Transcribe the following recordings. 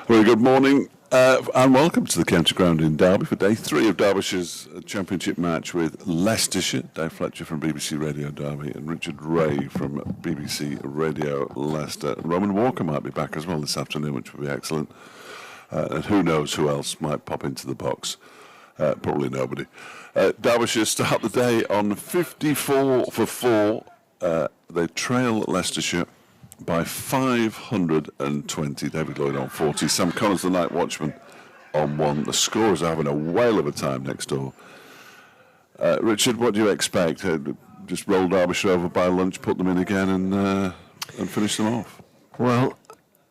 Very good morning and welcome to the County Ground in Derby for day 3 of Derbyshire's championship match with Leicestershire. Dave Fletcher from BBC Radio Derby and Richard Ray from BBC Radio Leicester. Roman Walker might be back as well this afternoon, which would be excellent. And who knows who else might pop into the box. Probably nobody. Derbyshire start the day on 54 for 4. They trail Leicestershire by 520. David Lloyd on 40. Sam Connors, the night watchman, on 1. The scorers are having a whale of a time next door. Richard, what do you expect? Just roll Derbyshire over by lunch, put them in again, and finish them off? Well,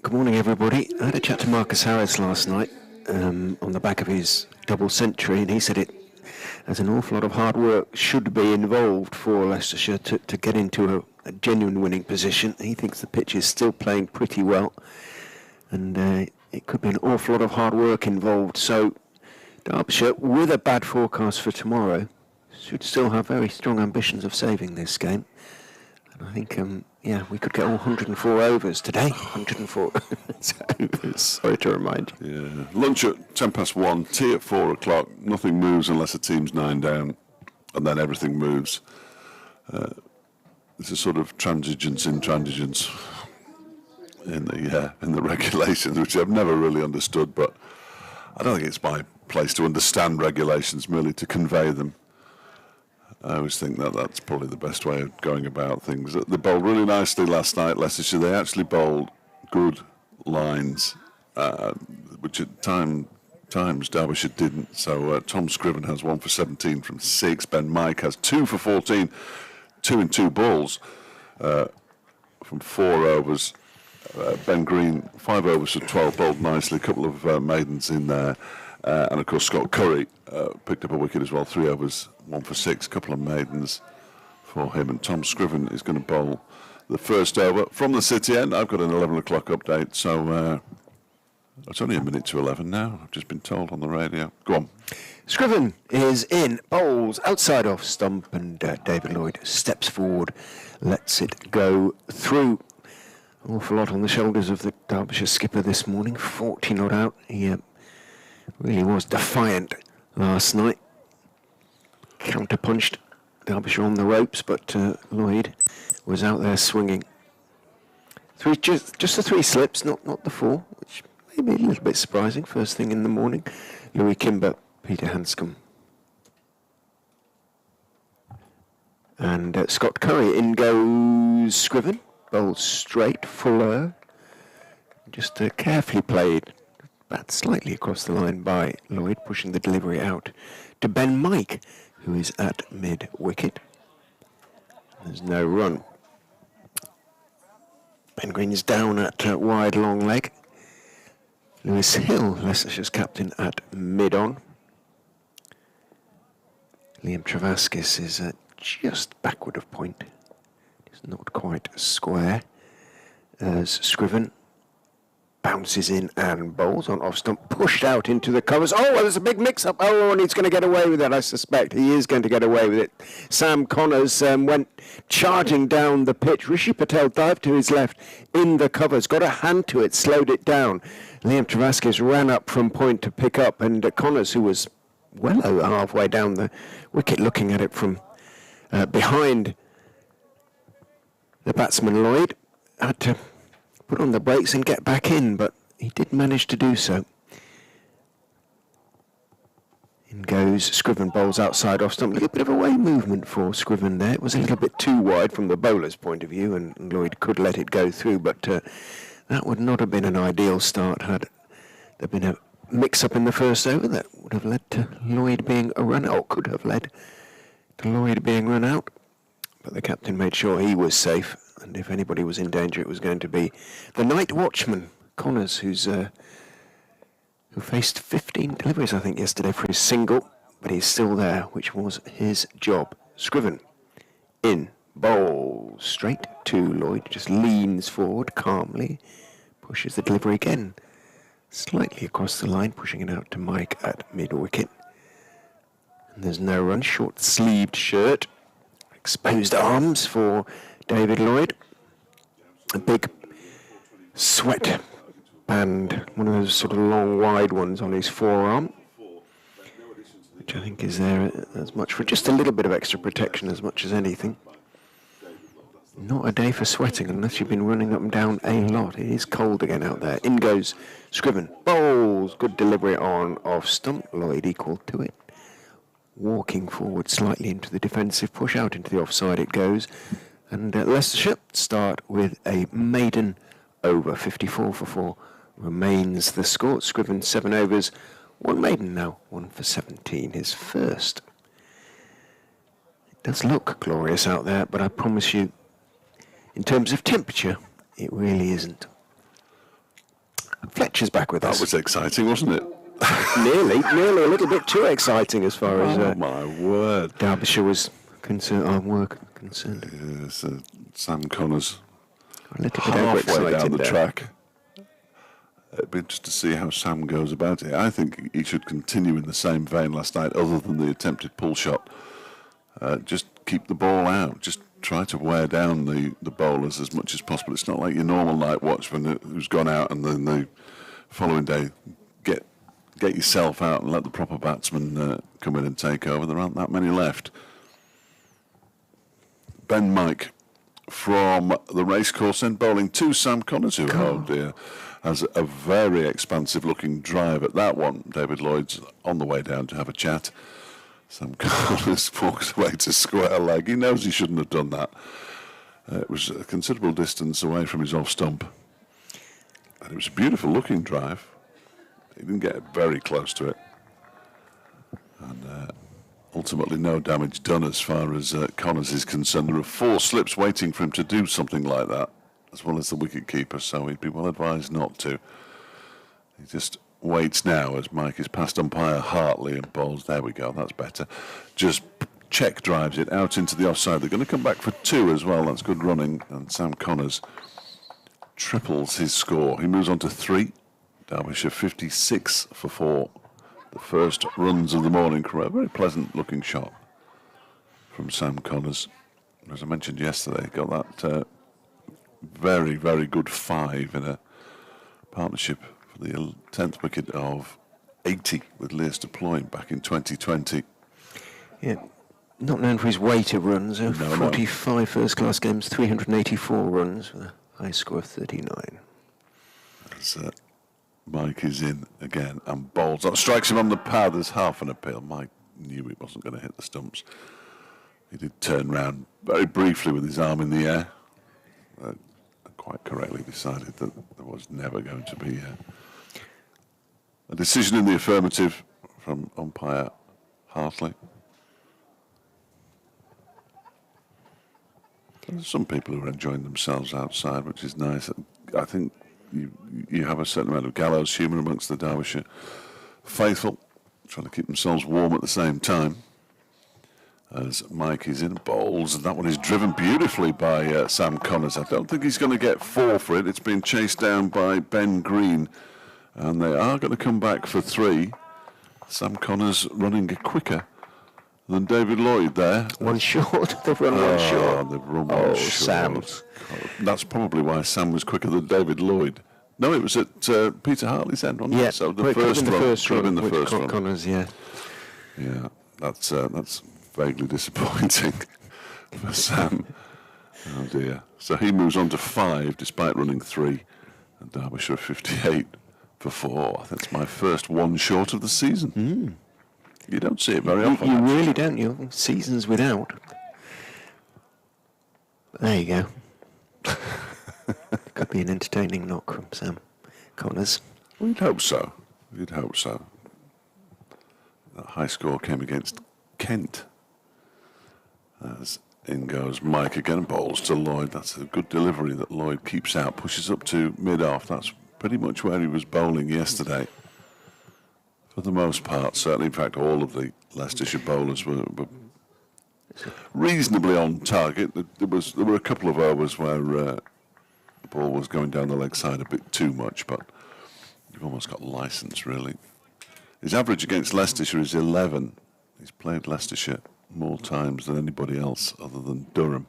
good morning, everybody. I had a chat to Marcus Harris last night on the back of his double century, and he said it as an awful lot of hard work should be involved for Leicestershire to get into a genuine winning position. He thinks the pitch is still playing pretty well, and it could be an awful lot of hard work involved. So Derbyshire, with a bad forecast for tomorrow, should still have very strong ambitions of saving this game. And I think, we could get all 104 overs today. 104 overs, sorry to remind you. Yeah. Lunch at 1:10, tea at 4 o'clock. Nothing moves unless the team's 9 down, and then everything moves. There's a sort of transigence in transigence in the regulations, which I've never really understood, but I don't think it's my place to understand regulations, merely to convey them. I always think that's probably the best way of going about things. They bowled really nicely last night, Leicestershire. They actually bowled good lines, which at times Derbyshire didn't. So Tom Scriven has 1 for 17 from 6. Ben Mike has 2 for 14. 2 in 2 balls from 4 overs. Ben Green, 5 overs for 12, bowled nicely. A couple of maidens in there. And of course, Scott Curry picked up a wicket as well. 3 overs, 1 for 6, a couple of maidens for him. And Tom Scriven is going to bowl the first over from the City end. I've got an 11 o'clock update, so it's only a minute to 11 now. I've just been told on the radio. Go on. Scriven is in, bowls outside off stump, and David Lloyd steps forward, lets it go through. An awful lot on the shoulders of the Derbyshire skipper this morning, 40 not out. He really was defiant last night. Counterpunched Derbyshire on the ropes, but Lloyd was out there swinging. Just the 3 slips, not the 4, which may be a little bit surprising first thing in the morning. Louis Kimber, Peter Hanscom. And Scott Curry, in goes Scriven, bowls straight, fuller, just carefully played, bat slightly across the line by Lloyd, pushing the delivery out to Ben Mike, who is at mid-wicket. There's no run. Ben Green is down at wide long leg. Lewis Hill, Leicestershire's captain, at mid-on. Liam Travaskis is just backward of point. It's not quite square. As Scriven bounces in and bowls on off stump, pushed out into the covers. Oh, well, there's a big mix-up. Oh, and he's going to get away with it, I suspect. He is going to get away with it. Sam Connors went charging down the pitch. Rishi Patel dived to his left in the covers, got a hand to it, slowed it down. Liam Travaskis ran up from point to pick up, and Connors, who was well over halfway down the wicket, looking at it from behind the batsman Lloyd, had to put on the brakes and get back in, but he did manage to do so. In goes Scriven, bowls outside off stump. A little bit of away movement for Scriven there. It was a little bit too wide from the bowler's point of view, and Lloyd could let it go through, but that would not have been an ideal start had there been a mix-up in the first over that would have led to Lloyd being a run out, or could have led to Lloyd being run out. But the captain made sure he was safe, and if anybody was in danger, it was going to be the night watchman, Connors, who faced 15 deliveries, I think, yesterday for his single, but he's still there, which was his job. Scriven in, bowl straight to Lloyd, just leans forward calmly, pushes the delivery again, slightly across the line, pushing it out to Mike at mid-wicket. And there's no run, short-sleeved shirt, exposed arms for David Lloyd. A big sweat band, one of those sort of long, wide ones on his forearm, which I think is there as much for just a little bit of extra protection as much as anything. Not a day for sweating unless you've been running up and down a lot. It is cold again out there. In goes Scriven. Bowls. Good delivery on off stump. Lloyd equal to it. Walking forward slightly into the defensive push. Out into the offside it goes. And Leicestershire start with a maiden over. 54 for 4 remains the score. Scriven 7 overs. 1 maiden now. 1 for 17. His first. It does look glorious out there, but I promise you, in terms of temperature, it really isn't. Fletcher's back with us. That was exciting, wasn't it? nearly a little bit too exciting as far as Oh my word! Derbyshire was concerned. Our work concerned. Yes, Sam Connors A little bit halfway overexcited down the there. track. It'd be interesting to see how Sam goes about it. I think he should continue in the same vein last night, other than the attempted pull shot. Just keep the ball out. Just try to wear down the bowlers as much as possible. It's not like your normal night watchman who's gone out and then the following day get yourself out and let the proper batsman come in and take over. There aren't that many left. Ben Mike from the racecourse then bowling to Sam Connors, who, oh dear, has a very expansive looking drive at that one. David Lloyd's on the way down to have a chat. Sam Connors walks away to square leg. He knows he shouldn't have done that. It was a considerable distance away from his off stump. And it was a beautiful looking drive. He didn't get very close to it. And ultimately no damage done as far as Connors is concerned. There are 4 slips waiting for him to do something like that, as well as the wicket keeper, so he'd be well advised not to. He just waits now as Mike is past umpire Hartley and bowls. There we go, that's better. Just check drives it out into the offside. They're going to come back for 2 as well. That's good running. And Sam Connors triples his score. He moves on to 3. Derbyshire 56 for 4. The first runs of the morning career. Very pleasant looking shot from Sam Connors. As I mentioned yesterday, got that very, very good 5 in a partnership for the 10th wicket of 80 with Leicester Ployne back in 2020. Yeah, not known for his weight of runs. 45 first-class games, 384 runs with a high score of 39. As Mike is in again and bowls. That strikes him on the pad. There's half an appeal. Mike knew it wasn't going to hit the stumps. He did turn round very briefly with his arm in the air. Quite correctly decided that there was never going to be a decision in the affirmative from umpire Hartley. There's some people who are enjoying themselves outside, which is nice. I think you have a certain amount of gallows humour amongst the Derbyshire faithful, trying to keep themselves warm at the same time. As Mike is in bowls, and that one is driven beautifully by Sam Connors. I don't think he's going to get 4 for it. It's been chased down by Ben Green, and they are going to come back for 3. Sam Connors running quicker than David Lloyd there. One short. They've run one short. They've run one short. Sam. That's probably why Sam was quicker than David Lloyd. No, it was at Peter Hartley's end, wasn't it? So the first run. The first run. Connors, yeah. Yeah, that's vaguely disappointing for Sam. Oh dear. So he moves on to 5 despite running 3, and Derbyshire 58 for 4. I think it's my first 1 short of the season. You don't see it very often. You really don't. You seasons without. There you go. Could be an entertaining knock from Sam Connors. We'd hope so. You'd hope so. That high score came against Kent. As in goes Mike again, bowls to Lloyd. That's a good delivery that Lloyd keeps out, pushes up to mid-off. That's pretty much where he was bowling yesterday. For the most part, certainly, in fact, all of the Leicestershire bowlers were reasonably on target. There were a couple of overs where the ball was going down the leg side a bit too much, but you've almost got licence, really. His average against Leicestershire is 11. He's played Leicestershire more times than anybody else other than Durham.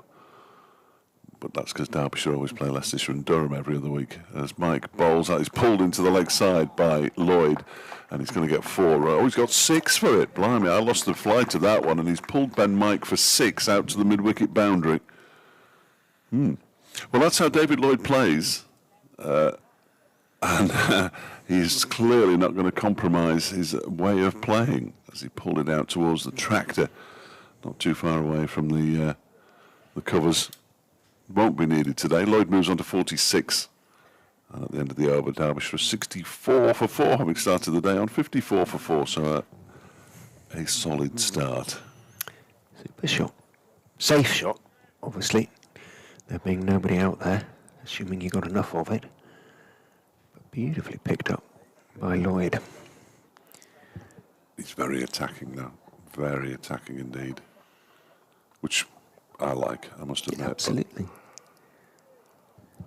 But that's because Derbyshire always play Leicestershire and Durham every other week. As Mike bowls out, he's pulled into the leg side by Lloyd, and he's going to get 4. Oh, he's got 6 for it. Blimey, I lost the fly to that one, and he's pulled Ben Mike for 6 out to the mid-wicket boundary. Well, that's how David Lloyd plays. And he's clearly not going to compromise his way of playing as he pulled it out towards the tractor, not too far away from the covers. Won't be needed today. Lloyd moves on to 46. And at the end of the over, Derbyshire 64 for 4, having started the day on 54 for 4. So a solid start. Super shot. Safe shot, obviously. There being nobody out there, assuming you got enough of it. But beautifully picked up by Lloyd. He's very attacking now. Very attacking indeed. Which I like, I must admit. Absolutely.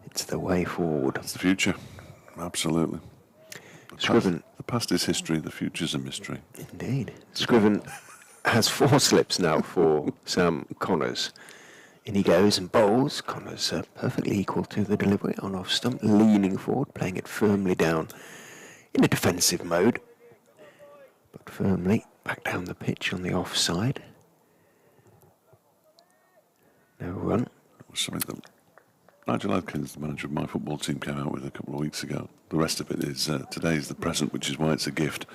It's the way forward. It's the future. Absolutely. Scriven. The past is history, the future's a mystery. Indeed. Scriven has 4 slips now for Sam Connors. In he goes and bowls. Connors perfectly equal to the delivery on off stump, leaning forward, playing it firmly down in a defensive mode, but firmly back down the pitch on the offside. No run. That was something that Nigel Adkins, the manager of my football team, came out with a couple of weeks ago. The rest of it is today's the present, which is why it's a gift.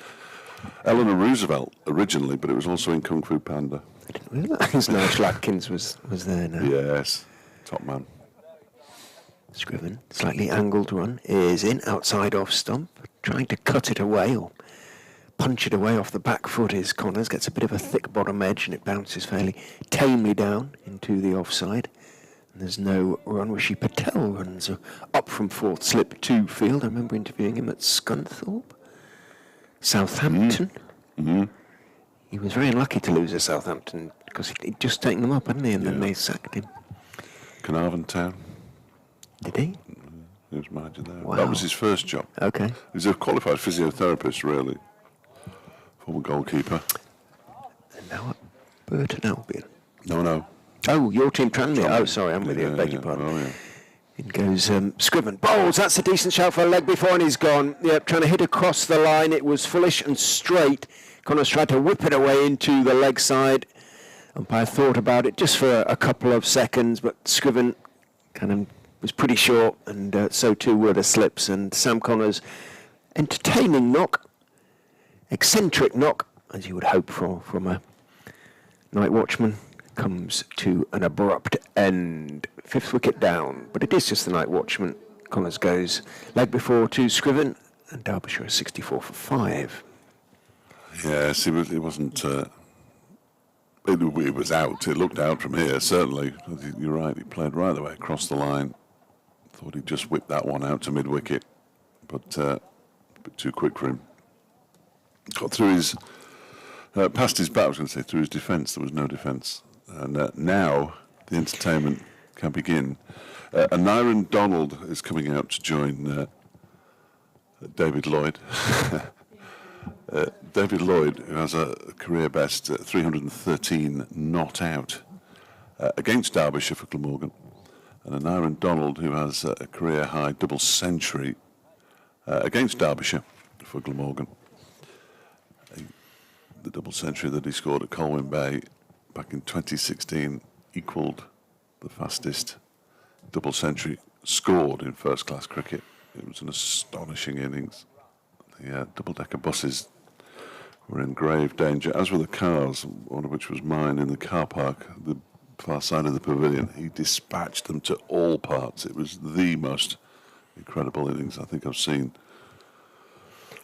Eleanor Roosevelt originally, but it was also in Kung Fu Panda. I didn't realise Nigel Atkins was there now. Yes, top man. Scriven, slightly angled run, is in, outside off stump, trying to cut it away or punch it away off the back foot is Connors, gets a bit of a thick bottom edge and it bounces fairly tamely down into the offside. And there's no run. Rishi Patel runs up from 4th slip to field. I remember interviewing him at Scunthorpe, Southampton. Mm-hmm. He was very unlucky to lose at Southampton because he'd just taken them up, hadn't he? And then they sacked him. Carnarvon Town. Did he? He was manager there. Wow. That was his first job. Okay. He's a qualified physiotherapist, really. Former goalkeeper. And now at Burton Albion. No. Oh, your team Tranmere. Oh, sorry, I'm with you. Beg your pardon. Oh, yeah. In goes Scriven. Bowls. That's a decent shout for a leg before, and he's gone. Yep, trying to hit across the line. It was foolish and straight. Connors tried to whip it away into the leg side. Umpire thought about it just for a couple of seconds, but Scriven kind of was pretty short, and so too were the slips. And Sam Connors, entertaining knock, eccentric knock, as you would hope from a night watchman, comes to an abrupt end. 5th wicket down, but it is just the night watchman. Connors goes leg before to Scriven, and Derbyshire is 64 for 5. Yes, it wasn't. It was out. It looked out from here, certainly. You're right. He played right the way across the line. Thought he'd just whip that one out to mid-wicket, but a bit too quick for him. Got through his, past his bat, I was going to say, through his defence. There was no defence. And now the entertainment can begin. Aniran Donald is coming out to join David Lloyd. David Lloyd, who has a career best 313 not out against Derbyshire for Glamorgan, and Aniran Donald, who has a career high double century against Derbyshire for Glamorgan. The double century that he scored at Colwyn Bay back in 2016 equalled the fastest double century scored in first-class cricket. It was an astonishing innings. The double-decker buses were in grave danger, as were the cars, one of which was mine in the car park, the far side of the pavilion. He dispatched them to all parts. It was the most incredible innings I think I've seen.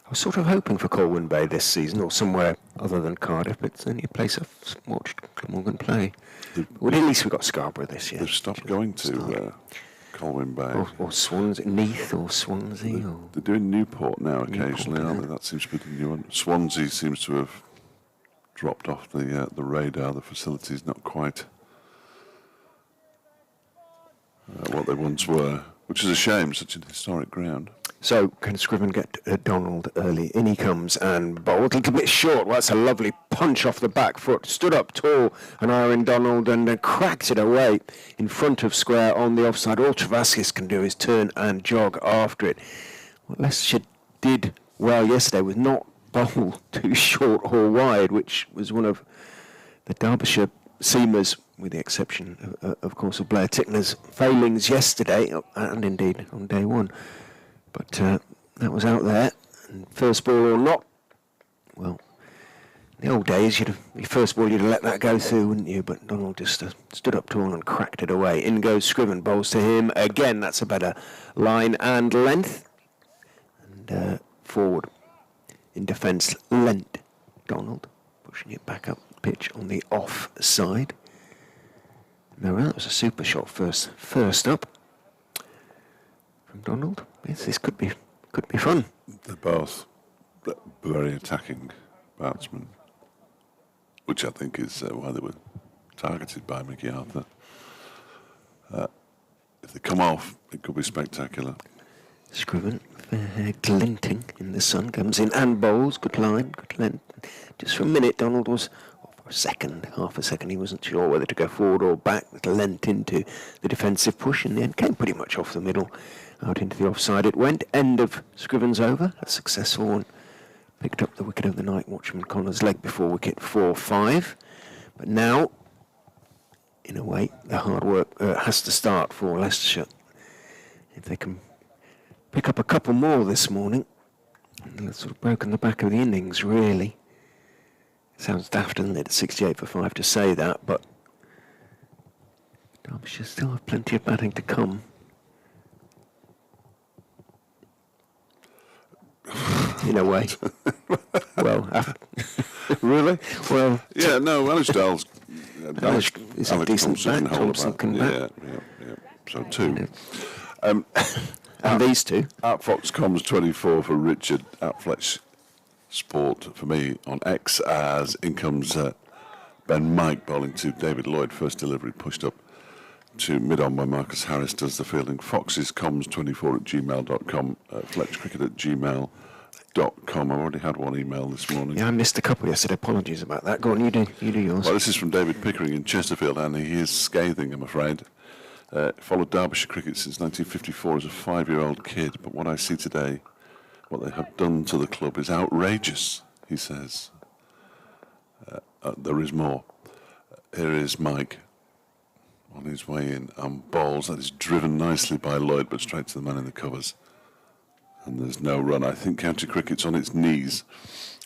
I was sort of hoping for Colwyn Bay this season, or somewhere other than Cardiff. It's the only place I've watched Glamorgan play. Well, at least we got Scarborough this year. They've stopped going to Colwyn Bay. Or Swansea, Neath or Swansea. They're doing Newport now occasionally, Newport, aren't they? That seems to be the new one. Swansea seems to have dropped off the radar. The facility's not quite what they once were, which is a shame, such an historic ground. So, can Scriven get Donald early? In he comes and bowled. A little bit short. Well, that's a lovely punch off the back foot. Stood up tall and Aaron Donald and cracked it away in front of square on the offside. All Travaskis can do is turn and jog after it. What Leicestershire did well yesterday was not bowl too short or wide, which was one of the Derbyshire seamers, with the exception, of course, of Blair Tickner's failings yesterday, and indeed on day one. But that was out there, and first ball or not, well, in the old days, your first ball, you'd have let that go through, wouldn't you? But Donald just stood up tall and cracked it away. In goes Scriven, bowls to him. Again, that's a better line and length. And forward in defence, lent Donald, pushing it back up the pitch on the off side. No, that was a super shot first up from Donald. Yes, this could be fun. They're both very attacking batsmen, which I think is why they were targeted by Mickey Arthur. If they come off, it could be spectacular. Scriven, glinting in the sun, comes in and bowls. Good line, good length. Just for a minute, Donald was, or for a second, half a second, he wasn't sure whether to go forward or back. Lent into the defensive push in the end, came pretty much off the middle, out into the offside it went. End of Scriven's over, a successful one. Picked up the wicket of the night, Watchman Connor's leg before wicket 4-5. But now, in a way, the hard work has to start for Leicestershire. If they can pick up a couple more this morning, and sort of broken the back of the innings, really. Sounds daft, doesn't it, at 68 for 5 to say that, but Derbyshire still have plenty of batting to come. In a way. Well, Really? Well, yeah, no, Alisdale's is a decent back. Thompson can bat. Yeah. So two. And these two. At Foxcoms 24 for Richard, at Fletch Sport for me on X, as in comes Ben Mike bowling to David Lloyd. First delivery pushed up to mid-on by Marcus Harris does the fielding. Fox's comms 24 at gmail.com, fletchcricket at gmail.com. I've already had one email this morning. Yeah, I missed a couple yesterday. Apologies about that. Go on, you do yours. Well, this is from David Pickering in Chesterfield, and he is scathing, I'm afraid. Followed Derbyshire cricket since 1954 as a 5-year-old kid, but what I see today, what they have done to the club is outrageous, he says. There is more. Here is Mike on his way in, and bowls. That is driven nicely by Lloyd, but straight to the man in the covers. And there's no run. I think county cricket's on its knees.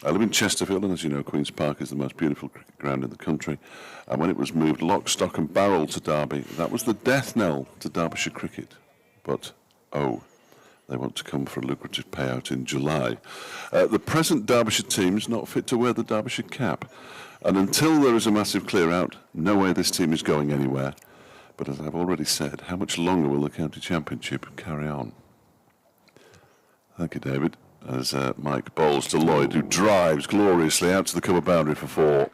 I live in Chesterfield, and as you know, Queen's Park is the most beautiful cricket ground in the country. And when it was moved lock, stock and barrel to Derby, that was the death knell to Derbyshire cricket. But, they want to come for a lucrative payout in July. The present Derbyshire team is not fit to wear the Derbyshire cap. And until there is a massive clear-out, no way this team is going anywhere. But as I've already said, how much longer will the county championship carry on? Thank you, David. As Mike bowls to Lloyd, who drives gloriously out to the cover boundary for 4.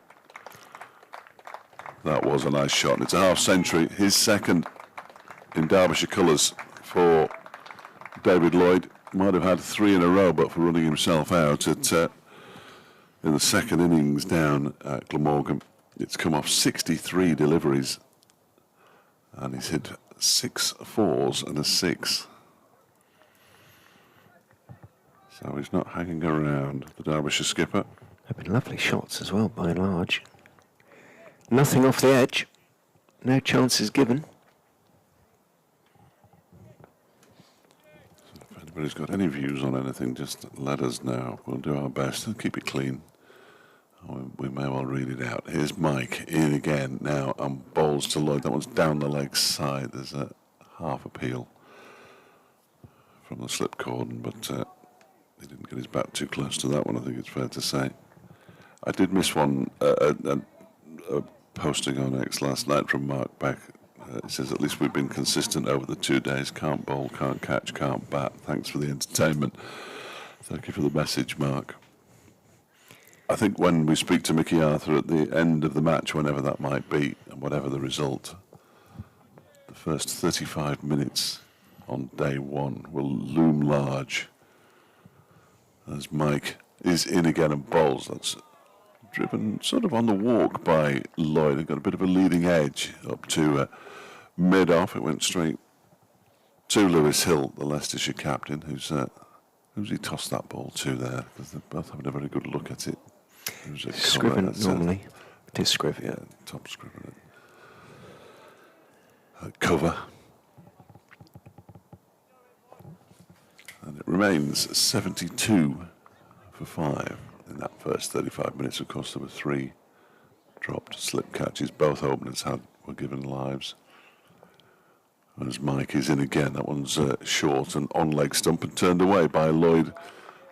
That was a nice shot, and it's a half-century, his second in Derbyshire colours for David Lloyd. Might have had 3 in a row, but for running himself out in the second innings down at Glamorgan. It's come off 63 deliveries, and he's hit 6 fours and a 6. So he's not hanging around, the Derbyshire skipper. They've been lovely shots as well, by and large. Nothing off the edge. No chances given. So if anybody's got any views on anything, just let us know. We'll do our best and keep it clean. We may well read it out. Here's Mike in again now, and bowls to Lloyd. That one's down the leg side. There's a half appeal from the slip cordon, but he didn't get his bat too close to that one, I think it's fair to say. I did miss one, a posting on X last night from Mark Beck. It says, at least we've been consistent over the 2 days. Can't bowl, can't catch, can't bat. Thanks for the entertainment. Thank you for the message, Mark. I think when we speak to Mickey Arthur at the end of the match, whenever that might be, and whatever the result, the first 35 minutes on day one will loom large as Mike is in again and bowls. That's driven sort of on the walk by Lloyd and got a bit of a leading edge up to mid-off. It went straight to Lewis Hill, the Leicestershire captain, who's he tossed that ball to there? Because they're both having a very good look at it. Scriven normally. It is Scriven. Yeah, top Scriven. Cover. And it remains 72 for 5 in that first 35 minutes. Of course, there were 3 dropped slip catches. Both openers were given lives. As Mike is in again, that one's short and on leg stump and turned away by Lloyd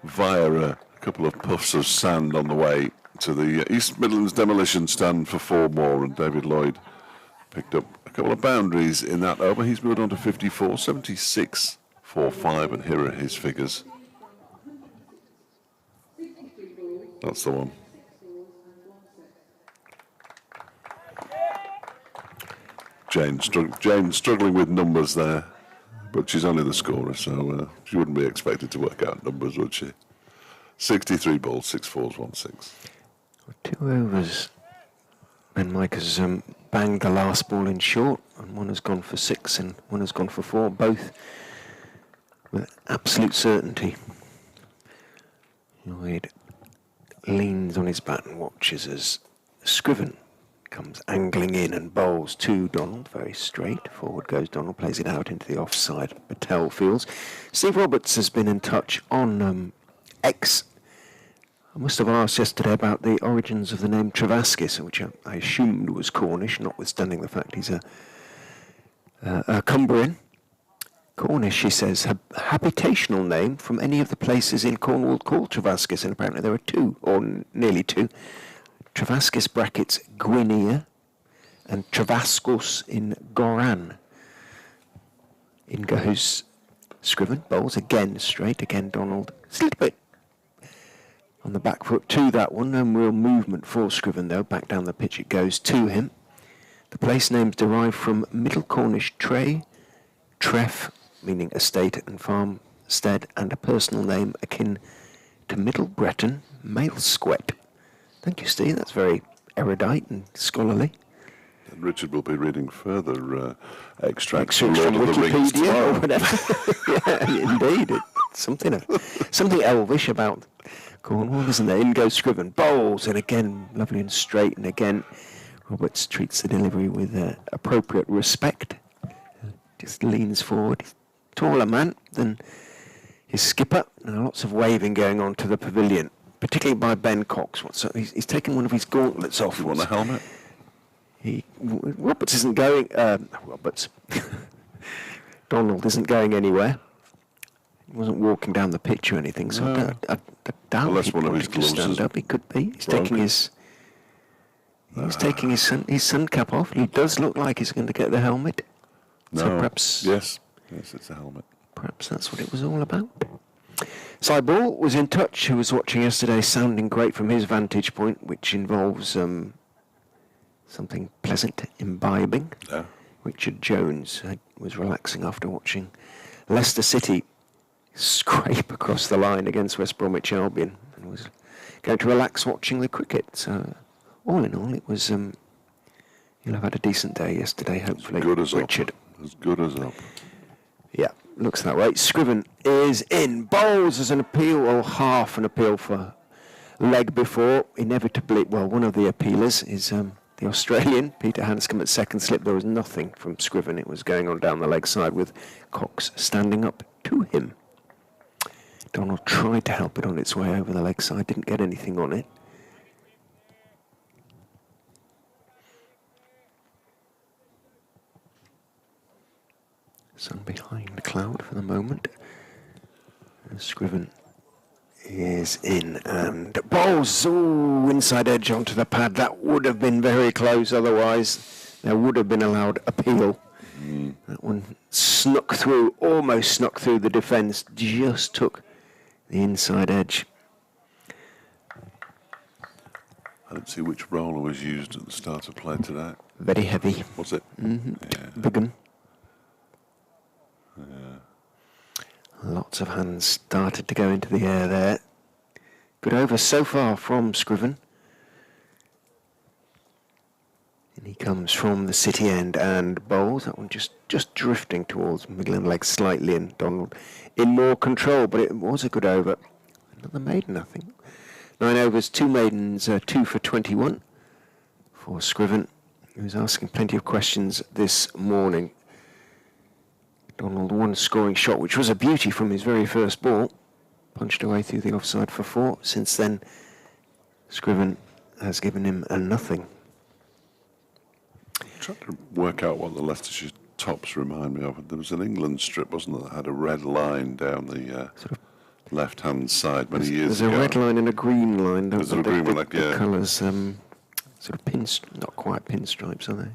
via a couple of puffs of sand on the way to the East Midlands demolition stand for 4 more, and David Lloyd picked up a couple of boundaries in that over. He's moved on to 54, 76 for 5, and here are his figures. That's the one. Jane struggling with numbers there, but she's only the scorer, so she wouldn't be expected to work out numbers, would she? 63 balls, 6 fours, 1 6. 2 overs. Ben Mike has banged the last ball in short, and one has gone for 6 and one has gone for 4, both with absolute certainty. Lloyd leans on his bat and watches as Scriven comes angling in and bowls to Donald, very straight. Forward goes Donald, plays it out into the offside. Patel fields. Steve Roberts has been in touch on X. I must have asked yesterday about the origins of the name Travaskis, which I assumed was Cornish, notwithstanding the fact he's a Cumbrian. Cornish, he says, a habitational name from any of the places in Cornwall called Travaskis, and apparently there are 2, or nearly 2. Travaskis brackets Gwynia and Travaskos in Goran. In goes Scriven, bowls again straight, again Donald. It's a little bit on the back foot to that one. No real movement for Scriven though. Back down the pitch it goes to him. The place names derived from Middle Cornish Tre, Treff, meaning estate and farmstead, and a personal name akin to Middle Breton Mailsquet. Thank you, Steve. That's very erudite and scholarly. And Richard will be reading further extracts from Lord of the Rings Wikipedia or whatever. Yeah, indeed. It's something elvish about Cornwall, isn't there? In goes Scriven, bowls, and again, lovely and straight, and again, Roberts treats the delivery with appropriate respect. Just leans forward. He's a taller man than his skipper, and lots of waving going on to the pavilion, particularly by Ben Cox. So he's taken one of his gauntlets off. You want a helmet? Roberts isn't going. Donald isn't going anywhere. He wasn't walking down the pitch or anything, so No. I doubt Unless he one of his wanted to gloves stand is up. He could be. He's broken. taking his. He's taking his sun cap off. He does look like he's going to get the helmet. No. So perhaps. Yes, it's a helmet. Perhaps that's what it was all about. Cyball was in touch, who was watching yesterday, sounding great from his vantage point, which involves something pleasant, imbibing. Yeah. Richard Jones was relaxing after watching Leicester City scrape across the line against West Bromwich Albion, and was going to relax watching the cricket. So, all in all, it was. You'll have had a decent day yesterday, hopefully. Good as Richard. Up. As good as up. Yeah, looks that way. Scriven is in. Bowls as an appeal, or half an appeal for leg before. Inevitably, well, one of the appealers is the Australian, Peter Hanscom at second slip. There was nothing from Scriven. It was going on down the leg side with Cox standing up to him. Donald tried to help it on its way over the leg side, didn't get anything on it. Sun behind the cloud for the moment. And Scriven is in and bowls. Ooh, inside edge onto the pad. That would have been very close. Otherwise, there would have been allowed appeal. That one snuck through, almost snuck through the defence. Just took the inside edge. I didn't see which roller was used at the start of play today. Very heavy. Was it? Mm-hmm. Yeah. Big un. Yeah. Lots of hands started to go into the air there. Good over so far from Scriven. And he comes from the city end and bowls. That one just drifting towards middle and leg slightly, and Donald in more control, but it was a good over. Another maiden, I think. 9 overs, 2 maidens, 2 for 21 for Scriven, who's asking plenty of questions this morning. Donald, one scoring shot, which was a beauty from his very first ball. Punched away through the offside for 4. Since then, Scriven has given him a nothing. I'm trying to work out what the Leicestershire tops remind me of. There was an England strip, wasn't there, that had a red line down the Sort of left-hand side many years There's ago. a red line and a green line. There's a green one, like, the yeah. colours, sort of not quite pinstripes, are they?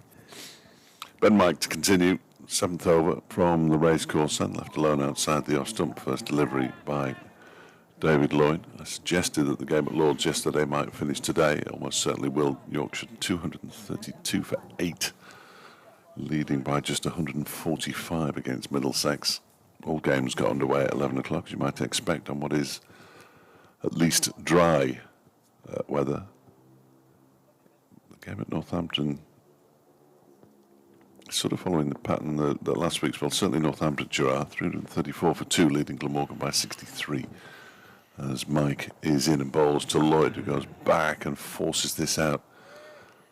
Ben Mike to continue. 7th over from the racecourse and left alone outside the off-stump. First delivery by David Lloyd. I suggested that the game at Lord's yesterday might finish today. It almost certainly will. Yorkshire 232 for 8, leading by just 145 against Middlesex. All games got underway at 11 o'clock, as you might expect, on what is at least dry weather. The game at Northampton, sort of following the pattern that last week's, well, certainly Northamptonshire are 334 for 2, leading Glamorgan by 63. As Mike is in and bowls to Lloyd, who goes back and forces this out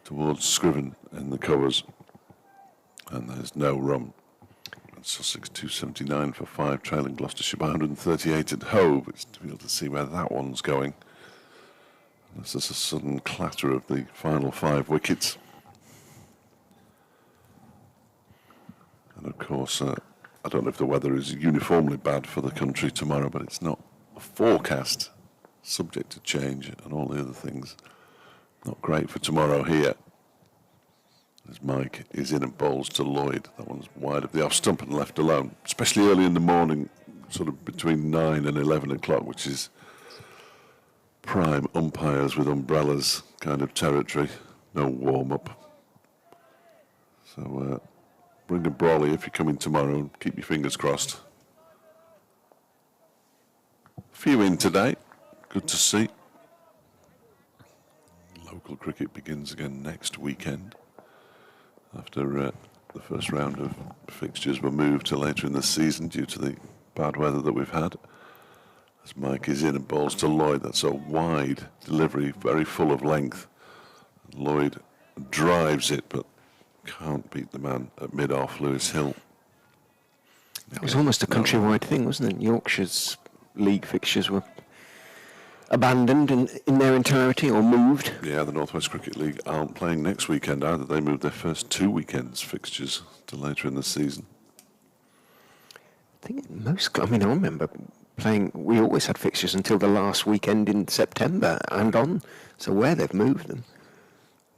towards Scriven in the covers. And there's no run. And Sussex 279 for 5, trailing Gloucestershire by 138 at Hove. It's difficult to see where that one's going. This is a sudden clatter of the final 5 wickets. And of course, I don't know if the weather is uniformly bad for the country tomorrow, but it's not a forecast, subject to change and all the other things. Not great for tomorrow here. As Mike is in and bowls to Lloyd. That one's wide of the off stump and left alone, especially early in the morning, sort of between 9 and 11 o'clock, which is prime umpires with umbrellas kind of territory. No warm-up. So, bring a brolly if you come in tomorrow and keep your fingers crossed. A few in today. Good to see. Local cricket begins again next weekend after the first round of fixtures were moved to later in the season due to the bad weather that we've had. As Mike is in and bowls to Lloyd, that's a wide delivery, very full of length. Lloyd drives it, but can't beat the man at mid-off, Lewis Hill. It was almost a countrywide thing, wasn't it? Yorkshire's league fixtures were abandoned in their entirety or moved. Yeah, the North West Cricket League aren't playing next weekend either. They moved their first 2 weekends fixtures to later in the season. I think I remember playing, we always had fixtures until the last weekend in September and on, so where they've moved them.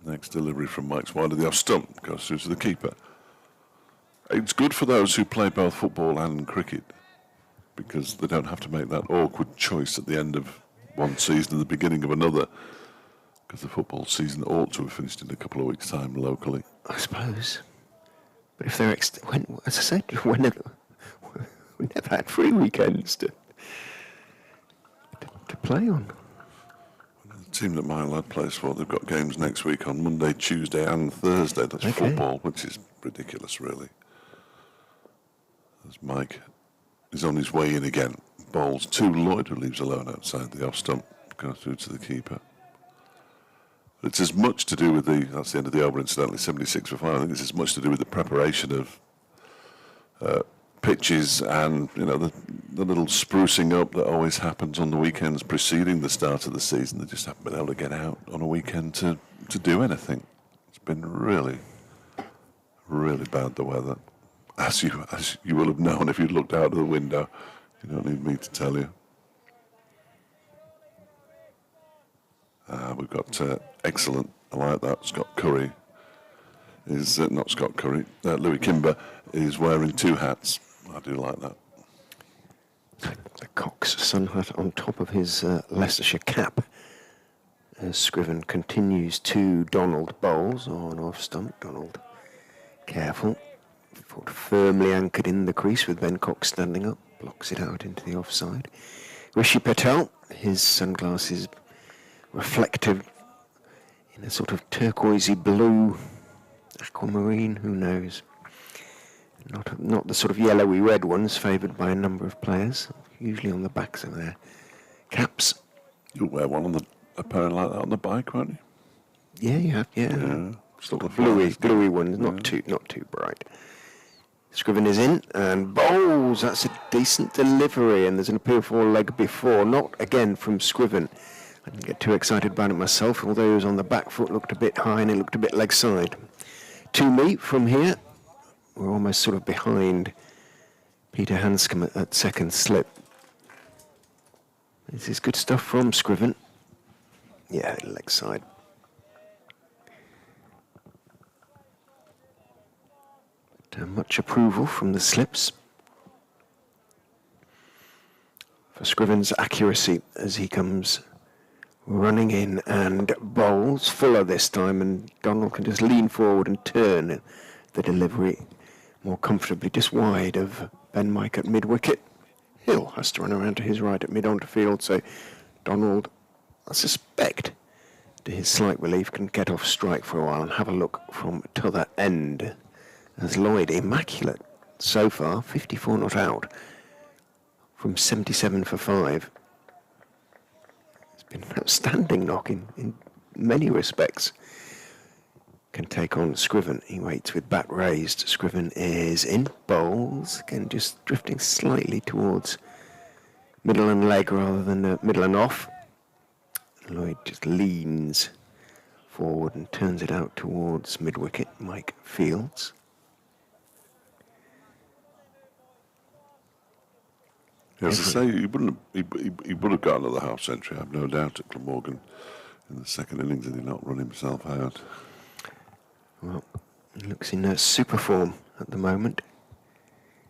Next delivery from Mike's wide of the off stump goes through to the keeper. It's good for those who play both football and cricket because they don't have to make that awkward choice at the end of one season and the beginning of another, because the football season ought to have finished in a couple of weeks' time locally. I suppose. But if they're, as I said, we never had 3 weekends to play on. The team that my lad plays for, they've got games next week on Monday, Tuesday and Thursday. That's football, which is ridiculous, really. As Mike is on his way in again. Bowls to Lloyd, who leaves alone outside the off stump, goes through to the keeper. It's as much to do with that's the end of the over, incidentally, 76 for 5. I think it's as much to do with the preparation of pitches and, the little sprucing up that always happens on the weekends preceding the start of the season. They just haven't been able to get out on a weekend to do anything. It's been really, really bad, the weather. As you will have known if you'd looked out of the window. You don't need me to tell you. We've got excellent. I like that. Scott Curry is not Scott Curry. Louis Kimber is wearing two hats. I do like that. The Cox sun hat on top of his Leicestershire cap. As Scriven continues to Donald bowls on off stump. Donald careful. Foot firmly anchored in the crease with Ben Cox standing up. Blocks it out into the offside. Rishi Patel, his sunglasses reflective in a sort of turquoisey blue, aquamarine, who knows. Not the sort of yellowy red ones favoured by a number of players, usually on the backs of their caps. You'll wear one on a pair like that on the bike, won't you? Yeah, you have, yeah. Sort of Bluey ones, not too bright. Scriven is in and bowls. That's a decent delivery, and there's an appeal for leg before, not again from Scriven. I didn't get too excited about it myself, although he was on the back foot, looked a bit high and it looked a bit leg side. To me, from here, we're almost sort of behind Peter Hanscom at second slip. This is good stuff from Scriven. Yeah, leg side. But, much approval from the slips for Scriven's accuracy as he comes running in and bowls fuller this time, and Donald can just lean forward and turn the delivery more comfortably just wide of Ben Mike at mid-wicket. Hill has to run around to his right at mid-on to field, so Donald, I suspect, to his slight relief, can get off strike for a while and have a look from t'other end. As Lloyd, immaculate so far, 54 not out, from 77 for 5. It's been an outstanding knock in many respects. Can take on Scriven. He waits with bat raised. Scriven is in, bowls, again just drifting slightly towards middle and leg rather than middle and off. Lloyd just leans forward and turns it out towards mid-wicket. Mike fields. As I say, he would have got another half century, I have no doubt, at Glamorgan in the second innings, had he not run himself out. Well, he looks in super form at the moment.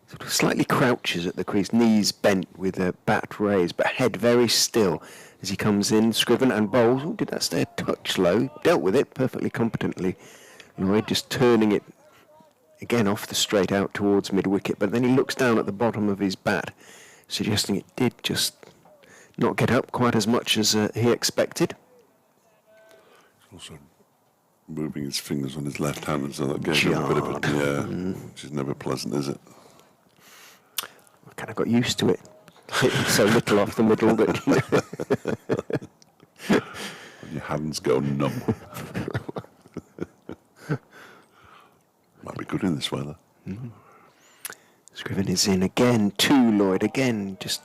Sort of slightly crouches at the crease, knees bent with a bat raised, but head very still as he comes in. Scriven and bowls. Oh, did that stay a touch low? Dealt with it perfectly competently. Lloyd just turning it again off the straight out towards mid-wicket, but then he looks down at the bottom of his bat, suggesting it did just not get up quite as much as he expected. Also moving his fingers on his left hand, so that gave him a bit of a, which is never pleasant, is it? I kind of got used to it. Hitting so little off the middle that Your hands go numb. Might be good in this weather. Scriven is in again to Lloyd, again just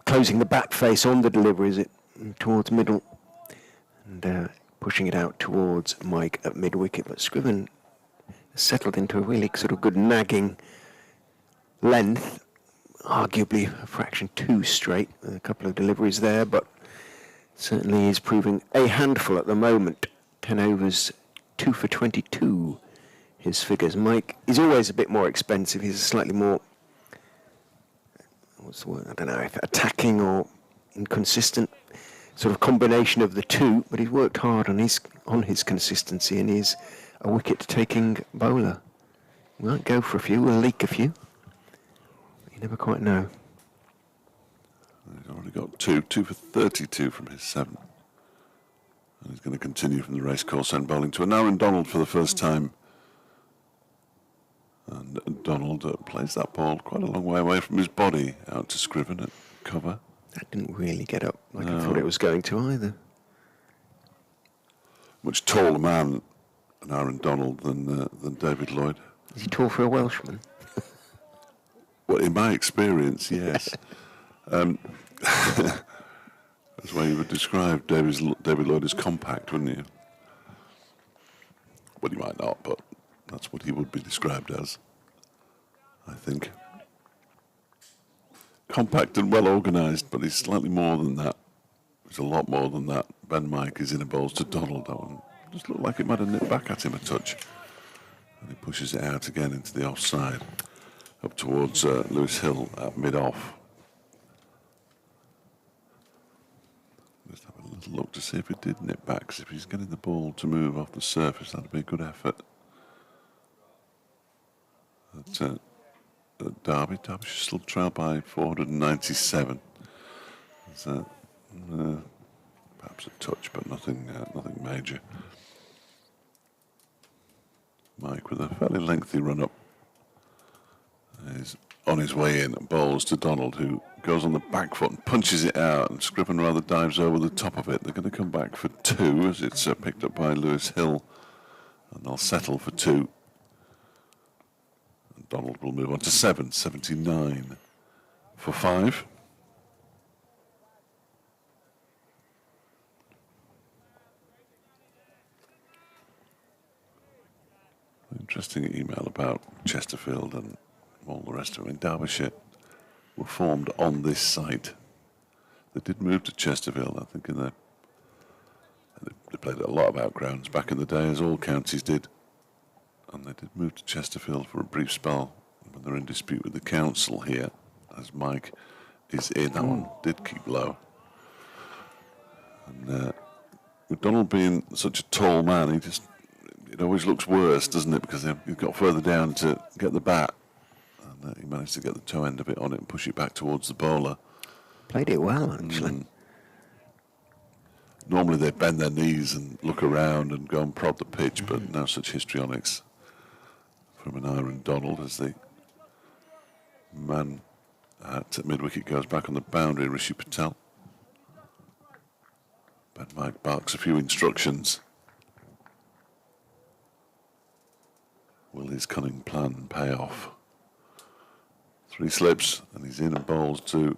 closing the bat face on the delivery, is it towards middle, and pushing it out towards Mike at mid-wicket, but Scriven has settled into a really sort of good nagging length, arguably a fraction too straight, a couple of deliveries there, but certainly is proving a handful at the moment. 10 overs, 2 for 22, his figures. Mike is always a bit more expensive, he's slightly more, what's the word, I don't know, if attacking or inconsistent, sort of combination of the two, but he's worked hard on his consistency, and he's a wicket-taking bowler. We won't go for a few, we'll leak a few. You never quite know. He's already got two for 32 from his 7. And he's going to continue from the racecourse end bowling to an Aaron Donald for the first time. And Donald plays that ball quite a long way away from his body out to Scriven at cover. That didn't really get up like I thought it was going to either. Much taller man, an Aaron Donald, than David Lloyd. Is he tall for a Welshman? Well, in my experience, yes. That's why you would describe David Lloyd as compact, wouldn't you? Well, you might not, but that's what he would be described as, I think. Compact and well organised, but he's slightly more than that. He's a lot more than that, Ben Mike is in and bowls to Donald. That one just looked like it might have nipped back at him a touch. And he pushes it out again into the offside, up towards Lewis Hill at mid-off. Just have a little look to see if it did nip back, because if he's getting the ball to move off the surface, that'd be a good effort. At Derbyshire still trail by 497. So, perhaps a touch, but nothing major. Mike with a fairly lengthy run-up is on his way in and bowls to Donald, who goes on the back foot and punches it out, and Scriven rather dives over the top of it. They're going to come back for 2 as it's picked up by Lewis Hill, and they'll settle for 2. And Donald will move on to 79 for 5. Interesting email about Chesterfield and all the rest of it. In Derbyshire were formed on this site. They did move to Chesterfield, I think, they played a lot of outgrounds back in the day, as all counties did. And they did move to Chesterfield for a brief spell when they're in dispute with the council here, as Mike is in. That one did keep low. And with Donald being such a tall man, it always looks worse, doesn't it? Because you've got further down to get the bat. And he managed to get the toe end of it on it and push it back towards the bowler. Played it well, actually. Normally they bend their knees and look around and go and prod the pitch, but no such histrionics from an iron Donald as the man at mid-wicket goes back on the boundary, Rishi Patel. Ben Mike barks a few instructions. Will his cunning plan pay off? 3 slips, and he's in and bowls to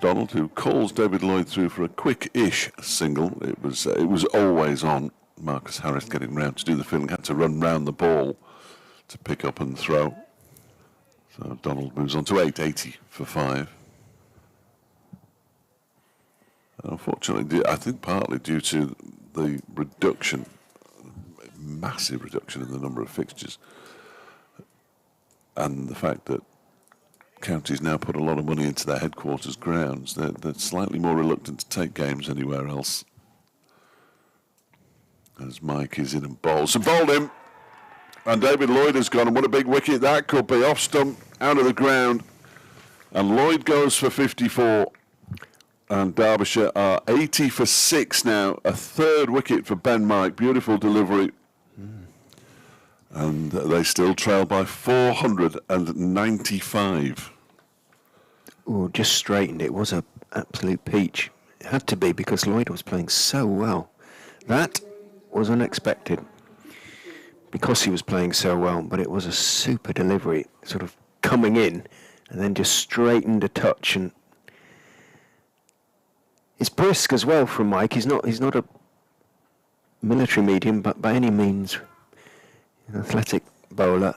Donald, who calls David Lloyd through for a quick-ish single. It was always on. Marcus Harris getting round to do the fielding, had to run round the ball to pick up and throw. So Donald moves on to 80 for 5. And unfortunately, I think partly due to the reduction, massive reduction in the number of fixtures, and the fact that counties now put a lot of money into their headquarters grounds, they're slightly more reluctant to take games anywhere else. As Mike is in and bowls. So bowled him, and David Lloyd has gone, and what a big wicket that could be. Off stump, out of the ground, and Lloyd goes for 54. And Derbyshire are 80 for 6 now. A 3rd wicket for Ben Mike. Beautiful delivery. And they still trail by 495. Oh, just straightened. It was an absolute peach. It had to be, because Lloyd was playing so well. That was unexpected because he was playing so well, but it was a super delivery, sort of coming in and then just straightened a touch. And it's brisk as well from Mike. He's not a military medium, but by any means an athletic bowler.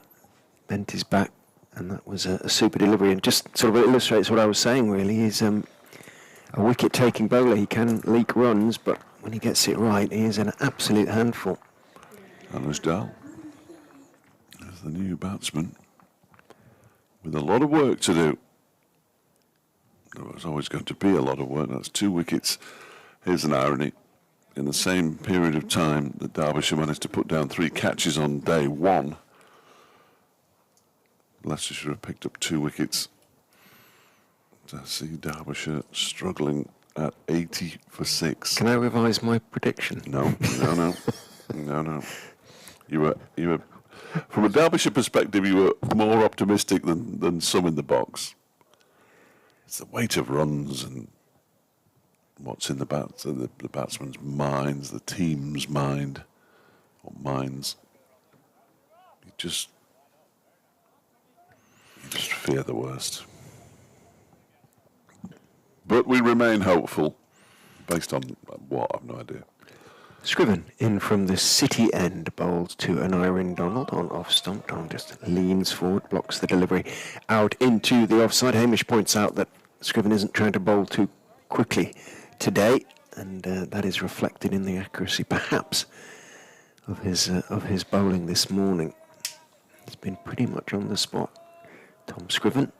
Bent his back, and that was a super delivery, and just sort of illustrates what I was saying, really. He's a wicket-taking bowler. He can leak runs, but when he gets it right, he is an absolute handful. Anush Dal is the new batsman with a lot of work to do. There was always going to be a lot of work. That's 2 wickets. Here's an irony. In the same period of time that Derbyshire managed to put down 3 catches on day 1, Leicestershire have picked up 2 wickets. To see Derbyshire struggling at 80 for 6. Can I revise my prediction? No. You were from a Derbyshire perspective, you were more optimistic than some in the box. It's the weight of runs and what's in the batsman's minds, the team's mind, or minds. You just fear the worst. But we remain hopeful, based on what? I've no idea. Scriven in from the city end, bowled to an iron Donald on off stump. Donald just leans forward, blocks the delivery out into the offside. Hamish points out that Scriven isn't trying to bowl too quickly today, and that is reflected in the accuracy, perhaps, of his bowling this morning. He's been pretty much on the spot. Tom Scriven.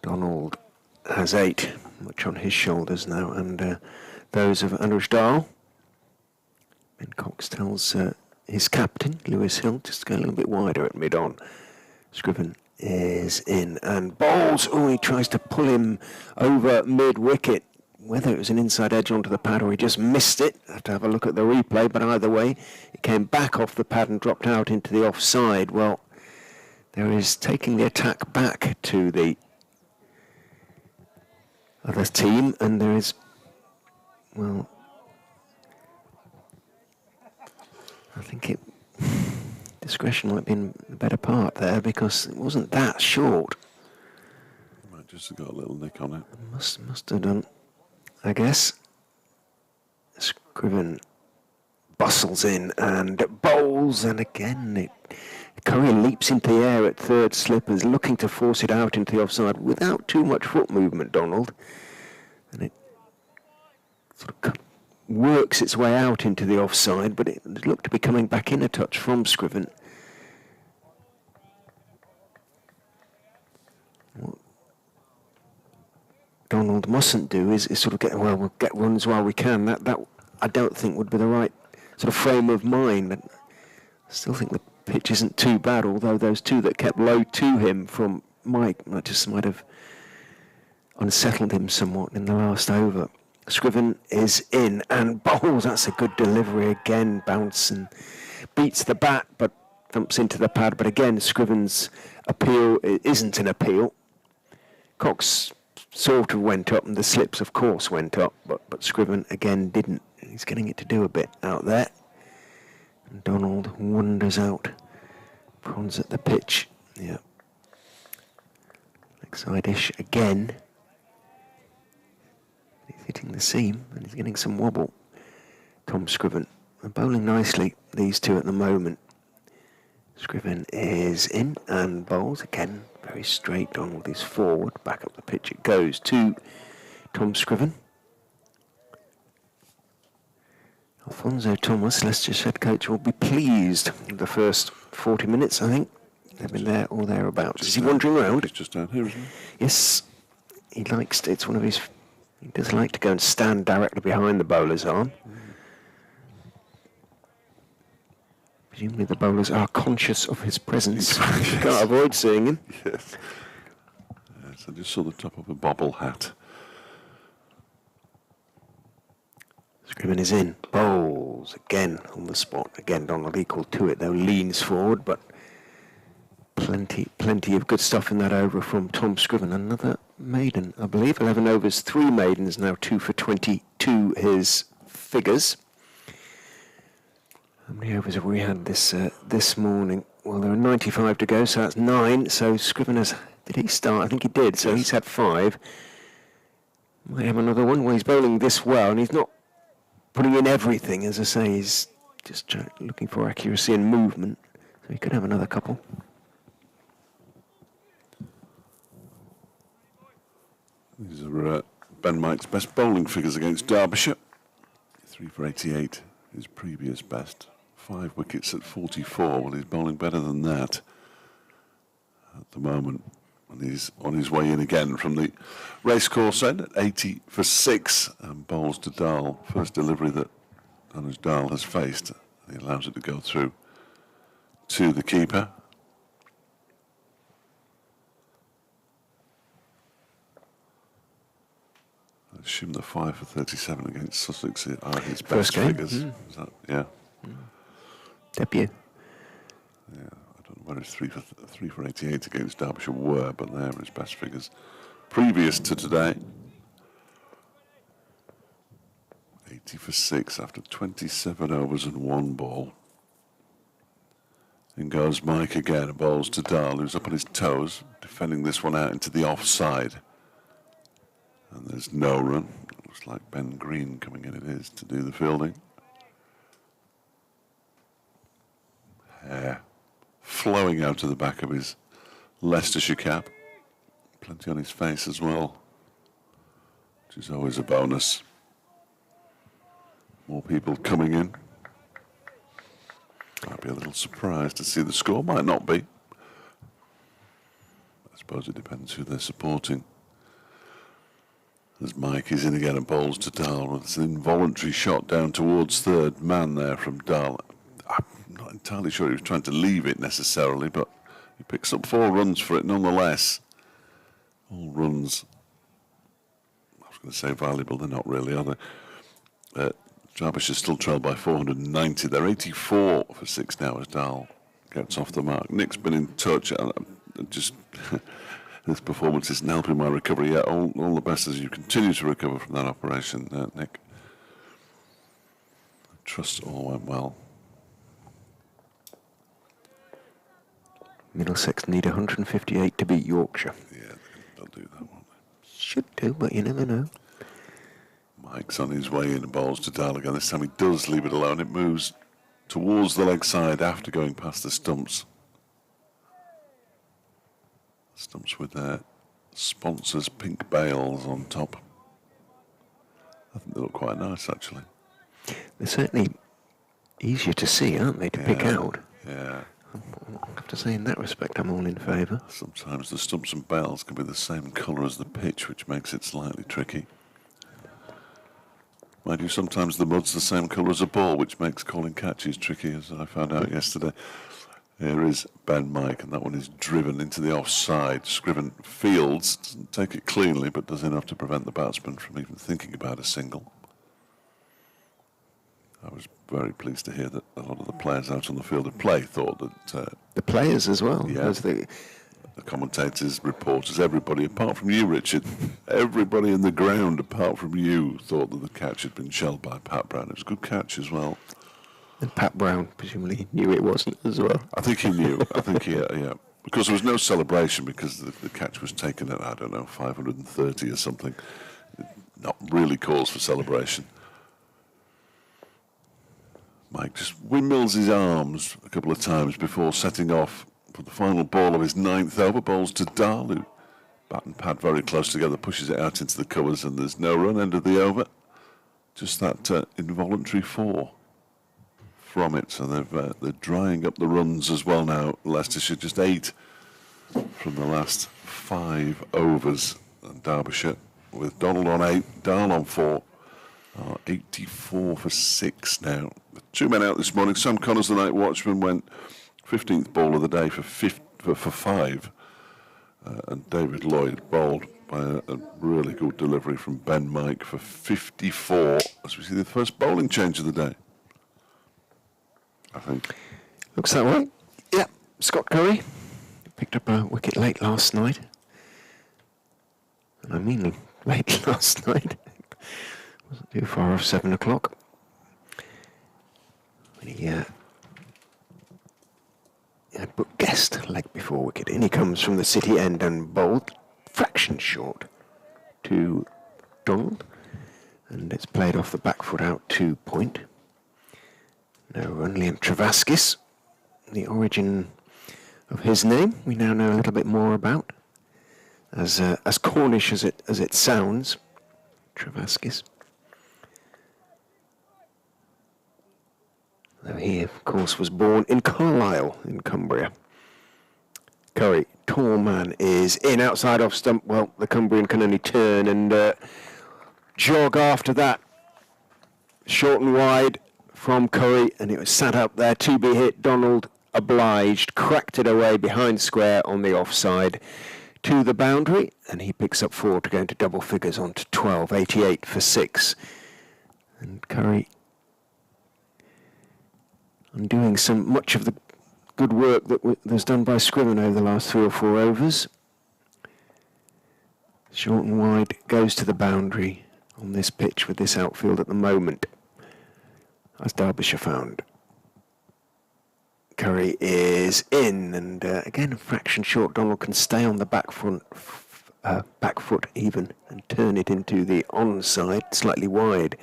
Donald has 8, much on his shoulders now, and those of Anuj Dal. Ben Cox tells his captain, Lewis Hill, just to go a little bit wider at mid-on. Scriven is in and bowls. Oh, he tries to pull him over mid-wicket. Whether it was an inside edge onto the pad or he just missed it, I have to have a look at the replay, but either way, it came back off the pad and dropped out into the offside. Well, there is taking the attack back to the other team, and there is, well, I think discretion might be in the better part there, because it wasn't that short. Might just have got a little nick on it. Must have done, I guess. Scriven bustles in and bowls, and again Curry leaps into the air at third slippers, looking to force it out into the offside without too much foot movement, Donald. And it sort of works its way out into the offside, but it looked to be coming back in a touch from Scriven. What Donald mustn't do is sort of we'll get runs while we can. That I don't think would be the right sort of frame of mind. But I still think the pitch isn't too bad, although those two that kept low to him from Mike might have unsettled him somewhat in the last over. Scriven is in and bowls. That's a good delivery again. Bounce and beats the bat, but thumps into the pad. But again, Scriven's appeal isn't an appeal. Cox sort of went up, and the slips, of course, went up, but Scriven again didn't. He's getting it to do a bit out there. And Donald wanders out. Prawns at the pitch. Yeah. Leg side-ish again. He's hitting the seam and he's getting some wobble. Tom Scriven. They're bowling nicely, these two at the moment. Scriven is in and bowls again. Very straight. Donald is forward. Back up the pitch it goes to Tom Scriven. Alfonso Thomas, Leicestershire head coach, will be pleased with the first 40 minutes, I think. They've been there or thereabouts. Is he wandering around? He's just down here, isn't he? Yes. He likes to, it's one of his, he does like to go and stand directly behind the bowler's arm. Presumably the bowlers are conscious of his presence. You can't avoid seeing him. Yes. Yes, I just saw the top of a bobble hat. Scriven is in. Bowls again on the spot. Again, Donald equal to it, though, leans forward, but plenty of good stuff in that over from Tom Scriven. Another maiden, I believe. 11 overs, 3 maidens, now 2 for 22 his figures. How many overs have we had this morning? Well, there are 95 to go, so that's 9. So Scriven has, did he start? I think he did, so he's had 5. Might have another one. Well, he's bowling this well, and he's not putting in everything, as I say. He's just looking for accuracy and movement, so he could have another couple. These are Ben Mike's best bowling figures against Derbyshire. 3 for 88, his previous best. 5 wickets at 44. Well, he's bowling better than that at the moment. And he's on his way in again from the racecourse end at 80 for 6 and bowls to Dahl. First delivery that Anuj Dahl has faced. He allows it to go through to the keeper. I assume the 5 for 37 against Sussex are his best figures. Is that, yeah. Debut. Yeah, I don't know where his 3 for 88 against Derbyshire were, but they are his best figures previous to today. 80 for 6 after 27 overs and 1 ball. In goes Mike again, bowls to Dahl, who's up on his toes, defending this one out into the offside. And there's no run. It looks like Ben Green coming in, it is, to do the fielding. Hair flowing out of the back of his Leicestershire cap. Plenty on his face as well, which is always a bonus. More people coming in. Might be a little surprised to see the score. Might not be. I suppose it depends who they're supporting. As Mike is in again and bowls to Dahl. It's an involuntary shot down towards third man there from Dahl. I'm not entirely sure he was trying to leave it necessarily, but he picks up 4 runs for it nonetheless. All runs, I was going to say valuable, they're not really, are they? Derbyshire still trailed by 490. They're 84 for 6 now as Dahl gets off the mark. Nick's been in touch. Just this performance isn't helping my recovery yet. All the best as you continue to recover from that operation, Nick. I trust all went well. Middlesex need 158 to beat Yorkshire. Yeah, they'll do that, won't they? Should do, but you never know. Mike's on his way in and bowls to Dahl again. This time he does leave it alone. It moves towards the leg side after going past the stumps. Stumps with their sponsors, pink bales on top. I think they look quite nice, actually. They're certainly easier to see, aren't they, to pick out? Yeah. I have to say, in that respect, I'm all in favour. Sometimes the stumps and bales can be the same colour as the pitch, which makes it slightly tricky. Mind you, sometimes the mud's the same colour as a ball, which makes calling catches tricky, as I found out yesterday. Here is Ben Mike, and that one is driven into the offside. Scriven fields, doesn't take it cleanly, but does enough to prevent the batsman from even thinking about a single. I was very pleased to hear that a lot of the players out on the field of play thought that... the players as well. Yeah. The commentators, reporters, everybody, apart from you, Richard, everybody in the ground, apart from you, thought that the catch had been shelled by Pat Brown. It was a good catch as well. And Pat Brown presumably knew it wasn't as well. I think he knew. I think he, yeah. Because there was no celebration because the catch was taken at, I don't know, 530 or something. Not really cause for celebration. Mike just windmills his arms a couple of times before setting off for the final ball of his 9th over. Bowls to Dahl, who bat and pad very close together, pushes it out into the covers, and there's no run, end of the over. Just that involuntary 4 from it. So they're drying up the runs as well now. Leicestershire just 8 from the last 5 overs. And Derbyshire with Donald on 8, Dahl on 4. 84 for 6 now. 2 men out this morning. Sam Connors, the night watchman, went 15th ball of the day for 5. And David Lloyd bowled by a really good delivery from Ben Mike for 54. As we see the first bowling change of the day, I think. Looks that way. Yeah, Scott Curry picked up a wicket late last night. And I mean late last night. Wasn't too far off 7 o'clock. When he had but guessed leg before wicket. In he comes from the city end and bowled fraction short to Donald. And it's played off the back foot out to point. No run, Liam Travaskis. The origin of his name we now know a little bit more about. As Cornish as it sounds, Travaskis. Though he, of course, was born in Carlisle, in Cumbria. Curry, tall man, is in outside off stump. Well, the Cumbrian can only turn and jog after that. Short and wide from Curry, and it was sat up there to be hit. Donald obliged, cracked it away behind square on the offside to the boundary, and he picks up 4 to go into double figures on to 12, 88 for 6. And Curry undoing much of the good work that was done by Scriven over the last 3 or 4 overs. Short and wide goes to the boundary on this pitch with this outfield at the moment, as Derbyshire found. Curry is in, and again a fraction short. Donald can stay on the back foot even, and turn it into the onside, slightly wide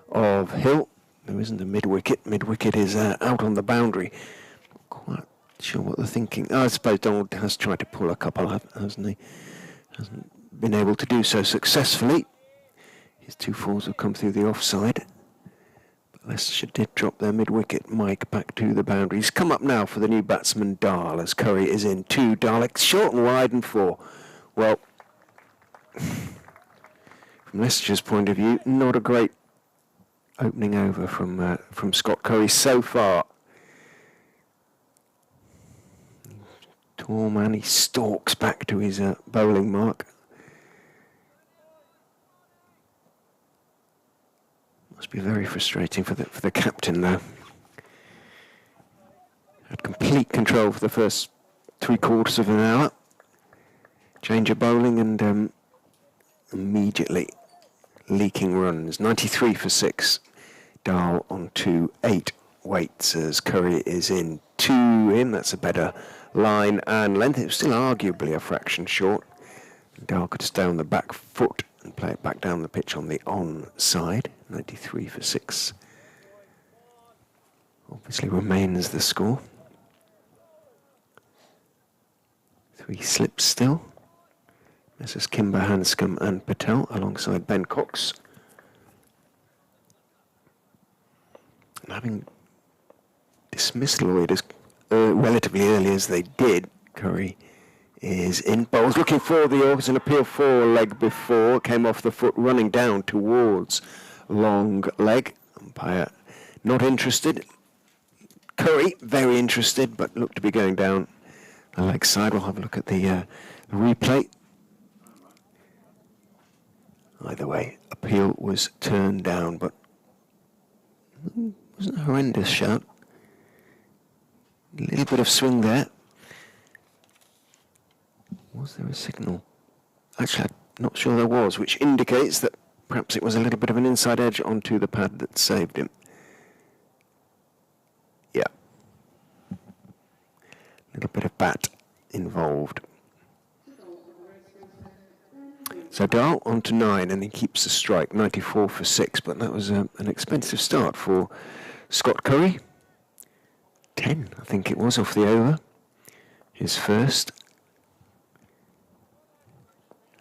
of Hill. There isn't a mid-wicket. Mid-wicket is out on the boundary. Not quite sure what they're thinking. I suppose Donald has tried to pull a couple, hasn't he? Hasn't been able to do so successfully. His 2 4s have come through the offside. Leicestershire did drop their mid-wicket Mike back to the boundary. He's come up now for the new batsman Dahl as Curry is in 2. Dalek short and wide and 4. Well, from Leicestershire's point of view, not a great opening over from Scott Curry so far. Tall man, he stalks back to his bowling mark. Must be very frustrating for the captain though. Had complete control for the first 3/4 of an hour. Change of bowling and immediately leaking runs. 93 for 6. Dahl on 2. 8 waits as Curry is in 2 in. That's a better line and length. It was still arguably a fraction short. Dahl could stay on the back foot and play it back down the pitch on the on side. 93 for 6. Obviously remains the score. 3 slips still. This is Kimber, Hanscom and Patel alongside Ben Cox. And having dismissed Lloyd as relatively early as they did, Curry is in. Bowles looking for the off, an appeal for leg before, came off the foot, running down towards long leg. Umpire not interested. Curry very interested, but looked to be going down the leg side. We'll have a look at the replay. Either way, appeal was turned down, but it wasn't a horrendous shot. A little bit of swing there. Was there a signal? Actually, I'm not sure there was, which indicates that perhaps it was a little bit of an inside edge onto the pad that saved him. Yeah. A little bit of bat involved. So Dahl on to 9, and he keeps the strike, 94 for 6, but that was an expensive start for Scott Curry. 10, I think it was, off the over. His first.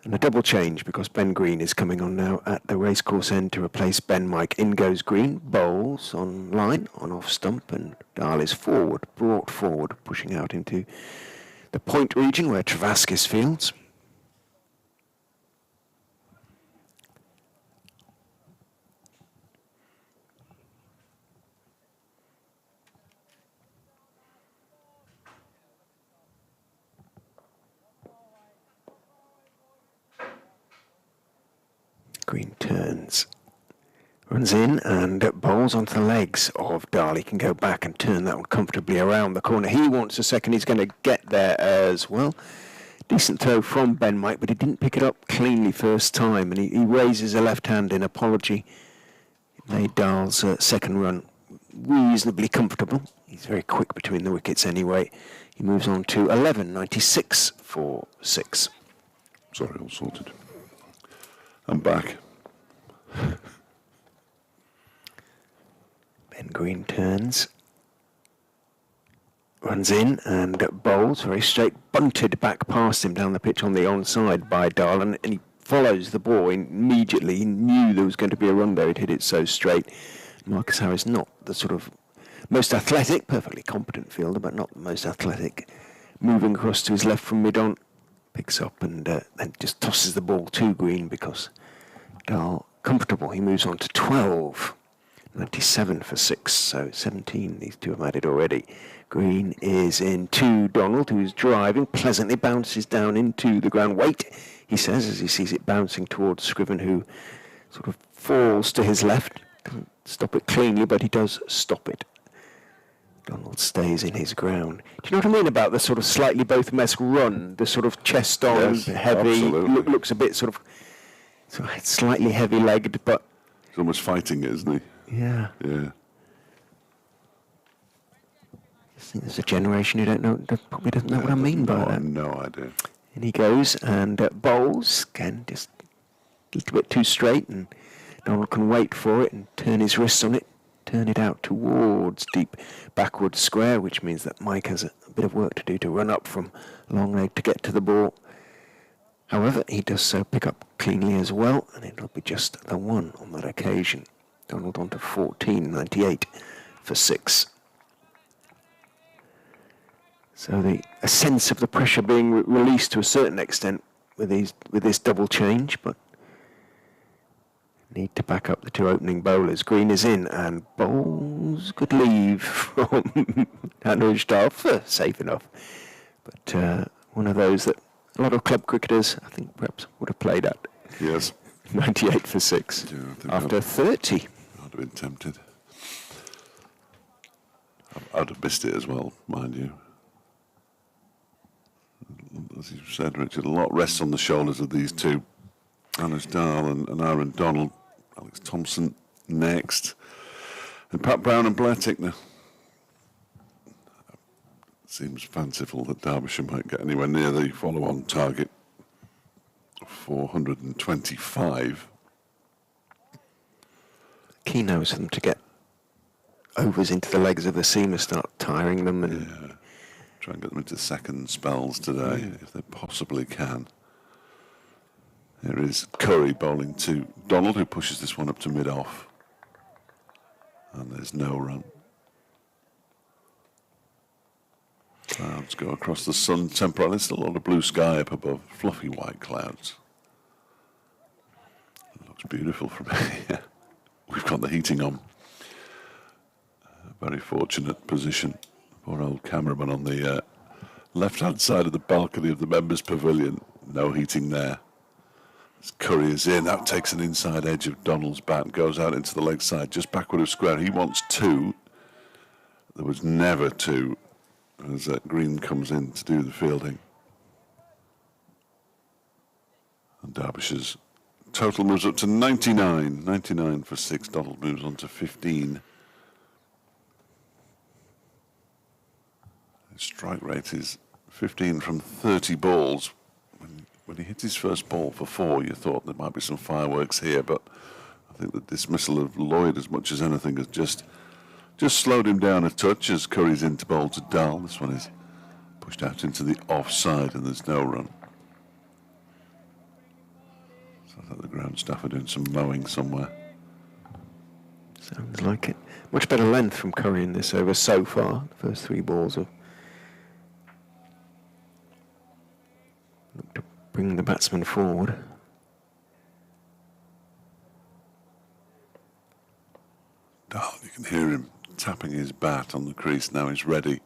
And a double change because Ben Green is coming on now at the racecourse end to replace Ben Mike. In goes Green, bowls on line, on off stump, and Dahl is forward, brought forward, pushing out into the point region where Travaskis fields. Green turns, runs in and bowls onto the legs of Dahl. He can go back and turn that one comfortably around the corner. He wants a second. He's going to get there as well. Decent throw from Ben Mike, but he didn't pick it up cleanly first time, and he raises a left hand in apology. It made Dahl's second run reasonably comfortable. He's very quick between the wickets anyway. He moves on to 11, 96 for 6. Sorry, all sorted. I'm back. Ben Green turns, runs in and bowls very straight, bunted back past him down the pitch on the onside by Dahl, and he follows the ball immediately. He knew there was going to be a run there. He'd hit it so straight. Marcus Harris, not the sort of most athletic, perfectly competent fielder, but not the most athletic. Moving across to his left from mid-on, picks up and then just tosses the ball to Green because Dahl comfortable. He moves on to 12, 97 for 6, so 17 these two have added already. Green is in 2. Donald, who's driving, pleasantly bounces down into the ground. Wait, he says as he sees it bouncing towards Scriven, who sort of falls to his left. Doesn't stop it cleanly, but he does stop it. Donald stays in his ground. Do you know what I mean about the sort of slightly Botham-esque run? The sort of chest on, yes, heavy, looks a bit sort of slightly heavy-legged, but... He's almost fighting it, isn't he? Yeah. Yeah. I think there's a generation who probably doesn't know what I mean by that. No idea. And he goes and bowls, again, just a little bit too straight, and Donald can wait for it and turn his wrists on it, turn it out towards deep backward square, which means that Mike has a bit of work to do to run up from long leg to get to the ball. However, he does so pick up cleanly as well, and it'll be just the one on that occasion. Donald on to 14, 98 for 6. So a sense of the pressure being released to a certain extent with this double change, but need to back up the two opening bowlers. Green is in and bowls good leave from Anujdahl, safe enough. But one of those that a lot of club cricketers, I think, perhaps would have played at. Yes. 98 for 6 after 30. I'd have been tempted. I'd have missed it as well, mind you. As you said, Richard, a lot rests on the shoulders of these two. Anujdahl and Aaron Donald. Alex Thompson next. And Pat Brown and Blair Tickner. Seems fanciful that Derbyshire might get anywhere near the follow-on target of 425. Key now is for them to get overs into the legs of the seamer, start tiring them, and try and get them into second spells today, if they possibly can. Here is Curry bowling to Donald, who pushes this one up to mid-off. And there's no run. Clouds go across the sun temporarily. There's still a lot of blue sky up above, fluffy white clouds. It looks beautiful from here. We've got the heating on. A very fortunate position. Poor old cameraman on the left-hand side of the balcony of the members' pavilion. No heating there. As Curry is in, that takes an inside edge of Donald's bat, goes out into the leg side, just backward of square. He wants 2. There was never 2 as Green comes in to do the fielding. And Derbyshire's total moves up to 99. 99 for 6. Donald moves on to 15. His strike rate is 15 from 30 balls. When he hit his first ball for 4, you thought there might be some fireworks here, but I think the dismissal of Lloyd, as much as anything, has just slowed him down a touch as Curry's into bowl to Dahl. This one is pushed out into the offside and there's no run. So I thought the ground staff are doing some mowing somewhere. Sounds like it. Much better length from Curry in this over so far. The first 3 balls have looked to bring the batsman forward. Dahl, you can hear him tapping his bat on the crease. Now he's ready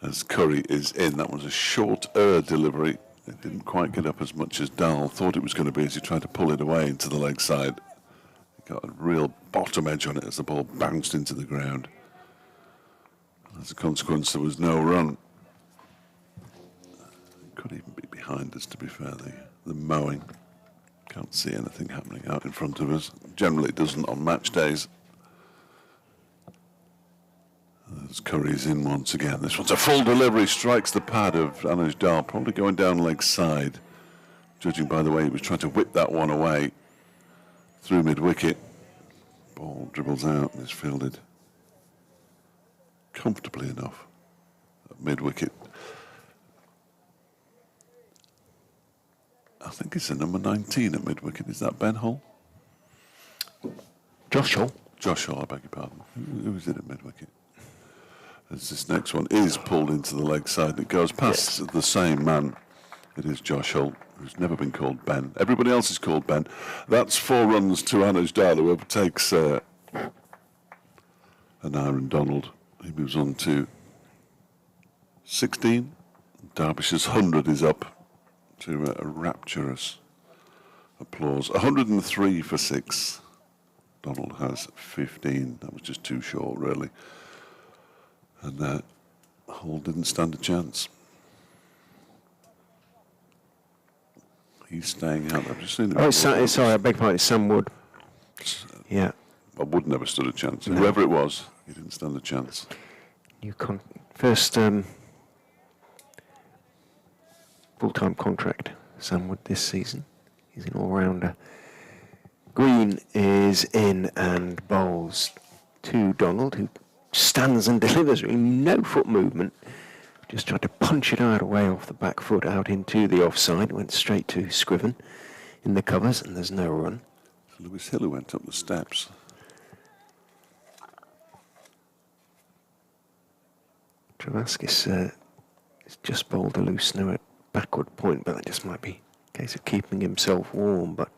as Curry is in. That was a shorter delivery. It didn't quite get up as much as Dahl thought it was going to be as he tried to pull it away into the leg side. He got a real bottom edge on it as the ball bounced into the ground. As a consequence, there was no run. It could even be behind us, to be fair, the mowing. Can't see anything happening out in front of us. Generally, it doesn't on match days. As Curry's in once again. This one's a full delivery, strikes the pad of Anujdahl, probably going down leg side. Judging by the way he was trying to whip that one away through mid-wicket. Ball dribbles out and is fielded comfortably enough at mid-wicket. I think it's a number 19 at mid-wicket. Is that Ben Hull? Josh Hull. Josh Hull, I beg your pardon. Who is it at mid-wicket? As this next one is pulled into the leg side, it goes past the same man. It is Josh Hull, who's never been called Ben. Everybody else is called Ben. That's 4 runs to Anujdahl, who overtakes an Aaron Donald. He moves on to 16. Derbyshire's 100 is up to a rapturous applause. 103 for 6. Donald has 15. That was just too short, really. And Hull didn't stand a chance. He's staying out. I've just seen it. Oh, sorry, I beg your pardon, it's Sam Wood. Yeah. Wood never stood a chance. No. Whoever it was, he didn't stand a chance. First full-time contract, Sam Wood this season. He's an all-rounder. Green is in and bowls to Donald, who stands and delivers, no foot movement. Just tried to punch it out away off the back foot out into the offside. Went straight to Scriven in the covers, and there's no run. Lewis Hill who went up the steps. Travaskis has just bowled a loosener at backward point, but that just might be a case of keeping himself warm. But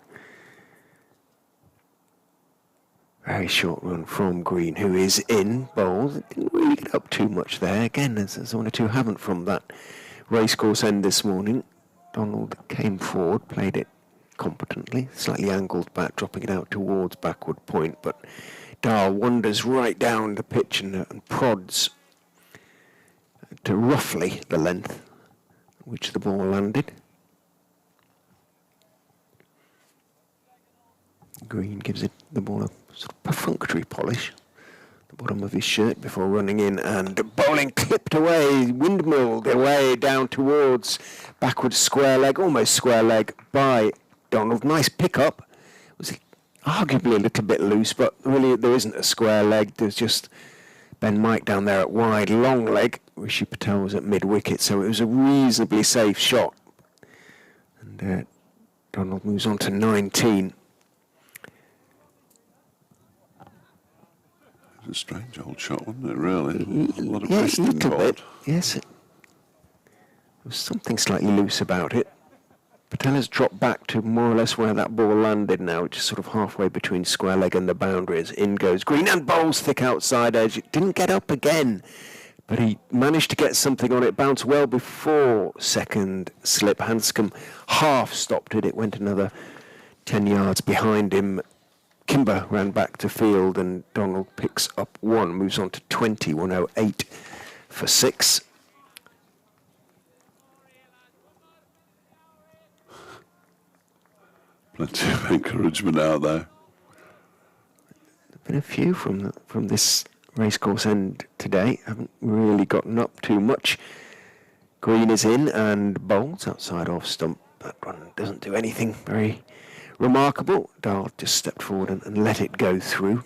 very short run from Green, who is in bowls. Didn't really get up too much there. Again, there's one or two haven't from that racecourse end this morning. Donald came forward, played it competently, slightly angled back, dropping it out towards backward point, but Dahl wanders right down the pitch and prods to roughly the length at which the ball landed. Green gives it the ball a sort of perfunctory polish, the bottom of his shirt, before running in and bowling clipped away, windmilled away down towards backward square leg, almost square leg by Donald. Nice pickup. Was arguably a little bit loose, but really there isn't a square leg. There's just Ben Mike down there at wide, long leg. Rishi Patel was at mid-wicket, so it was a reasonably safe shot. And Donald moves on to 19. It was a strange old shot, wasn't it, really? A lot of yes, wrist a little involved. bit. Yes, there was something slightly loose about it. Patel has dropped back to more or less where that ball landed now, which is sort of halfway between square leg and the boundaries. In goes Green and bowls thick outside edge. It didn't get up again, but he managed to get something on it. Bounced well before second slip. Hanscom half stopped it. It went another 10 yards behind him. Kimber ran back to field and Donald picks up one, moves on to 20, 108 for 6. Plenty of encouragement out there. There've been a few from this racecourse end today. Haven't really gotten up too much. Green is in and bowls outside off stump. That one doesn't do anything very remarkable. Dahl just stepped forward and let it go through.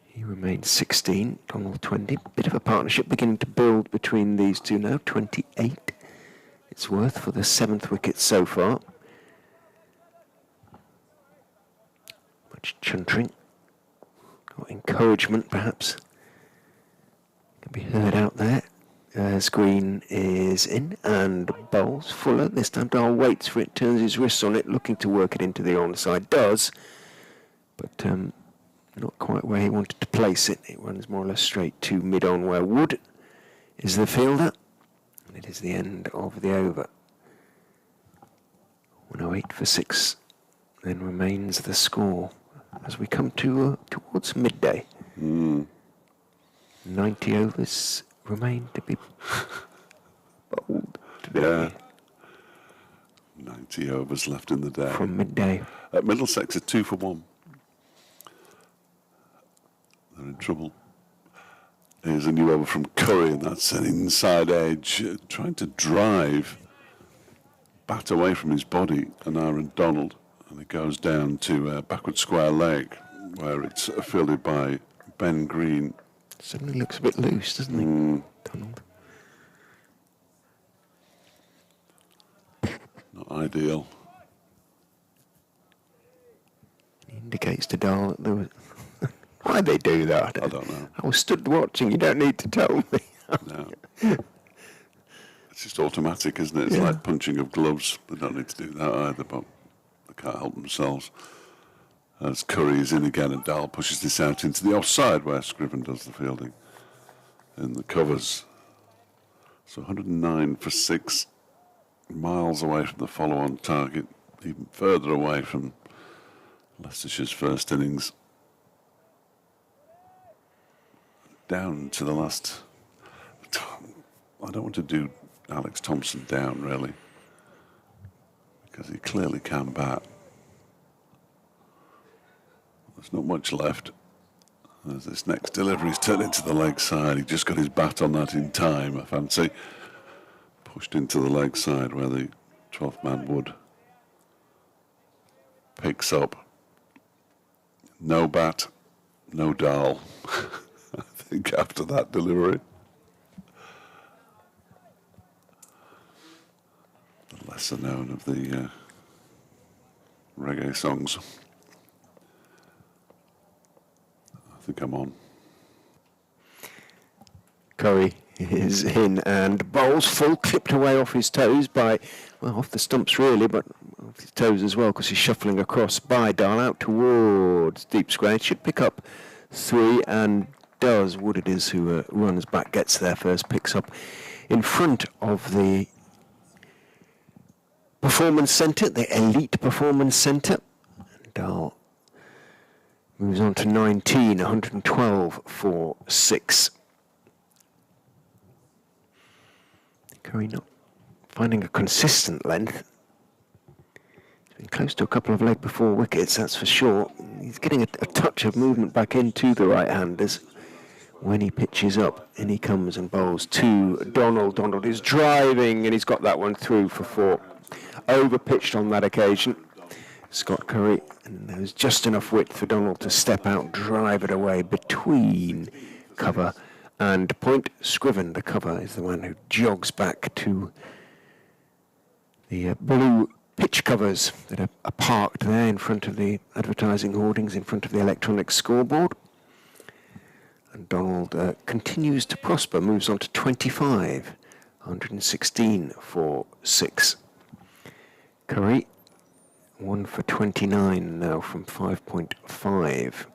He remains 16, Donald 20. Bit of a partnership beginning to build between these two now. 28 it's worth for the 7th wicket so far. Much chuntering or encouragement perhaps can be heard out there. As Green is in and bowls. Fuller, this time Dahl waits for it, turns his wrists on it, looking to work it into the onside. Does, but not quite where he wanted to place it. It runs more or less straight to mid-on where Wood is the fielder. And it is the end of the over. 108 for 6 then remains the score as we come to towards midday. 90 overs remain to be bowled today. Yeah. 90 overs left in the day. From midday. At Middlesex are 2 for 1. They're in trouble. Here's a new over from Curry, and that's an inside edge, trying to drive bat away from his body, and Aaron Donald, and it goes down to backward square leg, where it's fielded by Ben Green. Suddenly looks a bit loose, doesn't he, Donald? Not ideal. He indicates to Dahl that there was... Why'd they do that? I don't know. I was stood watching, you don't need to tell me. No. It's just automatic, isn't it? It's Yeah. like punching of gloves. They don't need to do that either, but they can't help themselves. As Curry is in again, and Dahl pushes this out into the offside where Scriven does the fielding in the covers. So 109 for 6, miles away from the follow-on target, even further away from Leicestershire's first innings. Down to the last... I don't want to do Alex Thompson down, really, because he clearly can bat. There's not much left. As this next delivery's turned into the leg side. He just got his bat on that in time, I fancy. Pushed into the leg side where the 12th man would. Picks up. No bat, no Dahl. I think after that delivery. The lesser known of the reggae songs. I think I'm on. Curry is in and bowls full, clipped away off his toes by, well, off the stumps really, but off his toes as well because he's shuffling across by Dahl out towards deep square. Should pick up 3 and does. Wood it is who runs back, gets there first, picks up in front of the Performance Centre, the Elite Performance Centre. Dahl moves on to 19, 112 for 6. Curry not finding a consistent length. He's been close to a couple of leg before wickets, that's for sure. He's getting a touch of movement back into the right-handers when he pitches up. In he comes and bowls to Donald. Donald is driving and he's got that one through for 4. Over-pitched on that occasion. Scott Curry, and there was just enough width for Donald to step out, drive it away between cover and point. Scriven, the cover, is the one who jogs back to the blue pitch covers that are parked there in front of the advertising hoardings, in front of the electronic scoreboard. And Donald continues to prosper, moves on to 25, 116 for 6. Curry, 1 for 29 now from 5.5.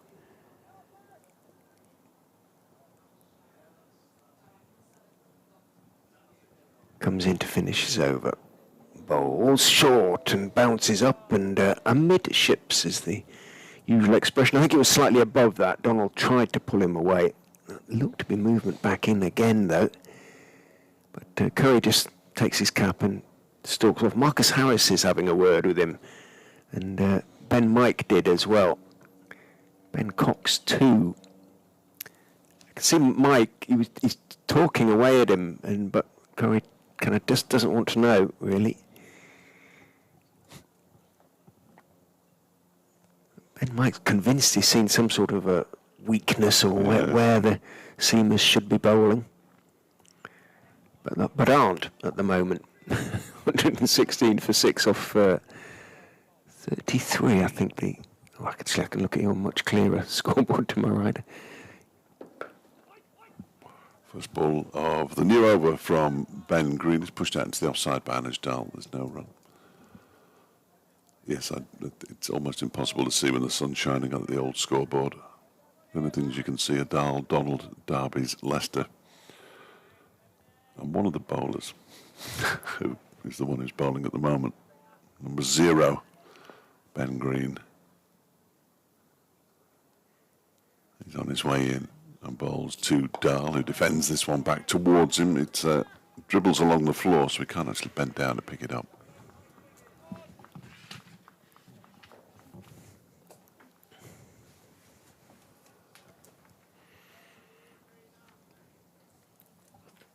Comes in to finish his over. Bowls short and bounces up and amidships is the usual expression. I think it was slightly above that. Donald tried to pull him away. Looked to be movement back in again though. But Curry just takes his cap and stalks off. Marcus Harris is having a word with him. And Ben Mike did as well. Ben Cox too. I can see Mike, he's talking away at him, but Curry kind of just doesn't want to know, really. Ben Mike's convinced he's seen some sort of a weakness or where the seamers should be bowling. But aren't at the moment. 116 for 6 off 33, I think. I can look at your much clearer scoreboard to my right. First ball of the new over from Ben Green is pushed out into the offside by Anish Dahl. There's no run. Yes, it's almost impossible to see when the sun's shining on the old scoreboard. The only things you can see are Dahl, Donald, Derby's, Leicester. And one of the bowlers, who is the one who's bowling at the moment, number 0, Ben Green. He's on his way in and bowls to Dahl, who defends this one back towards him. It dribbles along the floor, so he can't actually bend down to pick it up.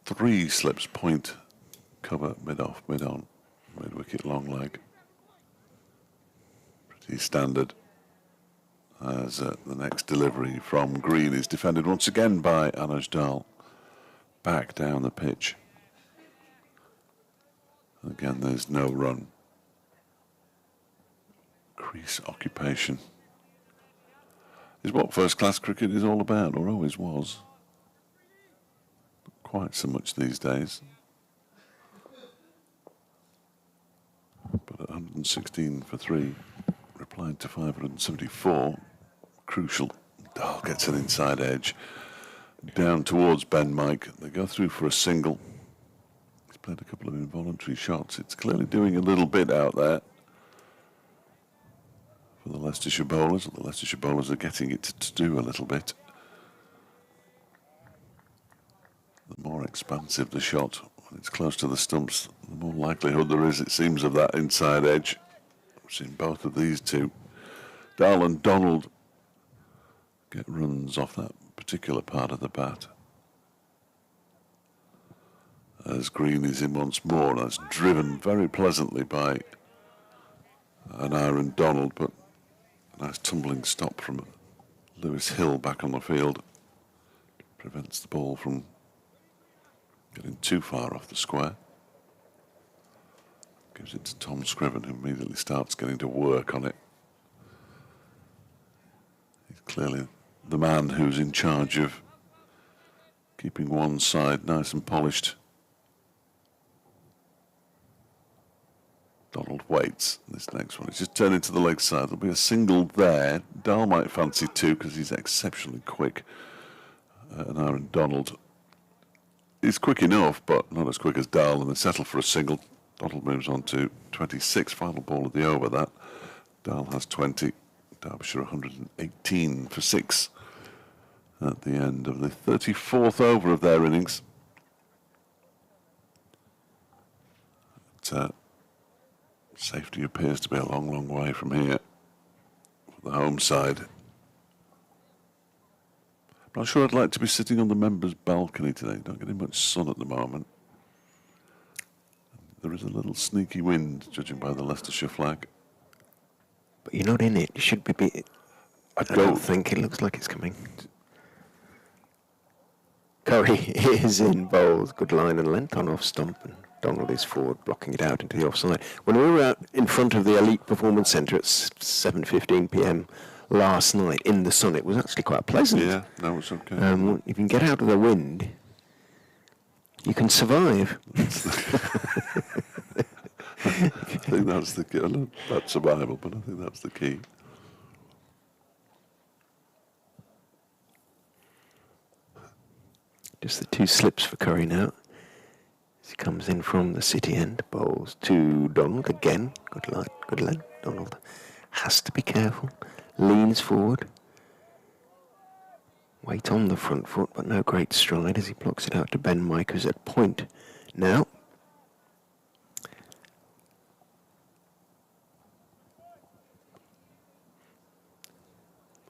Three slips, point, cover, mid-off, mid-on, mid-wicket, long leg. Pretty standard. As the next delivery from Green is defended once again by Anish Dahl. Back down the pitch. Again, there's no run. Crease occupation is what first-class cricket is all about, or always was. Not quite so much these days. But at 116 for 3, replying to 574. Crucial. Dahl gets an inside edge down towards Ben Mike. They go through for a single. He's played a couple of involuntary shots. It's clearly doing a little bit out there for the Leicestershire bowlers. The Leicestershire bowlers are getting it to do a little bit. The more expansive the shot, when it's close to the stumps, the more likelihood there is, it seems, of that inside edge. We've seen both of these two. Dahl and Donald get runs off that particular part of the bat. As Green is in once more, that's driven very pleasantly by an iron Donald, but a nice tumbling stop from Lewis Hill back on the field prevents the ball from getting too far off the square. Gives it to Tom Scriven, who immediately starts getting to work on it. He's clearly the man who's in charge of keeping one side nice and polished. Donald waits. This next one, he's just turning to the leg side. There'll be a single there. Dahl might fancy two because he's exceptionally quick. And Aaron Donald is quick enough, but not as quick as Dahl, and they settle for a single. Donald moves on to 26, final ball of the over that. Dahl has 20, Derbyshire 118 for 6 at the end of the 34th over of their innings. But, safety appears to be a long, long way from here for the home side. I'm not sure I'd like to be sitting on the members' balcony today. Not getting much sun at the moment. There is a little sneaky wind, judging by the Leicestershire flag. But you're not in it. You should be. I don't think it looks like it's coming. Curry is in bowls. Good line and length on off stump, and Donald is forward, blocking it out into the offside. When we were out in front of the Elite Performance Centre at 7:15 p.m. last night in the sun, it was actually quite pleasant. Yeah, that was okay. If you can get out of the wind, you can survive. I think that's the key. I know that's survival, but I think that's the key. Just the two slips for Curry now. As he comes in from the city end, bowls to Donald again. Good line, good line. Donald has to be careful. Leans forward. Weight on the front foot, but no great stride as he blocks it out to Ben Mike, who's at point now.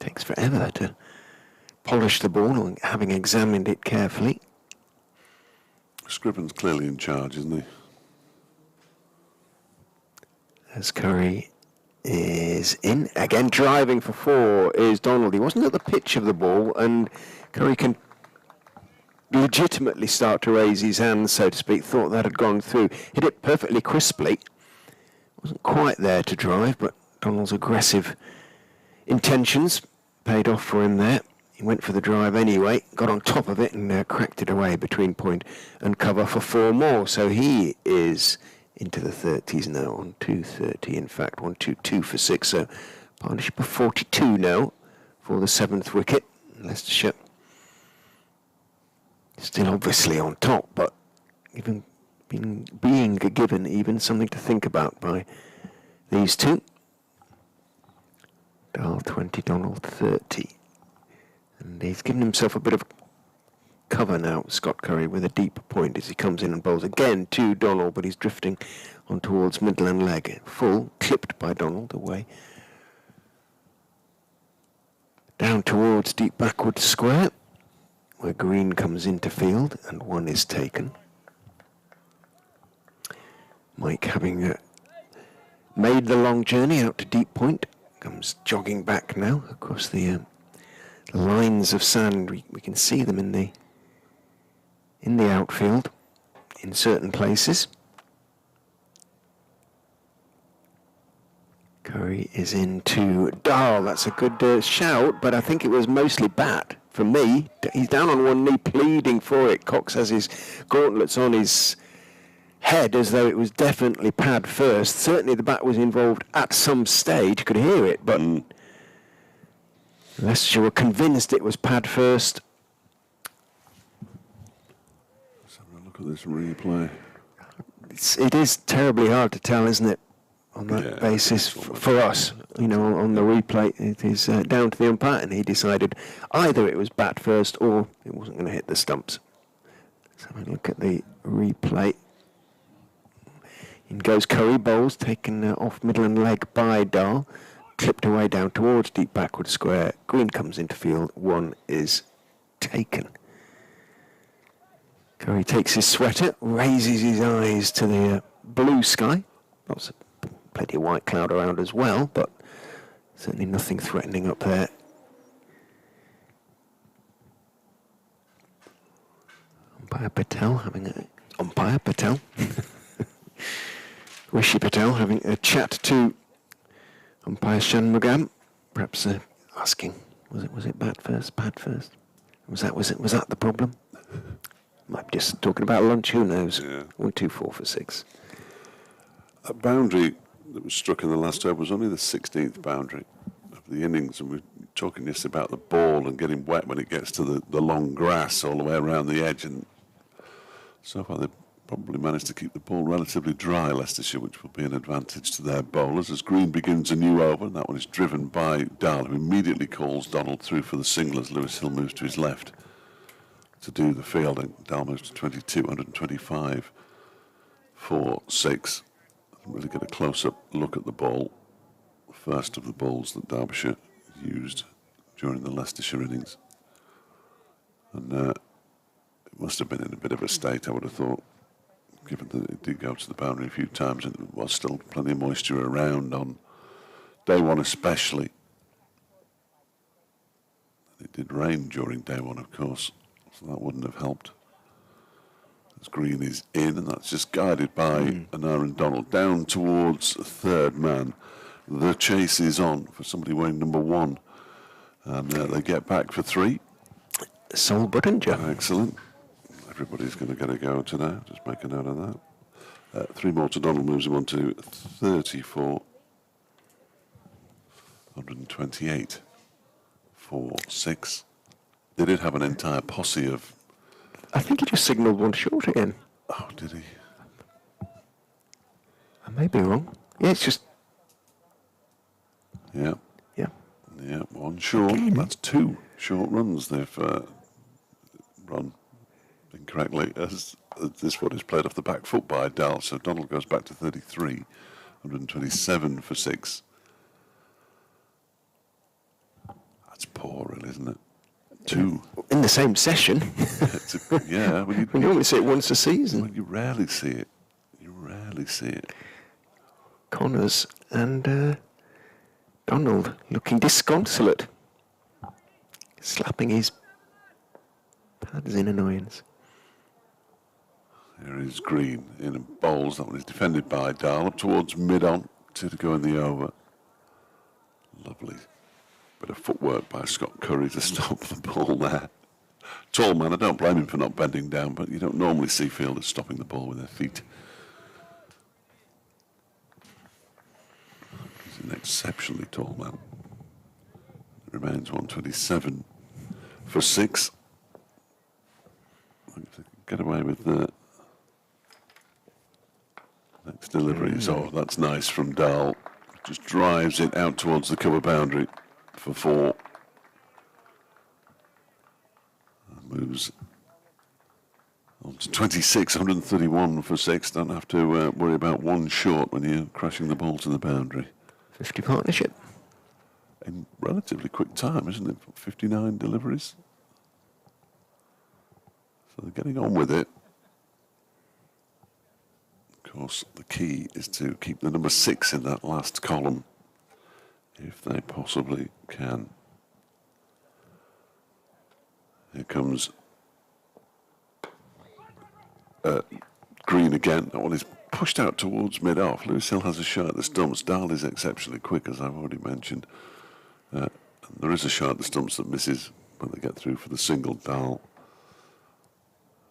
Takes forever to polish the ball, having examined it carefully. Scriven's clearly in charge, isn't he? As Curry is in. Again, driving for 4 is Donald. He wasn't at the pitch of the ball, and Curry can legitimately start to raise his hands, so to speak. Thought that had gone through. Hit it perfectly crisply. Wasn't quite there to drive, but Donald's aggressive intentions paid off for him there. He went for the drive anyway, got on top of it and cracked it away between point and cover for 4 more. So he is into the 30s now, on 230 in fact, 122 for 6. So partnership of 42 now for the 7th wicket. Leicestershire still obviously on top, but even being given even something to think about by these two. Dahl 20, Donald 30. And he's given himself a bit of cover now, Scott Curry, with a deep point as he comes in and bowls again to Donald, but he's drifting on towards middle and leg. Full, clipped by Donald away. Down towards deep backward square, where Green comes into field and 1 is taken. Mike, having made the long journey out to deep point, comes jogging back now across the lines of sand. We can see them in the outfield in certain places. Curry is into Dahl. That's a good shout, but I think it was mostly bat for me. He's down on one knee pleading for it. Cox has his gauntlets on his head as though it was definitely pad first. Certainly the bat was involved at some stage. Could hear it, but Leicestershire were convinced it was pad first. Let's have a look at this replay. It is terribly hard to tell, isn't it, on that basis for us. You know, on the replay, it is down to the umpire, and he decided either it was bat first or it wasn't going to hit the stumps. Let's have a look at the replay. In goes Curry, bowls taken off middle and leg by Dahl. Clipped away down towards deep backward square. Green comes into field. 1 is taken. Curry takes his sweater, raises his eyes to the blue sky. Lots of plenty of white cloud around as well, but certainly nothing threatening up there. Umpire Patel having a... Umpire Patel? Rishi Patel having a chat to umpire Shanmugam, perhaps asking, was it bat first, pad first? Was that the problem? Might be just talking about lunch, who knows? Yeah. 1-2-4 for 6. That boundary that was struck in the last over was only the 16th boundary of the innings, and we were talking just about the ball and getting wet when it gets to the long grass all the way around the edge, and so far they've probably managed to keep the ball relatively dry, Leicestershire, which will be an advantage to their bowlers as Green begins a new over, and that one is driven by Dahl, who immediately calls Donald through for the single as Lewis Hill moves to his left to do the fielding. Dahl moves to 22, 125 for 6. Really get a close-up look at the ball. First of the balls that Derbyshire used during the Leicestershire innings. And it must have been in a bit of a state, I would have thought, given that it did go to the boundary a few times and there was still plenty of moisture around on day one especially. It did rain during day one, of course, so that wouldn't have helped. As Green is in, and that's just guided by Aaron Donald down towards third man. The chase is on for somebody wearing number 1, and they get back for 3. Sol Buttinger. Excellent. Everybody's going to get a go today. Just make a note of that. 3 more to Donald, moves him on to 34. 128 for 6. They did have an entire posse of... I think he just signalled one short again. Oh, did he? I may be wrong. Yeah, it's just... Yeah. Yeah. Yeah, 1 short. Again. That's 2 short runs they've run incorrectly. As this one is played off the back foot by Dahl, so Donald goes back to 33. 127 for 6. That's poor, really, isn't it? 2. In the same session. Yeah. We normally see it once a season. Well, you rarely see it. You rarely see it. Connors and Donald looking disconsolate. Slapping his pads in annoyance. Here is Green in and bowls. That one is defended by Dahl up towards mid-on to go in the over. Lovely bit of footwork by Scott Curry to stop the ball there. Tall man, I don't blame him for not bending down, but you don't normally see fielders stopping the ball with their feet. He's an exceptionally tall man. It remains 127 for 6. If they can get away with the next deliveries. Oh, that's nice from Dahl. Just drives it out towards the cover boundary for 4. Moves on to 26, 131 for 6. Don't have to worry about 1 short when you're crashing the ball to the boundary. 50 partnership. In relatively quick time, isn't it? 59 deliveries. So they're getting on with it. Of course, the key is to keep the number 6 in that last column, if they possibly can. Here comes Green again. That one is pushed out towards mid-off. Lewis Hill has a shot at the stumps. Dahl is exceptionally quick, as I've already mentioned. And there is a shot at the stumps that misses when they get through for the single. Dahl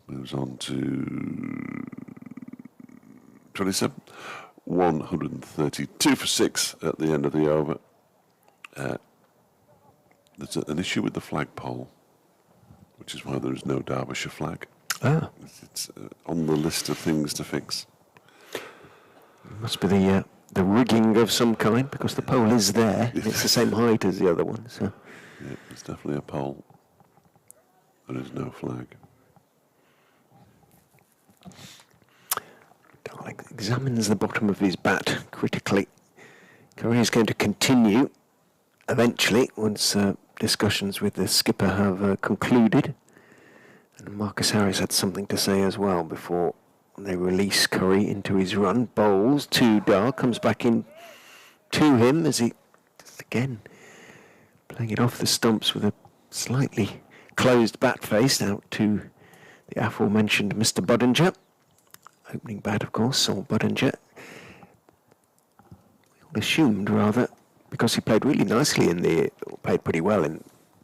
moves on to 27. 132 for 6 at the end of the over. There's an issue with the flagpole, which is why there is no Derbyshire flag. Ah. It's on the list of things to fix. Must be the rigging of some kind, because the pole is there. And it's the same height as the other one. So. Yeah, it's definitely a pole. There is no flag. Dahl examines the bottom of his bat critically. Curry is going to continue eventually once discussions with the skipper have concluded. And Marcus Harris had something to say as well before they release Curry into his run. Bowls to Dahl, comes back in to him as he, again, playing it off the stumps with a slightly closed bat face out to the aforementioned Mr. Buttinger. Opening bat, of course, Sol Buttinger. We all assumed, rather, because he played really nicely played pretty well in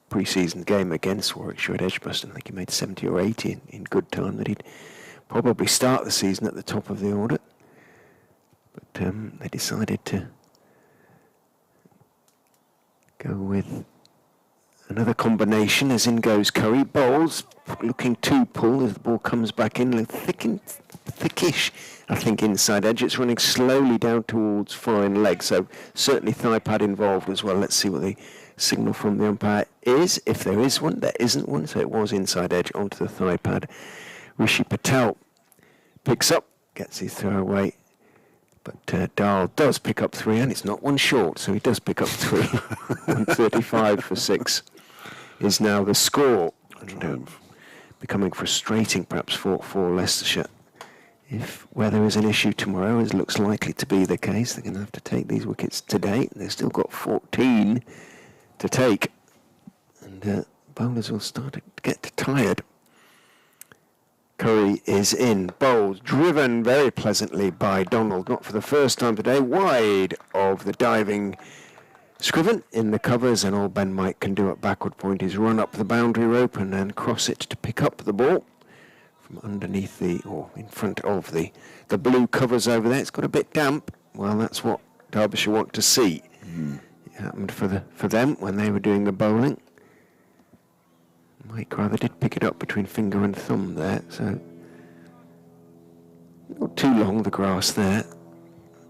pre-season game against Warwickshire at Edgbaston. I think he made 70 or 80 in good time, that he'd probably start the season at the top of the order. But they decided to go with another combination, as in goes Curry. Bowls, looking to pull as the ball comes back in, thickish, I think, inside edge. It's running slowly down towards fine leg, so certainly thigh pad involved as well. Let's see what the signal from the umpire is. If there is one, there isn't one, so it was inside edge onto the thigh pad. Rishi Patel picks up, gets his throw away, but Dahl does pick up 3, and it's not one short, so he does pick up 3. 135 for 6 is now the score, and becoming frustrating perhaps for Leicestershire. If weather is an issue tomorrow, as looks likely to be the case, they're going to have to take these wickets today. They've still got 14 to take, and bowlers will start to get tired. Curry is in, bowls, driven very pleasantly by Donald, not for the first time today, wide of the diving Scriven in the covers, and all Ben Mike can do at backward point is run up the boundary rope and then cross it to pick up the ball from underneath or in front of the blue covers over there. It's got a bit damp. Well, that's what Derbyshire want to see. It happened for them when they were doing the bowling. Mike rather did pick it up between finger and thumb there, so not too long, the grass there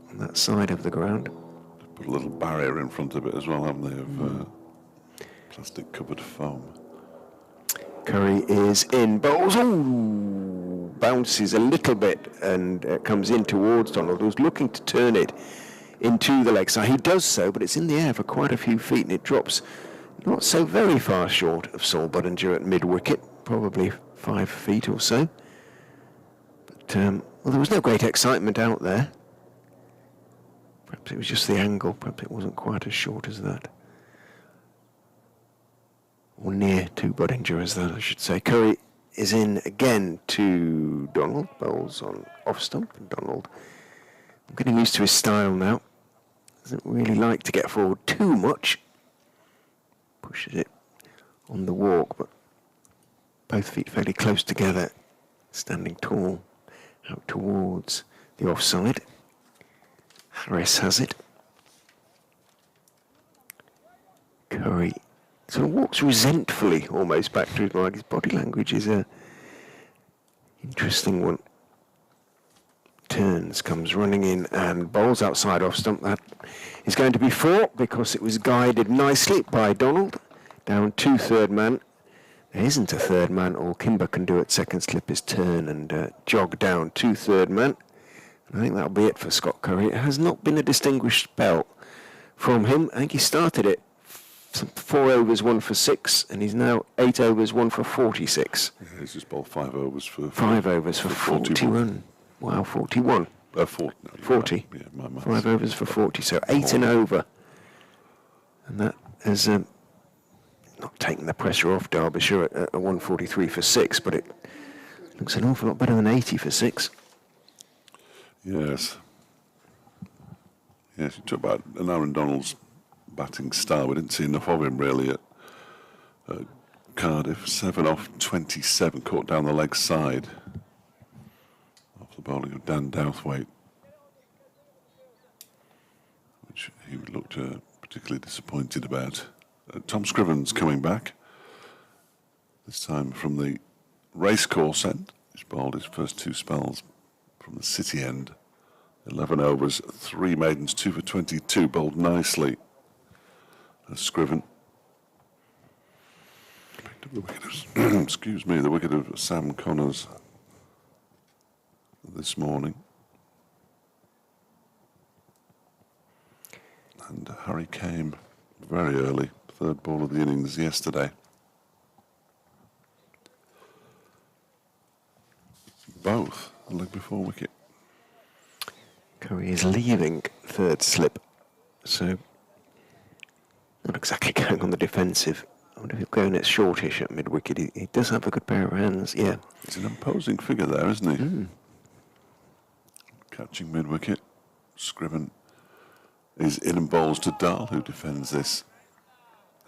on that side of the ground. Put a little barrier in front of it as well, haven't they, of plastic covered foam. Curry is in, bowls, ooh, bounces a little bit and comes in towards Donald, who's looking to turn it into the leg side. He does so, but it's in the air for quite a few feet, and it drops not so very far short of Saul Budinger at mid-wicket, probably 5 feet or so. But, well, there was no great excitement out there. Perhaps it was just the angle, perhaps it wasn't quite as short as that. Or near to Budinger as that, I should say. Curry is in again to Donald, bowls on off stump, and Donald, I'm getting used to his style now. Doesn't really like to get forward too much. Pushes it on the walk, but both feet fairly close together, standing tall out towards the offside. Harris has it. Curry sort of walks resentfully almost back to his mark. His body language is a interesting one. Turns, comes running in and bowls outside off stump. That is going to be 4 because it was guided nicely by Donald. Down to third man. There isn't a third man. All Kimber can do at second slip is turn and jog down to third man. And I think that'll be it for Scott Curry. It has not been a distinguished spell from him. I think he started it 4 overs, 1 for 6, and he's now 8 overs, 1 for 46. Yeah, he's just bowled 5 overs for 5 overs for 41. Wow, 41. 40. No, 40. Right. Yeah, my 5 overs for 40, so 8 and over. And that has not taken the pressure off Derbyshire at 143 for 6, but it looks an awful lot better than 80 for 6. Yes. Yes, you talk about Aaron Donald's batting style. We didn't see enough of him really at Cardiff. 7 off 27, caught down the leg side off the bowling of Dan Douthwaite, which he looked particularly disappointed about. Tom Scriven's coming back, this time from the racecourse end. He's bowled his first 2 spells from the city end. 11 overs, 3 maidens, 2 for 22, bowled nicely. Scriven picked up the wicket of, excuse me, the wicket of Sam Connors this morning. And Harry came very early, 3rd ball of the innings yesterday. Both a leg before wicket. Curry is leaving 3rd slip, so not exactly going on the defensive. I wonder if he'll go in at shortish at mid-wicket. He does have a good pair of hands, yeah. He's an imposing figure there, isn't he? Catching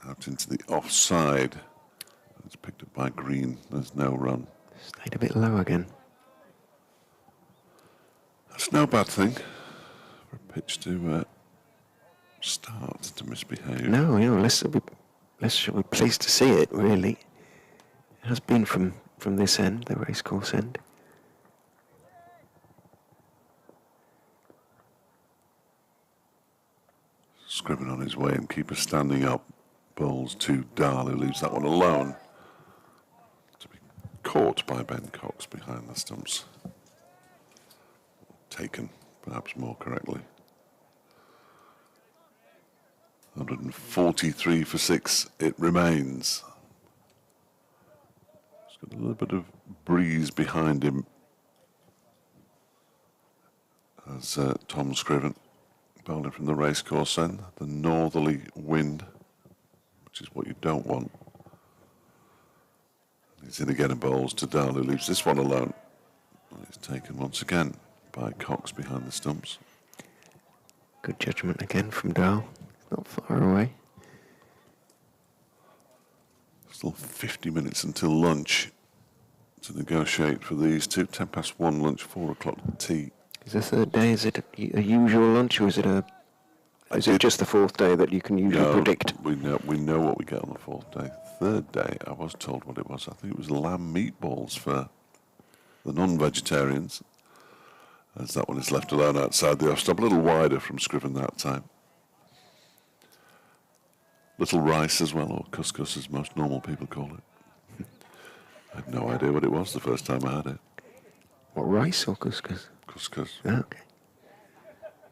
Out into the offside. It's picked up by Green. There's no run. Stayed a bit low again. That's no bad thing for a pitch to start to misbehave. No, Leicester should be pleased to see it, really. It has been from this end, the racecourse end. Scriven on his way and keeper standing up. Bowls to Dahl, who leaves that one alone. To be caught by Ben Cox behind the stumps. Taken, perhaps more correctly. 143 for 6, it remains. He's got a little bit of breeze behind him as Tom Scriven bowling from the racecourse end. The northerly wind, which is what you don't want. He's in again and bowls to Dahl, who leaves this one alone. And it's taken once again by Cox behind the stumps. Good judgment again from Dahl. Not far away. Still 50 minutes until lunch to negotiate for these two. 1:10 lunch, 4 o'clock tea. Is the third day, is it a usual lunch, or is it just the fourth day that you can usually predict? We know what we get on the fourth day. Third day, I was told what it was. I think it was lamb meatballs for the non-vegetarians, as that one is left alone outside the off-stop. A little wider from Scriven that time. Little rice as well, or couscous as most normal people call it. I had no idea what it was the first time I had it. What, rice or couscous? Couscous. Oh, okay.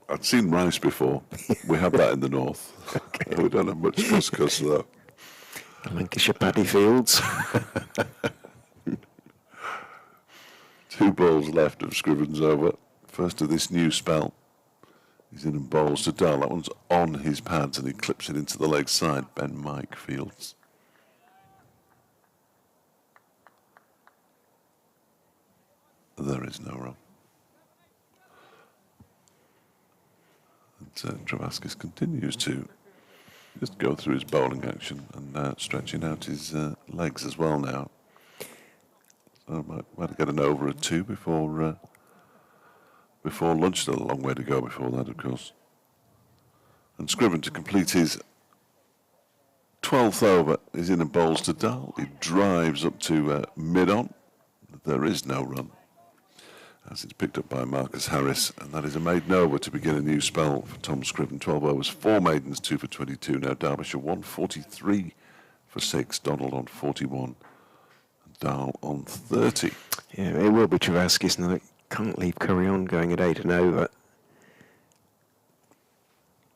I'd seen rice before. We have that in the north. Okay. We don't have much couscous though. The Lancashire paddy fields. 2 balls left of Scriven's over. First of this new spell. He's in and bowls to Dahl. That one's on his pads and he clips it into the leg side. Ben Mike fields. There is no run. And Travaskis continues to just go through his bowling action and stretching out his legs as well now. So might get an over at 2 before lunch. Still a long way to go before that, of course. And Scriven to complete his 12th over is in and bowls to Dahl. He drives up to mid-on. There is no run, as it's picked up by Marcus Harris, and that is a maiden over to begin a new spell for Tom Scriven. 12 overs, 4 maidens, 2 for 22. Now Derbyshire 143 for 6, Donald on 41, and Dahl on 30. Yeah, it will be Travaskis now. It can't leave Curry on going at 8 and over.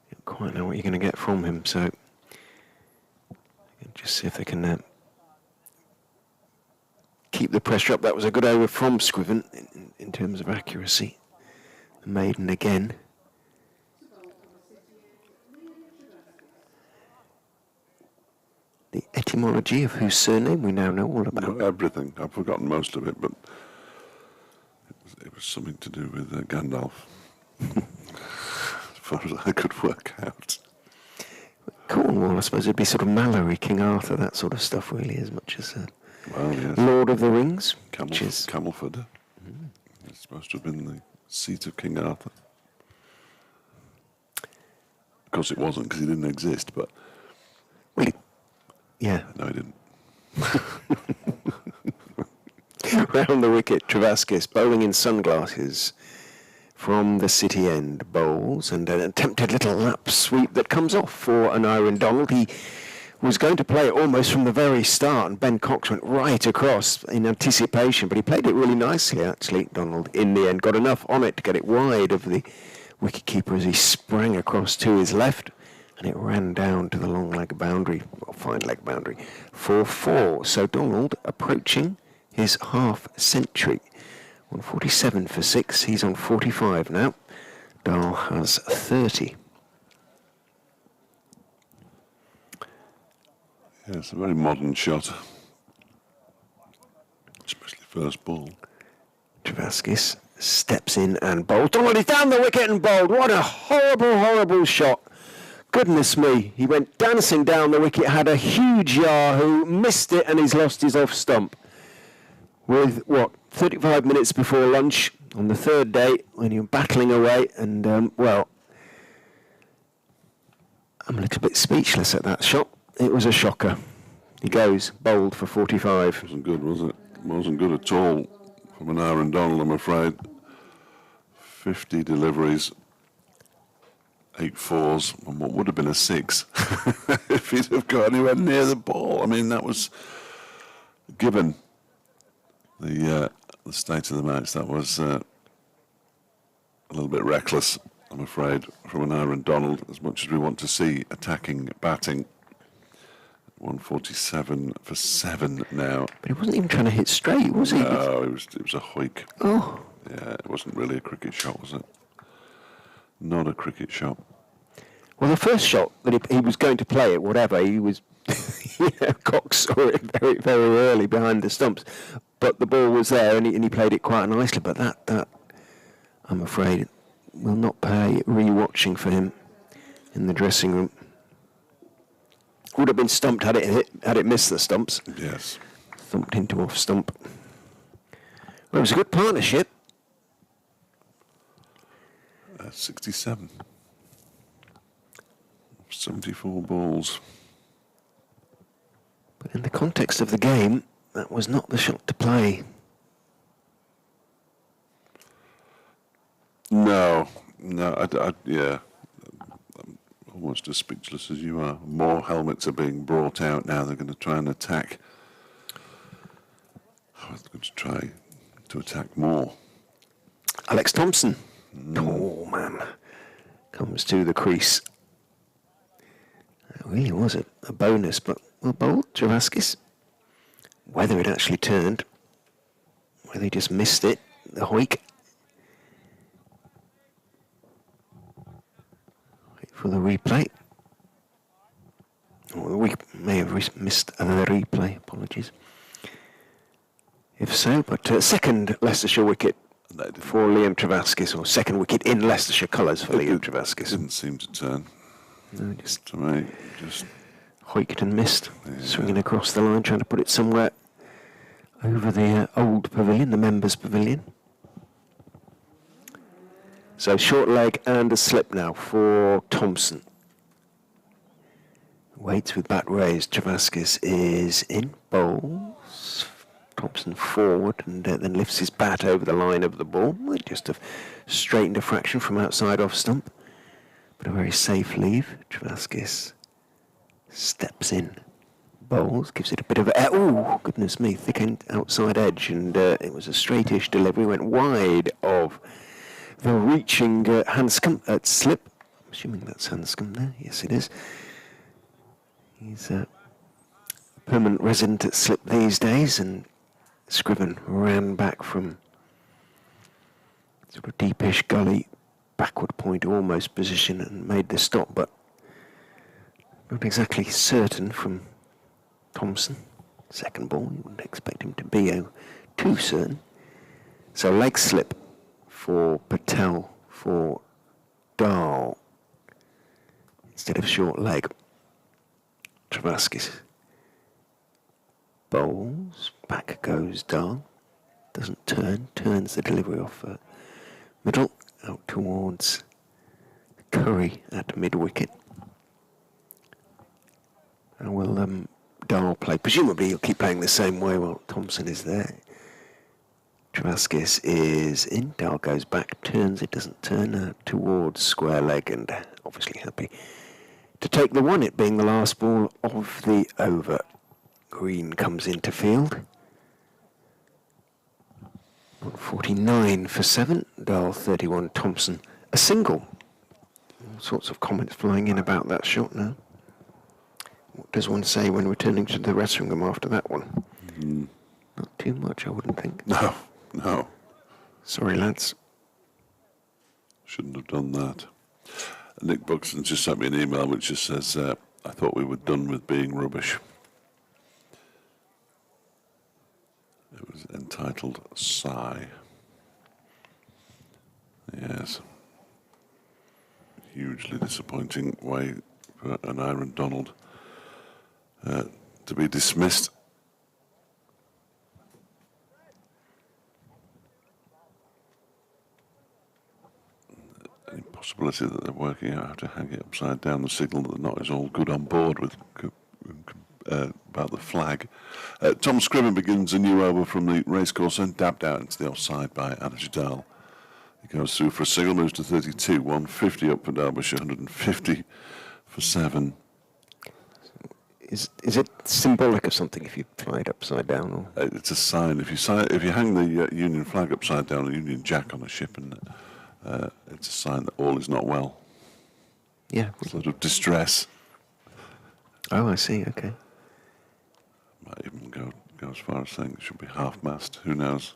You don't quite know what you're going to get from him, so just see if they can keep the pressure up. That was a good over from Scriven in terms of accuracy. The maiden again. The etymology of whose surname we now know all about. Everything. I've forgotten most of it, but it was something to do with Gandalf, as far as I could work out. Cornwall, I suppose it'd be sort of Mallory, King Arthur, that sort of stuff, really, as much as well, yes. Lord of the Rings. Camelford. It's supposed to have been the seat of King Arthur. Of course, it wasn't because he didn't exist, but. Well, yeah. No, he didn't. Round the wicket, Travaskis bowling in sunglasses from the city end, bowls, and an attempted little lap sweep that comes off for an Iron Donald. He was going to play it almost from the very start, and Ben Cox went right across in anticipation, but he played it really nicely, actually. Donald, in the end, got enough on it to get it wide of the wicketkeeper as he sprang across to his left, and it ran down to the long leg boundary, or fine leg boundary, for 4. So Donald approaching his half century. 147 for 6, he's on 45 now. Dahl has 30. Yeah, it's a very modern shot, especially first ball. Travaskis steps in and bowls. Donald, he's down the wicket and bowled. What a horrible, horrible shot. Goodness me, he went dancing down the wicket, had a huge yahoo, missed it, and he's lost his off stump. With, 35 minutes before lunch on the third day, when you're battling away, and, well, I'm a little bit speechless at that shot. It was a shocker. He goes, bowled for 45. Wasn't good, was it? Wasn't good at all from an Aaron Donald, I'm afraid. 50 deliveries, 8 fours, and what would have been a 6 if he'd have got anywhere near the ball. I mean, that was, given the state of the match, that was a little bit reckless, I'm afraid, from an Aaron Donald, as much as we want to see attacking batting. 147 for 7 now. But he wasn't even trying to hit straight, was he? No, it was a hoik. Oh. Yeah, it wasn't really a cricket shot, was it? Not a cricket shot. Well, the first shot that he was going to play it, whatever, he was, Cox saw it very, very early behind the stumps. But the ball was there and he played it quite nicely. But that, I'm afraid, will not pay re-watching for him in the dressing room. Would have been stumped had it missed the stumps. Yes. Thumped into off stump. Well, it was a good partnership. 67. 74 balls. But in the context of the game, that was not the shot to play. No, yeah. I'm almost as speechless as you are. More helmets are being brought out now. They're going to try and attack. They're going to try to attack more. Alex Thompson. Oh, man. Comes to the crease. That really was a bonus, but well bowled, Travaskis. Whether it actually turned, whether he just missed it, the hoik. Wait for the replay. Oh, we may have missed the replay, apologies. If so, but second Leicestershire wicket for Liam Travaskis, or second wicket in Leicestershire colours for Liam Travaskis. Didn't seem to turn. No, just To me, just hoiked and missed, swinging across the line, trying to put it somewhere over the old pavilion, the members' pavilion. So short leg and a slip now for Thompson. Waits with bat raised. Travaskis is in, bowls. Thompson forward and then lifts his bat over the line of the ball. Just have straightened a fraction from outside off stump. But a very safe leave. Travaskis steps in, bowls, gives it a bit of a... Oh, goodness me, thick end outside edge. And it was a straightish delivery. Went wide of the reaching Hanscom at slip. I'm assuming that's Hanscom there. Yes, it is. He's a permanent resident at slip these days, and Scriven ran back from sort of deepish gully, backward point almost position and made the stop, but not exactly certain from Thompson. Second ball, you wouldn't expect him to be too certain. So leg slip for Patel for Dahl instead of short leg. Travaskis bowls, back goes Dahl, doesn't turn, turns the delivery off middle, out towards Curry at mid-wicket. And will Dahl play, presumably he'll keep playing the same way while Thompson is there. Travaskis is in, Dahl goes back, turns, it doesn't turn, towards square leg, and obviously happy to take the one, it being the last ball of the over. Green comes into field. 149 for 7. Dahl 31. Thompson a single. All sorts of comments flying in about that shot now. What does one say when returning to the dressing room after that one? Not too much, I wouldn't think. No. Sorry, lads. Shouldn't have done that. Nick Buxton just sent me an email which just says, I thought we were done with being rubbish. It was entitled Sigh. Yes. Hugely disappointing way for an Aaron Donald to be dismissed. Any possibility that they're working out how to hang it upside down, the signal that the knot is all good on board with about the flag. Tom Scriven begins a new over from the racecourse and dabbed out into the offside by Anna. He goes through for a single, moves to 32, 150 up for Derbyshire, 150 for 7. Is it symbolic of something if you fly it upside down? Or? It's a sign. If you hang the Union flag upside down, a Union Jack on a ship, and it's a sign that all is not well. Yeah. Sort of distress. Oh, I see. Okay. Might even go as far as saying it should be half-mast. Who knows?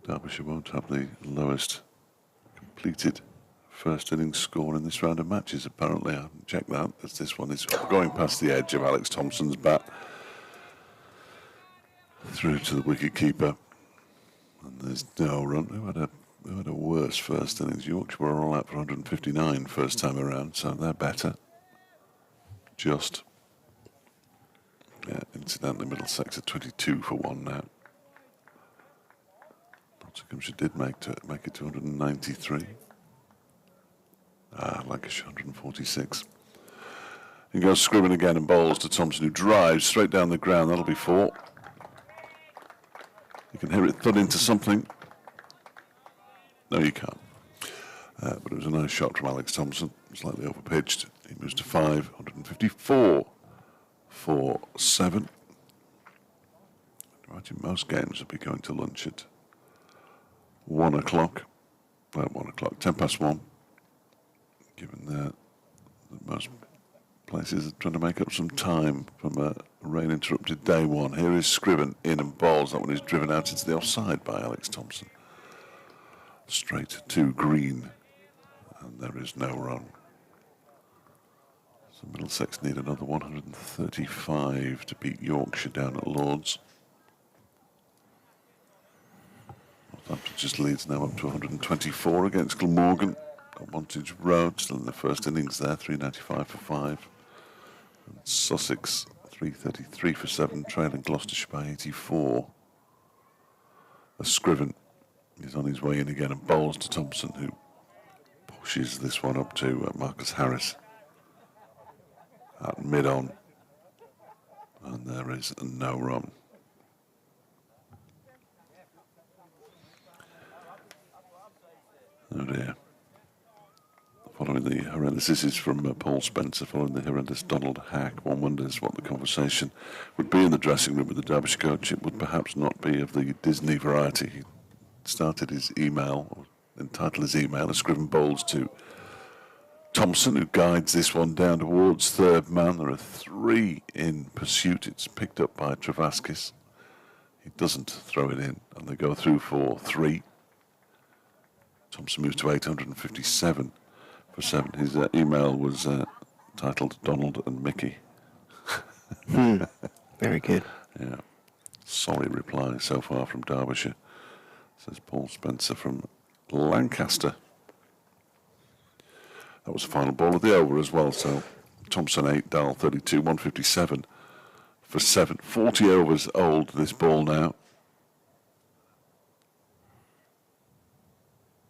Derbyshire won't have the lowest completed first innings score in this round of matches, apparently. I haven't checked that, as this one is going past the edge of Alex Thompson's bat through to the wicket-keeper. And there's no run. Who had a worse first innings? Yorkshire were all out for 159 first time around, so they're better. Just. Yeah, incidentally, Middlesex at 22 for 1 now. Nottinghamshire did make it to 193. Lancashire 146. He goes Scriven again and bowls to Thompson, who drives straight down the ground. That'll be 4. You can hear it thud into something. No, you can't. But it was a nice shot from Alex Thompson, slightly overpitched. He moves to 5, 154 for 7. I imagine most games will be going to lunch at 1 o'clock. 1 o'clock, 10 past 1. Given that most places are trying to make up some time from a rain-interrupted day one. Here is Scriven in and bowls. That one is driven out into the offside by Alex Thompson. Straight to green, and there is no run. So Middlesex need another 135 to beat Yorkshire down at Lord's. Northampton just leads now up to 124 against Glamorgan at Wantage Road, still in the first innings there, 395 for 5. And Sussex 333 for 7, trailing Gloucestershire by 84. As Scriven is on his way in again and bowls to Thompson, who pushes this one up to Marcus Harris at mid-on, and there is no run. Oh dear. Following the horrendous, this is from Paul Spencer, following the horrendous Donald hack, one wonders what the conversation would be in the dressing room with the Derbyshire coach. It would perhaps not be of the Disney variety. He started his email, or entitled his email, as Scriven bowls to Thompson, who guides this one down towards third man. There are 3 in pursuit. It's picked up by Travaskis. He doesn't throw it in, and they go through for 3. Thompson moves to 857 for 7. His email was titled Donald and Mickey. Very good. Yeah. Sorry reply so far from Derbyshire, says Paul Spencer from Lancaster. That was the final ball of the over as well. So Thompson 8, Dal 32, 157 for 7. 40 overs old, this ball now.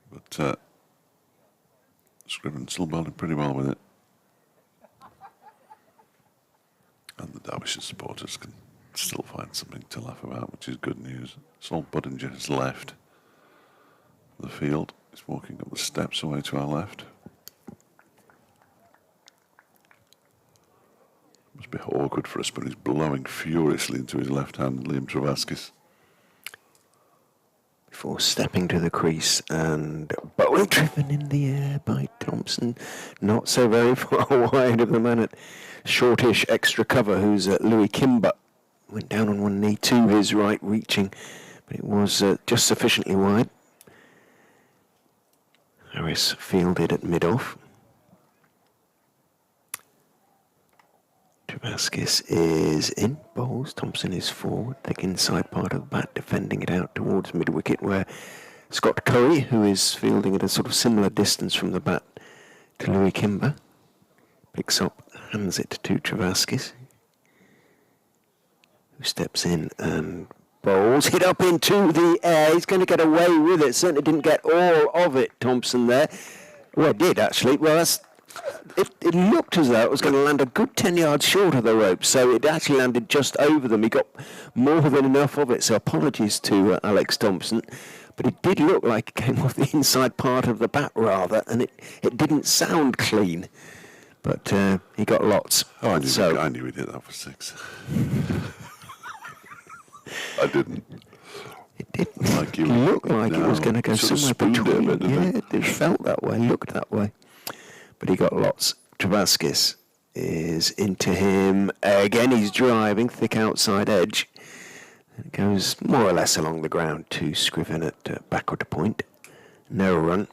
But Scriven still bowling pretty well with it. And the Derbyshire supporters can still find something to laugh about, which is good news. Sol Budinger has left the field. He's walking up the steps away to our left. Must be awkward for us, but he's blowing furiously into his left hand, Liam Travaskis. Before stepping to the crease and bowling driven in the air by Thompson, not so very far wide of the man at shortish extra cover, who's Louis Kimber. Went down on one knee to his right, reaching, but it was just sufficiently wide. Harris fielded at mid-off. Travaskis is in, bowls. Thompson is forward, thick inside part of the bat, defending it out towards mid-wicket, where Scott Curry, who is fielding at a sort of similar distance from the bat to Louis Kimber, picks up, hands it to Travaskis, who steps in and bowls it up into the air. He's going to get away with it. Certainly didn't get all of it, Thompson, there. Well, it did, actually. Well, it looked as though it was going to land a good 10 yards short of the rope, so it actually landed just over them. He got more than enough of it, so apologies to Alex Thompson. But it did look like it came off the inside part of the bat, rather, and it didn't sound clean. But he got lots. Oh, I knew he did that for 6. I didn't. It didn't look like it was going to go somewhere between. It felt that way, looked that way. But he got lots. Travaskis is into him. Again, he's driving, thick outside edge. And it goes more or less along the ground to Scriven at backward point. No run.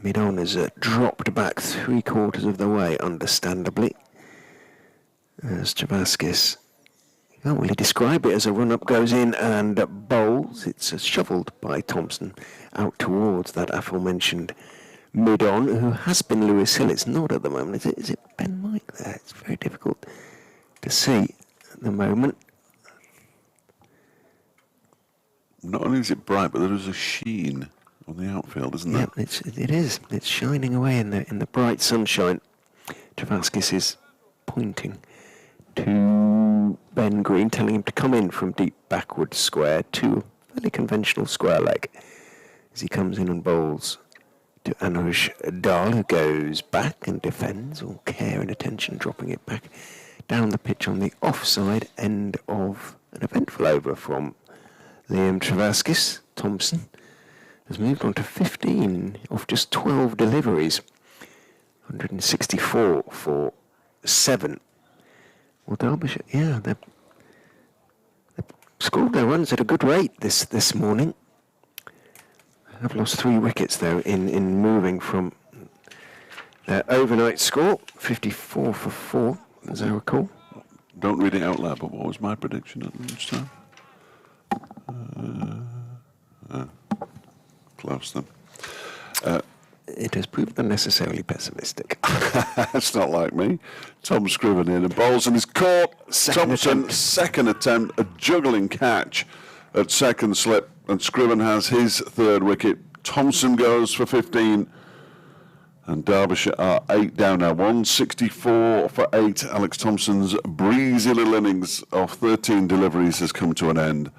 Mid-on is dropped back 3/4 of the way, understandably. As Travaskis can't really describe it as a run-up, goes in and bowls. It's shovelled by Thompson out towards that aforementioned mid-on, who has been Lewis Hill. It's not at the moment. Is it Ben Mike there? It's very difficult to see at the moment. Not only is it bright, but there is a sheen on the outfield, isn't there? Yeah, it is. It's shining away in the bright sunshine. Travaskis is pointing to Ben Green, telling him to come in from deep backward square to a fairly conventional square leg as he comes in and bowls to Anuj Dal, who goes back and defends, all care and attention, dropping it back down the pitch on the offside end of an eventful over from Liam Travaskis. Thompson has moved on to 15 off just 12 deliveries, 164 for 7. Well, Derbyshire, they've scored their runs at a good rate this morning. I've lost 3 wickets, though, in moving from their overnight score, 54 for 4, as I recall. Don't read it out loud, but what was my prediction at lunchtime? Close then. It has proved unnecessarily pessimistic. That's not like me. Tom Scriven in and bowls and is caught. Second attempt, a juggling catch at second slip, and Scriven has his 3rd wicket. Thompson goes for 15, and Derbyshire are 8 down now. 164 for 8. Alex Thompson's breezy little innings of 13 deliveries has come to an end,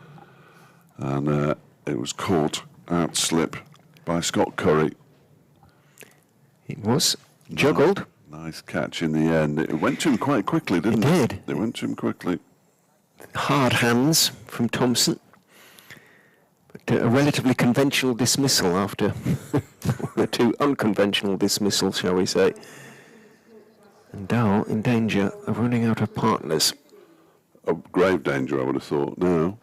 and it was caught out slip by Scott Curry. It was juggled. Nice catch in the end. It went to him quite quickly, didn't it? It did. It went to him quickly. Hard hands from Thompson. But a relatively conventional dismissal after the 2 unconventional dismissals, shall we say. And Dahl in danger of running out of partners. Of grave danger, I would have thought. No,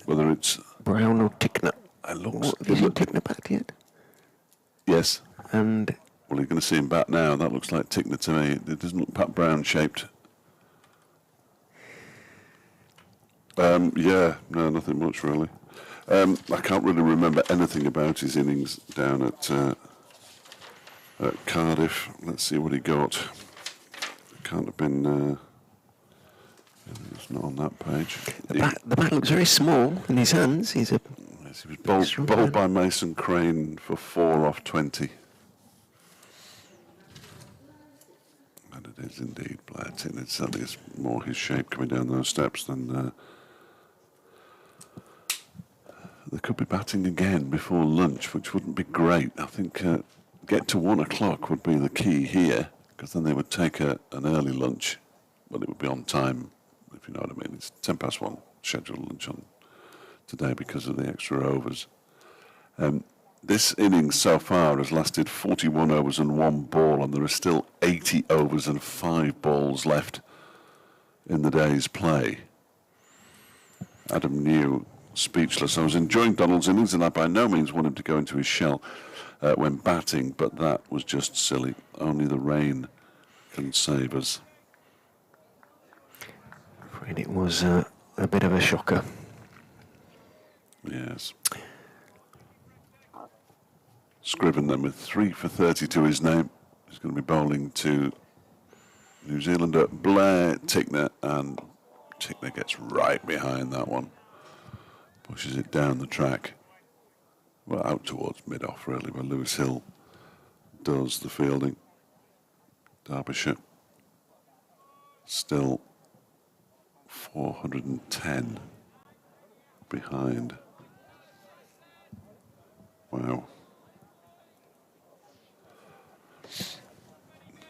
whether it's Brown or Tickner. Have you seen Tickner bat yet? Yes. And well, you're going to see him bat now. That looks like Tickner to me. It doesn't look Pat Brown shaped. No, nothing much really. I can't really remember anything about his innings down at Cardiff. Let's see what he got. It can't have been. It's not on that page. The bat looks very small in his hands. He was bowled by Mason Crane for 4 off 20. And it is indeed Blatt. It certainly is more his shape coming down those steps than. They could be batting again before lunch, which wouldn't be great. I think get to 1 o'clock would be the key here, because then they would take an early lunch, but it would be on time, if you know what I mean. It's 1:10 scheduled lunch on today because of the extra overs. This innings so far has lasted 41 overs and 1 ball, and there are still 80 overs and 5 balls left in the day's play. Adam New, speechless. I was enjoying Donald's innings, and I by no means want him to go into his shell when batting, but that was just silly. Only the rain can save us. Afraid it was a bit of a shocker. Yes. Scriven then with 3 for 30 to his name. He's going to be bowling to New Zealander Blair Tickner, and Tickner gets right behind that one. Pushes it down the track. Well, out towards mid-off really, where Lewis Hill does the fielding. Derbyshire still 410 behind. Wow.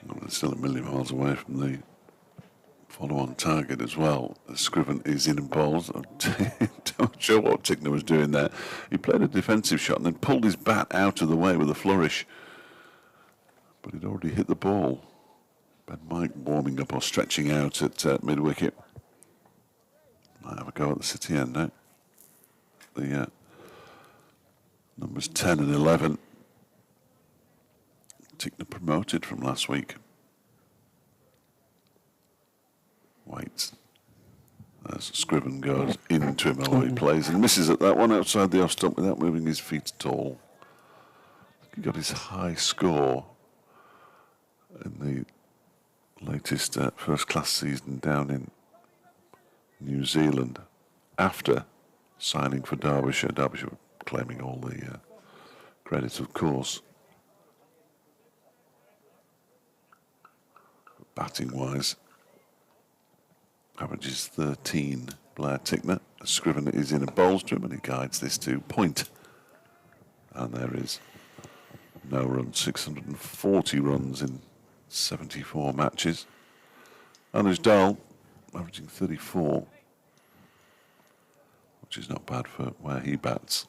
Well, they're still a million miles away from the follow-on target as well. Scriven is in and bowls. I'm not sure what Tickner was doing there. He played a defensive shot and then pulled his bat out of the way with a flourish. But he'd already hit the ball. Ben Mike warming up or stretching out at mid-wicket. Might have a go at the city end now. The numbers 10 and 11. Tickner promoted from last week. Waits. As Scriven goes into him, although he plays and misses at that one outside the off stump without moving his feet at all. He got his high score in the latest first-class season down in New Zealand after signing for Derbyshire. Derbyshire claiming all the credit, of course. Batting-wise, averages 13. Blair Tickner. Scriven is in a bowls to him, and he guides this to point. And there is no run, 640 runs in 74 matches. Anuj Dal averaging 34, which is not bad for where he bats.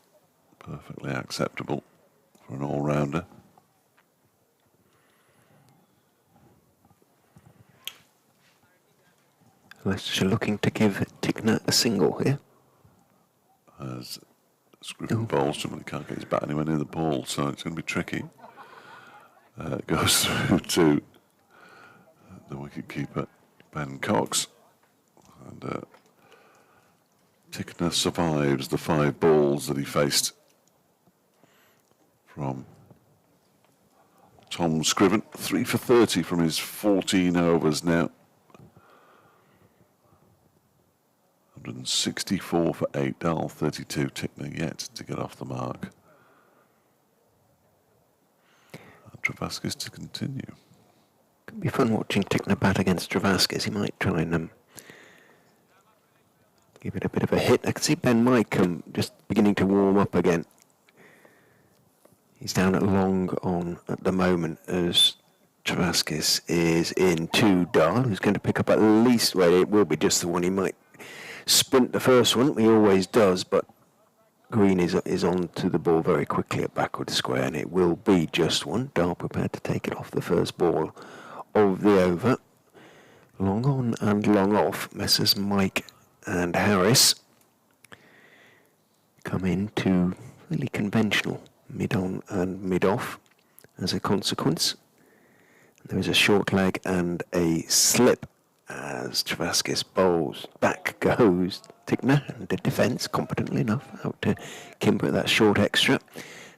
Perfectly acceptable for an all-rounder. Leicestershire looking to give Tickner a single here. As Scriven bowls to him, and he can't get his bat anywhere near the ball, so it's going to be tricky. It goes through to the wicket-keeper, Ben Cox. And Tickner survives the 5 balls that he faced from Tom Scriven. 3 for 30 from his 14 overs now. 164 for 8, Dal 32, Tickner yet to get off the mark. And Travaskis to continue. Could be fun watching Tickner bat against Travaskis. He might try and give it a bit of a hit. I can see Ben Mike just beginning to warm up again. He's down at long on at the moment as Travaskis is in to Dal, who's going to pick up at least, well, it will be just the one. He might sprint the first one, he always does, but Green is on to the ball very quickly at backward square, and it will be just one. Dal prepared to take it off the first ball of the over. Long on and long off, Messrs Mike and Harris come into really conventional mid on and mid off as a consequence. There is a short leg and a slip as Travaskis bowls. Back goes Tickner, and the defence competently enough out to Kimber at that short extra.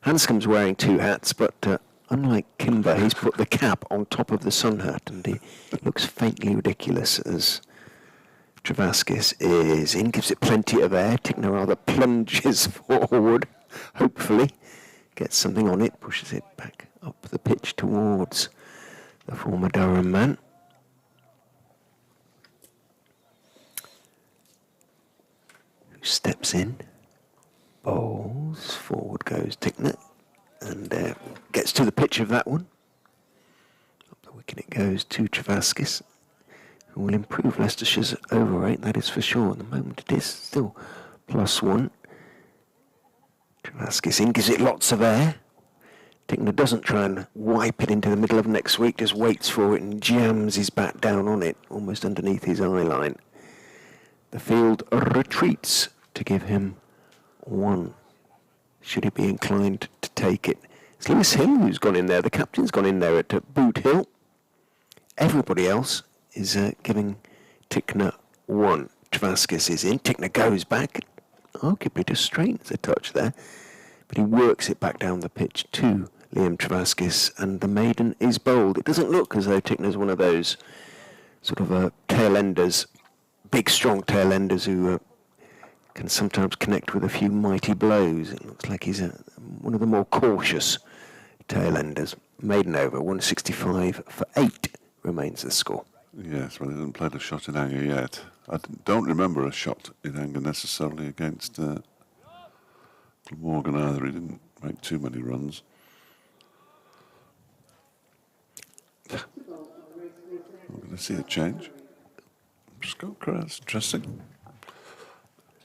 Hanscom's wearing 2 hats, but unlike Kimber, he's put the cap on top of the sun hat, and he looks faintly ridiculous as Travaskis is in, gives it plenty of air. Tickner rather plunges forward, hopefully gets something on it, pushes it back up the pitch towards the former Durham man. Steps in, bowls, forward goes Tickner, and gets to the pitch of that one. Up the wicket it goes to Travaskis, who will improve Leicestershire's over rate, that is for sure. At the moment it is still +1. Travaskis in, gives it lots of air. Tickner doesn't try and wipe it into the middle of next week, just waits for it and jams his bat down on it, almost underneath his eye line. The field retreats to give him 1. Should he be inclined to take it? It's Lewis Hill who's gone in there. The captain's gone in there at Boot Hill. Everybody else is giving Tickner 1. Travaskis is in. Tickner goes back. Arguably just straightens a touch there. But he works it back down the pitch to Liam Travaskis, and the maiden is bowled. It doesn't look as though Tickner's one of those sort of tail enders, big strong tail enders who can sometimes connect with a few mighty blows. It looks like he's one of the more cautious tail enders. Maiden over, 165 for 8 remains the score. Yes, well, he hasn't played a shot in anger yet. I don't remember a shot in anger necessarily against Morgan either. He didn't make too many runs. I'm going to see a change. Scott Kerr, that's interesting.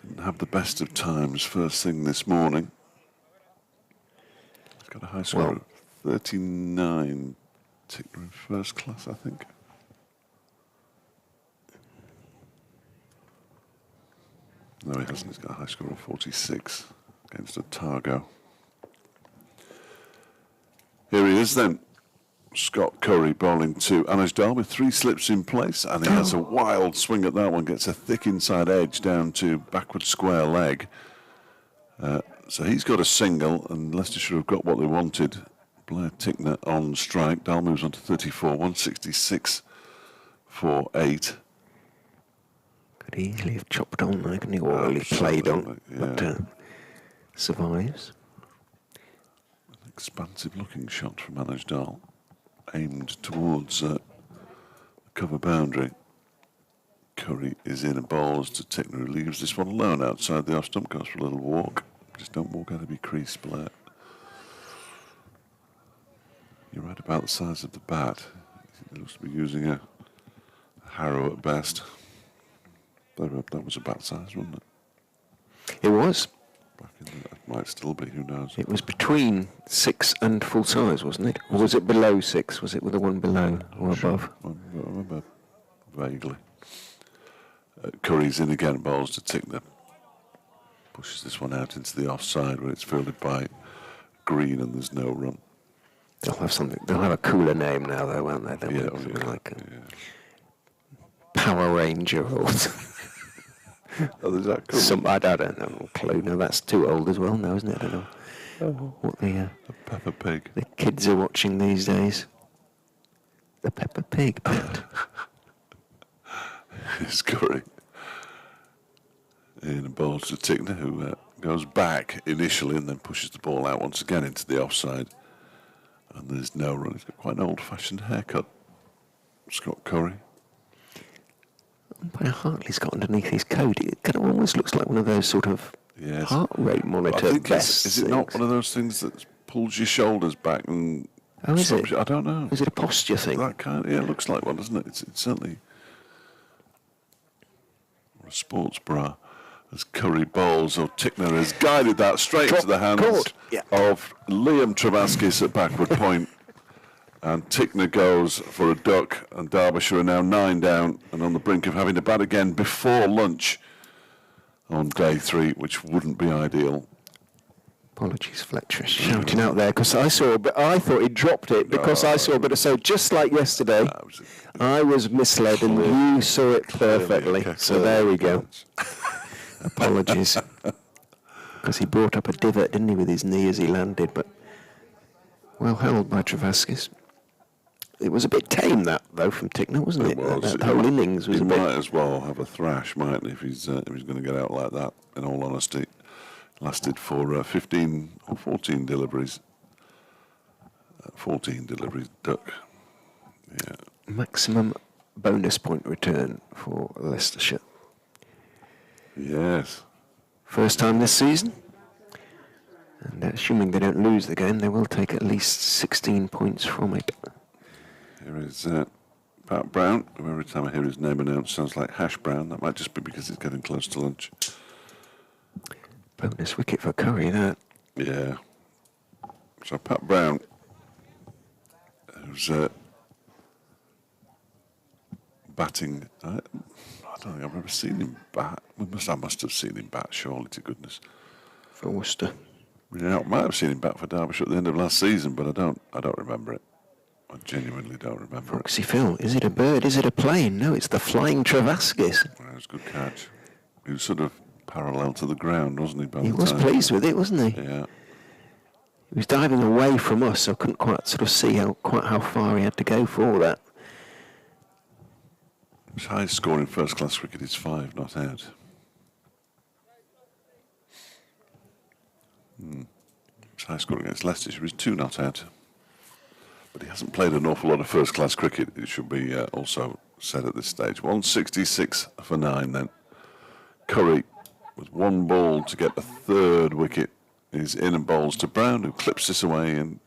Didn't have the best of times first thing this morning. He's got a high score of 39. Tickner in first class, I think. No, he hasn't. He's got a high score of 46 against Otago. Here he is then. Scott Curry bowling to Anishdal with 3 slips in place, and he has a wild swing at that one, gets a thick inside edge down to backward square leg. So he's got a single, and Leicestershire have got what they wanted. Blair Tickner on strike. Dahl moves on to 34, 166 for 8. Could easily have chopped on, couldn't he? Or he played on, yeah. but survives. An expansive looking shot from Anishdal, aimed towards the cover boundary. Curry is in and bowls to Tickner, who leaves this one alone outside the off stump, goes for a little walk. Just don't walk out of your crease, Blair. You're right about the size of the bat. He looks to be using a harrow at best. That was a bat size, wasn't it? It was. Back in the, it might still be, who knows? It was between 6 and full size, wasn't it? Or was it below 6? Was it with the one below or above? I remember vaguely. Curry's in again, bowls to Tickner. Pushes this one out into the offside where it's fielded by Green and there's no run. They'll have something. They'll have a cooler name now, though, won't they? They'll be something like Power Ranger or Oh, is that cool? I don't know. Clue. No, that's too old as well now, isn't it? I don't know what the A Peppa Pig. the kids are watching these days. The Peppa Pig bit. It's Curry. In bowls to Tickner, who goes back initially and then pushes the ball out once again into the offside. And there's no run. He's got quite an old-fashioned haircut. Scott Curry. By Hartley's got underneath his coat. It kind of almost looks like one of those sort of heart rate monitor vests. Is it not one of those things that pulls your shoulders back and stops you? I don't know. Is it a posture thing? That kind of, yeah, it looks like one, doesn't it? It's certainly a sports bra. As Curry bowls, or Tickner has guided that straight to the hands of Liam Travaskis at backward point. And Tickner goes for a duck, and Derbyshire are now 9 down and on the brink of having to bat again before lunch on day 3, which wouldn't be ideal. Apologies, Fletcher, shouting out there because I saw, but I thought he dropped it because I saw a bit of so just like yesterday. I was misled, and you saw it perfectly. So there we go. Apologies, because he brought up a divot, didn't he, with his knee as he landed? But well held by Travaskis. It was a bit tame, that though, from Tickner, wasn't it? That whole innings was a bit. He might as well have a thrash, mightn't he, if he's going to get out like that. In all honesty, lasted for 15 or 14 deliveries. 14 deliveries, duck. Yeah. Maximum bonus point return for Leicestershire. Yes. First time this season. And assuming they don't lose the game, they will take at least 16 points from it. Here is Pat Brown, who every time I hear his name announced sounds like Hash Brown. That might just be because it's getting close to lunch. Bonus wicket for Curry, that. Yeah. So Pat Brown, who's batting. I don't think I've ever seen him bat. I must have seen him bat, surely to goodness. For Worcester. Yeah, I might have seen him bat for Derbyshire at the end of last season, but I don't remember it. I genuinely don't remember Foxy Phil, is it a bird? Is it a plane? No, it's the flying Travaskis. That was a good catch. He was sort of parallel to the ground, wasn't he? He was pleased with it, wasn't he? Yeah. He was diving away from us, so I couldn't quite sort of see quite how far he had to go for all that. His highest score in first-class cricket is 5 not out. His highest score against Leicestershire is 2 not out. But he hasn't played an awful lot of first-class cricket, it should be also said at this stage. 166 for 9 then. Curry, with 1 ball to get the 3rd wicket, is in and bowls to Brown, who clips this away and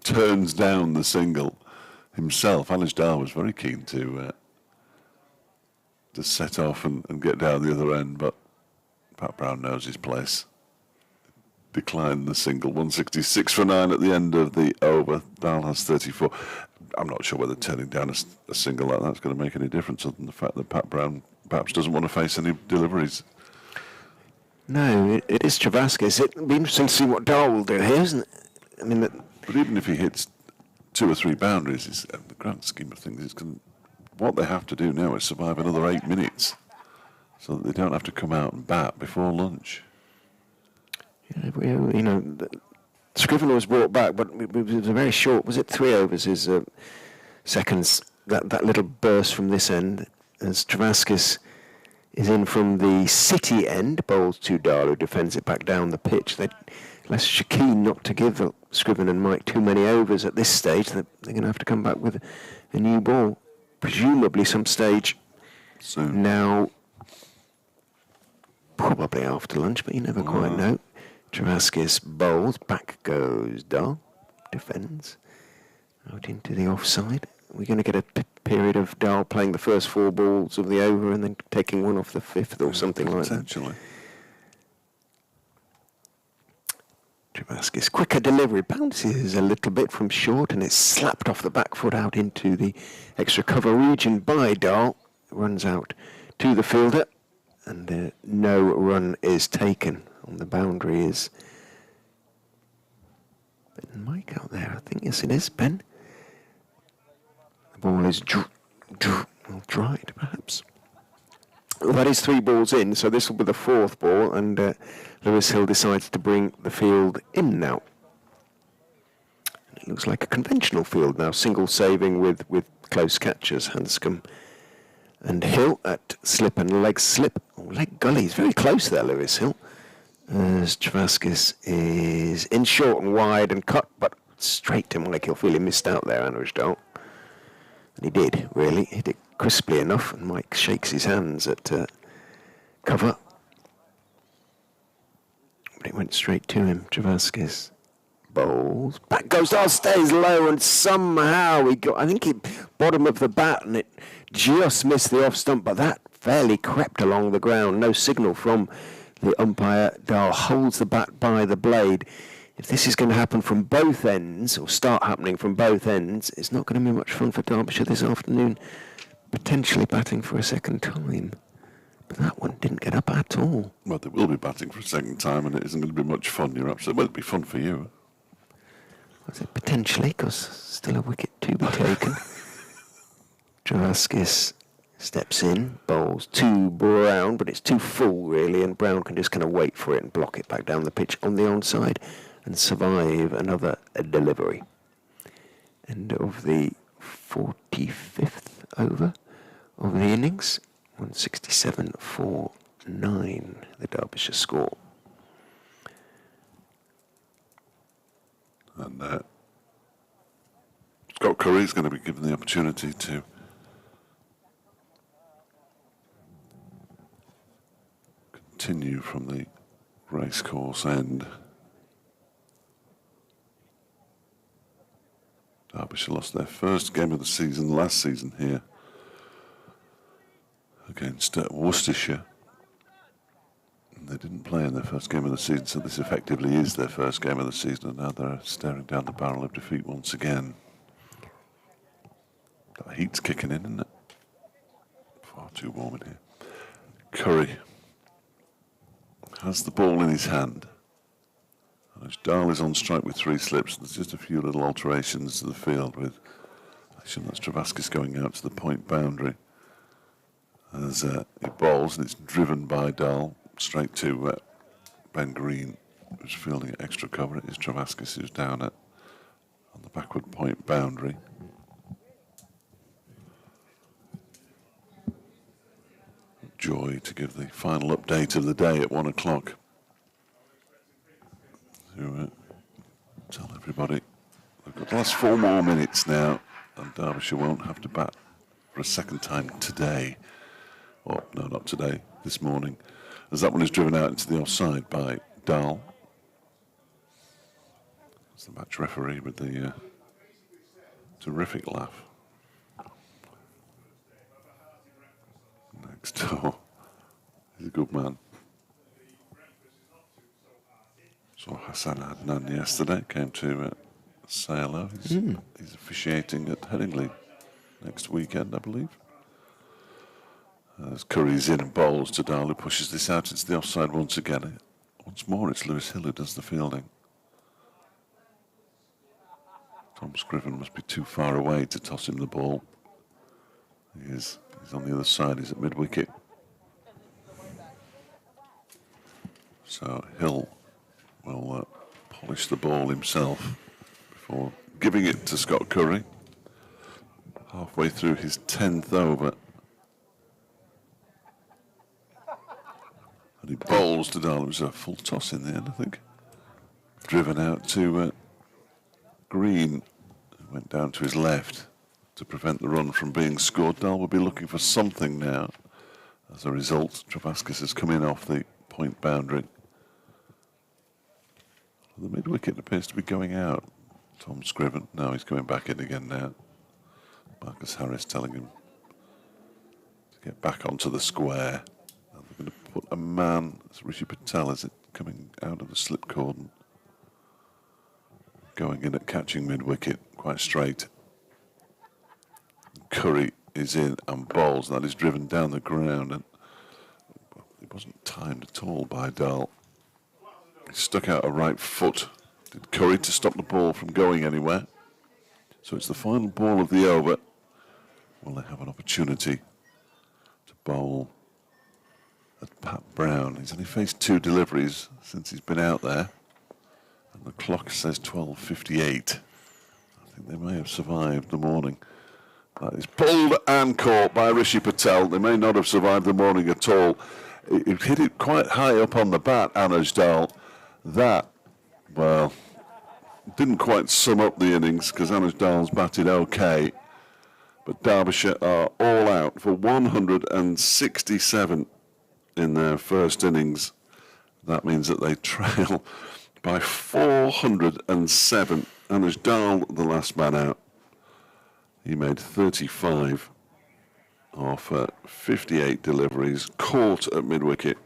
turns down the single himself. Alish Dar was very keen to set off and get down the other end, but Pat Brown knows his place. Declined the single. 166 for 9 at the end of the over. Dal has 34. I'm not sure whether turning down a single like that's going to make any difference, other than the fact that Pat Brown perhaps doesn't want to face any deliveries. No, it is Travaskis. It'll be interesting to see what Dal will do here, isn't it? I mean, but even if he hits 2 or 3 boundaries, in the grand scheme of things, what they have to do now is survive another 8 minutes, so that they don't have to come out and bat before lunch. You know, Scrivener was brought back, but it was a very short. Was it 3 overs? His seconds. That little burst from this end, as Travaskis is in from the City end, bowls to Dal, who defends it back down the pitch. Leicestershire keen not to give Scrivener and Mike too many overs at this stage. They're going to have to come back with a new ball, presumably some stage soon. Now, probably after lunch, but you never quite know. Travaskis bowls, back goes Dal, defends, out into the offside. We're going to get a period of Dal playing the first 4 balls of the over and then taking one off the 5th or something like that. Potentially. Travaskis, quicker delivery, bounces a little bit from short and it's slapped off the back foot out into the extra cover region by Dal. Runs out to the fielder and no run is taken. On the boundary is Ben Mike out there, I think. Yes, it is, Ben. The ball is dried, perhaps. Well, that is 3 balls in, so this will be the 4th ball, and Lewis Hill decides to bring the field in now. It looks like a conventional field now, single saving with close catchers, Hanscom and Hill at slip and leg slip. Oh, leg gully, he's very close there, Lewis Hill. As Travaskis is in short and wide and cut, but straight to Mike. He'll feel he missed out there, Anrishdal. And he did, really. He did crisply enough, and Mike shakes his hands at cover. But it went straight to him. Travaskis bowls. Back goes Dal, stays low, and somehow he got, I think he bottom of the bat, and it just missed the off stump, but that fairly crept along the ground. No signal from the umpire. Dal holds the bat by the blade. If this is going to happen from both ends, or start happening from both ends, it's not going to be much fun for Derbyshire this afternoon, potentially batting for a second time. But that one didn't get up at all. Well, they will be batting for a second time, and it isn't going to be much fun. You're absolutely. Well, it'll be fun for you. I said potentially, because still a wicket to be taken. Travaskis steps in, bowls to Brown, but it's too full, really, and Brown can just kind of wait for it and block it back down the pitch on the onside and survive another delivery. End of the 45th over of the innings. 167 for 9, the Derbyshire score. And Scott Curry is going to be given the opportunity to continue from the racecourse end. Derbyshire lost their first game of the season last season here against Worcestershire. And they didn't play in their first game of the season, so this effectively is their first game of the season, and now they're staring down the barrel of defeat once again. That heat's kicking in, isn't it? Far too warm in here. Curry has the ball in his hand. And as Dal is on strike with 3 slips, there's just a few little alterations to the field with, I assume that's Travaskis going out to the point boundary. As it bowls, and it's driven by Dal straight to Ben Green. who's fielding at extra cover. It is Travaskis who's down at on the backward point boundary. Joy to give the final update of the day at 1 o'clock. To tell everybody they've got the last 4 more minutes now, and Derbyshire won't have to bat for a second time today. Or, no, not today, this morning, as that one is driven out into the offside by Dahl. It's the match referee with the terrific laugh. Next door, he's a good man. Saw Hassan Adnan yesterday, came to say hello. He's officiating at Headingley next weekend, I believe. As Curry's in and bowls to Dahl, who pushes this out into the offside once again. Once more, it's Lewis Hill who does the fielding. Tom Scriven must be too far away to toss him the ball. He is. He's on the other side. He's at mid-wicket. So Hill will polish the ball himself before giving it to Scott Curry. Halfway through his 10th over. And he bowls to Dahl. It was a full toss in the end, I think. Driven out to Green. Went down to his left to prevent the run from being scored. Dahl will be looking for something now. As a result, Travaskis has come in off the point boundary. The mid-wicket appears to be going out. Tom Scriven. No, he's coming back in again now. Marcus Harris telling him to get back onto the square. And they're going to put a man, it's Rishi Patel, is it, coming out of the slip cordon. Going in at catching mid-wicket, quite straight. Curry is in and bowls, and that is driven down the ground. And it wasn't timed at all by Dahl. He stuck out a right foot. Did Curry to stop the ball from going anywhere. So it's the final ball of the over. Will they have an opportunity to bowl at Pat Brown? He's only faced 2 deliveries since he's been out there. And the clock says 12:58. I think they may have survived the morning. That is pulled and caught by Rishi Patel. They may not have survived the morning at all. It hit it quite high up on the bat, Anuj Dahl. That, well, didn't quite sum up the innings because Anuj Dahl's batted okay. But Derbyshire are all out for 167 in their first innings. That means that they trail by 407. Anuj Dahl, the last man out. He made 35 off 58 deliveries, caught at mid-wicket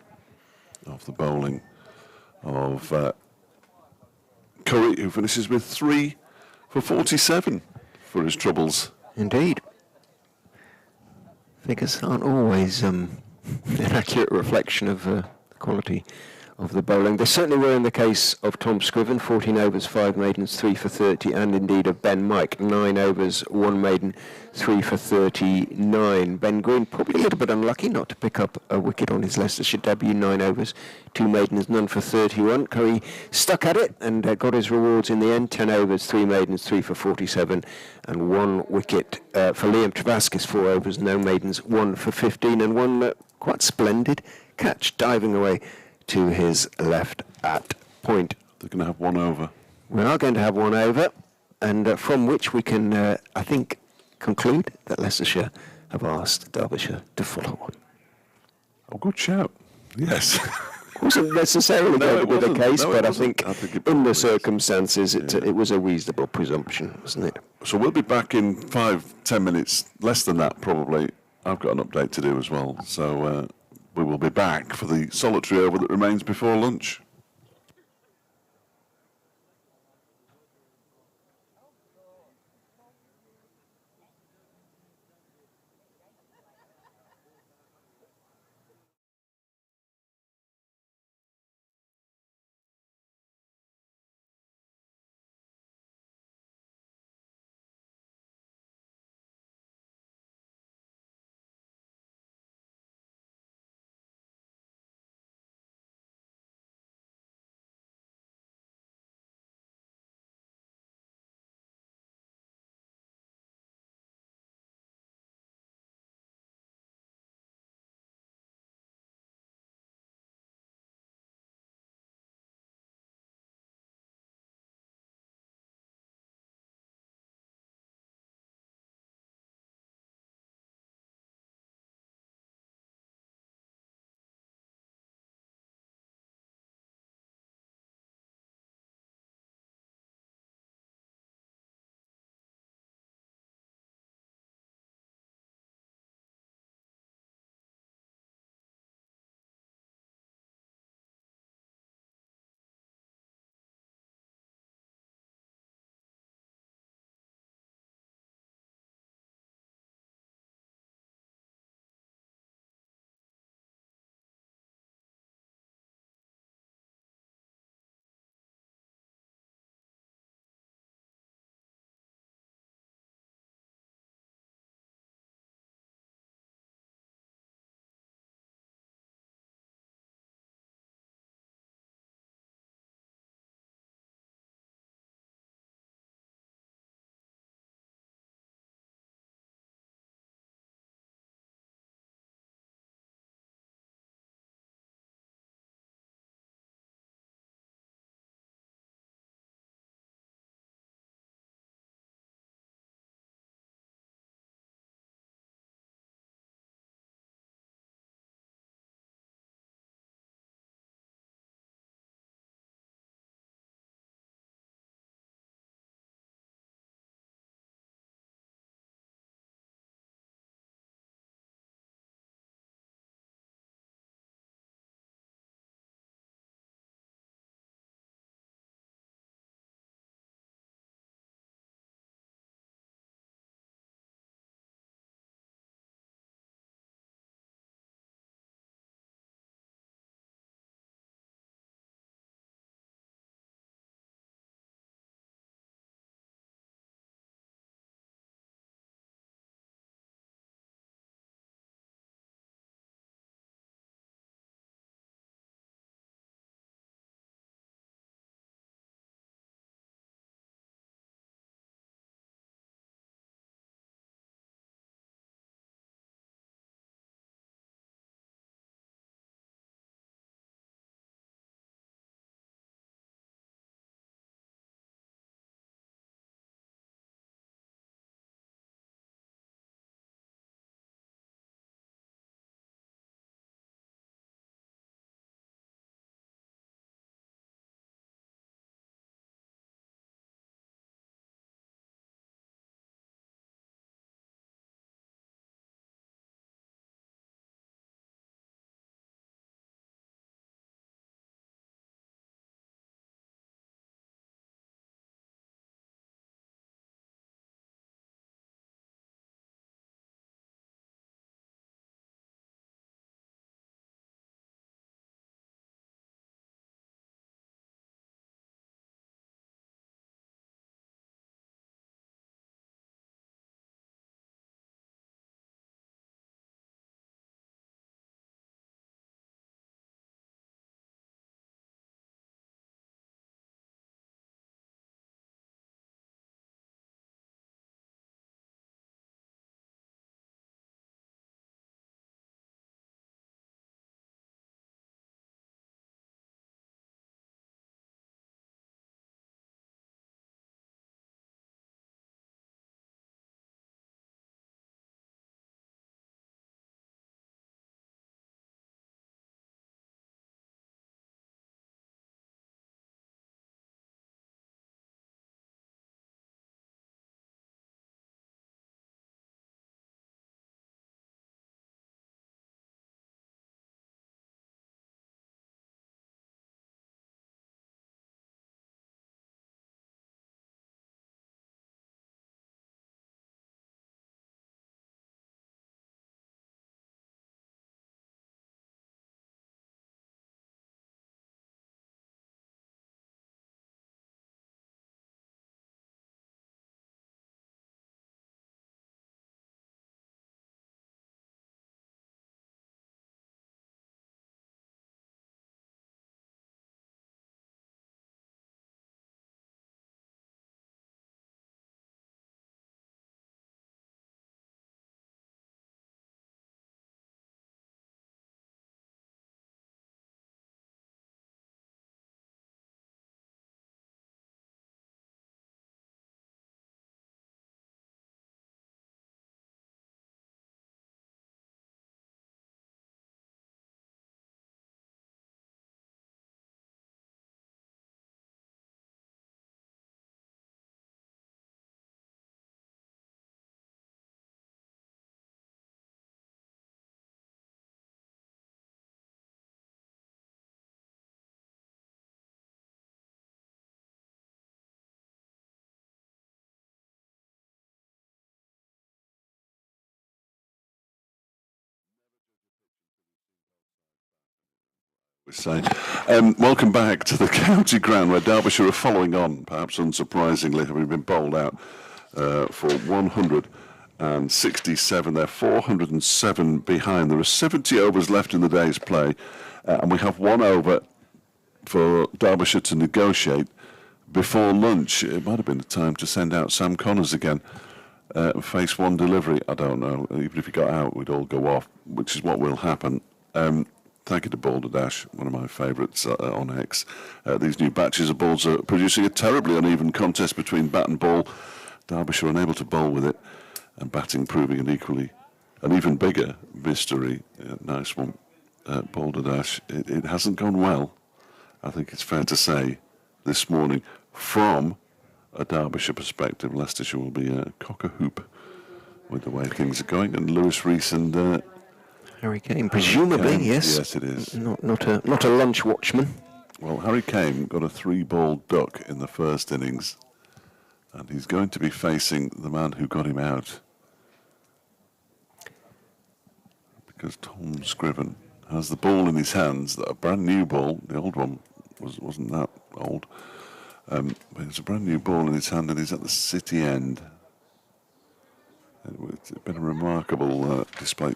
off the bowling of Curry, who finishes with 3 for 47 for his troubles. Indeed. Figures aren't always an accurate reflection of the quality of the bowling. They certainly were in the case of Tom Scriven, 14 overs, 5 maidens, 3 for 30, and indeed of Ben Mike, 9 overs, 1 maiden, 3 for 39. Ben Green probably a little bit unlucky not to pick up a wicket on his Leicestershire debut, 9 overs, 2 maidens, none for 31. Curry stuck at it and got his rewards in the end, 10 overs, 3 maidens, 3 for 47, and 1 wicket for Liam Travaskis, 4 overs, no maidens, 1 for 15, and 1 quite splendid catch diving away to his left at point. They're going to have 1 over. We are going to have 1 over, and from which we can, I think, conclude that Leicestershire have asked Derbyshire to follow on. Oh, good shout. Yes. Wasn't necessarily going to be the case, No, but I think in the circumstances, it was a reasonable presumption, wasn't it? So we'll be back in 5-10 minutes, less than that probably. I've got an update to do as well. So we will be back for the solitary over that remains before lunch. we say. Welcome back to the county ground where Derbyshire are following on, perhaps unsurprisingly, having been bowled out for 167. They're 407 behind. There are 70 overs left in the day's play, and we have 1 over for Derbyshire to negotiate before lunch. It might have been the time to send out Sam Connors again and face one delivery. I don't know. Even if he got out, we'd all go off, which is what will happen. Thank you to Balderdash, one of my favourites on X. These new batches of balls are producing a terribly uneven contest between bat and ball. Derbyshire unable to bowl with it, and batting proving an even bigger mystery. Nice one, Balderdash. It hasn't gone well, I think it's fair to say, this morning. From a Derbyshire perspective, Leicestershire will be cock-a-hoop with the way things are going, and Lewis Rees and Harry Kane, presumably, yes. Yes, it is. Not a lunch watchman. Well, Harry Kane got a 3-ball duck in the first innings, and he's going to be facing the man who got him out, because Tom Scriven has the ball in his hands, a brand new ball. The old one wasn't that old, but it's a brand new ball in his hand, and he's at the City end. It's been a remarkable display.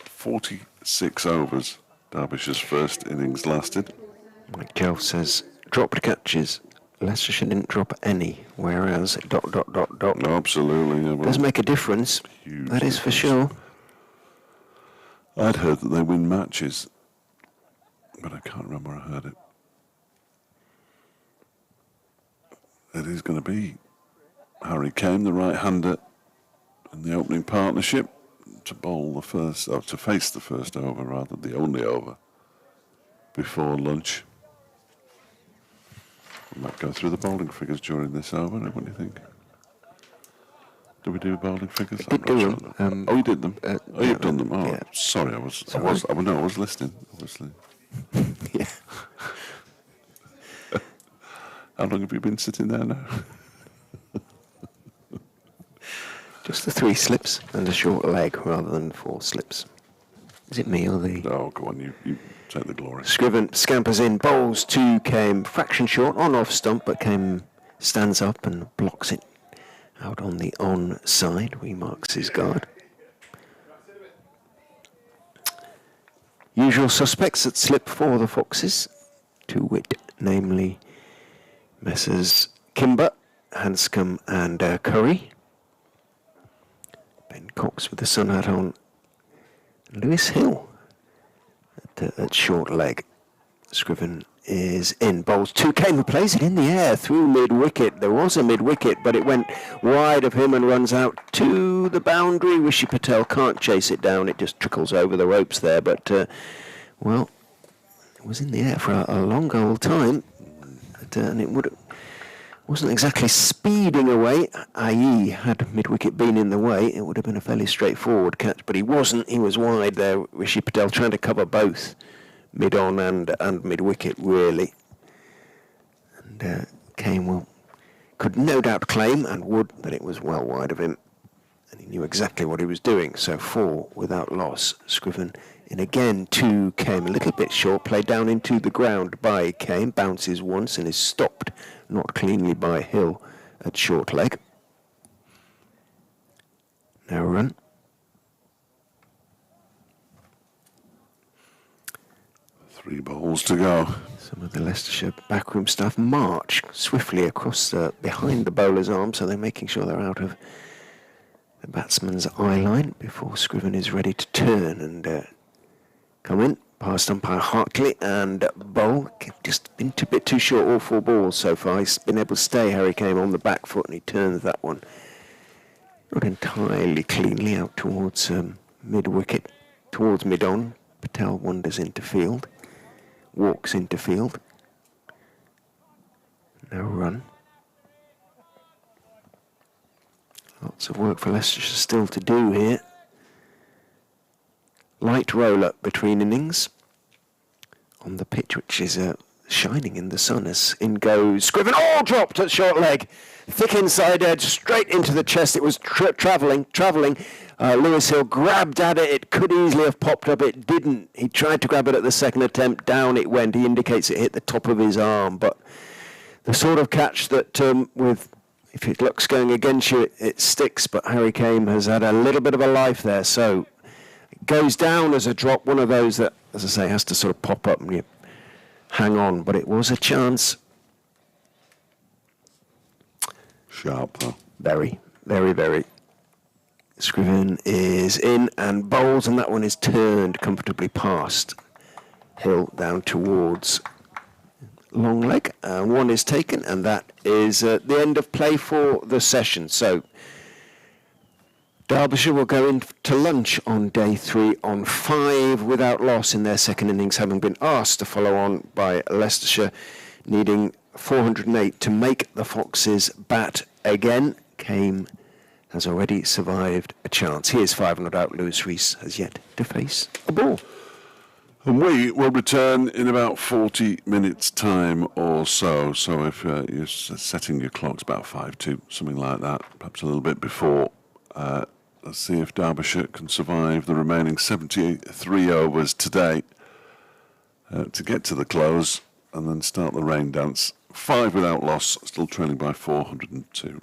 46 overs Derbyshire's first innings lasted. Mike Gelf says, dropped catches. Leicestershire didn't drop any, whereas ... No, absolutely. Yeah, well, does make a difference, that is for sure. I'd heard that they win matches, but I can't remember where I heard it. It is going to be Harry Kane, the right-hander, in the opening partnership, to bowl the first, or to face the first over, rather, the only over before lunch. We might go through the bowling figures during this over. What do you think? Do we do bowling figures? I did do them. Oh, you did them? You've done them. Oh, yeah. Sorry, I was listening, obviously. Yeah. How long have you been sitting there now? Just the 3 slips and a short leg rather than 4 slips. Is it me or the... Oh, go on, you take the glory. Scriven scampers in, bowls 2, came fraction short on off stump, but stands up and blocks it out on the on side. Remarks his guard. Usual suspects that slip for the Foxes, to wit, namely Messrs. Kimber, Hanscom and Curry. Ben Cox with the sun hat on. Lewis Hill at short leg. Scriven is in. Bowls 2, came and plays it in the air through mid-wicket. There was a mid-wicket, but it went wide of him and runs out to the boundary. Rishi Patel can't chase it down. It just trickles over the ropes there. But, well, it was in the air for a long old time. And it wasn't exactly speeding away, i.e. had mid-wicket been in the way, it would have been a fairly straightforward catch, but he wasn't. He was wide there, Rishi Patel, trying to cover both mid-on and mid-wicket, really. And Kane could no doubt claim, and would, that it was well wide of him, and he knew exactly what he was doing. So 4 without loss. Scriven in again. 2 came a little bit short, played down into the ground by Kane, bounces once and is stopped not cleanly by Hill at short leg. No run. 3 balls to go. Some of the Leicestershire backroom staff march swiftly across behind the bowler's arm, so they're making sure they're out of the batsman's eye line before Scriven is ready to turn and come in. Past umpire Hartley and bowl. Just been a bit too short, all 4 balls so far. He's been able to stay. Harry came on the back foot and he turns that one not entirely cleanly out towards mid-wicket, towards mid-on. Patel wanders into field, walks into field. No run. Lots of work for Leicestershire still to do here. Light roll-up between innings on the pitch, which is shining in the sun as in goes Scriven. All dropped at short leg. Thick inside edge, straight into the chest. It was travelling. Lewis Hill grabbed at it. It could easily have popped up. It didn't. He tried to grab it at the second attempt. Down it went. He indicates it hit the top of his arm. But the sort of catch that if it looks going against you, it sticks. But Harry Kane has had a little bit of a life there. So it goes down as a drop. One of those that, as I say, has to sort of pop up and you hang on. But it was a chance. Sharp, though. Very, very, very. Scriven is in and bowls, and that one is turned comfortably past Hill down towards long leg. And one is taken, and that is the end of play for the session. So Derbyshire will go into lunch on day 3 on 5 without loss in their second innings, having been asked to follow on by Leicestershire, needing 408 to make the Foxes bat again. Kane has already survived a chance. He is 5 not out. Lewis Rees has yet to face a ball. And we will return in about 40 minutes' time or so. So if you're setting your clocks about 5 to something like that, perhaps a little bit before, let's see if Derbyshire can survive the remaining 73 overs today to get to the close and then start the rain dance. 5 without loss, still trailing by 402.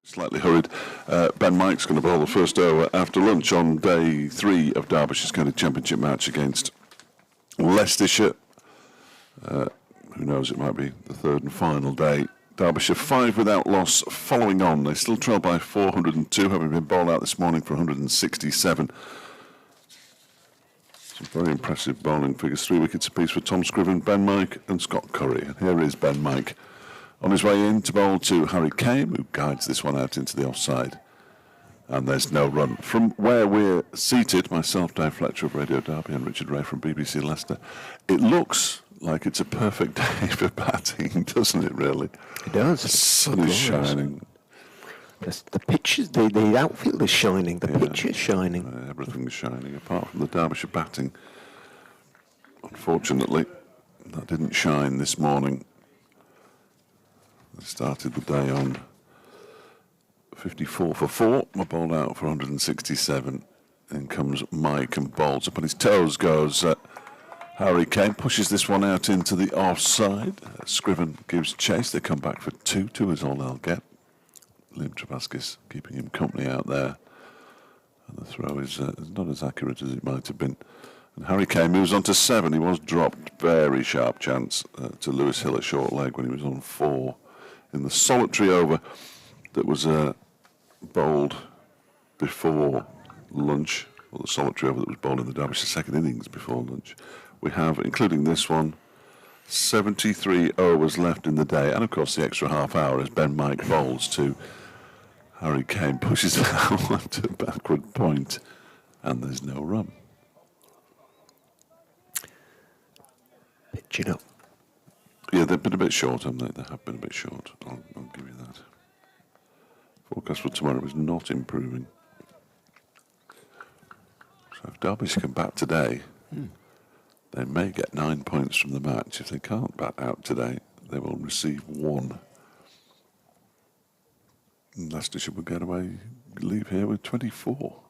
Slightly hurried. Ben Mike's going to bowl the first over after lunch on day 3 of Derbyshire's County Championship match against Leicestershire. Who knows, it might be the third and final day. Derbyshire 5 without loss following on. They still trail by 402, having been bowled out this morning for 167. Some very impressive bowling figures. 3 wickets apiece for Tom Scriven, Ben Mike and Scott Curry. And here is Ben Mike on his way in to bowl to Harry Kane, who guides this one out into the offside. And there's no run. From where we're seated, myself, Dave Fletcher of Radio Derby, and Richard Ray from BBC Leicester, it looks like it's a perfect day for batting, doesn't it, really? It does. The sun is shining. The pitch is, the outfield is shining, the pitch is shining. Everything's shining, apart from the Derbyshire batting. Unfortunately, that didn't shine this morning. They started the day on 54 for 4, were bowled out for 167. In comes Mike and bowls up on his toes, goes Harry Kane, pushes this one out into the offside. Scriven gives chase, they come back for 2, 2 is all they'll get. Liam Trebaskis keeping him company out there. And the throw is not as accurate as it might have been. And Harry Kane moves on to 7. He was dropped, very sharp chance to Lewis Hill at short leg when he was on 4. In the solitary over that was bowled before lunch, or the solitary over that was bowled in the Derbyshire second innings before lunch, we have, including this one, 73 overs left in the day, and of course the extra half hour as Ben Mike bowls to Harry Kane, pushes it out to backward point, and there's no run. Pitching up. Yeah, they've been a bit short, haven't they? They have been a bit short. I'll give you that. Forecast for tomorrow is not improving. So if Derbyshire can bat today, they may get 9 points from the match. If they can't bat out today, they will receive 1. And Leicestershire will get away, leave here with 24.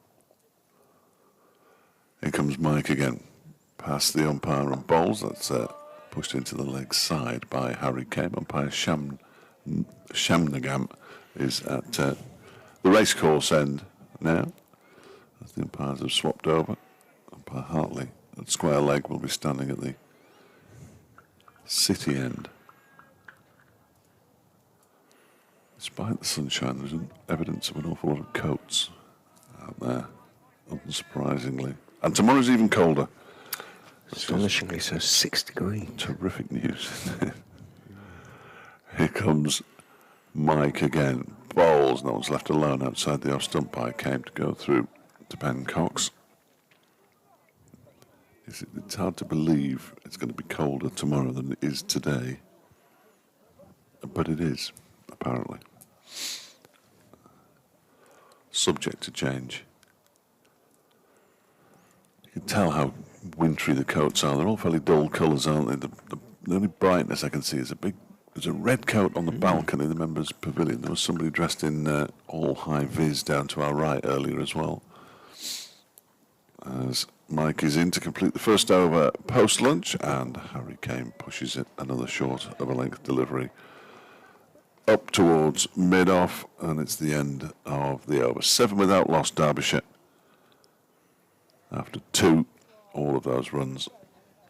Here comes Mike again. Past the umpire and bowls. That's pushed into the leg side by Harry Kane. Umpire Shamnagam is at the racecourse end now, as the umpires have swapped over. Umpire Hartley at square leg will be standing at the city end. Despite the sunshine, there's evidence of an awful lot of coats out there, unsurprisingly. And tomorrow's even colder. Astonishingly so, 6 degrees. Terrific news. Here comes Mike again. Bowls. No one's left alone outside the off stump by Kane to go through to Ben Cox. It's hard to believe it's going to be colder tomorrow than it is today. But it is, apparently. Subject to change. You can tell how wintry the coats are. They're all fairly dull colours, aren't they? The only brightness I can see is there's a red coat on the balcony of the members' pavilion. There was somebody dressed in all high vis down to our right earlier as well. As Mike is in to complete the first over post-lunch, and Harry Kane pushes it another short of a length delivery up towards mid-off, and it's the end of the over. 7 without loss, Derbyshire. After 2, all of those runs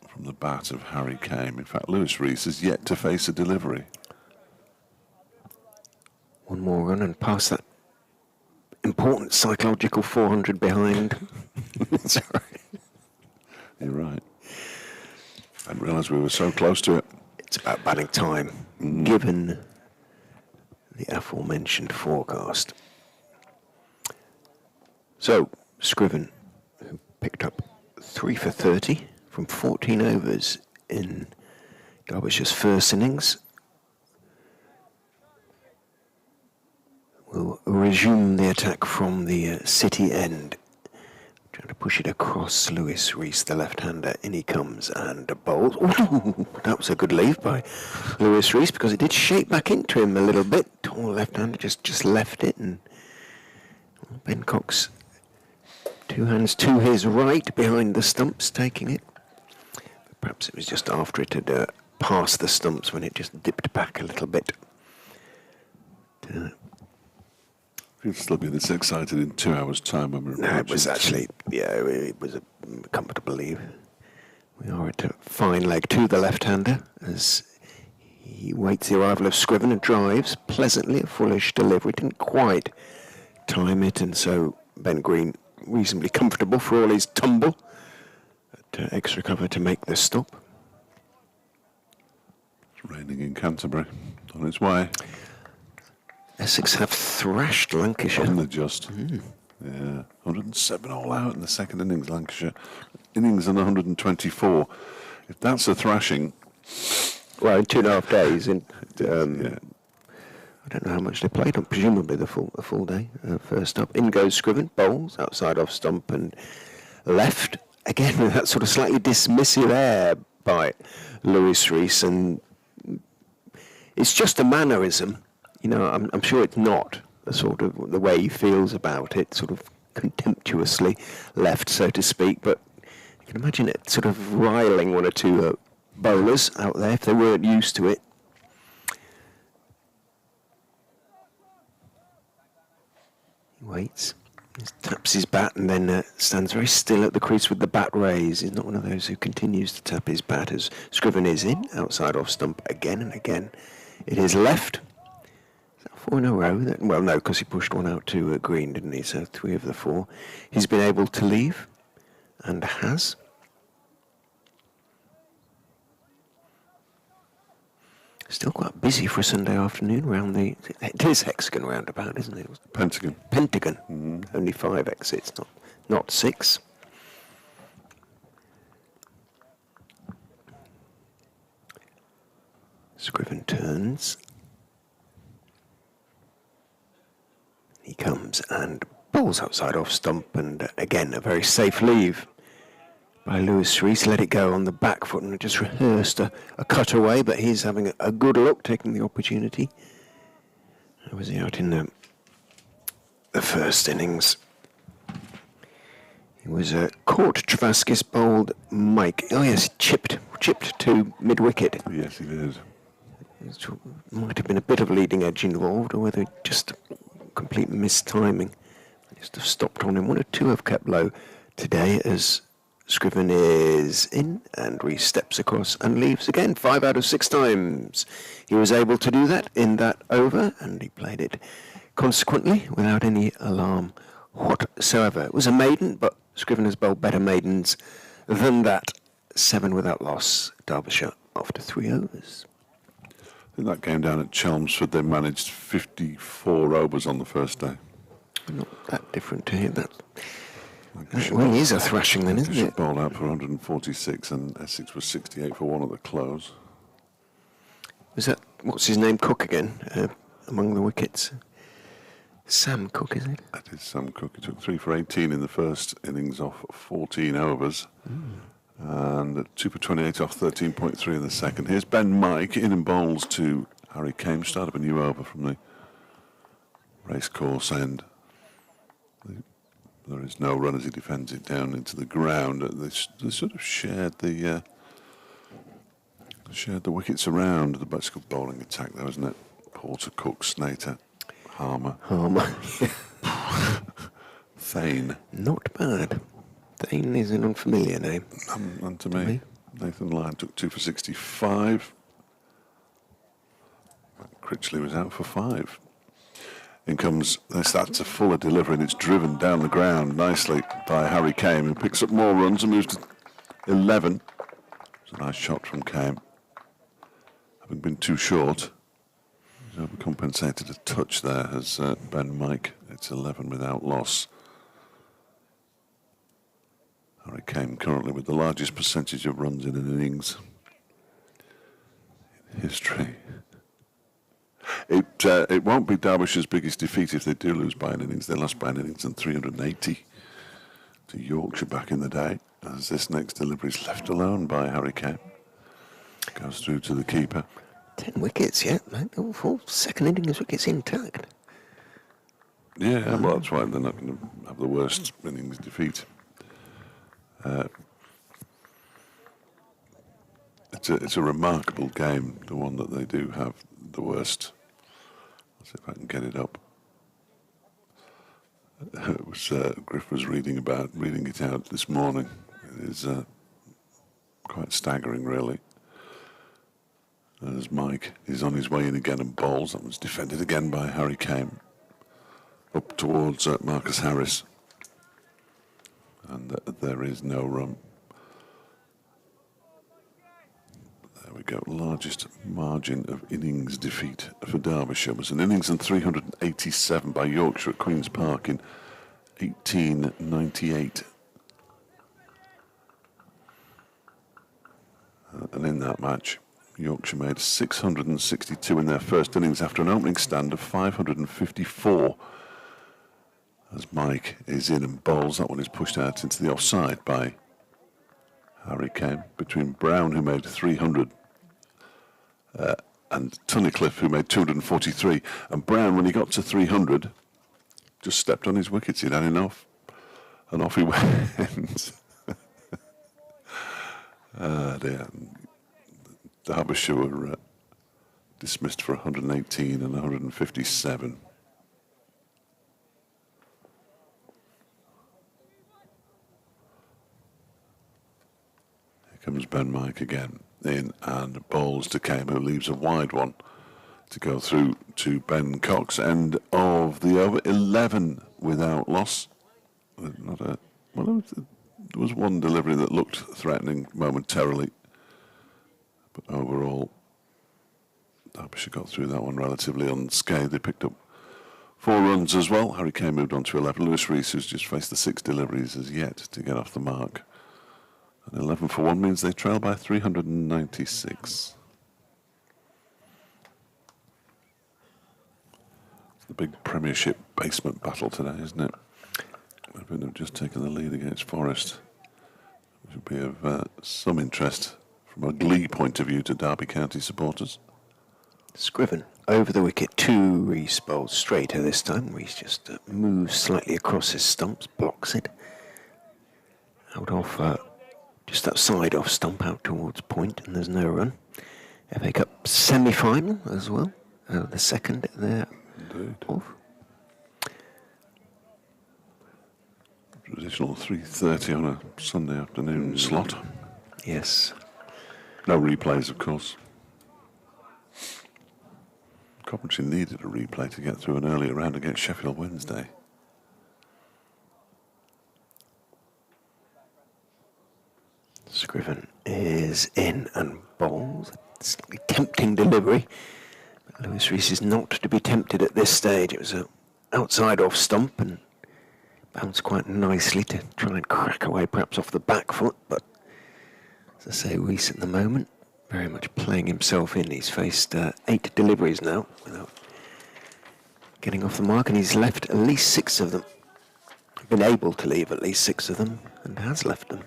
from the bat of Harry Kane. In fact, Lewis Rees has yet to face a delivery. 1 more run and pass that important psychological 400 behind. It's all right. You're right. I didn't realise we were so close to it. It's about batting time, given the aforementioned forecast. So, Scriven, who picked up 3 for 30 from 14 overs in Derbyshire's first innings, will resume the attack from the city end. Trying to push it across Lewis Rees, the left-hander. In he comes and bowls. Ooh, that was a good leave by Lewis Rees, because it did shake back into him a little bit. Tall left-hander just left it, and Ben Cox, 2 hands to his right behind the stumps, taking it. Perhaps it was just after it had passed the stumps when it just dipped back a little bit. You'll still be this excited in 2 hours' time when we're No, it was actually, it was a comfortable leave. We are at a fine leg to the left-hander as he waits the arrival of Scriven and drives pleasantly, a fullish delivery. Didn't quite time it, and so Ben Green reasonably comfortable for all his tumble. But extra cover to make the stop. It's raining in Canterbury. On its way. Essex have thrashed Lancashire. Haven't they just? Yeah. 107 all out in the second innings, Lancashire. Innings and 124. If that's a thrashing... Well, in 2.5 days, and yeah. I don't know how much they played on. Presumably the full day. First up, in goes Scriven, bowls outside off stump and left again with that sort of slightly dismissive air by Lewis Rees, and it's just a mannerism. You know, I'm sure it's not the sort of the way he feels about it, sort of contemptuously left, so to speak. But you can imagine it sort of riling one or two bowlers out there if they weren't used to it. He waits, he taps his bat, and then stands very still at the crease with the bat raised. He's not one of those who continues to tap his bat as Scriven is in, outside off stump again and again. It is left. Is that 4 in a row? Well, no, because he pushed one out to Green, didn't he? So 3 of the 4. He's been able to leave, and has. Still quite busy for a Sunday afternoon around it is Hexagon roundabout, isn't it? Pentagon. Pentagon. Mm-hmm. Only 5 exits, not 6. Scriven turns. He comes and bowls outside off stump, and again a very safe leave by Lewis Rees. Let it go on the back foot and just rehearsed a cutaway, but he's having a good look, taking the opportunity. How was he out in the first innings? He was caught. Travaskis bowled Mike. Oh yes, chipped to mid-wicket. Yes, he did. Might have been a bit of leading edge involved, or whether just complete mistiming. Just have stopped on him. 1 or 2 have kept low today as Scriven is in, and Rees steps across and leaves again. 5 out of 6 times he was able to do that in that over, and he played it consequently without any alarm whatsoever. It was a maiden, but Scriven has bowled better maidens than that. 7 without loss. Derbyshire after 3 overs. In that game down at Chelmsford, they managed 54 overs on the first day. Not that different to him. That really is a thrashing then, isn't it? Bowled out for 146, and Essex was 68 for 1 at the close. Was that, what's his name, Cook again, among the wickets? Sam Cook, is it? That is Sam Cook. He took 3 for 18 in the first innings off 14 overs. And 2 for 28 off 13.3 in the second. Here's Ben Mike in and bowls to Harry Kame. Start up a new over from the racecourse end. There is no run as he defends it down into the ground. They sort of shared the wickets around. The bicycle bowling attack there, isn't it? Porter, Cook, Snater, Harmer. Thane. Not bad. Thane is an unfamiliar name. And to me. Nathan Lyon took 2 for 65. Critchley was out for 5. In comes, that's a fuller delivery, and it's driven down the ground nicely by Harry Kame, who picks up more runs and moves to 11. It's a nice shot from Kame. Having been too short, he's overcompensated a touch there as Ben Mike. It's 11 without loss. Harry Kame currently with the largest percentage of runs in an innings in history. It won't be Derbyshire's biggest defeat if they do lose by an innings. They lost by an innings and 380 to Yorkshire back in the day. As this next delivery is left alone by Harry Kame. Goes through to the keeper. 10 wickets, yeah. All 4 second innings wickets intact. Yeah, well, that's why they're not going to have the worst innings defeat. It's a remarkable game, the one that they do have the worst. Let's see if I can get it up. it was Griff was reading it out this morning. It is quite staggering, really. As Mike is on his way in again and bowls, that was defended again by Harry Kane. Up towards Marcus Harris. And there is no run. There we go. Largest margin of innings defeat for Derbyshire was an innings and 387 by Yorkshire at Queen's Park in 1898. And in that match, Yorkshire made 662 in their first innings after an opening stand of 554. As Mike is in and bowls, that one is pushed out into the offside by Harry Kane, between Brown, who made 300, and Tunnicliffe, who made 243. And Brown, when he got to 300, just stepped on his wickets. He'd had enough, and off he went. Dear. Derbyshire were dismissed for 118 and 157. Here comes Ben Mike again, in and bowls to Kane, who leaves a wide one to go through to Ben Cox. End of the over, 11 without loss. There was one delivery that looked threatening momentarily, but overall, Derbyshire got through that one relatively unscathed. They picked up 4 runs as well. Harry Kane moved on to 11. Lewis Rees, who's just faced the 6 deliveries, has yet to get off the mark. And 11 for 1 means they trail by 396. It's the big Premiership basement battle today, isn't it? I think they've just taken the lead against Forest, which would be of some interest from a Glee point of view to Derby County supporters. Scriven over the wicket to Rees, bowled straighter this time. Rees just moves slightly across his stumps, blocks it. Out off, just outside off stump, out towards point, and there's no run. FA Cup semi-final as well, the second there. Indeed. Off. Traditional 3:30 on a Sunday afternoon slot. Yes. No replays, of course. Coventry needed a replay to get through an earlier round against Sheffield Wednesday. Scriven is in and bowls. Slightly tempting delivery. But Lewis Rees is not to be tempted at this stage. It was an outside off stump and bounced quite nicely to try and crack away perhaps off the back foot. But as I say, Rees at the moment very much playing himself in. He's faced 8 deliveries now without getting off the mark, and he's left at least 6 of them. Been able to leave at least 6 of them, and has left them.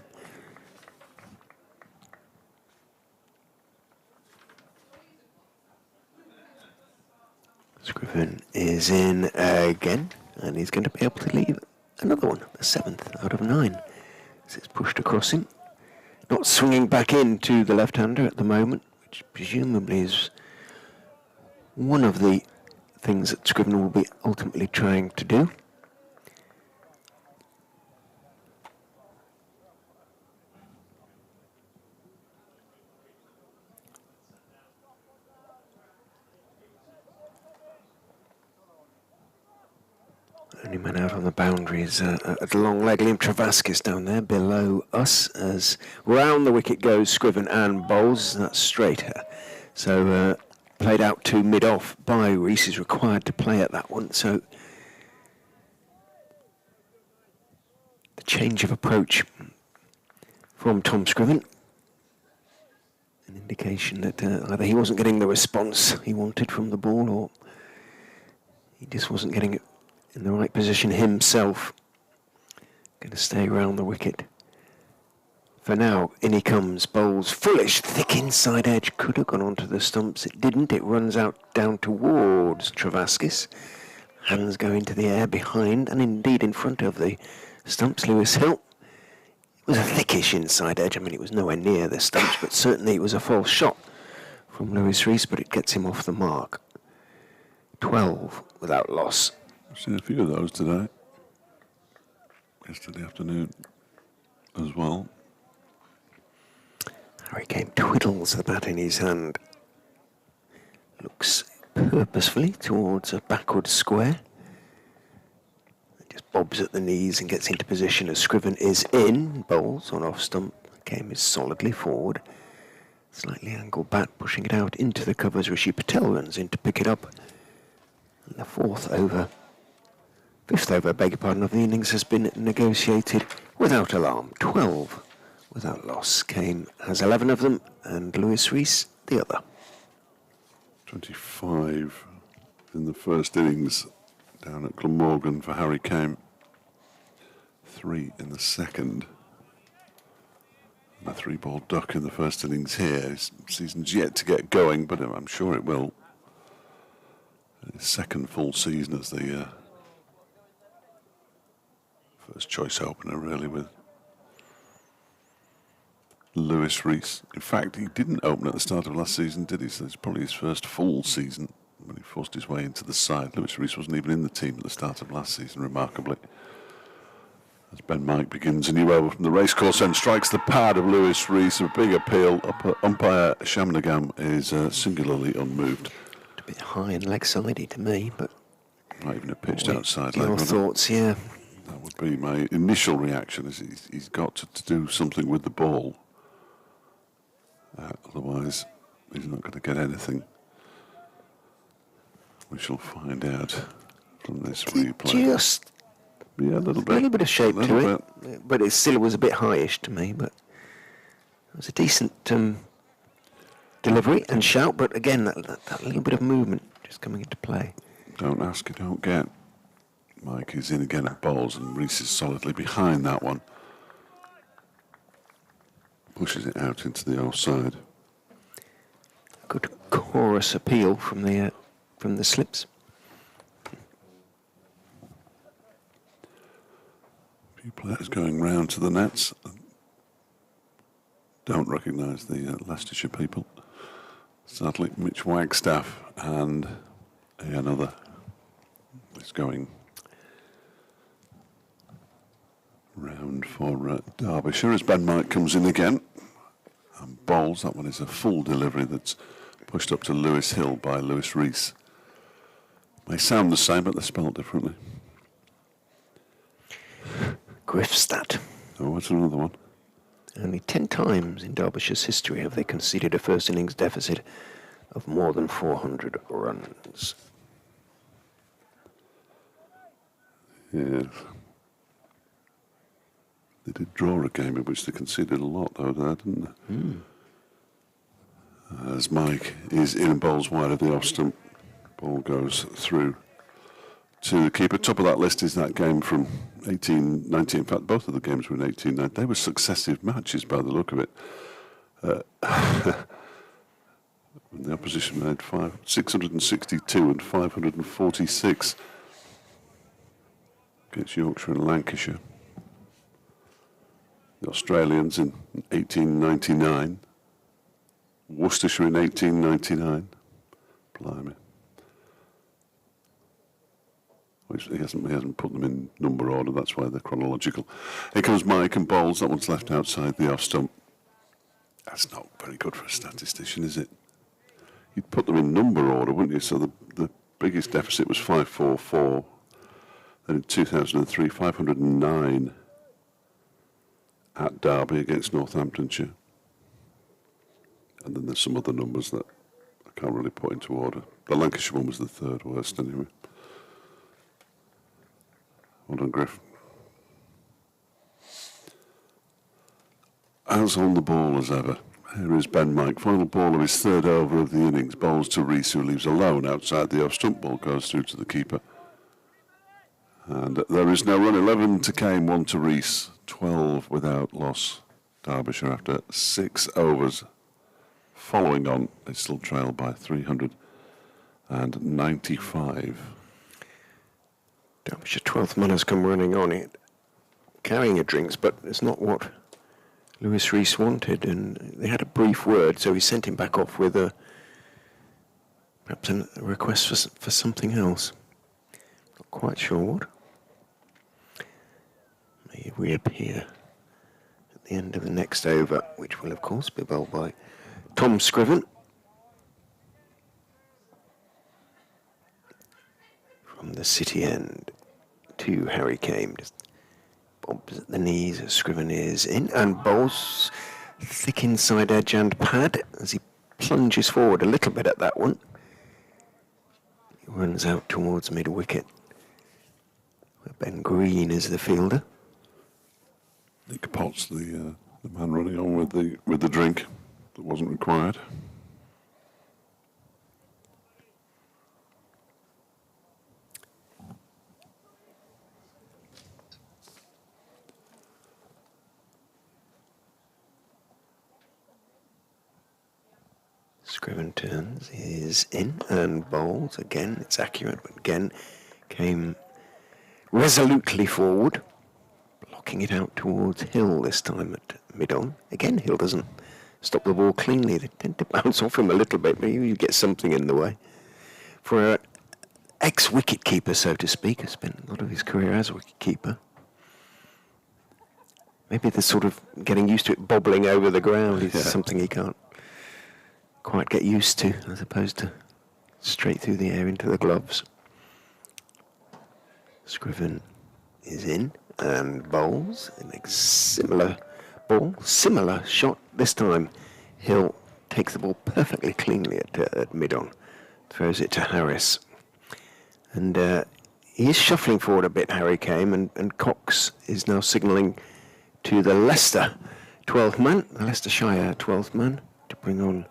Scriven is in again, and he's going to be able to leave another one, the 7th out of 9. As it's pushed across him. Not swinging back into the left-hander at the moment, which presumably is one of the things that Scriven will be ultimately trying to do. Only man out on the boundaries at long leg. Liam Travaskis down there below us as round the wicket goes Scriven and bowls. That's straighter. So played out to mid-off by Rees, is required to play at that one. So the change of approach from Tom Scriven. An indication that either he wasn't getting the response he wanted from the ball, or he just wasn't getting it in the right position himself. Going to stay around the wicket. For now, in he comes, bowls foolish, thick inside edge, could have gone onto the stumps, it didn't, it runs out down towards Travaskis. Hands go into the air behind, and indeed in front of the stumps, Lewis Hill. It was a thickish inside edge, I mean it was nowhere near the stumps, but certainly it was a false shot from Lewis Rees, but it gets him off the mark. 12 without loss. I've seen a few of those today. yesterday afternoon as well. Harry Kane twiddles the bat in his hand. Looks purposefully towards a backward square. Just bobs at the knees and gets into position as Scriven is in. Bowls on off stump. Kane is solidly forward. Slightly angled bat, pushing it out into the covers. Rishi Patel runs in to pick it up. And the fifth over, beg your pardon, of the innings has been negotiated without alarm. 12 without loss. Kane has 11 of them, and Lewis Rees the other. 25 in the first innings down at Glamorgan for Harry Kane. 3 in the second. And a 3-ball duck in the first innings here. His season's yet to get going, but I'm sure it will. His second full season as the first choice opener, really, with Lewis Rees. In fact, he didn't open at the start of last season, did he? So it's probably his first full season when he forced his way into the side. Lewis Rees wasn't even in the team at the start of last season, remarkably. As Ben Mike begins a new over from the racecourse and strikes the pad of Lewis Rees. A big appeal. Umpire Shamnagam is singularly unmoved. A bit high and leg-sidey to me, but... Not even a pitched outside leg. Your thoughts, yeah. That would be my initial reaction, is he's got to do something with the ball. Otherwise, he's not going to get anything. We shall find out from this replay. Just a little bit. A little bit of shape to it, but it still was a bit highish to me. But it was a decent delivery and shout. But again, that little bit of movement just coming into play. Don't ask, you don't get. Mike is in again at bowls, and Rees is solidly behind that one. Pushes it out into the offside. Good chorus appeal from the slips. A few players going round to the nets. Don't recognise the Leicestershire people. Sadly, Mitch Wagstaff and another is going round for Derbyshire as Ben Mike comes in again and bowls. That one is a full delivery that's pushed up to Lewis Hill by Lewis Rees. They sound the same, but they're spelled differently. Griffstad. Oh, what's another one? Only 10 times in Derbyshire's history have they conceded a first innings deficit of more than 400 runs. Yes. They did draw a game in which they conceded a lot, though, didn't they? As Mike is in and bowls wide of the off stump, ball goes through to the keeper. Top of that list is that game from 1890. In fact, both of the games were in 1890. They were successive matches by the look of it. The opposition made 662 and 546 against Yorkshire and Lancashire. The Australians in 1899. Worcestershire in 1899. Blimey. He hasn't put them in number order, that's why they're chronological. Here comes Mike and bowls. That one's left outside the off stump. That's not very good for a statistician, is it? You'd put them in number order, wouldn't you? So the biggest deficit was 544. Then in 2003, 509 at Derby against Northamptonshire. And then there's some other numbers that I can't really put into order. The Lancashire one was the third worst, anyway. Well done, Griff. As on the ball as ever, here is Ben Mike. Final ball of his third over of the innings. Bowls to Rees, who leaves alone outside the off-stump. Ball goes through to the keeper. And there is no run. 11 to Kane, 1 to Rees. 12 without loss. Derbyshire after 6 overs. Following on, they still trail by 395. Derbyshire 12th man has come running on it, carrying a drinks, but it's not what Lewis Rees wanted, and they had a brief word, so he sent him back off with perhaps a request for something else. Not quite sure what. The reappear at the end of the next over, which will of course be bowled by Tom Scriven. From the city end to Harry Kane. Just bobs at the knees as Scriven is in and bowls thick inside edge and pad as he plunges forward a little bit at that one. He runs out towards mid-wicket, where Ben Green is the fielder. Nick Potts, the man running on with the drink that wasn't required. Scriven turns, is in and bowls again. It's accurate, but again came resolutely forward, blocking it out towards Hill this time at mid-on. Again, Hill doesn't stop the ball cleanly. They tend to bounce off him a little bit, but you get something in the way. For an ex-wicket keeper, so to speak, has spent a lot of his career as a wicket keeper. Maybe the sort of getting used to it bobbling over the ground is something he can't quite get used to, as opposed to straight through the air into the gloves. Scriven is in and bowls a similar ball, similar shot this time. Hill takes the ball perfectly cleanly at mid-on, throws it to Harris, and he is shuffling forward a bit, Harry Kane, and Cox is now signalling to the Leicester 12th man, the Leicestershire 12th man, to bring on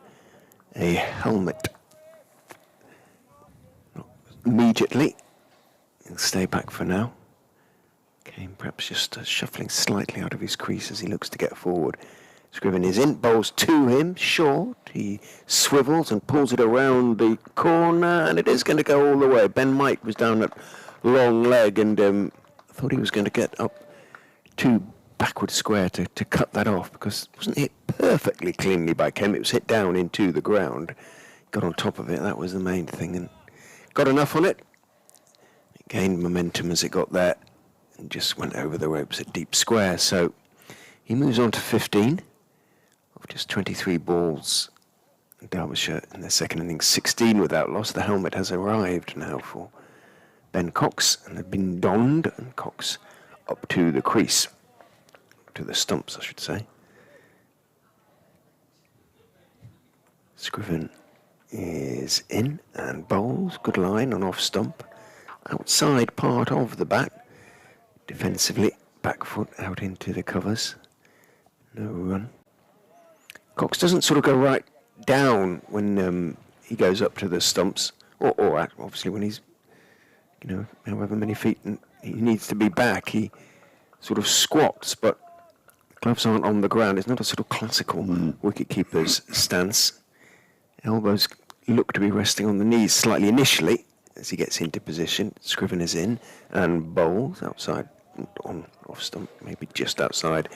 a helmet immediately. He'll stay back for now. Kane perhaps just shuffling slightly out of his crease as he looks to get forward. Scriven is in, bowls to him, short. He swivels and pulls it around the corner, and it is going to go all the way. Ben Mike was down at long leg and thought he was going to get up too backward square to cut that off, because it wasn't hit perfectly cleanly by Kane. It was hit down into the ground. Got on top of it, that was the main thing, and got enough on it. It gained momentum as it got there and just went over the ropes at deep square. So he moves on to 15 of just 23 balls. Derbyshire in their second innings, 16 without loss. The helmet has arrived now for Ben Cox and had been donned, and Cox up to the crease. To the stumps, I should say. Scriven is in and bowls. Good line on off stump. Outside part of the bat. Defensively, back foot out into the covers. No run. Cox doesn't sort of go right down when he goes up to the stumps, or obviously when he's, however many feet he needs to be back, he sort of squats, but gloves aren't on the ground. It's not a sort of classical wicket-keeper's stance. Elbows look to be resting on the knees slightly initially as he gets into position. Scriven is in and bowls outside, on off stump, maybe just outside.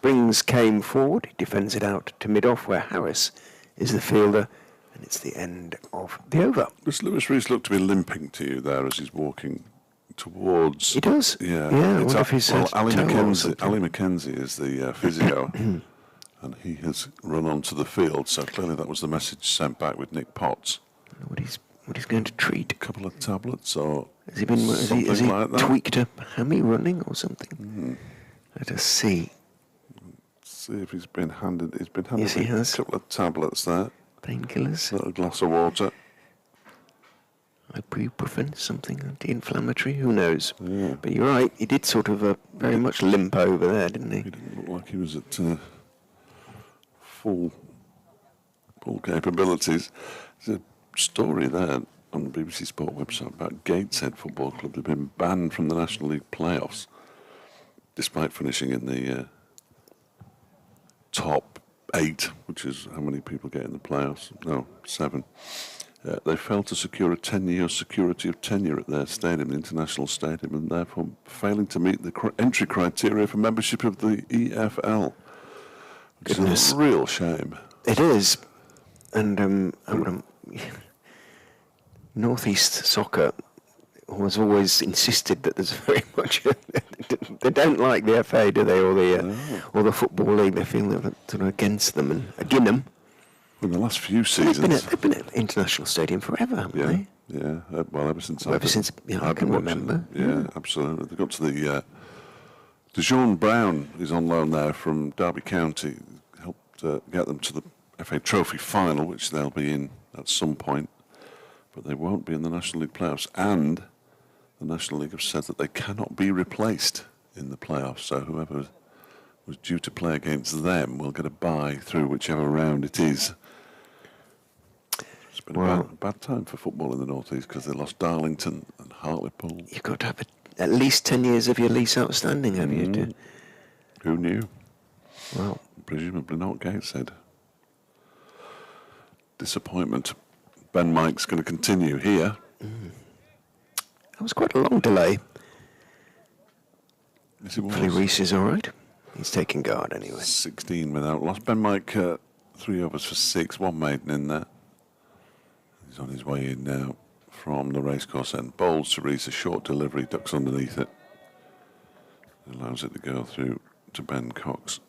Brings Kane forward. He defends it out to mid-off where Harris is the fielder, and it's the end of the over. Does Lewis Rees look to be limping to you there as he's walking towards? He does. Yeah. What if he's Ali Mackenzie is the physio, and he has run onto the field. So clearly that was the message sent back with Nick Potts. What he's going to treat? A couple of tablets or has he been? Has he like that? Tweaked a hammy running or something? Let us see. See if he's been handed. He's been handed Yes, he has. a couple of tablets there. Painkillers. A little glass of water. Ibuprofen, something anti-inflammatory, who knows? Yeah. But you're right, he did sort of very much limp over there, didn't he? He didn't look like he was at full capabilities. There's a story there on the BBC Sport website about Gateshead Football Club. They've been banned from the National League playoffs, despite finishing in the top 8, which is how many people get in the playoffs. No, 7. They failed to secure a 10-year security of tenure at their stadium, the International Stadium, and therefore failing to meet the entry criteria for membership of the EFL. Goodness. It's a real shame. It is. And Northeast soccer has always insisted that there's very much. They don't like the FA, do they, or the Football League? They feel they're sort of against them and against them. In the last few seasons, they've been at International Stadium forever, haven't they? Yeah. Well, ever since I can remember. Yeah, absolutely. They got to the. Dijon Brown is on loan there from Derby County. Helped get them to the FA Trophy final, which they'll be in at some point, but they won't be in the National League playoffs. And the National League have said that they cannot be replaced in the playoffs. So whoever was due to play against them will get a bye through whichever round it is. It's been a bad time for football in the North East because they lost Darlington and Hartlepool. You've got to have at least 10 years of your lease outstanding, have you? Who knew? Well, presumably not, Gateshead. Disappointment. Ben Mike's going to continue here. That was quite a long delay. Yes, it was. Hopefully Reece is all right. He's taking guard anyway. 16 without loss. Ben Mike, 3 overs for 6, 1 maiden in there. He's on his way in now from the racecourse end. Bowls to Reece, a short delivery, ducks underneath it. Allows it to go through to Ben Cox.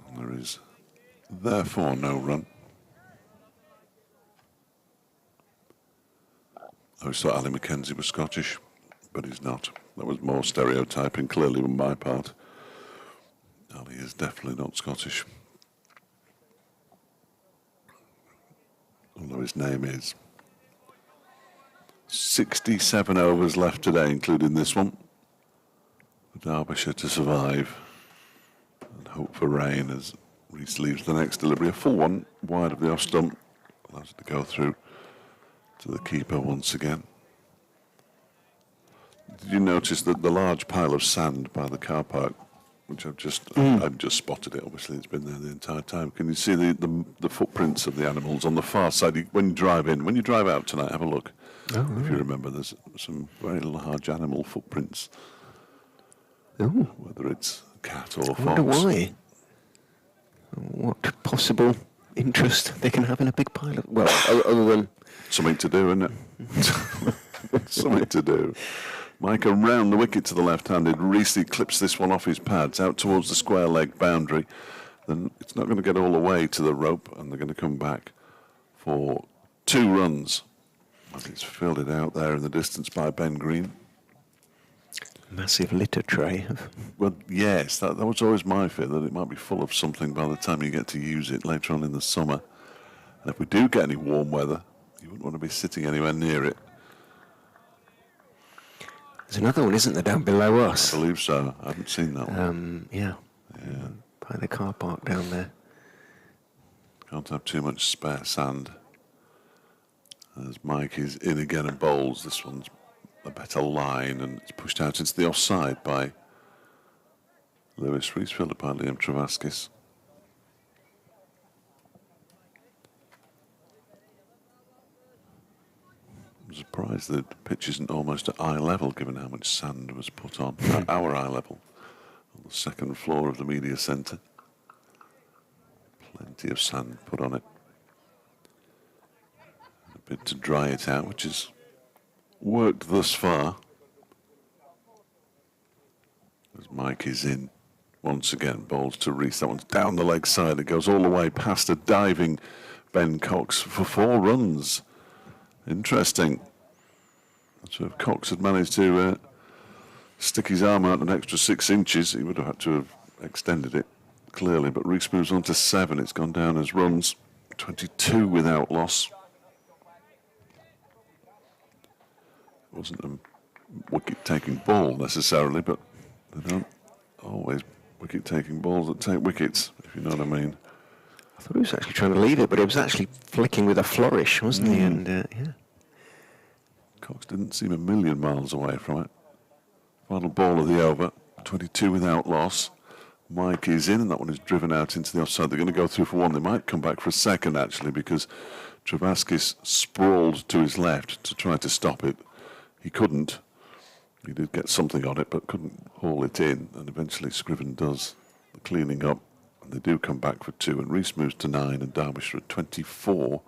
And there is therefore no run. I always thought Ali Mackenzie was Scottish, but he's not. That was more stereotyping, clearly, on my part. Ali is definitely not Scottish. Although his name is. 67 overs left today, including this one. For Derbyshire to survive and hope for rain as Reece leaves the next delivery. A full one wide of the off stump. Allows it to go through to the keeper once again. Did you notice that the large pile of sand by the car park, which I've just spotted it, obviously it's been there the entire time. Can you see the footprints of the animals on the far side? When you drive out tonight, have a look. Oh, right. If you remember, there's some very large animal footprints. Oh. Whether it's a cat or a fox. I wonder why. What possible interest they can have in a big pile of... Well, other than... Something to do, isn't it? Something to do. Mike around the wicket to the left-handed. Reece clips this one off his pads out towards the square leg boundary. Then it's not going to get all the way to the rope, and they're going to come back for 2 runs. And it's filled it out there in the distance by Ben Green. Massive litter tray. Well, yes, that was always my fear, that it might be full of something by the time you get to use it later on in the summer. And if we do get any warm weather, you wouldn't want to be sitting anywhere near it. There's another one, isn't there, down below us? I believe so. I haven't seen that one. Yeah. By the car park down there. Can't have too much spare sand. As Mike is in again and bowls, this one's a better line and it's pushed out into the offside by Lewis Reece, fielded by Liam Travaskis. I'm surprised that the pitch isn't almost at eye level given how much sand was put on, at our eye level, on the second floor of the media centre. Plenty of sand put on it. A bit to dry it out, which has worked thus far. As Mike is in once again, bowls to Reece. That one's down the leg side. It goes all the way past a diving Ben Cox for 4 runs. Interesting. So if Cox had managed to stick his arm out an extra 6 inches, he would have had to have extended it, clearly. But Reece moves on to 7. It's gone down as runs. 22 without loss. It wasn't a wicket-taking ball necessarily, but they don't always wicket-taking balls that take wickets, if you know what I mean. I thought he was actually trying to leave it, but he was actually flicking with a flourish, wasn't he? And yeah. Cox didn't seem a million miles away from it. Final ball of the over, 22 without loss. Mike is in, and that one is driven out into the offside. They're going to go through for 1. They might come back for a second, actually, because Travaskis sprawled to his left to try to stop it. He couldn't. He did get something on it, but couldn't haul it in. And eventually Scriven does the cleaning up. And they do come back for 2. And Reece moves to 9. And Derbyshire at 24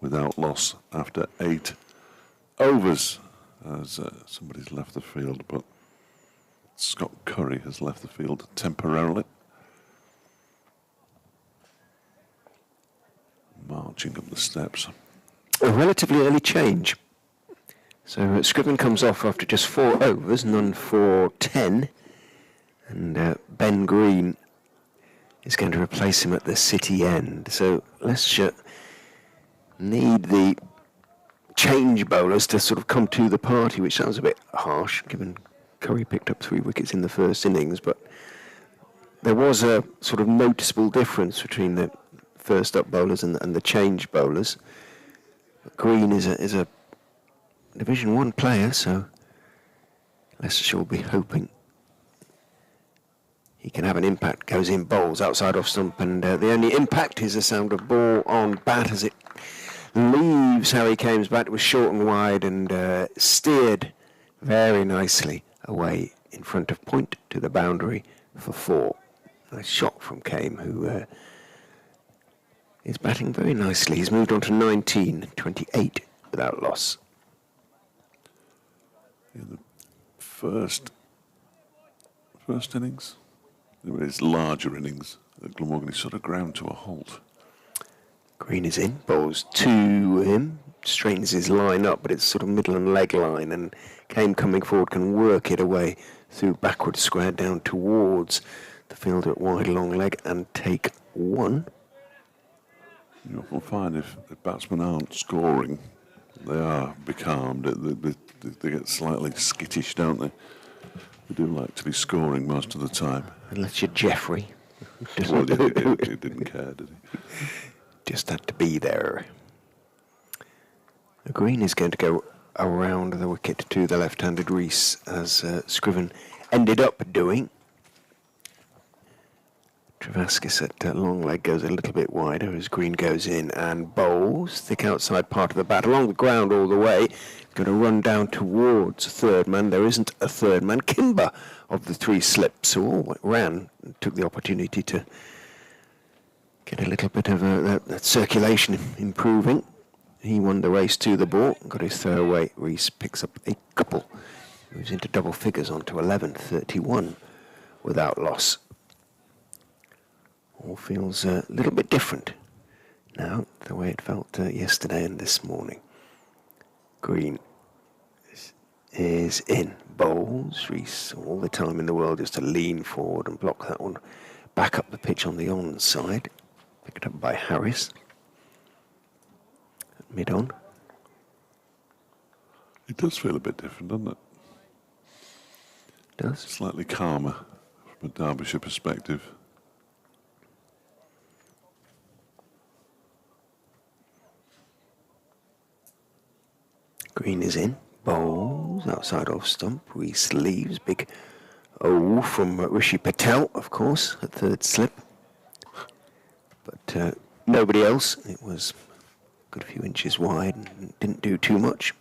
without loss after 8 overs. as somebody's left the field, but Scott Curry has left the field temporarily. Marching up the steps. A relatively early change. So Scriven comes off after just 4 overs, none for 10. And Ben Green is going to replace him at the City end. So Leicestershire need the change bowlers to sort of come to the party, which sounds a bit harsh, given Curry picked up 3 wickets in the first innings. But there was a sort of noticeable difference between the first up bowlers and the change bowlers. Green is a Division 1 player, so Leicestershire will be hoping he can have an impact. Goes in, bowls outside off stump, and the only impact is the sound of ball on bat as it leaves Harry Kame's bat. It was short and wide and steered very nicely away in front of point to the boundary for 4. Nice shot from Kame, who is batting very nicely. He's moved on to 19, 28 without loss. In the first innings, in his larger innings, Glamorgan is sort of ground to a halt. Green is in, bowls to him, straightens his line up, but it's sort of middle and leg line, and Kame coming forward can work it away through backward square down towards the fielder at wide long leg and take 1. You often find if the batsmen aren't scoring, they are becalmed. They get slightly skittish, don't they? They do like to be scoring most of the time. Unless you're Jeffrey. Well, he didn't care, did he? Just had to be there. The Green is going to go around the wicket to the left-handed Rees, as Scriven ended up doing. Travaskis at long leg goes a little bit wider as Green goes in and bowls. Thick outside part of the bat, along the ground all the way. Going to run down towards third man. There isn't a third man. Kimber of the 3 slips, who all ran and took the opportunity to get a little bit of that circulation improving. He won the race to the ball, got his throw away. Rees picks up a couple. Moves into double figures onto 11, 31 without loss. All feels a little bit different now, the way it felt yesterday and this morning. Green is in, bowls. Rees all the time in the world just to lean forward and block that one back up the pitch on the onside. Picked up by Harris. Mid-on. It does feel a bit different, doesn't it? Does. Slightly calmer from a Derbyshire perspective. Green is in, bowls outside off stump. Rees leaves, big O from Rishi Patel, of course, at third slip. But nobody else. It was a good few inches wide and didn't do too much.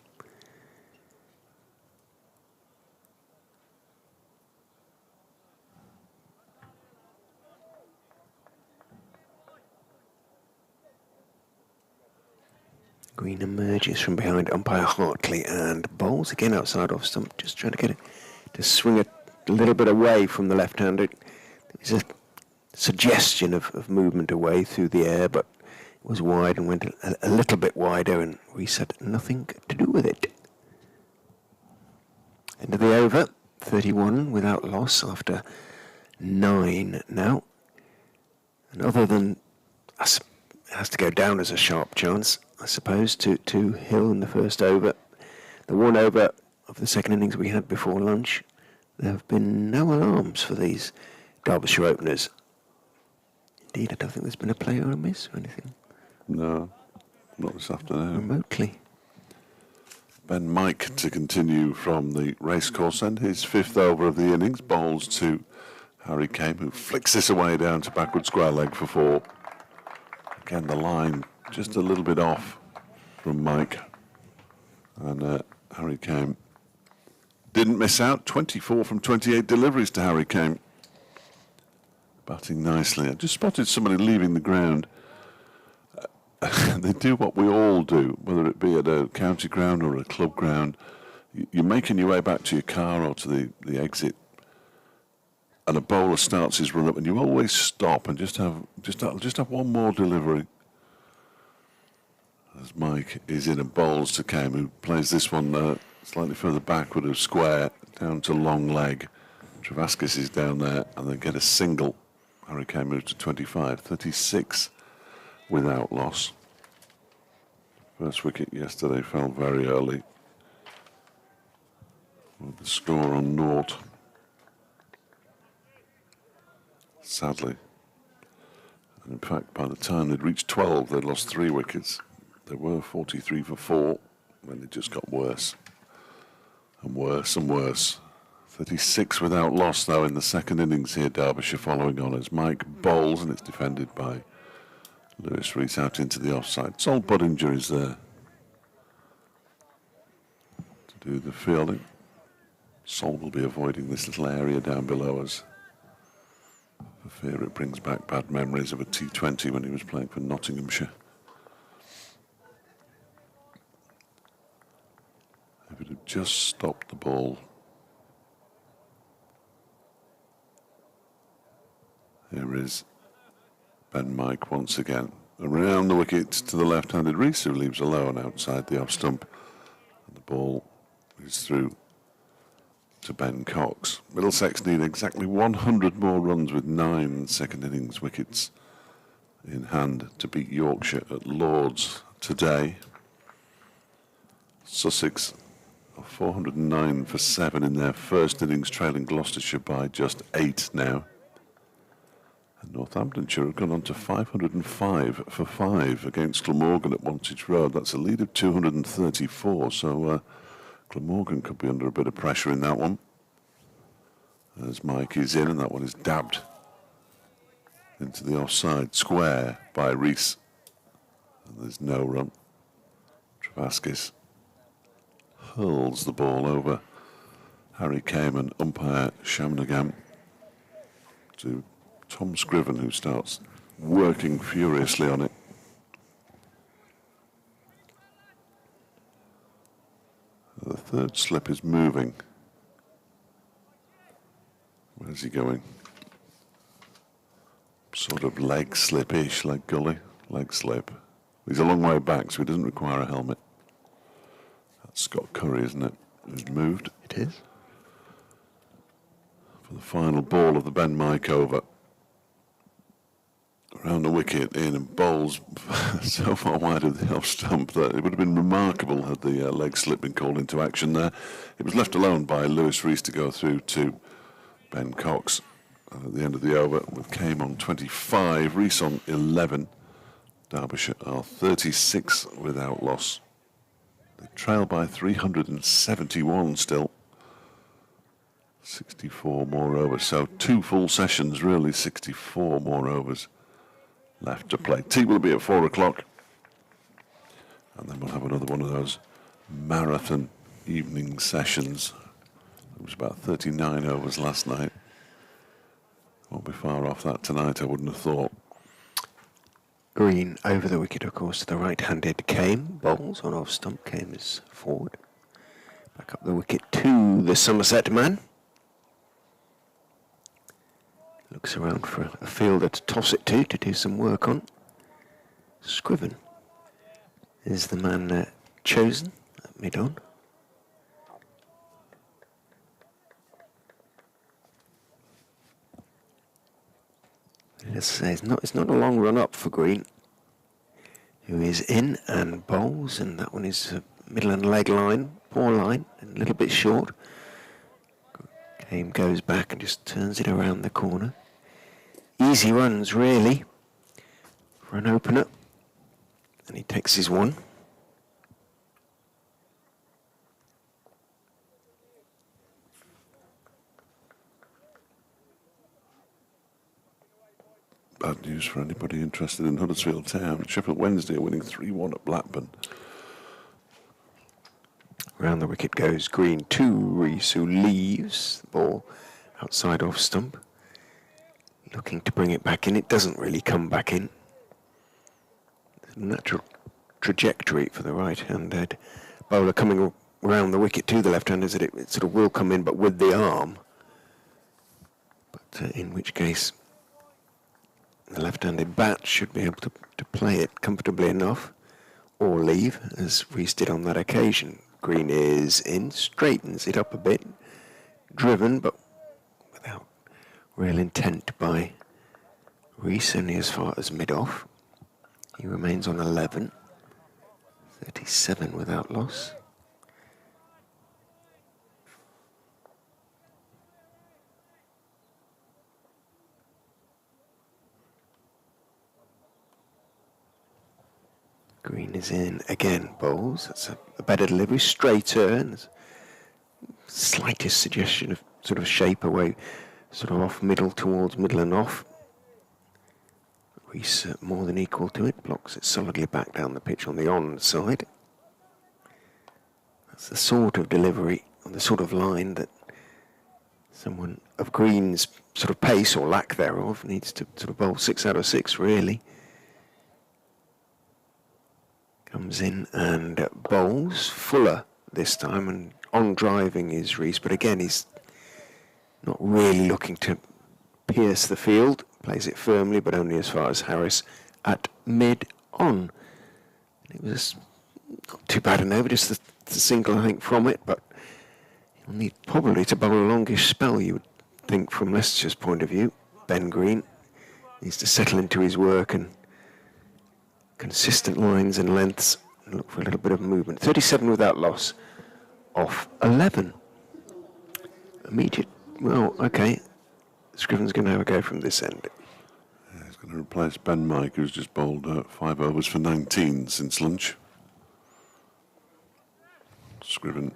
Green emerges from behind umpire Hartley and bowls again outside off stump, just trying to get it to swing a little bit away from the left-hander. There's a suggestion of movement away through the air, but it was wide and went a little bit wider, and Rees had nothing to do with it. End of the over, 31 without loss after 9 now. And other than us, it has to go down as a sharp chance, I suppose, to Hill in the first over. The 1 over of the second innings we had before lunch, there have been no alarms for these Derbyshire openers. Indeed, I don't think there's been a play or a miss or anything. No, not this afternoon. Remotely. Ben Mike to continue from the racecourse end. His 5th over of the innings, bowls to Harry Kame, who flicks this away down to backward square leg for 4. Again, the line just a little bit off from Mike. And Harry Kame didn't miss out. 24 from 28 deliveries to Harry Kame. Batting nicely. I just spotted somebody leaving the ground. They do what we all do, whether it be at a county ground or a club ground. you're making your way back to your car or to the exit, and a bowler starts his run up, and you always stop and just have one more delivery. As Mike is in and bowls to Kame, who plays this one slightly further backward of square, down to long leg. Travaskis is down there, and they get a single. Harry Kame moves to 25, 36 without loss. First wicket yesterday fell very early, with the score on 0. Sadly. And in fact, by the time they'd reached 12, they'd lost 3 wickets. They were 43 for 4, and it just got worse and worse and worse. 36 without loss, though, in the second innings here, Derbyshire following on as Mike bowls, and it's defended by Lewis Rees out into the offside. Sol Budinger is there to do the fielding. Sol will be avoiding this little area down below us for fear it brings back bad memories of a T20 when he was playing for Nottinghamshire. If it had just stopped the ball. Here is Ben Mike once again. Around the wicket to the left-handed Rees, who leaves alone outside the off stump. And the ball is through to Ben Cox. Middlesex need exactly 100 more runs with 9 second innings wickets in hand to beat Yorkshire at Lord's today. Sussex are 409 for 7 in their first innings, trailing Gloucestershire by just 8 now. And Northamptonshire have gone on to 505 for 5 against Glamorgan at Wantage Road. That's a lead of 234, so Glamorgan could be under a bit of pressure in that one. As Mike is in, and that one is dabbed into the offside square by Rees. And there's no run. Travaskis hurls the ball over Harry Kame and umpire Shamnagam to Tom Scriven, who starts working furiously on it. The third slip is moving. Where's he going? Sort of leg slip-ish, leg gully, leg slip. He's a long way back, so he doesn't require a helmet. That's Scott Curry, isn't it? He's moved. It is. For the final ball of the Ben Mike over. Around the wicket, in and bowls so far wide of the off stump that it would have been remarkable had the leg slip been called into action there. It was left alone by Lewis Rees to go through to Ben Cox at the end of the over, with Kame on 25, Rees on 11. Derbyshire are 36 without loss. They trail by 371 still. 64 more overs, so 2 full sessions really, 64 more overs left to play. Tea will be at 4 o'clock, and then we'll have another one of those marathon evening sessions. It was about 39 overs last night. Won't be far off that tonight, I wouldn't have thought. Green over the wicket, of course, to the right-handed Kame. Bowls on off stump. Kame is forward. Back up the wicket to the Somerset man. Looks around for a fielder to toss it to do some work on. Scriven is the man chosen at mid-on. Let's say it's not a long run up for Green, who is in and bowls, and that one is middle and leg line, poor line, and a little bit short. Kame goes back and just turns it around the corner. Easy runs, really, for an opener. And he takes his one. Bad news for anybody interested in Huddersfield Town. Sheffield Wednesday are winning 3-1 at Blackburn. Round the wicket goes Green to Rees, who leaves the ball outside off stump. Looking to bring it back in. It doesn't really come back in. It's a natural trajectory for the right-handed bowler coming round the wicket to the left-handers that it sort of will come in, but with the arm. But in which case, the left-handed bat should be able to play it comfortably enough, or leave, as Rees did on that occasion. Green is in, straightens it up a bit, driven, but without real intent by Rees, only as far as mid-off. He remains on 11, 37 without loss. Green is in again, bowls. That's a better delivery, straight turn. Slightest suggestion of sort of shape away, sort of off middle towards middle and off. Rees more than equal to it, blocks it solidly back down the pitch on the on side. That's the sort of delivery, or the sort of line that someone of Green's sort of pace or lack thereof needs to sort of bowl 6 out of 6 really. Comes in and bowls Fuller this time, and on driving is Rees, but again he's not really looking to pierce the field. Plays it firmly, but only as far as Harris at mid-on. It was not too bad an over, just the single, I think, from it, but he'll need probably to bowl a longish spell, you would think, from Leicestershire's point of view. Ben Green needs to settle into his work and consistent lines and lengths and look for a little bit of movement. 37 without loss, off 11. Immediate, well, okay. Scriven's going to have a go from this end. Yeah, he's going to replace Ben Mike, who's just bowled 5 overs for 19 since lunch. Scriven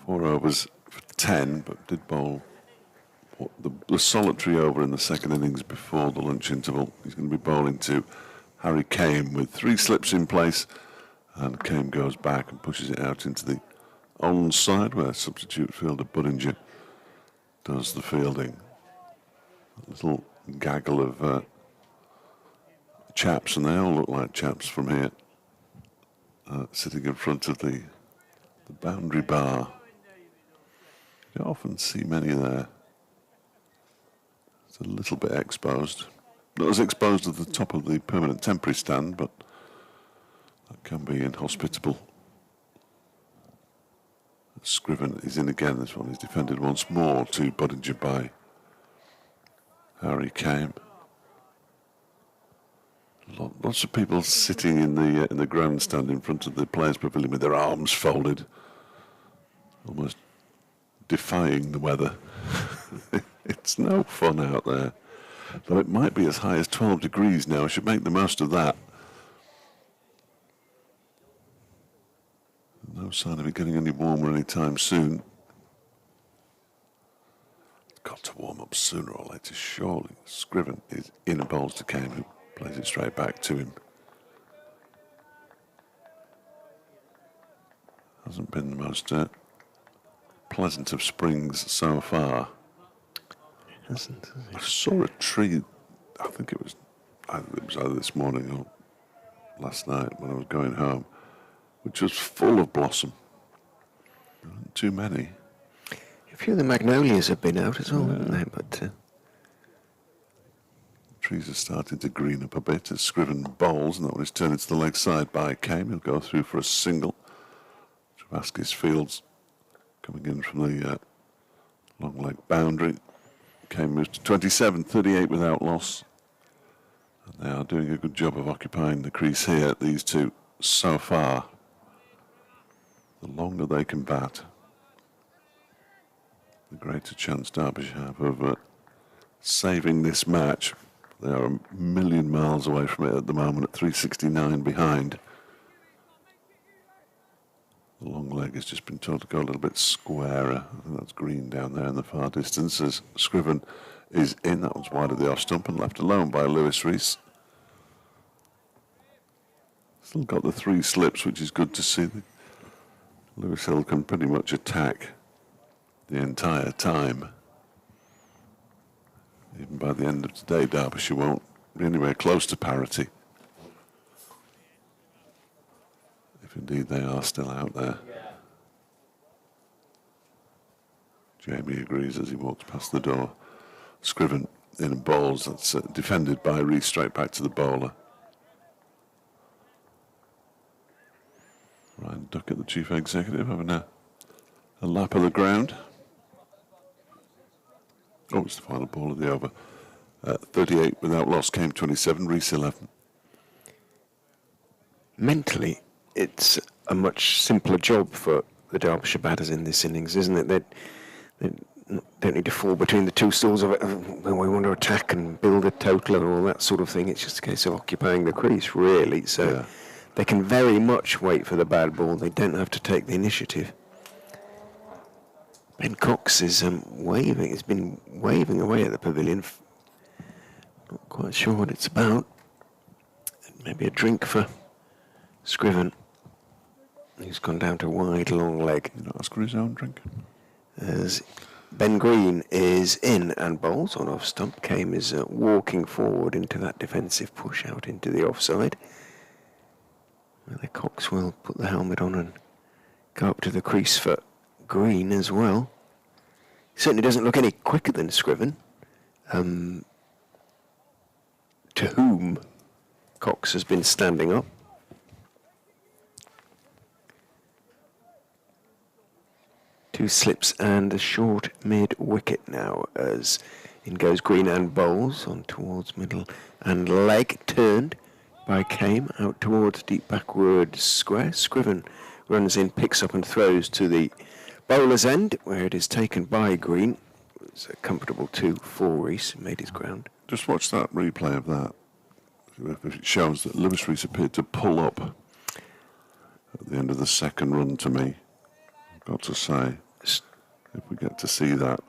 4 overs for 10, but did bowl the solitary over in the second innings before the lunch interval. He's going to be bowling to Harry Kane with 3 slips in place, and Kane goes back and pushes it out into the on side where substitute fielder Budinger does the fielding. A little gaggle of chaps, and they all look like chaps from here, sitting in front of the boundary bar. You don't often see many there. It's a little bit exposed. Not as exposed at the top of the permanent temporary stand, but that can be inhospitable. Scriven is in again. This one is defended once more to Budinger by Harry Kane. Lots of people sitting in the grandstand in front of the players' pavilion with their arms folded, almost defying the weather. It's no fun out there. Though it might be as high as 12 degrees now. I should make the most of that. No sign of it getting any warmer anytime soon. It's got to warm up sooner or later, surely. Scriven is in and bowls to Kane, who plays it straight back to him. Hasn't been the most pleasant of springs so far. Hasn't. I saw a tree, I think it was either this morning or last night when I was going home, which was full of blossom. Too many. A few of the magnolias have been out as well, haven't they? But trees are starting to green up a bit as Scriven bowls, and that one is turned into the leg side by Kane. He'll go through for a single. Travaskis Fields coming in from the long leg boundary. Kane moves to 27, 38 without loss. And they are doing a good job of occupying the crease here, these two, so far. The longer they can bat, the greater chance Derbyshire have of saving this match. They are a million miles away from it at the moment at 369 behind. The long leg has just been told to go a little bit squarer. I think that's Green down there in the far distance as Scriven is in. That one's wide of the off stump and left alone by Lewis Rees. Still got the 3 slips, which is good to see. Lewis Hill can pretty much attack the entire time. Even by the end of today, Derbyshire won't be anywhere close to parity. if indeed they are still out there. Jamie agrees as he walks past the door. Scriven in bowls. That's defended by Rees straight back to the bowler. Ryan Duckett, the chief executive, having a lap of the ground. Oh, it's the final ball of the over. 38 without loss, came 27, Rees 11. Mentally, it's a much simpler job for the Derbyshire batters in this innings, isn't it? They don't need to fall between the two stools of it when we want to attack and build a total and all that sort of thing. It's just a case of occupying the crease, really. So they can very much wait for the bad ball. They don't have to take the initiative. Ben Cox is waving. He's been waving away at the pavilion. Not quite sure what it's about. Maybe a drink for Scriven. He's gone down to wide, long leg. You not ask for his own drink? As Ben Green is in and bowls on off stump. Kame is walking forward into that defensive push out into the offside. Whether Cox will put the helmet on and go up to the crease for Green as well. He certainly doesn't look any quicker than Scriven, to whom Cox has been standing up. Two slips and a short mid-wicket now as in goes Green and bowls on towards middle and leg turned by Kame out towards deep backward square. Scriven runs in, picks up and throws to the bowler's end where it is taken by Green. It's a comfortable 2 for Rees, made his ground. Just watch that replay of that. It shows that Lewis Rees appeared to pull up at the end of the second run to me. I've got to say, if we get to see that.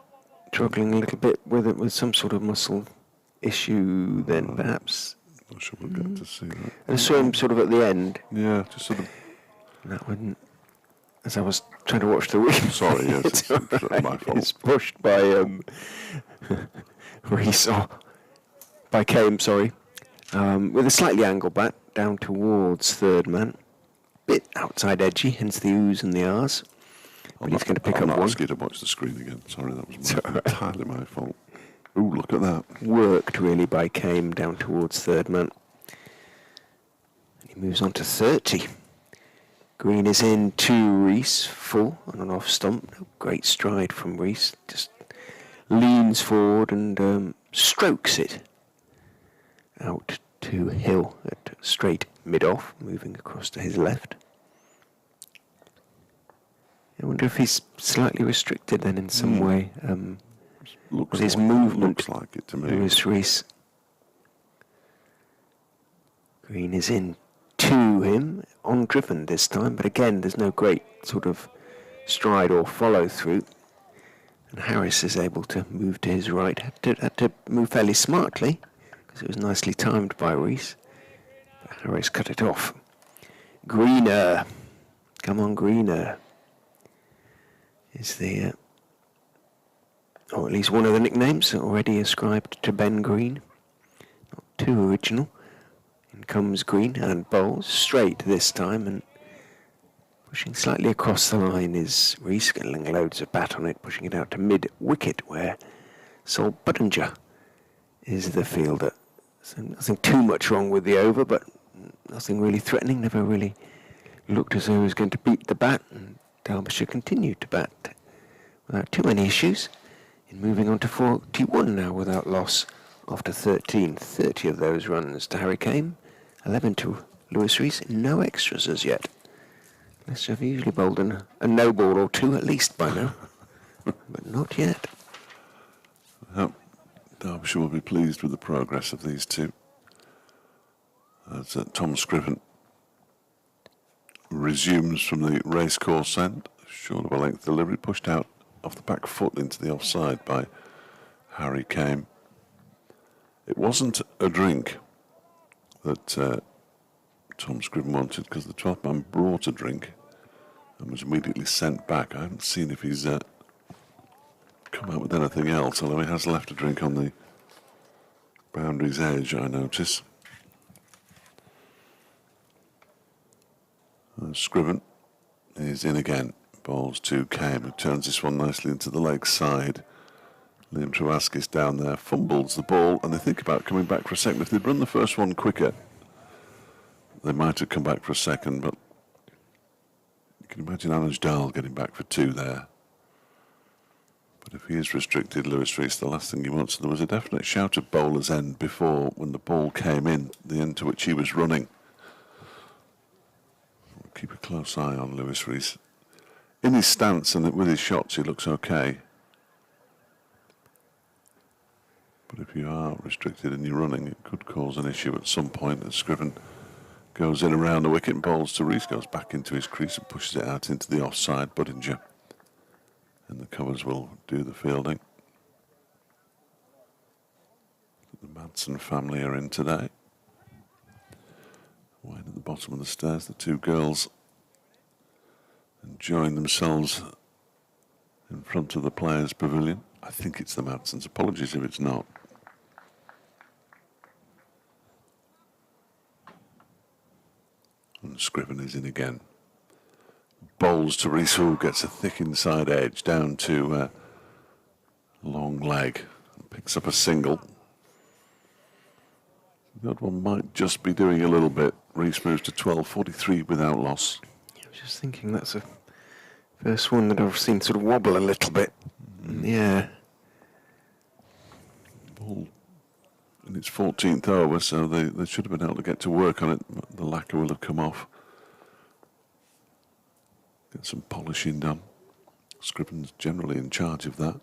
Struggling a little bit with it, with some sort of muscle issue then perhaps. Not sure we'll get to see that. And I saw him sort of at the end. Yeah, just sort of. That wouldn't, as I was trying to watch the replay. Sorry, yes, it's right. my fault. It's pushed by Rees, by Kame, sorry. With a slightly angled bat down towards third man. Bit outside edgy, hence the oohs and the ahs. But he's going to pick up one. I'll ask you to watch the screen again. Sorry, that was entirely my fault. Ooh, look at that. Worked really by Kame down towards third man. He moves on to 30. Green is in to Rees, full on an off stump. No great stride from Rees. Just leans forward and strokes it out to Hill at straight mid-off, moving across to his left. I wonder if he's slightly restricted then in some way. Looks with his like, movement. Looks like it to me. Lewis Rees. Green is in to him, on driven this time, but again there's no great sort of stride or follow through. And Harris is able to move to his right. Had to move fairly smartly because it was nicely timed by Rees. But Harris cut it off. Greener. Come on, Greener. Is the, or at least one of the nicknames already ascribed to Ben Green. Not too original. In comes Green and bowls straight this time, and pushing slightly across the line is Rees, getting loads of bat on it, pushing it out to mid-wicket where Sol Buttinger is the fielder. So nothing too much wrong with the over, but nothing really threatening, never really looked as though he was going to beat the bat, and Derbyshire continued to bat without too many issues, in moving on to 41 now without loss after 13. 30 of those runs to Harry Kame, 11 to Lewis Rees, no extras as yet. Leicester have usually bowled a no ball or two at least by now, but not yet. Derbyshire will be pleased with the progress of these two. As Tom Scriven resumes from the racecourse end, short of a length delivery, pushed out off the back foot into the offside by Harry Kame. It wasn't a drink that Tom Scriven wanted, because the 12th man brought a drink and was immediately sent back. I haven't seen if he's come out with anything else, although he has left a drink on the boundary's edge, I notice. Scriven is in again. Bowls to Kame, who turns this one nicely into the leg side. Liam Trawaskis down there fumbles the ball, and they think about coming back for a second. If they'd run the first one quicker, they might have come back for a second, but you can imagine Anuj Dahl getting back for 2 there. But if he is restricted, Lewis Rees, the last thing he wants, there was a definite shout of bowler's end before when the ball came in, the end to which he was running. We'll keep a close eye on Lewis Rees. In his stance and with his shots, he looks okay. But if you are restricted and you're running, it could cause an issue at some point. As Scriven goes in around the wicket and bowls to Rees, goes back into his crease and pushes it out into the offside Budinger. And the covers will do the fielding. The Madsen family are in today. Wide at the bottom of the stairs, the 2 girls enjoying themselves in front of the players' pavilion. I think it's the Madsens. Apologies if it's not. And Scriven is in again. Bowls to Rees, who gets a thick inside edge down to long leg and picks up a single. The odd one might just be doing a little bit. Rees moves to 12.43 without loss. I was just thinking that's the first one that I've seen sort of wobble a little bit. Yeah. Ball in its 14th over, so they should have been able to get to work on it. But the lacquer will have come off. Get some polishing done. Scriven's generally in charge of that.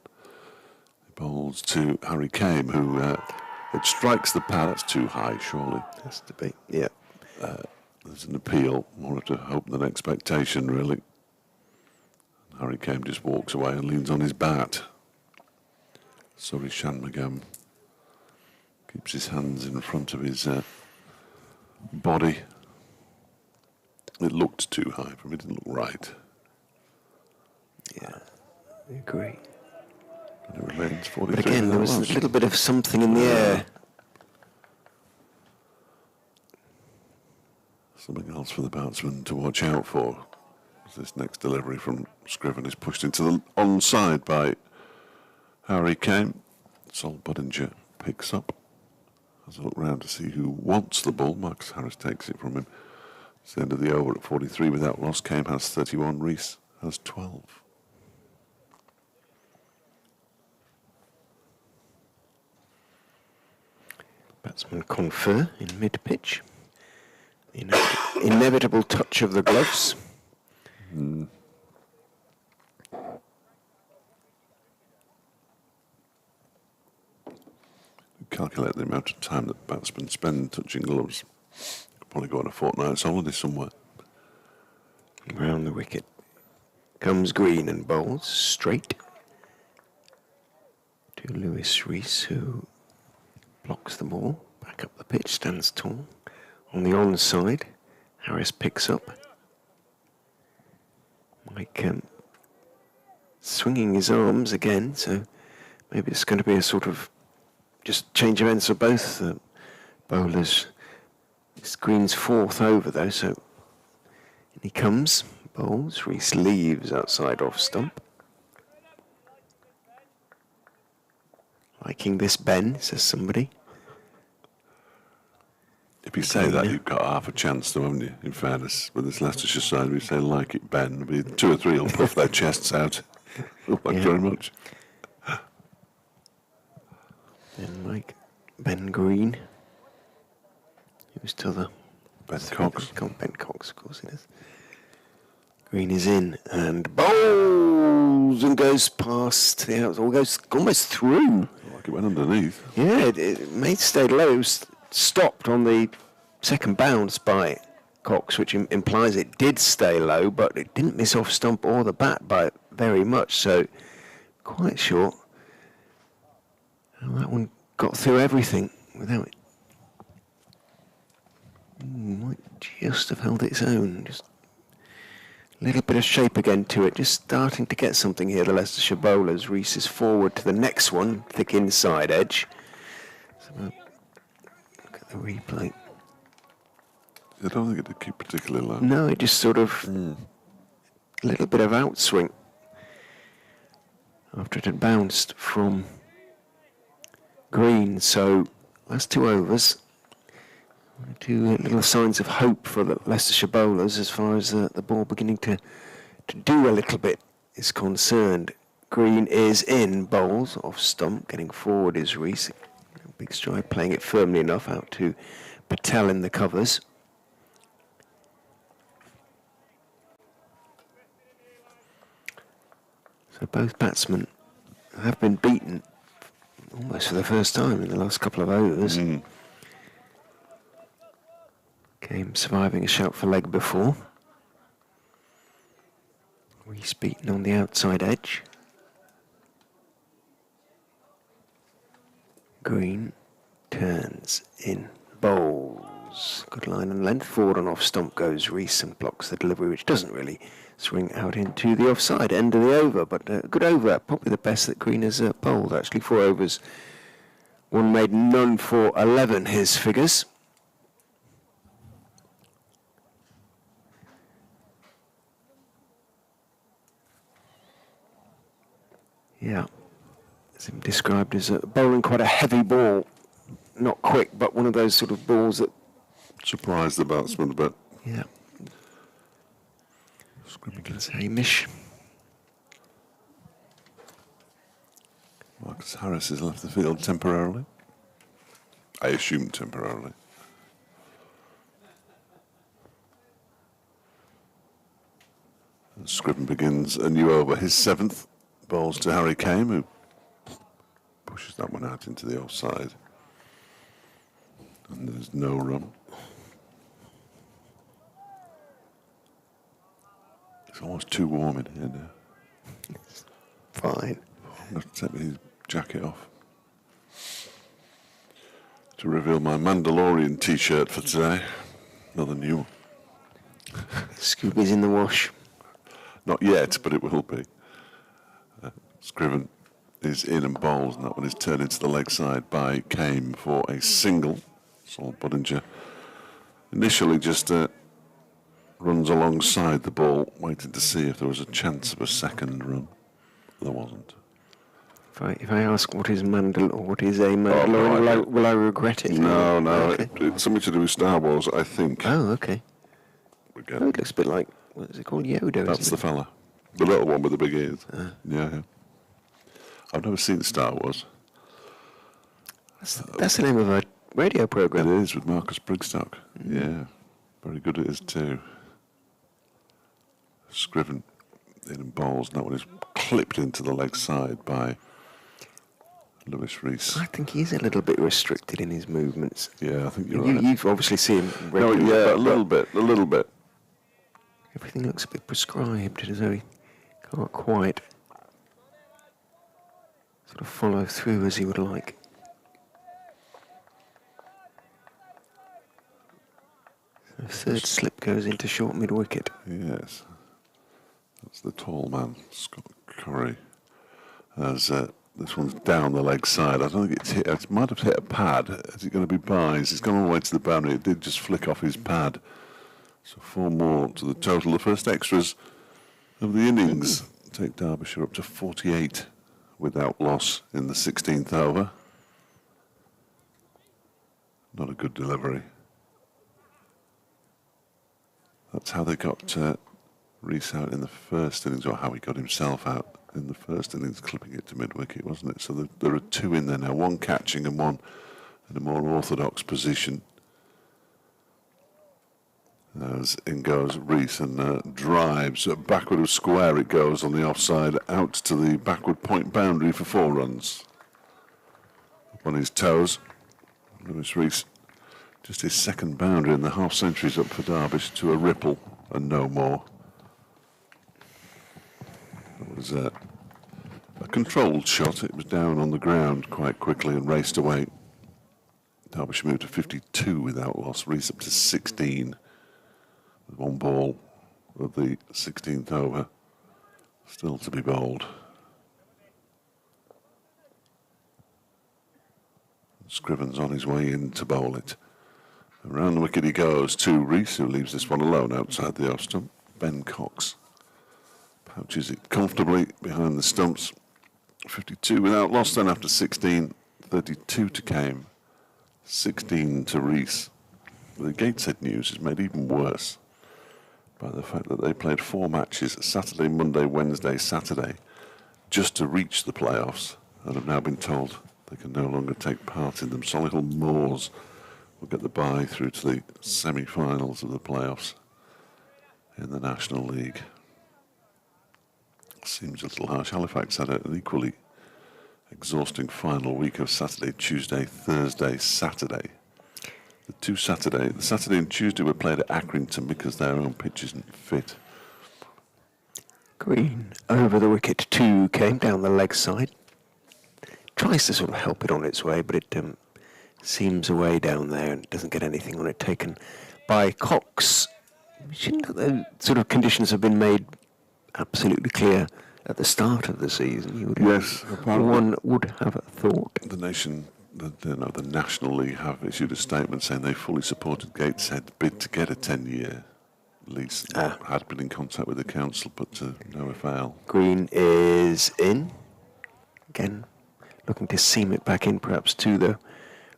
He bowls to Harry Kame, who it strikes the pad. That's too high, surely. Has to be, yeah. There's an appeal, more to hope than expectation, really. Harry Kame just walks away and leans on his bat. Sorry, Shanmugam keeps his hands in front of his body. It looked too high for him. It didn't look right. Yeah, I agree. And it remains 43. But again, there was a little bit of something in the air. Something else for the batsman to watch out for. This next delivery from Scriven is pushed into the onside by Harry Kane. Sol Budinger picks up. Has a look round to see who wants the ball. Marcus Harris takes it from him. It's the end of the over at 43 without loss. Kane has 31. Rees has 12. Batsman confer in mid-pitch. Inevitable touch of the gloves. Calculate the amount of time that batsmen spend touching gloves. Could probably go on a fortnight's holiday somewhere. Round the wicket comes Green and bowls straight to Lewis Rees, who blocks the ball. Back up the pitch, stands tall. On the onside, Harris picks up. Mike swinging his arms again, so maybe it's going to be a sort of just change of ends for both bowlers. It's Green's 4th over though, so in he comes, bowls. Rees leaves outside off stump. Liking this Ben, says somebody. If you say that, you've got half a chance though, haven't you? In fairness, with this Leicestershire side, we say like it Ben, there'll be 2 or 3 will puff their chests out. Thank you very much. Then Mike, Ben Green. Who's to the... Ben Cox. Ben Cox, of course it is. Green is in and bowls and goes past the outside, goes almost through. Like it went underneath. Yeah, it made stay low, stopped on the second bounce by Cox, which implies it did stay low, but it didn't miss off stump or the bat by very much, so quite short. And that one got through everything without it. Might just have held its own. Just a little bit of shape again to it. Just starting to get something here, the Leicestershire bowlers. Rees is forward to the next one, thick inside edge. So look at the replay. I don't think it did keep particularly low. No, it just sort of a little bit of outswing after it had bounced from green. So last 2 overs, two little signs of hope for the Leicestershire bowlers as far as the ball beginning to do a little bit is concerned. Green is in, bowls off stump, getting forward is Rees. Big stride, playing it firmly enough out to Patel in the covers. So both batsmen have been beaten almost for the first time in the last couple of overs. Game surviving a shout for leg before. Rees beaten on the outside edge. Green turns in, bowls. Good line and length. Forward and off stump goes Rees and blocks the delivery, which doesn't really swing out into the offside end of the over. But a good over, probably the best that Green has bowled. Actually, 4 overs, 1 made, none for 11. His figures. Yeah. As him described as bowling quite a heavy ball, not quick, but one of those sort of balls that Surprised the batsman a bit. yeah. That's Hamish. Marcus Harris has left the field temporarily. I assume temporarily. And Scriven begins a new over, his 7th. Bowls to Harry Kame, who pushes that one out into the offside. And there's no run. It's almost too warm in here now. Fine. I'm going to take his jacket off to reveal my Mandalorian t-shirt for today. Another new one. Scooby's in the wash. Not yet, but it will be. Scriven is in and bowls, and that one is turned into the leg side by Kame for a single. Saul Budinger initially just runs alongside the ball, waiting to see if there was a chance of a second run. There wasn't. If I ask what is Mandalorian, will I regret it? No, Okay. it's something to do with Star Wars, I think. Oh, okay. Again, Oh, it looks a bit like, what is it called? Yoda, that's isn't the it? fella. The little one with the big ears. Yeah. I've never seen Star Wars. That's the name of a radio It programme. is, with Marcus Brigstock. Yeah. Very good it is too. Scriven in and bowls, and that one is clipped into the leg side by Lewis Rees. I think he's a little bit restricted in his movements. Yeah, I think you're right. You've obviously seen him No, regularly. yeah, but a little bit. everything looks a bit prescribed, as though he can't quite sort of follow through as he would like. The third slip goes into short mid-wicket. Yes. That's the tall man, Scott Curry. As this one's down the leg side. I don't think it's hit. It might have hit a pad. Is it going to be buys? It's gone all the way to the boundary. It did just flick off his pad. So 4 more to the total. The first extras of the innings take Derbyshire up to 48 without loss in the 16th over. Not a good delivery. That's how they got Rees out in the first innings, or how he got himself out in the first innings, clipping it to mid-wicket, wasn't it? So there are 2 in there now, 1 catching and 1 in a more orthodox position. As in goes Rees and drives backward of square. It goes on the offside, out to the backward point boundary for 4 runs. Up on his toes, Lewis Rees, just his second boundary in the half century's up for Derbyshire to a ripple and no more. It was a controlled shot. It was down on the ground quite quickly and raced away. Derbyshire moved to 52 without loss. Rees up to 16 with 1 ball of the 16th over still to be bowled. Scriven's on his way in to bowl it. Around the wicket he goes to Rees, who leaves this one alone outside the off stump. Ben Cox pouches it comfortably behind the stumps. 52 without loss then after 16. 32 to Kame. 16 to Rees. The Gateshead news is made even worse by the fact that they played 4 matches Saturday, Monday, Wednesday, Saturday just to reach the playoffs and have now been told they can no longer take part in them. Solihull Moors will get the bye through to the semi-finals of the playoffs in the National League. Seems a little harsh. Halifax had an equally exhausting final week of Saturday, Tuesday, Thursday, Saturday. The Saturday and Tuesday were played at Accrington because their own pitch isn't fit. Green over the wicket to Kame down the leg side. Tries to sort of help it on its way, but it seems away down there and doesn't get anything on it. Taken by Cox. Shouldn't the sort of conditions have been made absolutely clear at the start of the season? You would one would have thought. The National League have issued a statement saying they fully supported Gateshead's bid to get a 10-year lease. Had been in contact with the council, but to no avail. Green is in. Again, looking to seam it back in perhaps to the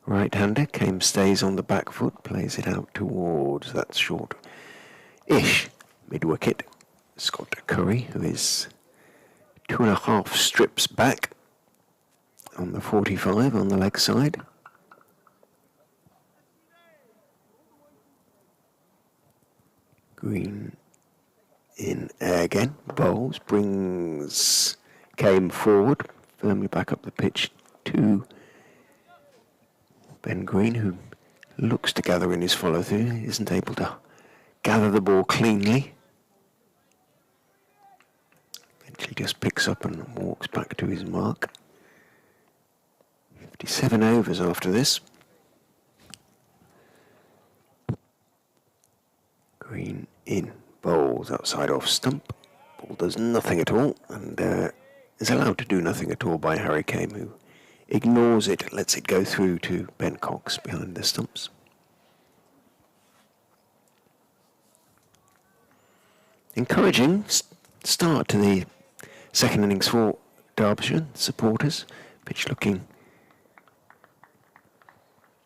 right-hander. Kame stays on the back foot, plays it out towards that short-ish mid-wicket. Scott Curry, who is 2.5 strips back on the 45 on the leg side. Green in again, bowls, brings Kame forward, firmly back up the pitch to Ben Green, who looks to gather in his follow-through, isn't able to gather the ball cleanly. Eventually just picks up and walks back to his mark. 57 overs after this. Green in, bowls outside off stump. Ball does nothing at all and is allowed to do nothing at all by Harry Kame, who ignores it, lets it go through to Ben Cox behind the stumps. Encouraging start to the second innings for Derbyshire supporters. Pitch looking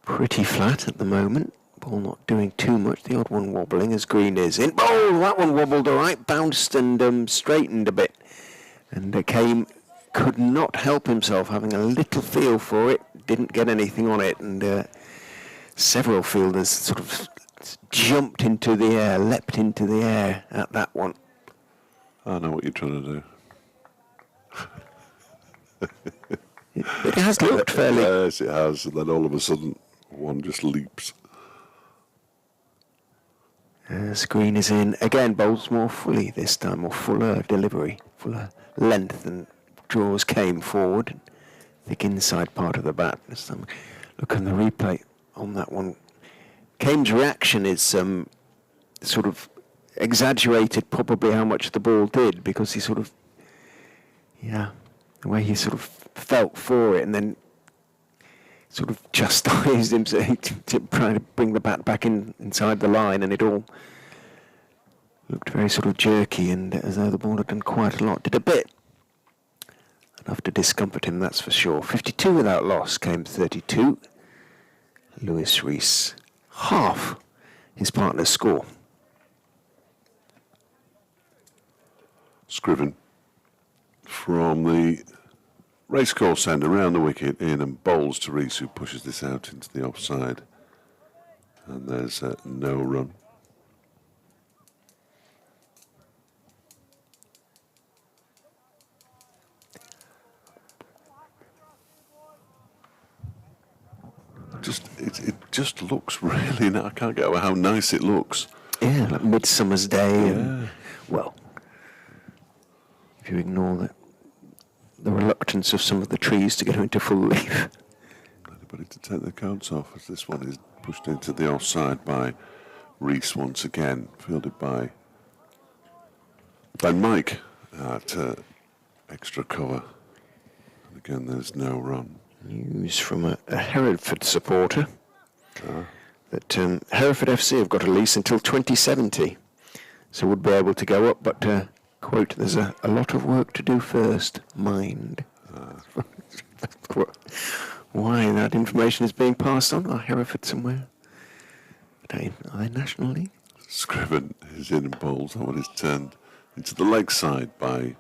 pretty flat at the moment. Ball not doing too much. The odd one wobbling as Green is in. Oh, that one wobbled all right. Bounced and straightened a bit. And Kame could not help himself, having a little feel for it. Didn't get anything on it. And several fielders sort of jumped into the air, leapt into the air at that one. I know what you're trying to do. It has looked fairly... Yes, it has. And then all of a sudden, one just leaps. Green is in. Again, bowls more fully this time, more fuller delivery, fuller length, and draws Kame forward. Thick inside part of the bat. This time, look on the replay on that one. Kame's reaction is sort of exaggerated probably how much the ball did, because he sort of, the way he sort of felt for it and then sort of chastised himself to try to bring the bat back inside the line, and it all looked very sort of jerky and as though the ball had done quite a lot. Did a bit. Enough to discomfort him, that's for sure. 52 without loss, Kame 32. Lewis Rees, half his partner's score. Scriven from the racecourse end around the wicket, in and bowls to Rees, who pushes this out into the offside. And there's no run. It just looks really, I can't get over how nice it looks. Yeah, like midsummer's day. Yeah. And, well, if you ignore the reluctance of some of the trees to go into full leaf. Anybody to take their coats off, as this one is pushed into the offside by Rees once again, fielded by Mike at extra cover. And again, there's no run. News from a Hereford supporter. But Hereford FC have got a lease until 2070, so would be able to go up, but, quote, there's a lot of work to do first, mind. Why that information is being passed on? Are Hereford somewhere? Are they National League? Scriven is in and bowls. That one is turned into the leg side by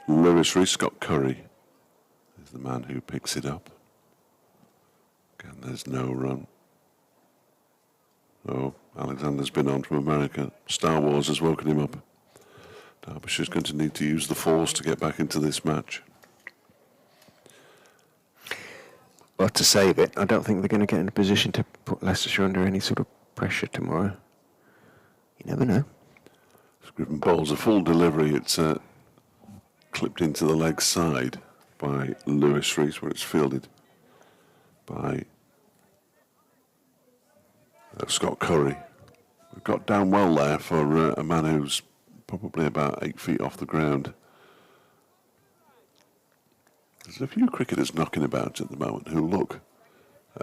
Lewis Rees. Scott Curry is the man who picks it up. Again, there's no run. Oh, Alexander's been on from America. Star Wars has woken him up. Derbyshire's going to need to use the force to get back into this match. Well, to save it, I don't think they're going to get in a position to put Leicestershire under any sort of pressure tomorrow. You never know. Scriven bowls a full delivery. It's clipped into the leg side by Lewis Rees, where it's fielded by Scott Curry. We've got down well there for a man who's probably about 8 feet off the ground. There's a few cricketers knocking about at the moment who look,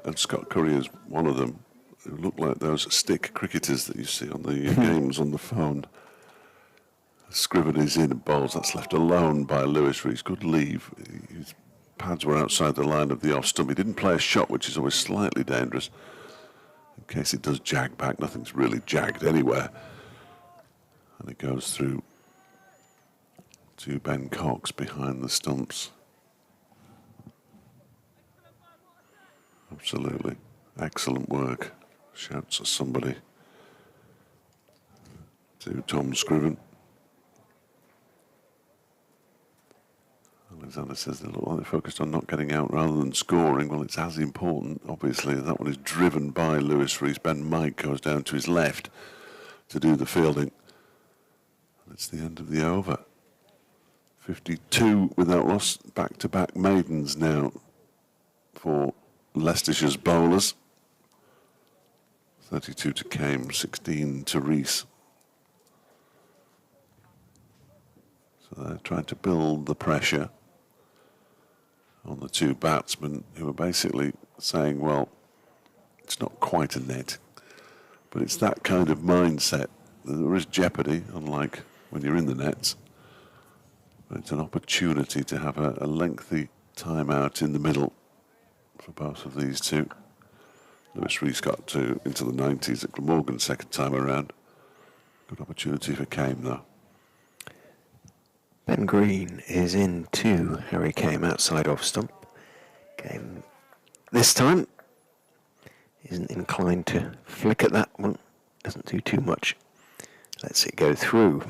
and Scott Curry is one of them, who look like those stick cricketers that you see on the games on the phone. Scriven is in and bowls. That's left alone by Lewis Rees. Good leave. His pads were outside the line of the off stump. He didn't play a shot, which is always slightly dangerous. In case it does jag back, nothing's really jagged anywhere. And it goes through to Ben Cox behind the stumps. Absolutely. Excellent work. Shouts at somebody. To Tom Scriven. Alexander says they look like they're focused on not getting out rather than scoring. Well, it's as important, obviously. That one is driven by Lewis Rees. Ben Mike goes down to his left to do the fielding. It's the end of the over. 52 without loss. Back-to-back maidens now for Leicestershire's bowlers. 32 to Kame, 16 to Rees. So they're trying to build the pressure on the two batsmen who are basically saying, well, it's not quite a net, but it's that kind of mindset. There is jeopardy, unlike when you're in the nets. But it's an opportunity to have a lengthy time out in the middle for both of these two. Lewis Rees got into the 90s at Glamorgan second time around. Good opportunity for Kame, though. Ben Green is in too. Harry Kame outside off stump. Kame this time isn't inclined to flick at that one. Doesn't do too much. Lets it go through.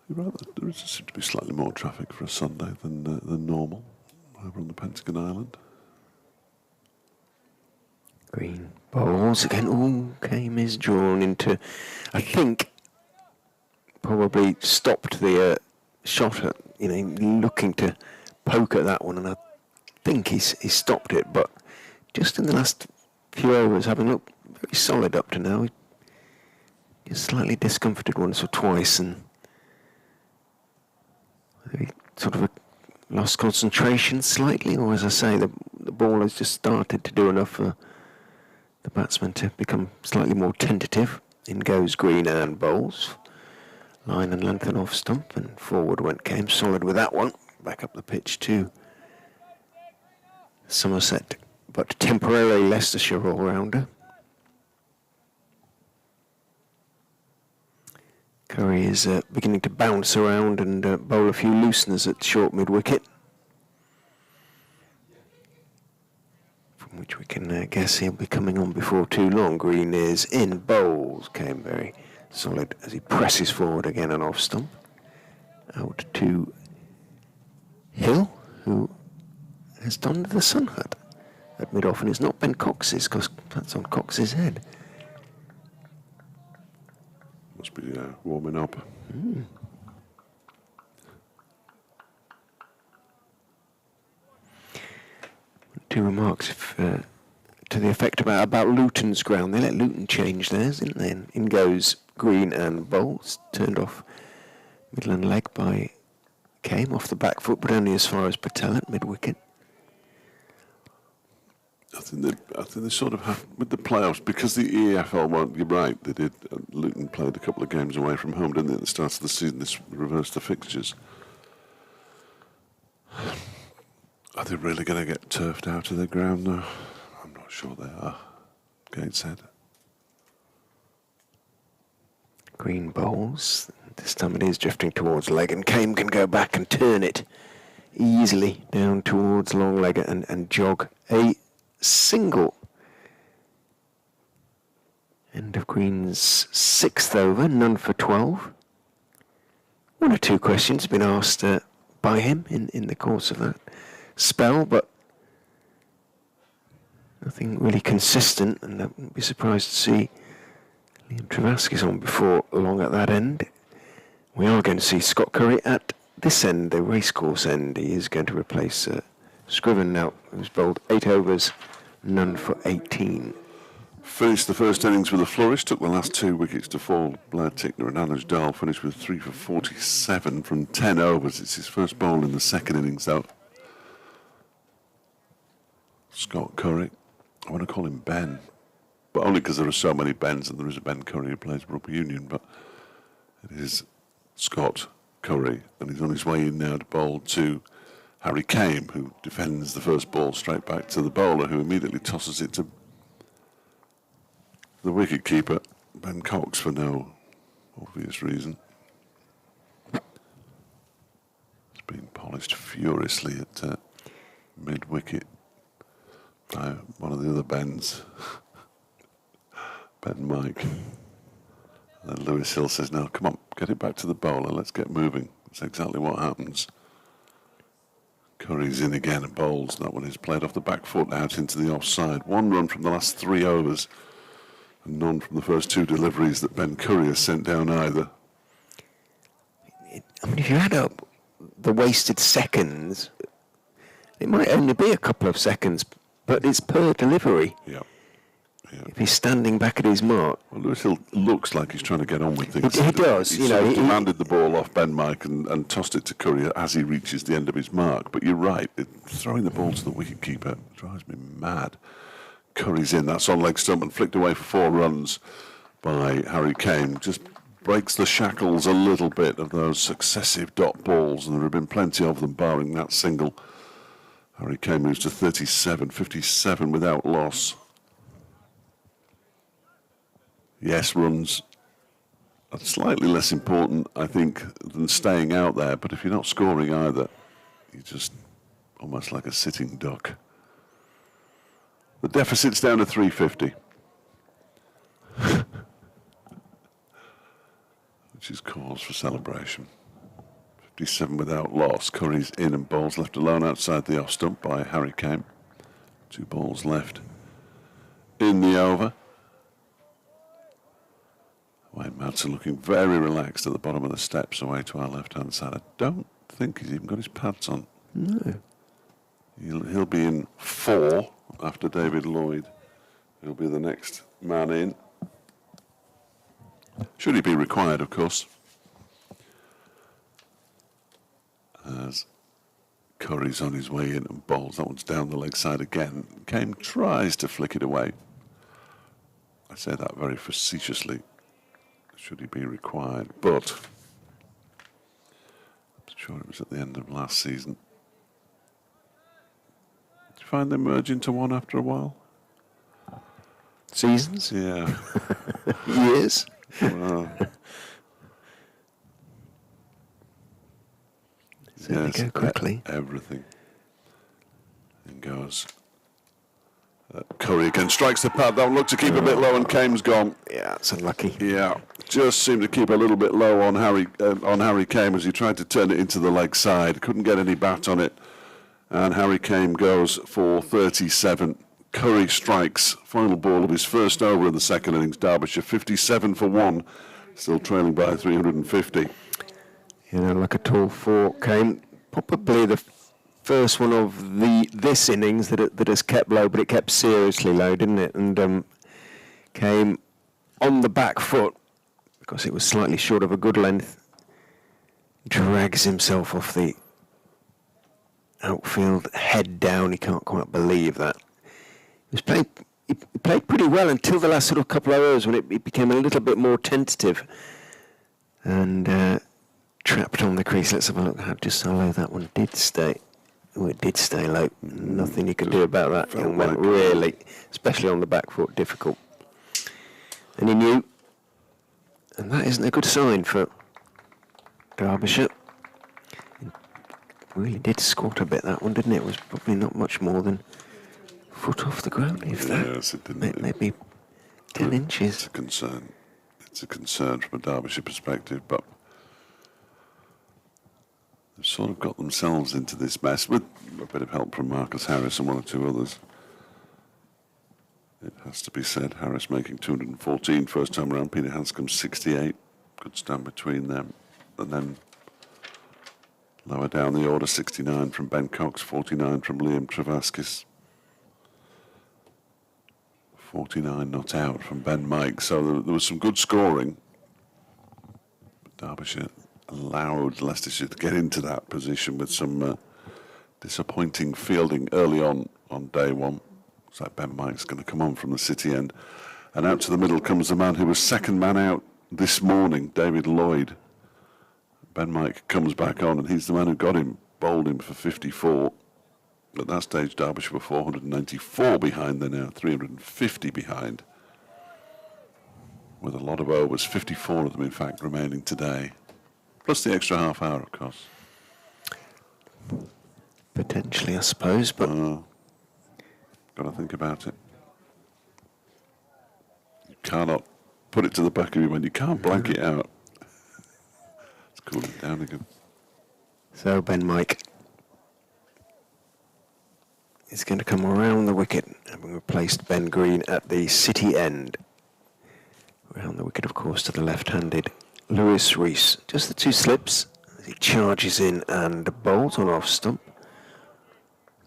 There seems to be slightly more traffic for a Sunday than normal over on the Pentagon Island. Green bowls again. Ooh, Kame is drawn into, I think, probably stopped the shot at, looking to poke at that one, and I think he stopped it, but just in the last few overs, having looked very solid up to now, he just slightly discomforted once or twice, and he sort of lost concentration slightly, or as I say, the ball has just started to do enough for the batsman to become slightly more tentative. In goes Green and bowls. Line and length and off stump, and forward went Kame, solid with that one. Back up the pitch to Somerset, but temporarily Leicestershire all-rounder. Curry is beginning to bounce around and bowl a few looseners at short mid-wicket, from which we can guess he'll be coming on before too long. Green is in, bowls. Came very solid as he presses forward again and off stump. Out to Hill, who has donned the sun hat at mid-off, and it's not Ben Cox's, because that's on Cox's head. Must be warming up. Two remarks to the effect about Luton's ground. They let Luton change theirs, didn't they? And in goes green and bowls. Turned off middle and leg by Came off the back foot, but only as far as Patel at mid-wicket. I think they sort of have, with the playoffs, because the EFL won't, you're right, they did, Luton played a couple of games away from home, didn't they, at the start of the season, this reversed the fixtures. Are they really going to get turfed out of the ground though? I'm not sure they are. Gateshead. Green bowls. This time it is drifting towards leg, and Came can go back and turn it easily down towards long leg and jog a single. End of Green's 6th over, none for 12. One or two questions have been asked by him in the course of that spell, but nothing really consistent, and I wouldn't be surprised to see Liam Travaskis on before long at that end. We are going to see Scott Curry at this end, the racecourse end. He is going to replace Scriven now, who's bowled 8 overs, none for 18. Finished the first innings with a flourish, took the last 2 wickets to fall. Blair Tickner and Anuj Dal finished with 3 for 47 from 10 overs. It's his first bowl in the second innings though. Scott Curry, I want to call him Ben, but only because there are so many Bens, and there is a Ben Curry who plays Rugby Union, but it is Scott Curry, and he's on his way in now to bowl to Harry Kame, who defends the first ball straight back to the bowler, who immediately tosses it to the wicket-keeper, Ben Cox, for no obvious reason. It's being polished furiously at mid-wicket by one of the other Bens, Ben Mike. And then Lewis Hill says, "No, come on, get it back to the bowler, let's get moving." That's exactly what happens. Curry's in again and bowls. That one is played off the back foot out into the offside. 1 run from the last 3 overs, and none from the first 2 deliveries that Ben Curry has sent down either. I mean, if you add up the wasted seconds, it might only be a couple of seconds, but it's per delivery. Yeah. Yeah. If he's standing back at his mark. Well, Lewis Hill looks like he's trying to get on with things. He does. He sort of demanded the ball off Ben Mike and tossed it to Curry as he reaches the end of his mark. But you're right, throwing the ball to the wicket-keeper drives me mad. Curry's in, that's on leg stump and flicked away for 4 runs by Harry Kame. Just breaks the shackles a little bit of those successive dot balls, and there have been plenty of them, barring that single. Harry Kame moves to 37, 57 without loss. Yes, runs are slightly less important, I think, than staying out there, but if you're not scoring either, you're just almost like a sitting duck. The deficit's down to 350, which is cause for celebration. 57 without loss. Curry's in and bowls left alone outside the off stump by Harry Kame. 2 balls left in the over. Wayne Madsen looking very relaxed at the bottom of the steps away to our left-hand side. I don't think he's even got his pads on. No. He'll be in 4 after David Lloyd. He'll be the next man in. Should he be required, of course. As Curry's on his way in and bowls. That one's down the leg side again. Kame tries to flick it away. I say that very facetiously. Should he be required, but I'm sure it was at the end of last season. Did you find them merge into one after a while? Seasons? Yeah. Years? Wow. Yes, they go quickly. Everything. And goes. Curry again strikes the pad. That one looked to keep a bit low, and Kame's gone. Yeah, it's unlucky. Yeah, just seemed to keep a little bit low on Harry Kame as he tried to turn it into the leg side. Couldn't get any bat on it, and Harry Kame goes for 37. Curry strikes. Final ball of his first over in the second innings. Derbyshire 57 for 1, still trailing by 350. You know, like a tall 4 Kame. Probably the first one of this innings that has kept low, but it kept seriously low, didn't it? And Kame on the back foot, because it was slightly short of a good length. Drags himself off the outfield, head down. He can't quite believe that. He played pretty well until the last sort of couple of hours when it became a little bit more tentative and trapped on the crease. Let's have a look how low that one did stay. Oh, it did stay low. Nothing you can do about that. It went really, especially on the back foot, difficult. And he knew, and that isn't a good sign for Derbyshire. It really did squat a bit, that one, didn't it? It was probably not much more than a foot off the ground, if that. Yes, it didn't. Maybe 10 inches. It's a concern. It's a concern from a Derbyshire perspective, but they've sort of got themselves into this mess with a bit of help from Marcus Harris and one or two others. It has to be said, Harris making 214 first time around, Peter Hanscom 68. Good stand between them. And then lower down the order, 69 from Ben Cox, 49 from Liam Travaskis. 49 not out from Ben Mike. So there was some good scoring. But Derbyshire allowed Leicestershire to get into that position with some disappointing fielding early on day one. It's like Ben Mike's going to come on from the city end. And out to the middle comes the man who was second man out this morning, David Lloyd. Ben Mike comes back on, and he's the man who got him, bowled him for 54. At that stage, Derbyshire were 494 behind. They're now 350 behind. With a lot of overs, 54 of them, in fact, remaining today. Plus the extra half hour, of course. Potentially, I suppose, but got to think about it. You cannot put it to the back of your mind. You can't blank it out. Let's cool it down again. So Ben Mike is going to come around the wicket, having replaced Ben Green at the city end. Around the wicket, of course, to the left-handed Lewis Rees. Just the two slips as he charges in and bowls on off stump.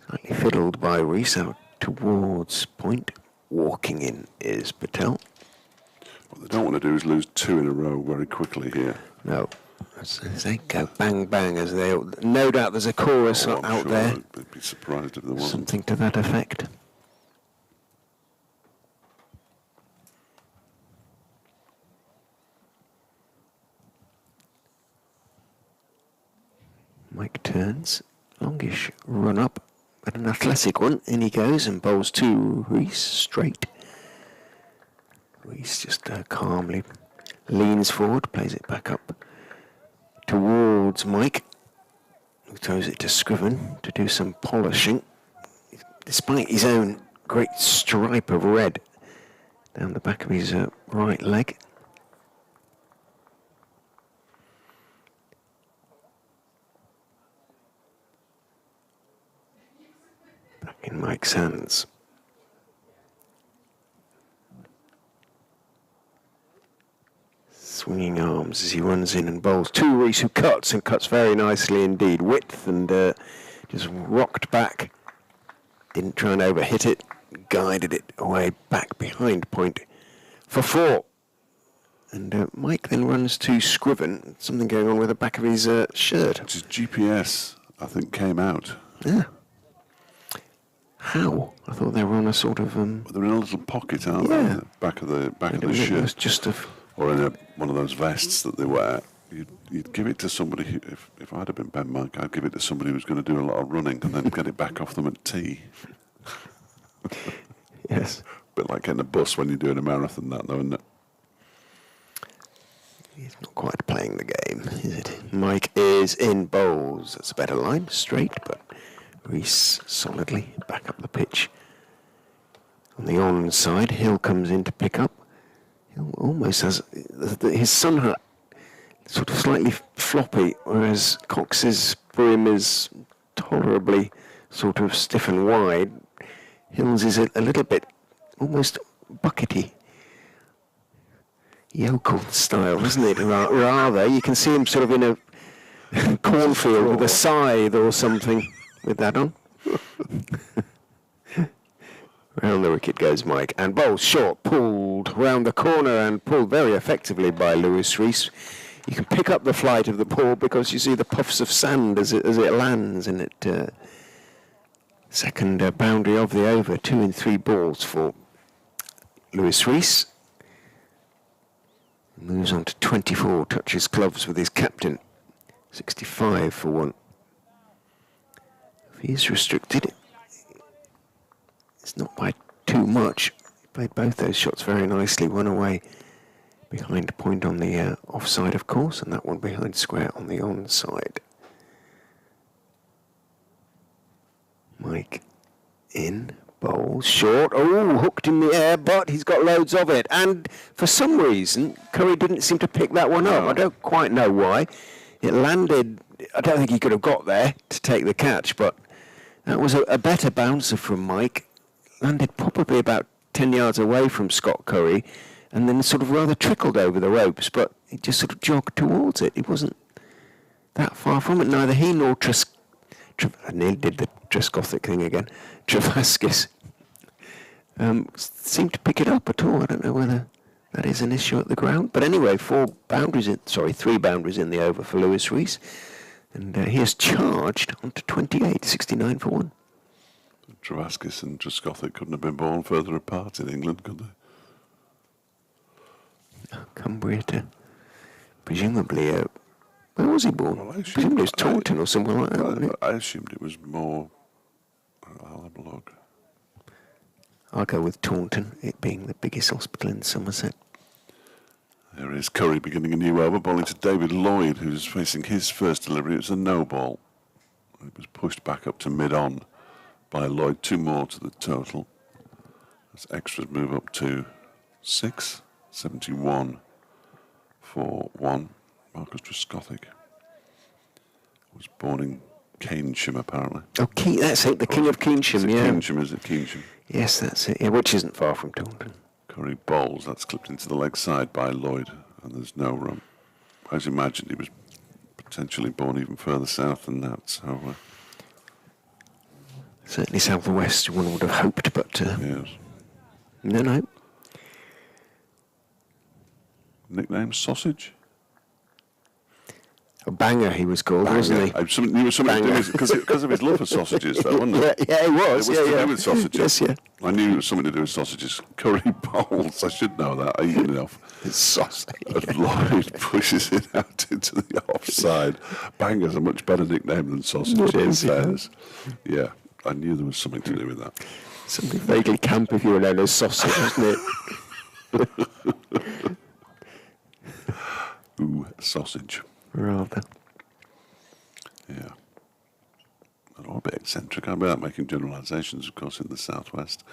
Slightly fiddled by Rees out towards point. Walking in is Patel. What they don't want to do is lose two in a row very quickly here. No. As they go bang bang, as they, no doubt there's a chorus out sure there. I'd be surprised if there wasn't. Something to that effect. Mike turns, longish run up, but an athletic one. In he goes and bowls to Rees straight. Rees just calmly leans forward, plays it back up towards Mike, who throws it to Scriven to do some polishing, despite his own great stripe of red down the back of his right leg. Back in Mike's hands. Swinging arms as he runs in and bowls to Rees, who cuts and cuts very nicely indeed. Width and just rocked back. Didn't try and overhit it. Guided it away back behind point for four. And Mike then runs to Scriven. Something going on with the back of his shirt. His GPS, I think, came out. Yeah. How? I thought they were on a sort of... They're in a little pocket, aren't they? Yeah. Back of the it shirt. was just a... Or in one of those vests that they wear. You'd give it to somebody who, if I'd have been Ben Mike, I'd give it to somebody who's going to do a lot of running and then get it back off them at tea. Yes. A bit like getting a bus when you're doing a marathon, that though, isn't it? He's not quite playing the game, is it? Mike is in bowls. That's a better line, straight, but Rees solidly back up the pitch. On the onside, Hill comes in to pick up. Hill almost has his sun hat sort of slightly floppy, whereas Cox's brim is tolerably sort of stiff and wide. Hill's is a little bit almost buckety. Yokel style, isn't it? Rather, you can see him sort of in a cornfield with a scythe or something with that on. Round the wicket goes Mike, and bowls short, pulled round the corner and pulled very effectively by Lewis Rees. You can pick up the flight of the ball because you see the puffs of sand as it lands, and it second boundary of the over, 2 in 3 balls for Lewis Rees. Moves on to 24, touches gloves with his captain, 65 for 1. If he's restricted, it's not by too much. He played both those shots very nicely, one away behind point on the offside, of course, and that one behind square on the onside. Mike in, bowls short, oh, hooked in the air, but he's got loads of it. And for some reason, Curry didn't seem to pick that one up. I don't quite know why. It landed, I don't think he could have got there to take the catch, but that was a better bouncer from Mike. Landed probably about 10 yards away from Scott Curry, and then sort of rather trickled over the ropes, but he just sort of jogged towards it. He wasn't that far from it. Neither he nor I nearly did the Trescothic thing again. Travaskis seemed to pick it up at all. I don't know whether that is an issue at the ground. But anyway, 3 boundaries in the over for Lewis Rees. And he has charged on to 28, 69 for 1. Travaskis and Trescothic couldn't have been born further apart in England, could they? Cumbria to presumably, where was he born? Well, presumably it was Taunton or somewhere like that. I assumed it was more. I'll have a look. I'll go with Taunton, it being the biggest hospital in Somerset. There is Curry beginning a new over, bowling to David Lloyd, who's facing his first delivery. It's a no ball. It was pushed back up to mid-on by Lloyd. 2 more to the total. As extras move up to 6, 71 for 1. Marcus Trescothic was born in Keynsham, apparently. Oh, that's it, the King of Keynsham, yeah. Keynsham, is it Keynsham? Yes, that's it, yeah, which isn't far from Taunton. Curry bowls, that's clipped into the leg side by Lloyd, and there's no run. As imagined, he was potentially born even further south than that, so... certainly south or west, one would have hoped, but... yes. No. Nickname Sausage? A banger, he was called, wasn't he? He was something to do with, because of his love for sausages, though, wasn't it? Yeah, he was. It was to do with sausages. Yes, yeah. I knew it was something to do with sausages. Curry bowls, I should know that. I eat enough. It's sausage. And Lloyd pushes it out into the offside. Banger's a much better nickname than sausage, in fairness. Yeah, I knew there was something to do with that. Something vaguely camp if you were known as sausage, wasn't it? Ooh, sausage. Rather. Yeah. And all a bit eccentric. I'm without making generalisations, of course, in the southwest.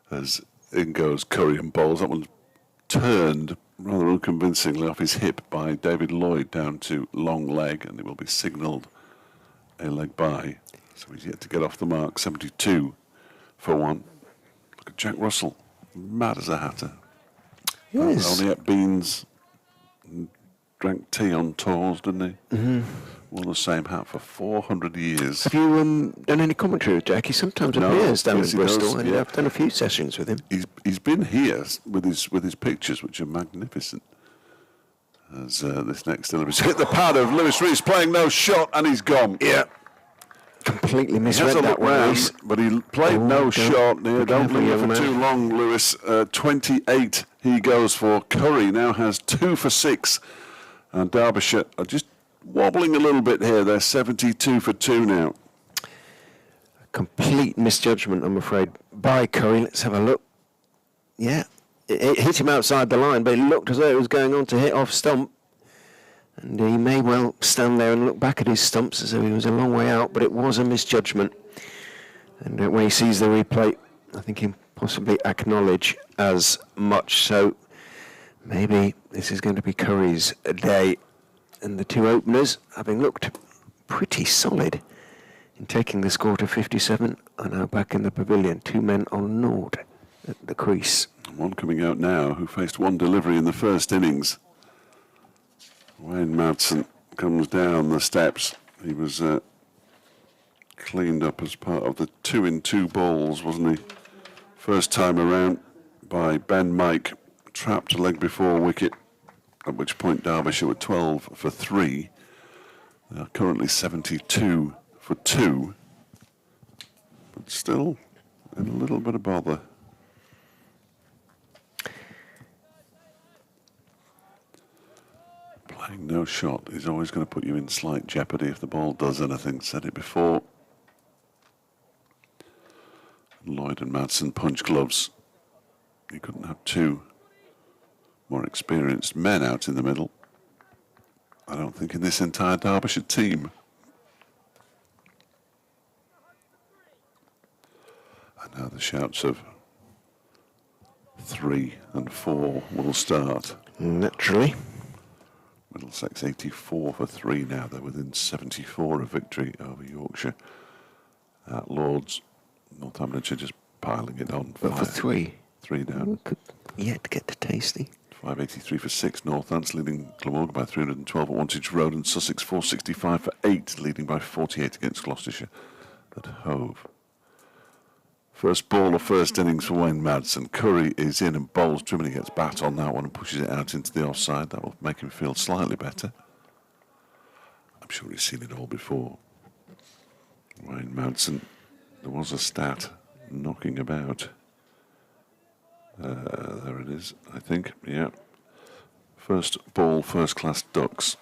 As in goes Curry and bowls. That one turned rather unconvincingly off his hip by David Lloyd down to long leg, and it will be signalled a leg by. So he's yet to get off the mark. 72 for 1. Look at Jack Russell. Mad as a hatter. Yes. Only ate beans and drank tea on tours, didn't he? Mm-hmm. Wore the same hat for 400 years. Have you done any commentary with Jack? He sometimes appears down in Bristol, and I've done a few sessions with him. He's been here with his pictures, which are magnificent. As this next delivery hit the pad of Lewis Rees, playing no shot, and he's gone. Yeah. Completely misread that one, but he played no shot. Don't linger for too long, Lewis. 28 he goes for. Curry now has 2 for 6. And Derbyshire are just wobbling a little bit here. They're 72 for 2 now. Complete misjudgment, I'm afraid, by Curry. Let's have a look. Yeah, it hit him outside the line, but it looked as though it was going on to hit off stump. And he may well stand there and look back at his stumps as though he was a long way out, but it was a misjudgment. And when he sees the replay, I think he'll possibly acknowledge as much. So maybe this is going to be Curry's day. And the 2 openers, having looked pretty solid in taking the score to 57, are now back in the pavilion. 2 men on naught at the crease. One coming out now who faced 1 delivery in the first innings. Wayne Madsen comes down the steps. He was cleaned up as part of the 2 in 2 balls, wasn't he? First time around by Ben Mike, trapped leg before wicket, at which point Derbyshire were 12 for 3. They are currently 72 for 2, but still in a little bit of bother. Playing no shot is always going to put you in slight jeopardy if the ball does anything. Said it before. Lloyd and Madsen punch gloves. You couldn't have two more experienced men out in the middle. I don't think in this entire Derbyshire team. And now the shouts of 3 and 4 will start. Naturally. Middlesex 84 for 3 now. They're within 74 of victory over Yorkshire at Lord's. Northamptonshire just piling it on. But for 3. 3 down. Could yet get to Tasty. 583 for 6. Northants leading Glamorgan by 312 at Wantage Road, and Sussex 465 for 8, leading by 48 against Gloucestershire at Hove. First ball of first innings for Wayne Madsen. Curry is in and bowls trim, and he gets bat on that one and pushes it out into the offside. That will make him feel slightly better. I'm sure he's seen it all before. Wayne Madsen, there was a stat knocking about. There it is, I think. Yeah. First ball, first class ducks.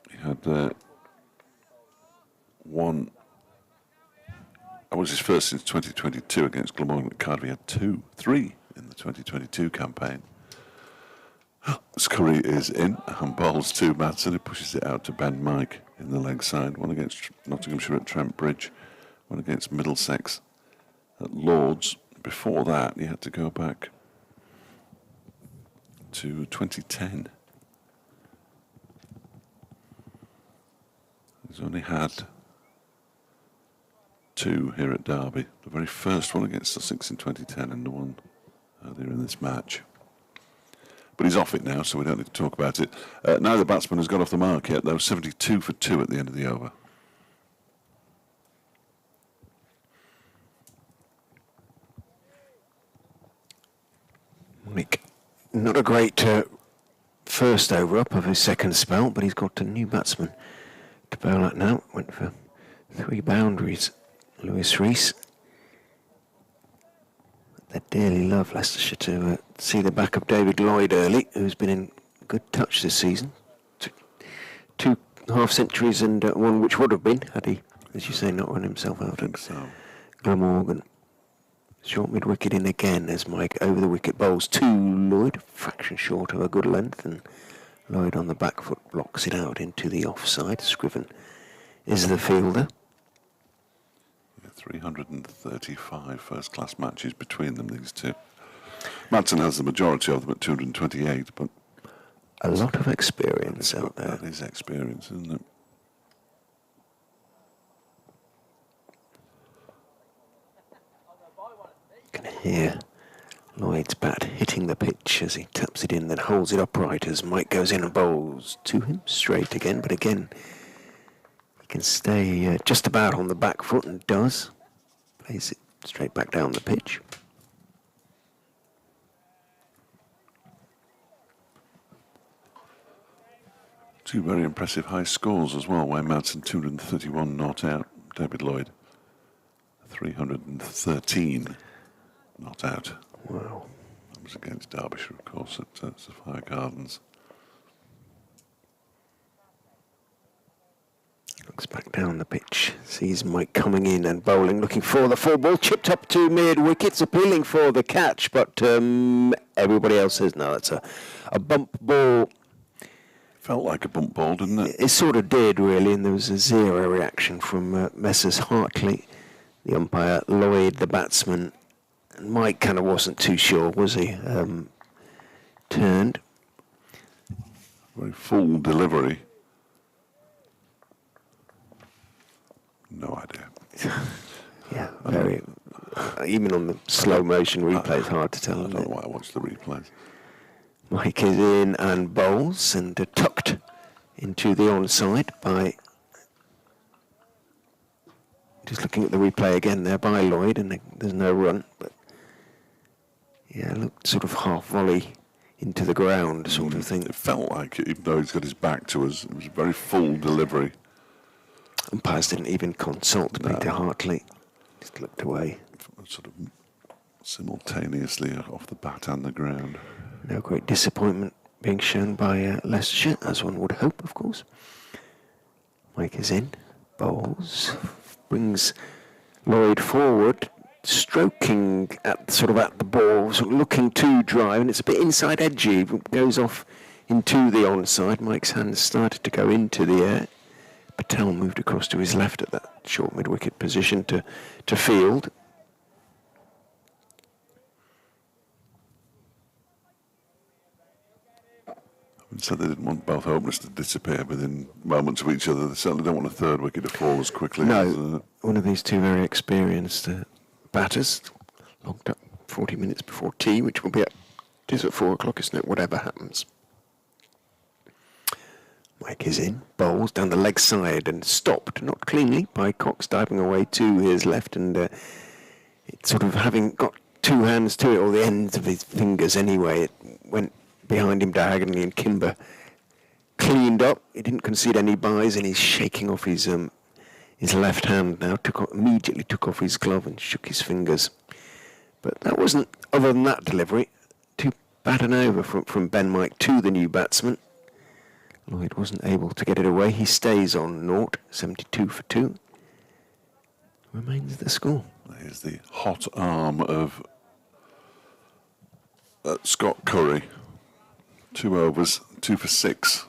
He had one. That was his first since 2022 against Glamorgan at Cardiff. He had 3 in the 2022 campaign. Curry is in and bowls to Madsen, who pushes it out to Ben Mike in the leg side. One against Nottinghamshire at Trent Bridge, one against Middlesex at Lord's. Before that, he had to go back to 2010. He's only had 2 here at Derby. The very first one against Sussex in 2010 and the one earlier in this match. But he's off it now, so we don't need to talk about it. Neither batsman has got off the mark yet, though. 72 for 2 at the end of the over. Nick, not a great first over up of his second spell, but he's got a new batsman to bowl at now. Went for 3 boundaries. Lewis Rees. They dearly love Leicestershire to see the back of David Lloyd early, who's been in good touch this season. 2 half-centuries and one which would have been, had he, as you say, not run himself out at Glamorgan. Short mid-wicket in again as Mike over the wicket bowls to Lloyd, fraction short of a good length, and Lloyd on the back foot blocks it out into the offside. Scriven is the fielder. 335 first-class matches between them, these two. Madsen has the majority of them at 228, but a lot of experience out there. That is experience, isn't it? You can hear Lloyd's bat hitting the pitch as he taps it in, then holds it upright as Mike goes in and bowls to him straight again, but again he can stay just about on the back foot and does. Plays it straight back down the pitch. Two very impressive high scores as well. Wayne Madsen 231 not out. David Lloyd 313 not out. Wow. That was against Derbyshire, of course, at Sapphire Gardens. Looks back down the pitch, sees Mike coming in and bowling, looking for the full ball, chipped up to mid-wickets, appealing for the catch, but everybody else says no, that's a bump ball. Felt like a bump ball, didn't it? It sort of did, really, and there was a zero reaction from Messrs Hartley, the umpire, Lloyd, the batsman, and Mike kind of wasn't too sure, was he? Turned. Very full delivery. No idea. Yeah, very. Even on the slow motion replay, it's hard to tell. I don't know why I watched the replays. Mike is in and bowls and tucked into the onside by. Just looking at the replay again there by Lloyd, and there's no run, but Yeah, looked sort of half volley into the ground sort of thing. It felt like it, even though he's got his back to us, it was a very full delivery. Umpires didn't even consult Peter Hartley. Just looked away. Sort of simultaneously off the bat and the ground. No great disappointment being shown by Leicestershire, as one would hope, of course. Mike is in, bowls, brings Lloyd forward, stroking at the ball, sort of looking to drive, and it's a bit inside edgy. Goes off into the onside. Mike's hands started to go into the air. Patel moved across to his left at that short mid-wicket position to field. So they didn't want both openers to disappear within moments of each other. They certainly don't want a third wicket to fall as quickly. No, one of these two very experienced batters, logged up 40 minutes before tea, which will be it is at 4 o'clock, isn't it? Whatever happens. Mike is in, bowls down the leg side and stopped, not cleanly, by Cox diving away to his left, and it sort of having got two hands to it, or the ends of his fingers anyway, it went behind him diagonally, and Kimber cleaned up. He didn't concede any buys, and he's shaking off his left hand now. Immediately took off his glove and shook his fingers. But that wasn't, other than that delivery, too bad an over from Ben Mike to the new batsman. Lloyd wasn't able to get it away. He stays on 0, 72 for 2. Remains the score. There's the hot arm of Scott Curry. 2 overs, 2 for 6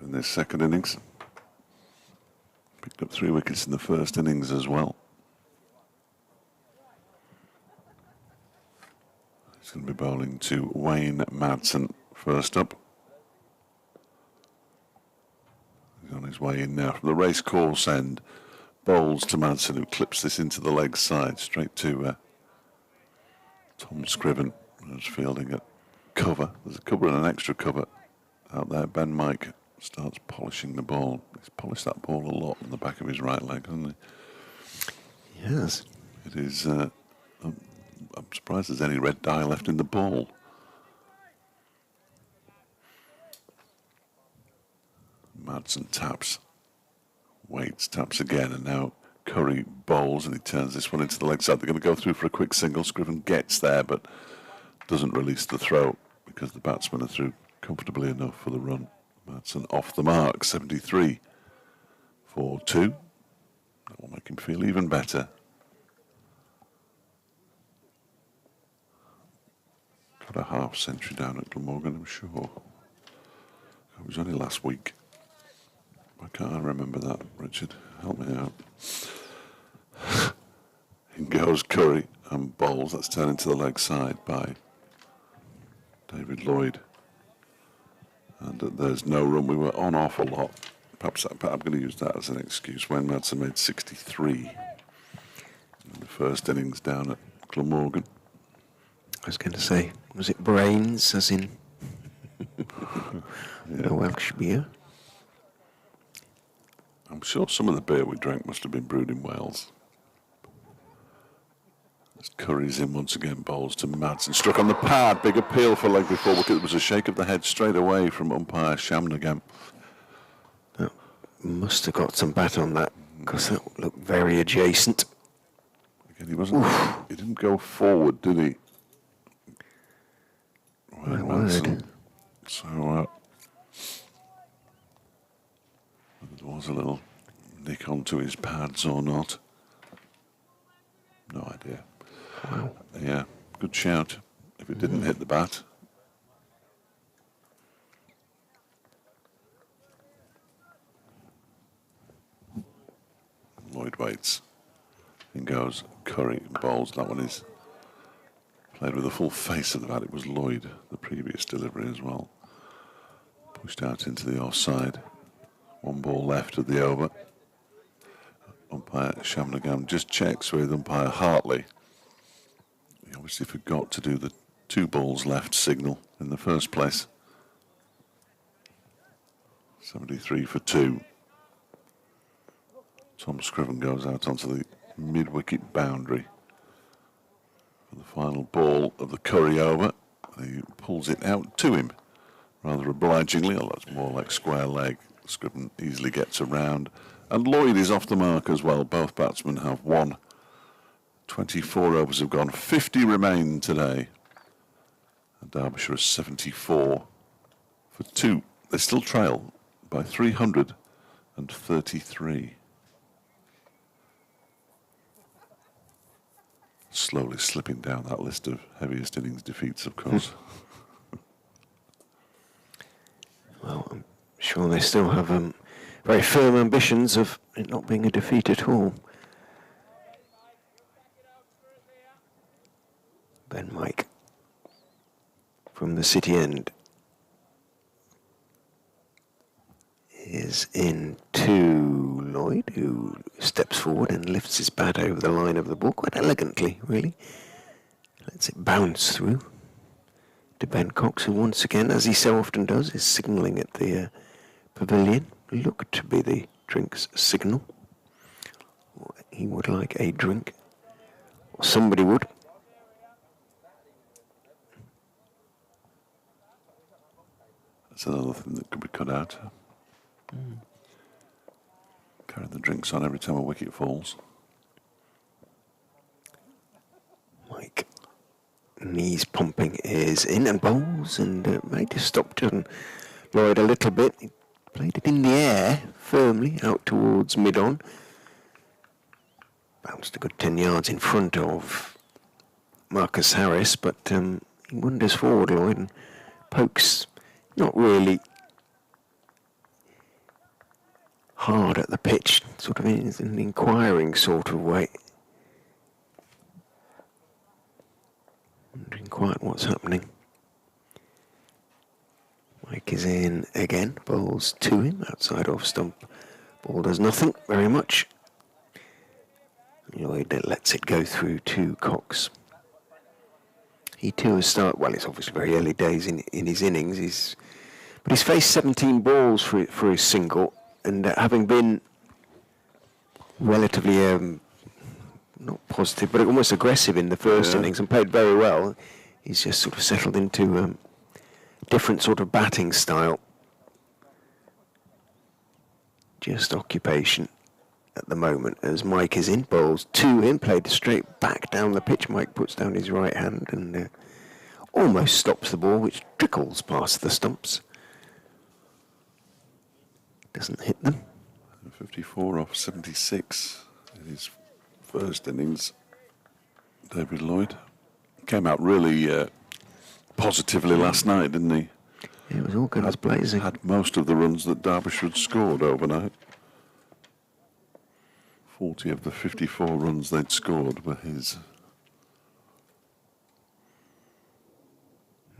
in this second innings. Picked up 3 wickets in the first innings as well. He's going to be bowling to Wayne Madsen first up. He's on his way in now from the racecourse end. Bowls to Madsen, who clips this into the leg side, straight to Tom Scriven, who's fielding it. Cover. There's a cover and an extra cover out there. Ben Mike starts polishing the ball. He's polished that ball a lot on the back of his right leg, hasn't he? Yes. It is. I'm surprised there's any red dye left in the ball. Madsen taps. Waits, taps again, and now Curry bowls, and he turns this one into the leg side. They're going to go through for a quick single. Scriven gets there, but doesn't release the throw, because the batsmen are through comfortably enough for the run. Madsen off the mark, 73 for 2. That will make him feel even better. Got a half century down at Glamorgan, I'm sure. It was only last week. Why can't I remember that, Richard? Help me out. In goes Curry and bowls. That's turned into the leg side by David Lloyd. And there's no run. We were on off a lot. Perhaps I'm going to use that as an excuse. Wayne Madsen made 63 in the first innings down at Glamorgan. I was going to say, was it brains, as in the Welsh beer? I'm sure some of the beer we drank must have been brewed in Wales. As Curry's in once again, bowls to Madsen. Struck on the pad. Big appeal for leg before wicket. There was a shake of the head straight away from umpire Shamnagam. That must have got some bat on that, because that looked very adjacent. Again, he wasn't. He didn't go forward, did he? My word. So there was a little nick onto his pads or not. No idea. Wow. Yeah, good shout. If it didn't hit the bat. Lloyd waits. In goes Curry, bowls. That one is played with the full face of the bat. It was Lloyd, the previous delivery as well. Pushed out into the offside. 1 ball left of the over. Umpire Shamnagam just checks with umpire Hartley. He obviously forgot to do the 2 balls left signal in the first place. 73 for 2. Tom Scriven goes out onto the mid-wicket boundary for the final ball of the Curry over. He pulls it out to him rather obligingly, although it's more like square leg. Scriven easily gets around. And Lloyd is off the mark as well. Both batsmen have won. 24 overs have gone. 50 remain today. And Derbyshire is 74 for 2. They still trail by 333. Slowly slipping down that list of heaviest innings defeats, of course. Well, I'm sure they still have very firm ambitions of it not being a defeat at all. Ben Mike from the city end is in to Lloyd, who steps forward and lifts his bat over the line of the ball quite elegantly, really. Lets it bounce through to Ben Cox, who once again, as he so often does, is signalling at the pavilion. Looked to be the drink's signal. He would like a drink, or somebody would. That's another thing that could be cut out. Carry the drinks on every time a wicket falls. Mike, knees pumping, is in and bowls, and might have stopped on Lloyd a little bit. He played it in the air firmly out towards mid-on. Bounced a good 10 yards in front of Marcus Harris, but he wanders forward, Lloyd, and pokes not really hard at the pitch, sort of in an inquiring sort of way. Wondering quite what's happening. Mike is in again, bowls to him, outside off stump. Ball does nothing very much. Lloyd lets it go through to Cox. He too has started, well, it's obviously very early days in his innings, but he's faced 17 balls for his single, and having been relatively not positive, but almost aggressive in the first innings and played very well, he's just sort of settled into a different sort of batting style. Just occupation at the moment as Mike is in, bowls to him, played straight back down the pitch. Mike puts down his right hand and almost stops the ball, which trickles past the stumps. Doesn't hit them. 54 off 76 in his first innings. David Lloyd came out really positively last night, didn't he? It was all guns blazing. Had most of the runs that Derbyshire had scored overnight. 40 of the 54 runs they'd scored were his.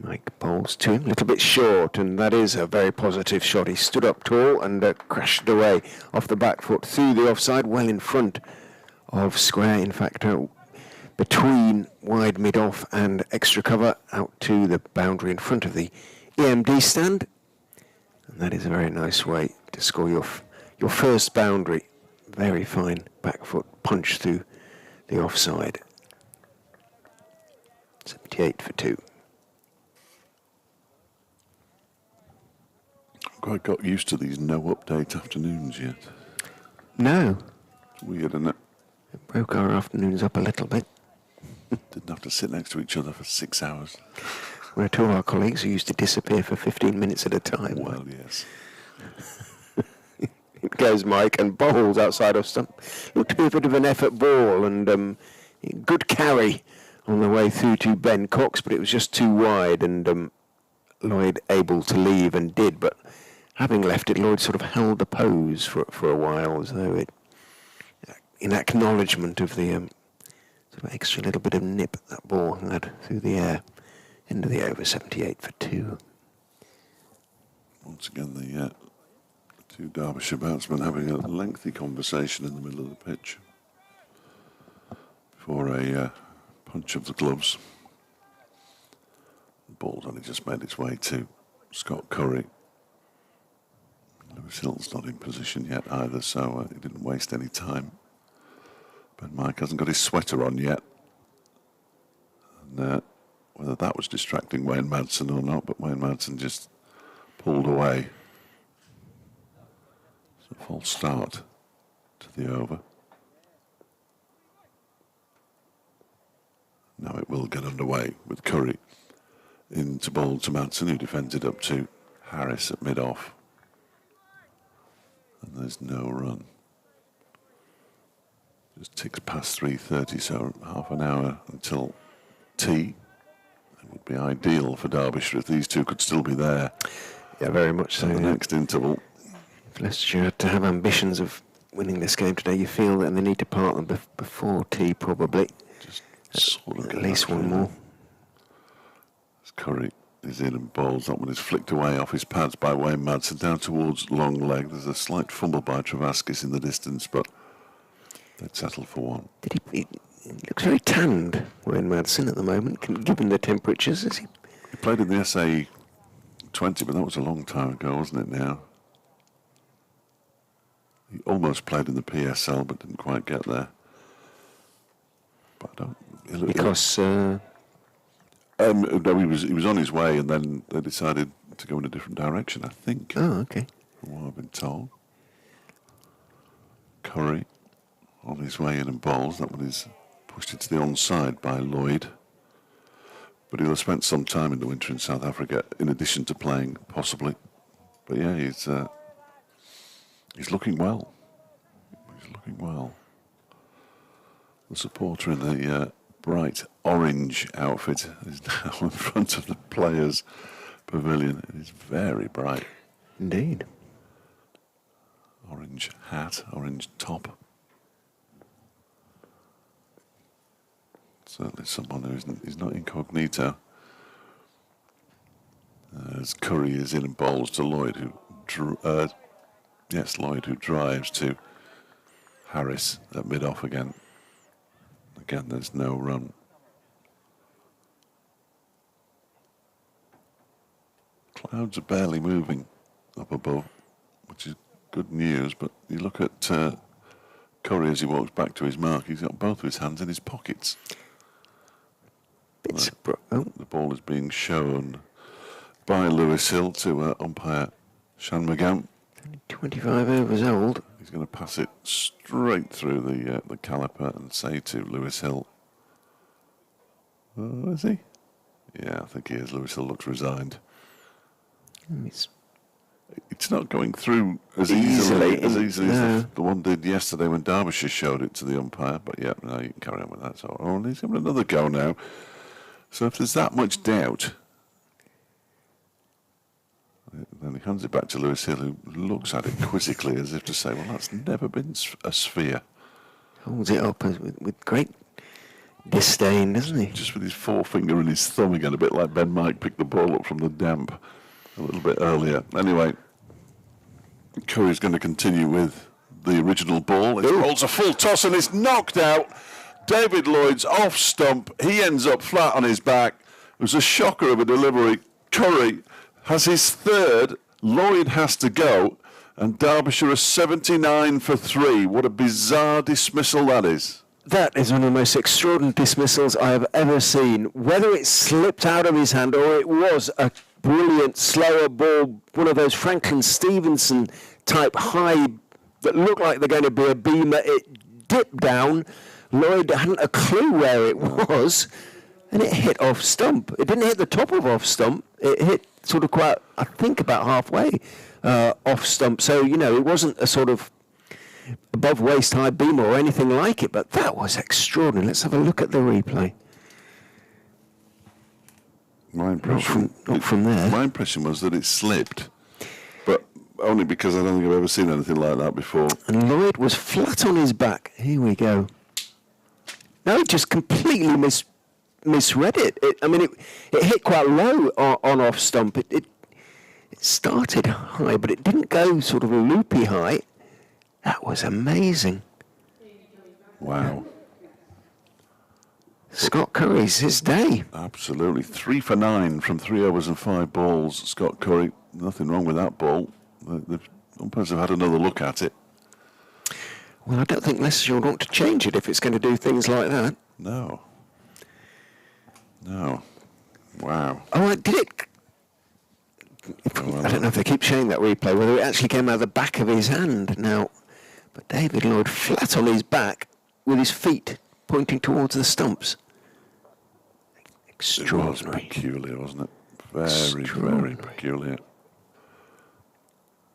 Mike bowls to him, a little bit short, and that is a very positive shot. He stood up tall and crashed away off the back foot through the offside, well in front of square. In fact, between wide mid-off and extra cover, out to the boundary in front of the EMD stand. And that is a very nice way to score your first boundary. Very fine back foot punch through the offside. 78 for 2. Quite got used to these no update afternoons yet. No. It's weird, isn't it? It broke our afternoons up a little bit. Didn't have to sit next to each other for 6 hours. We're two of our colleagues who used to disappear for 15 minutes at a time. Well, yes. It goes Mike and bowls outside of stump. Looked to be a bit of an effort ball and good carry on the way through to Ben Cox, but it was just too wide and Lloyd able to leave and did, but having left it, Lloyd sort of held the pose for a while as though it, in acknowledgement of the sort of extra little bit of nip that ball had through the air. End of the over, 78 for 2. Once again, the two Derbyshire batsmen having a lengthy conversation in the middle of the pitch before a punch of the gloves. The ball's only just made its way to Scott Curry. Lewis Hill's not in position yet either, so he didn't waste any time. But Mike hasn't got his sweater on yet. And whether that was distracting Wayne Madsen or not, but Wayne Madsen just pulled away. It's a false start to the over. Now it will get underway with Curry into ball to Madsen, who defended up to Harris at mid-off. And there's no run. Just ticks past 3:30, so half an hour until tea. It would be ideal for Derbyshire if these two could still be there. Yeah, very much so. The next interval. If Leicestershire had to have ambitions of winning this game today, you feel that they need to part them before tea, probably. Just sort of at least one more. As Curry is in and bowls, that one is flicked away off his pads by Wayne Madsen down towards long leg. There's a slight fumble by Travaskis in the distance, but they'd settle for one. He looks very tanned, Wayne Madsen, at the moment, given the temperatures, is he? He played in the SA 20, but that was a long time ago, wasn't it now? He almost played in the PSL, but didn't quite get there. But I don't... Because... no, he was on his way, and then they decided to go in a different direction, I think. Oh, okay. From what I've been told. Curry on his way in and bowls. That one is pushed into the onside by Lloyd. But he'll have spent some time in the winter in South Africa, in addition to playing, possibly. But yeah, he's looking well. He's looking well. The supporter in the bright orange outfit is now in front of the players' pavilion. It is very bright. Indeed. Orange hat, orange top. Certainly someone who is not incognito. As Curry is in and bowls to Lloyd, Lloyd, who drives to Harris at mid-off again. Again, there's no run. Clouds are barely moving up above, which is good news, but you look at Curry as he walks back to his mark, he's got both of his hands in his pockets. The ball is being shown by Lewis Hill to umpire Shanmugam. 25 overs old. He's going to pass it straight through the caliper and say to Lewis Hill, is he? Yeah, I think he is. Lewis Hill looks resigned. It's not going through as easily as the one did yesterday when Derbyshire showed it to the umpire. But yeah, no, you can carry on with that. So, he's having another go now. So if there's that much doubt, then he hands it back to Lewis Hill, who looks at it quizzically as if to say, well, that's never been a sphere. Holds it up with great disdain, doesn't he? Just with his forefinger and his thumb again, a bit like Ben Mike picked the ball up from the damp a little bit earlier. Anyway, Curry's going to continue with the original ball. It rolls a full toss and it's knocked out. David Lloyd's off stump. He ends up flat on his back. It was a shocker of a delivery. Curry has his third. Lloyd has to go. And Derbyshire are 79 for 3. What a bizarre dismissal that is. That is one of the most extraordinary dismissals I have ever seen. Whether it slipped out of his hand or it was a brilliant slower ball, one of those Franklin Stevenson type high that looked like they're going to be a beamer, it dipped down. Lloyd hadn't a clue where it was, and it hit off stump. It didn't hit the top of off stump. It hit sort of quite, I think, about halfway off stump. So, it wasn't a sort of above waist high beamer or anything like it, but that was extraordinary. Let's have a look at the replay. My impression, not from there. My impression was that it slipped, but only because I don't think I've ever seen anything like that before. And Lloyd was flat on his back. Here we go. No, it just completely misread it. It hit quite low on off stump. It started high, but it didn't go sort of a loopy high. That was amazing. Wow. Scott Curry's his day. Absolutely. 3 for 9 from 3 overs and 5 balls. Scott Curry, nothing wrong with that ball. The umpires have had another look at it. Well, I don't think Leicestershire will want to change it if it's going to do things like that. No. No. Wow. Oh, did it? I don't know if they keep showing that replay, whether it actually came out of the back of his hand now. But David Lloyd flat on his back with his feet pointing towards the stumps. Extraordinary. It was peculiar, wasn't it? Very, very peculiar.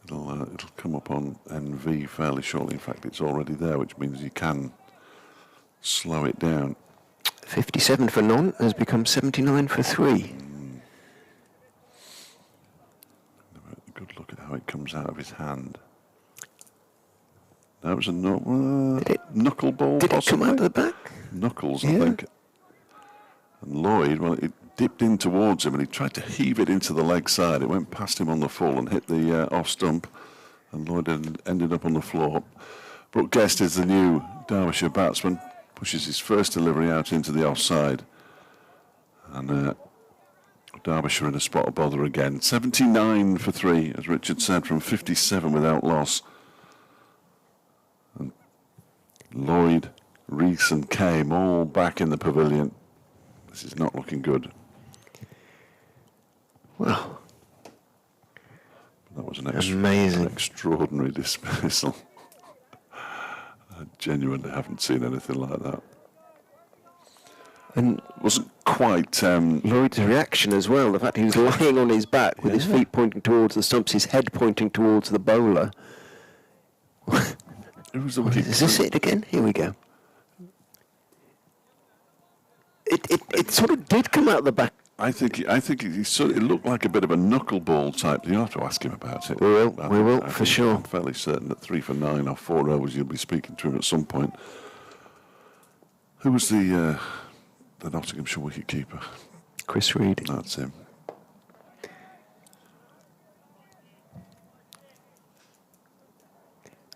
It'll come up on NV fairly shortly. In fact, it's already there, which means you can slow it down. 57 for none has become 79 for 3. A good look at how it comes out of his hand. That was a knuckleball, Did it come out of the back? Knuckles, I think. And Lloyd, well, it dipped in towards him and he tried to heave it into the leg side. It went past him on the full and hit the off stump, and Lloyd ended up on the floor. Brooke Guest is the new Derbyshire batsman, pushes his first delivery out into the offside. And Derbyshire in a spot of bother again. 79 for 3, as Richard said, from 57 without loss. And Lloyd, Rees and Came all back in the pavilion. This is not looking good. Well, that was an amazing, extraordinary dismissal. I genuinely haven't seen anything like that. And it wasn't quite Lloyd's reaction as well. The fact he was lying on his back with his feet pointing towards the stumps, his head pointing towards the bowler. Is this it again? Here we go. It sort of did come out the back. I think it looked like a bit of a knuckleball type. You have to ask him about it. We will for sure. I'm fairly certain that 3 for 9 or 4 overs you'll be speaking to him at some point. Who was the Nottinghamshire wicket-keeper? Chris Reed. That's him.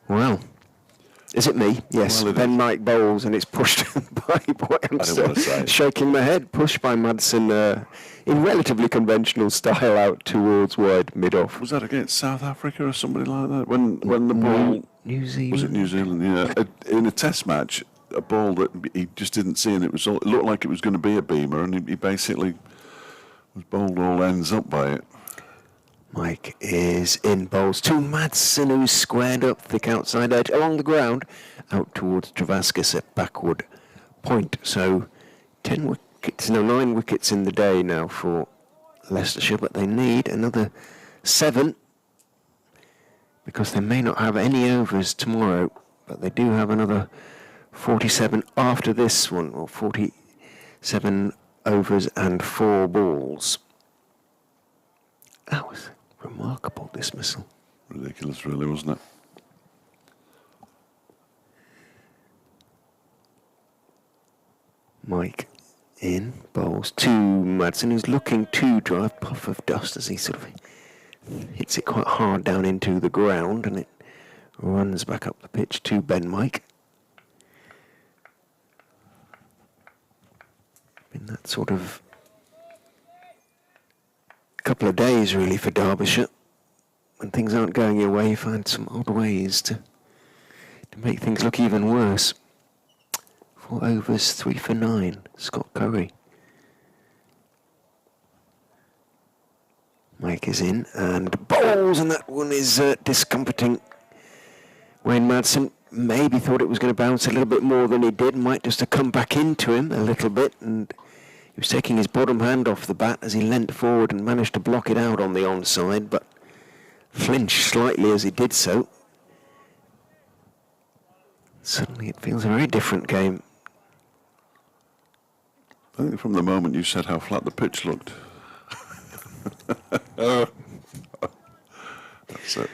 Well, is it me? Yes. Well, Ben Mike bowls and it's pushed by I'm still shaking my head. Pushed by Madsen in relatively conventional style out towards wide mid-off. Was that against South Africa or somebody like that? When the ball... New Zealand. Was it New Zealand? Yeah. In a test match, a ball that he just didn't see, and it looked like it was going to be a beamer, and he basically was bowled all ends up by it. Mike is in bowls to Madsen, who's squared up thick outside edge along the ground out towards Travaskis at backward point. So 9 wickets in the day now for Leicestershire, but they need another 7 because they may not have any overs tomorrow, but they do have another 47 after this one, or 47 overs and 4 balls. That was a remarkable dismissal. Ridiculous, really, wasn't it? Mike in, bowls to Madsen, who's looking to drive, puff of dust as he sort of hits it quite hard down into the ground, and it runs back up the pitch to Ben Mike. Been that sort of couple of days really for Derbyshire. When things aren't going your way, you find some odd ways to make things look even worse. 4 overs, 3 for 9. Scott Curry. Mike is in and bowls, and that one is discomforting. Wayne Madsen maybe thought it was going to bounce a little bit more than he did. Might just have come back into him a little bit, and he was taking his bottom hand off the bat as he leant forward and managed to block it out on the onside, but flinched slightly as he did so. Suddenly it feels a very different game. I think from the moment you said how flat the pitch looked. That's it.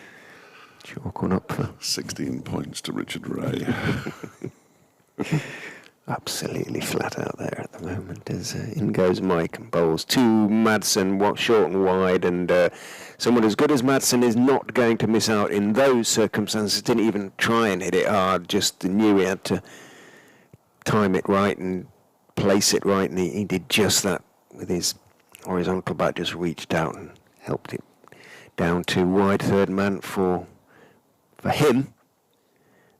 Chalk one up for 16 points to Richard Ray. Absolutely flat out there at the moment as in goes Mike and bowls to Madsen, short and wide, and someone as good as Madsen is not going to miss out in those circumstances. Didn't even try and hit it hard, just knew he had to time it right and place it right, and he did just that with his horizontal bat, just reached out and helped it down to wide third man for him.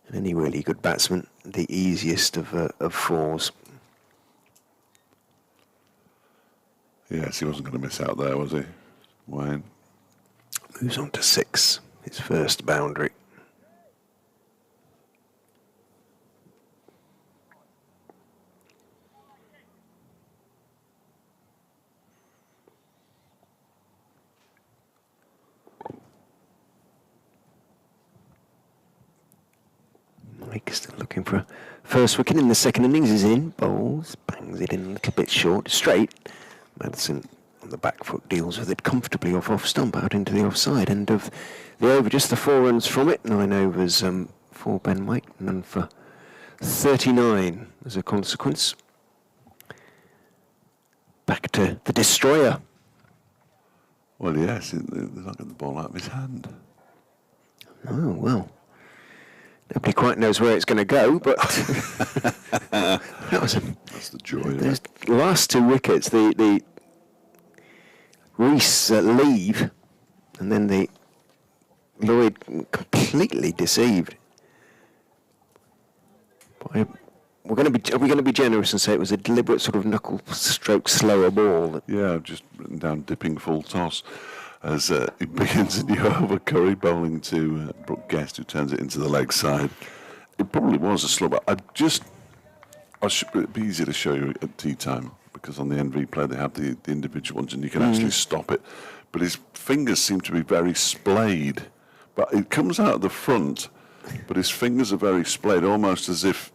And any really good batsman, the easiest of 4s. Yes, he wasn't going to miss out there, was he, Wayne? Moves on to 6, his first boundary. Mike still looking for a first wicket in the second innings. Is in, bowls, bangs it in a little bit short, straight. Madison on the back foot deals with it comfortably off stump out into the offside. End of the over, just the 4 runs from it. 9 overs for Ben Mike, none for 39 as a consequence. Back to the destroyer. Well, yes, they're not getting the ball out of his hand. Oh, well. Nobody quite knows where it's going to go, but That's the joy of it. The last 2 wickets, the Reese leave, and then the Lloyd completely deceived. Are we going to be generous and say it was a deliberate sort of knuckle stroke slower ball? Yeah, I've just written down dipping full toss as he begins a new over. Curry bowling to Brooke Guest, who turns it into the leg side. It probably was a slow ball. It'd be easier to show you at tea time, because on the NV play they have the individual ones and you can actually stop it. But his fingers seem to be very splayed. But it comes out of the front, but his fingers are very splayed, almost as if,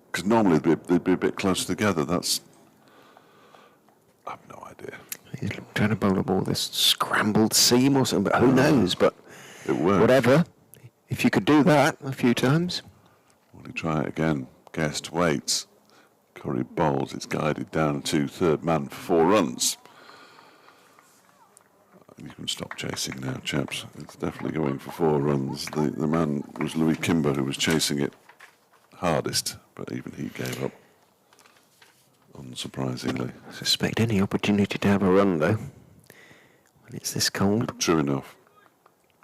because normally they'd be a bit closer together. I have no idea. He's trying to bowl a ball this scrambled seam or something, but who knows? But it worked. Whatever. If you could do that a few times. Will he try it again? Guest waits. Curry bowls. It's guided down to third man for 4 runs. You can stop chasing now, chaps. It's definitely going for 4 runs. The man was Louis Kimber, who was chasing it hardest, but even he gave up, unsurprisingly. I suspect any opportunity to have a run, though, when it's this cold. True enough.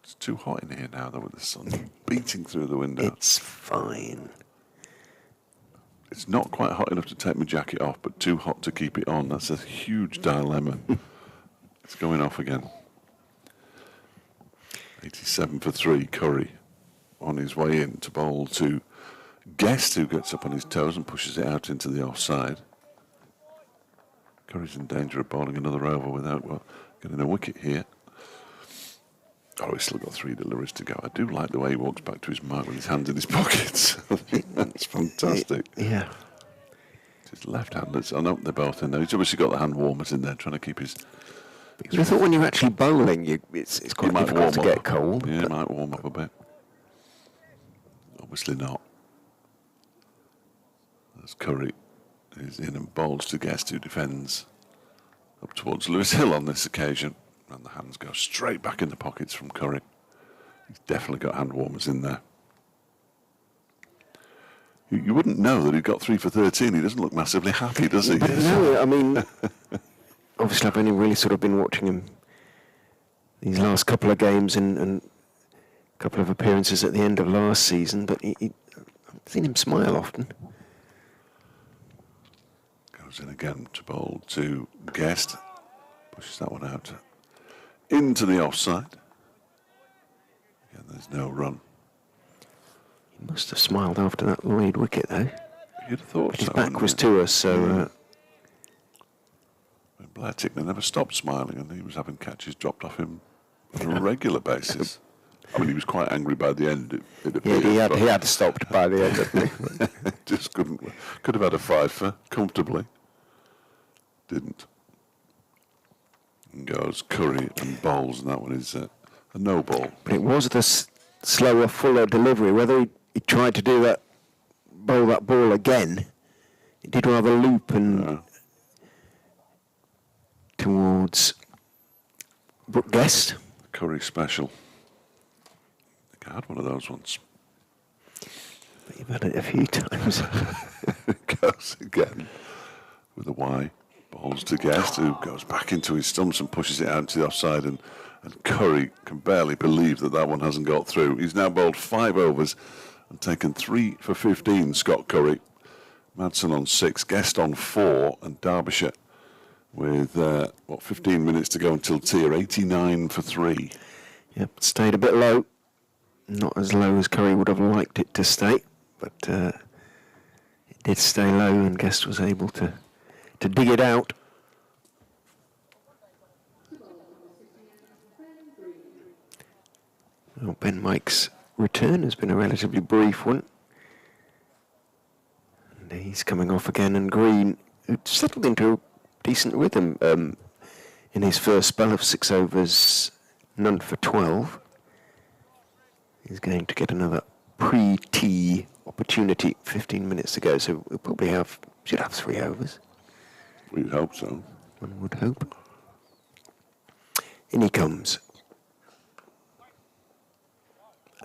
It's too hot in here now, though, with the sun beating through the window. It's fine. It's not quite hot enough to take my jacket off, but too hot to keep it on. That's a huge dilemma. It's going off again. 87 for 3, Curry on his way in to bowl to Guest, who gets up on his toes and pushes it out into the offside. Curry's in danger of bowling another over without getting a wicket here. Oh, he's still got 3 deliveries to go. I do like the way he walks back to his mark with his hands in his pockets. That's fantastic. Yeah. His left-handers. I know they're both in there. He's obviously got the hand warmers in there, trying to keep his. I thought when you're actually bowling, it's quite difficult to get cold. Yeah, it might warm up a bit. Obviously not. As Curry is in and bowls to Guest, who defends up towards Lewis Hill on this occasion. And the hands go straight back in the pockets from Curry. He's definitely got hand warmers in there. You wouldn't know that he got 3 for 13. He doesn't look massively happy, does he? No, I mean, obviously I've only really sort of been watching him these last couple of games and a couple of appearances at the end of last season, but I've seen him smile often. Goes in again to bowl to Guest. Pushes that one out into the offside. Again, there's no run. He must have smiled after that Lloyd wicket, though. You'd have thought His so. back was to us, so. Blair Tickner never stopped smiling, and he was having catches dropped off him on a regular basis. I mean, he was quite angry by the end. It appeared, he had stopped by the end, didn't he? Just couldn't. Could have had a 5 for comfortably. Didn't. And goes Curry and bowls, and that one is a no ball. But it was the slower, fuller delivery. Whether he tried to do that, bowl that ball again, it did rather loop and towards Brooke Guest. Curry special. I think I had one of those once. But you've had it a few times. Goes again with a Y. Bowls to Guest, who goes back into his stumps and pushes it out to the offside, and Curry can barely believe that one hasn't got through. He's now bowled 5 overs and taken 3 for 15, Scott Curry. Madsen on 6, Guest on 4, and Derbyshire with, 15 minutes to go until tea, 89 for 3. Yep, stayed a bit low. Not as low as Curry would have liked it to stay, but it did stay low, and Guest was able to dig it out. Well, Ben Mike's return has been a relatively brief one. And he's coming off again, and Green, who settled into a decent rhythm in his first spell of 6 overs, none for 12. He's going to get another pre-tee opportunity, 15 minutes to go, so we'll probably should have 3 overs. We'd hope so. One would hope. In he comes.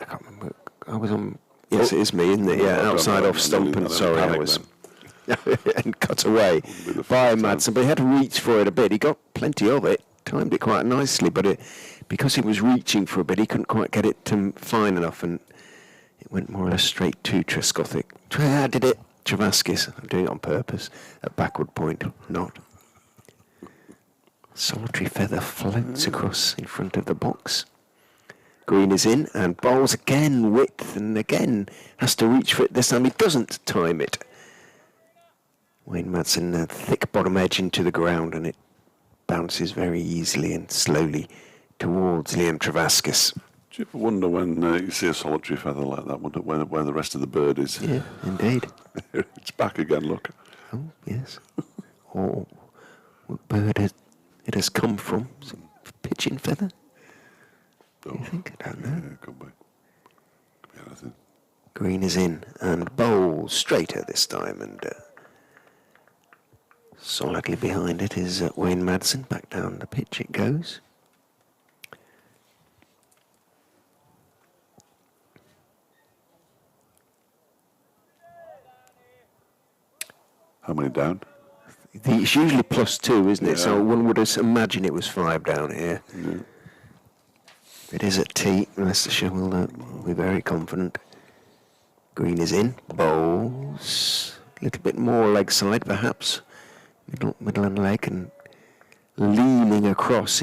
I can't remember. I was on. Yes, it is me, isn't it? Yeah, outside off stump, and sorry, I was. And cut away by Madsen, but he had to reach for it a bit. He got plenty of it, timed it quite nicely, but because he was reaching for a bit, he couldn't quite get it fine enough, and it went more or less straight to Trescothick. Did it? Travaskis. I'm doing it on purpose. At backward point, not. Solitary feather floats across in front of the box. Green is in and bowls again, width, and again has to reach for it. This time he doesn't time it. Wayne Madsen, a thick bottom edge into the ground, and it bounces very easily and slowly towards Liam Travaskis. Do you ever wonder when you see a solitary feather like that, wonder where the rest of the bird is? Yeah, indeed. It's back again, look. Oh, yes. Or what bird it has come from? Is it pigeon feather? Do you think? I don't know. Yeah, could be. Could be anything. Green is in and bowls straighter this time, and solidly behind it is Wayne Madsen. Back down the pitch it goes. How many down? It's usually +2, isn't it? Yeah. So one would imagine it was 5 down here. Yeah. It is at tea. Leicestershire will be very confident. Green is in. Bowls. A little bit more leg side, perhaps. Middle and leg, and leaning across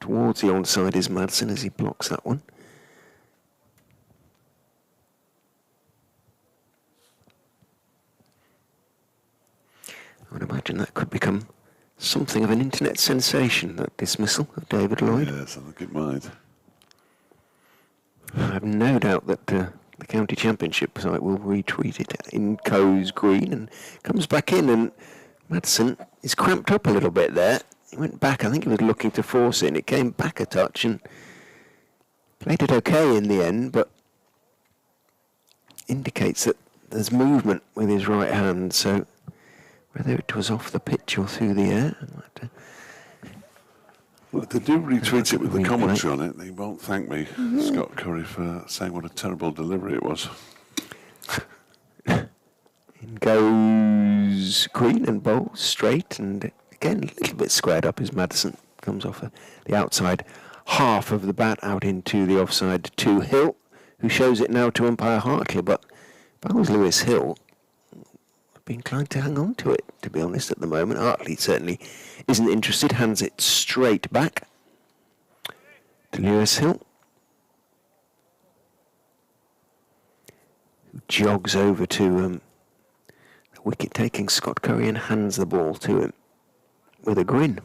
towards the onside is Madsen as he blocks that one. I would imagine that could become something of an internet sensation, that dismissal of David Lloyd. Yes, I think it might. I have no doubt that the county championship site will retweet it. In goes Green and comes back in, and Madsen is cramped up a little bit there. He went back, I think he was looking to force it, and it came back a touch and played it okay in the end, but indicates that there's movement with his right hand, so whether it was off the pitch or through the air. Well, they do retweet it with the commentary on it. They won't thank me, Scott Curry, for saying what a terrible delivery it was. In goes Green and bowls straight, and again a little bit squared up as Madsen comes off the outside half of the bat out into the offside to Hill, who shows it now to umpire Hartley, but if I was Lewis Hill, I'd be inclined to hang on to it, to be honest, at the moment. Hartley certainly isn't interested, hands it straight back to Lewis Hill, who jogs over to the wicket-taking Scott Curry and hands the ball to him with a grin.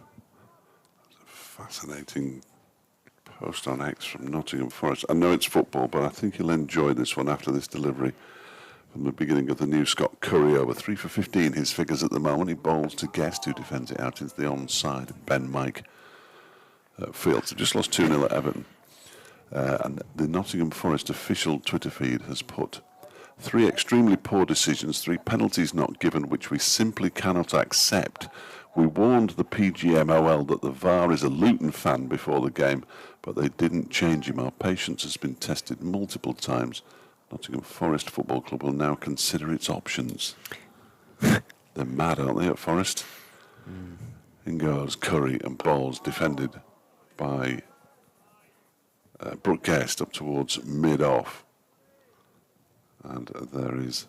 Fascinating post on X from Nottingham Forest. I know it's football, but I think you'll enjoy this one after this delivery. From the beginning of the new Scott Curry over 3 for 15, his figures at the moment. He bowls to Guest, who defends it out into the onside. Ben Mike fields. They've just lost 2-0 at Everton. And the Nottingham Forest official Twitter feed has put 3 extremely poor decisions, 3 penalties not given, which we simply cannot accept. We warned the PGMOL that the VAR is a Luton fan before the game, but they didn't change him. Our patience has been tested multiple times. Nottingham Forest Football Club will now consider its options. They're mad, aren't they, at Forest? In goes Curry and bowls, defended by Brooke Guest up towards mid-off. And there is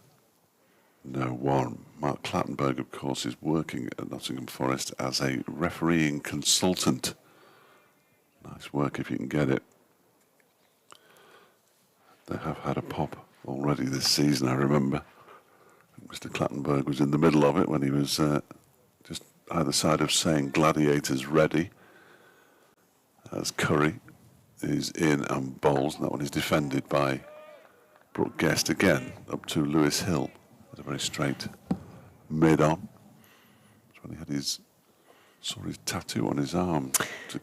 No one. Mark Clattenburg, of course, is working at Nottingham Forest as a refereeing consultant. Nice work if you can get it. They have had a pop already this season, I remember. Mr. Clattenburg was in the middle of it when he was just either side of saying Gladiators ready, as Curry is in and bowls, and that one is defended by Brooke Guest again, up to Lewis Hill. It's a very straight mid-on. That's when he had saw his tattoo on his arm to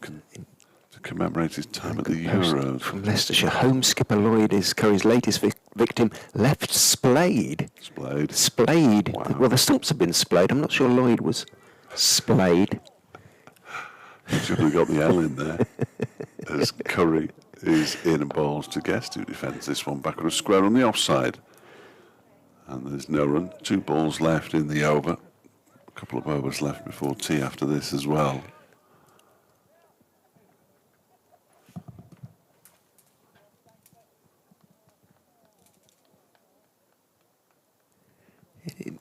commemorate his time at the Euros. From Leicestershire, home skipper Lloyd is Curry's latest victim, left splayed. Splayed. Wow. Well, the stumps have been splayed. I'm not sure Lloyd was splayed. Should have got the L in there. As Curry is in and bowls to Guest, who defends this one backward of square on the offside. And there's no run. 2 balls left in the over. A couple of overs left before tea after this as well.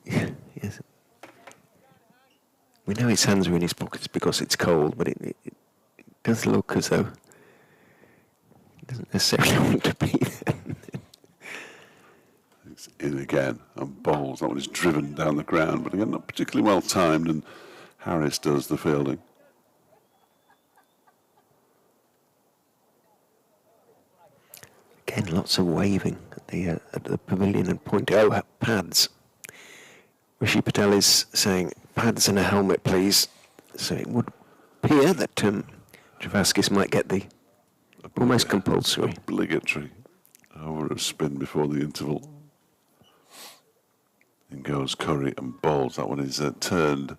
Yes. We know his hands are in his pockets because it's cold, but it does look as though he doesn't necessarily want to be there. It's in again and bowls. That one is driven down the ground, but again, not particularly well timed, and Harris does the fielding. Again, lots of waving at the pavilion and pointing. Oh, pads. Rishi Patel is saying, pads and a helmet, please. So it would appear that Travaskis might get the almost compulsory. Obligatory over a spin before the interval. In goes Curry and bowls. That one is turned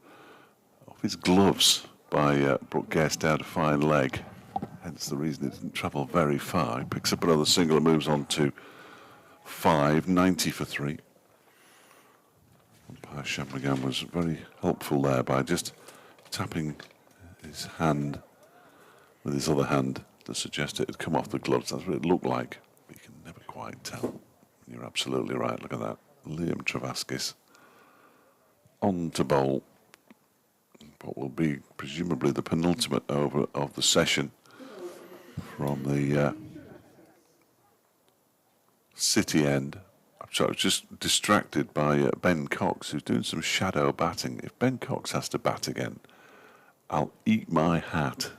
off his gloves by Brooke Guest out of fine leg. Hence the reason it didn't travel very far. He picks up another single and moves on to 5, 90 for 3. Umpire Shanmugam was very helpful there by just tapping his hand with his other hand to suggest it had come off the gloves. That's what it looked like, but you can never quite tell. You're absolutely right. Look at that. Liam Travaskis on to bowl what will be presumably the penultimate over of the session from the City end. So I was just distracted by Ben Cox, who's doing some shadow batting. If Ben Cox has to bat again, I'll eat my hat.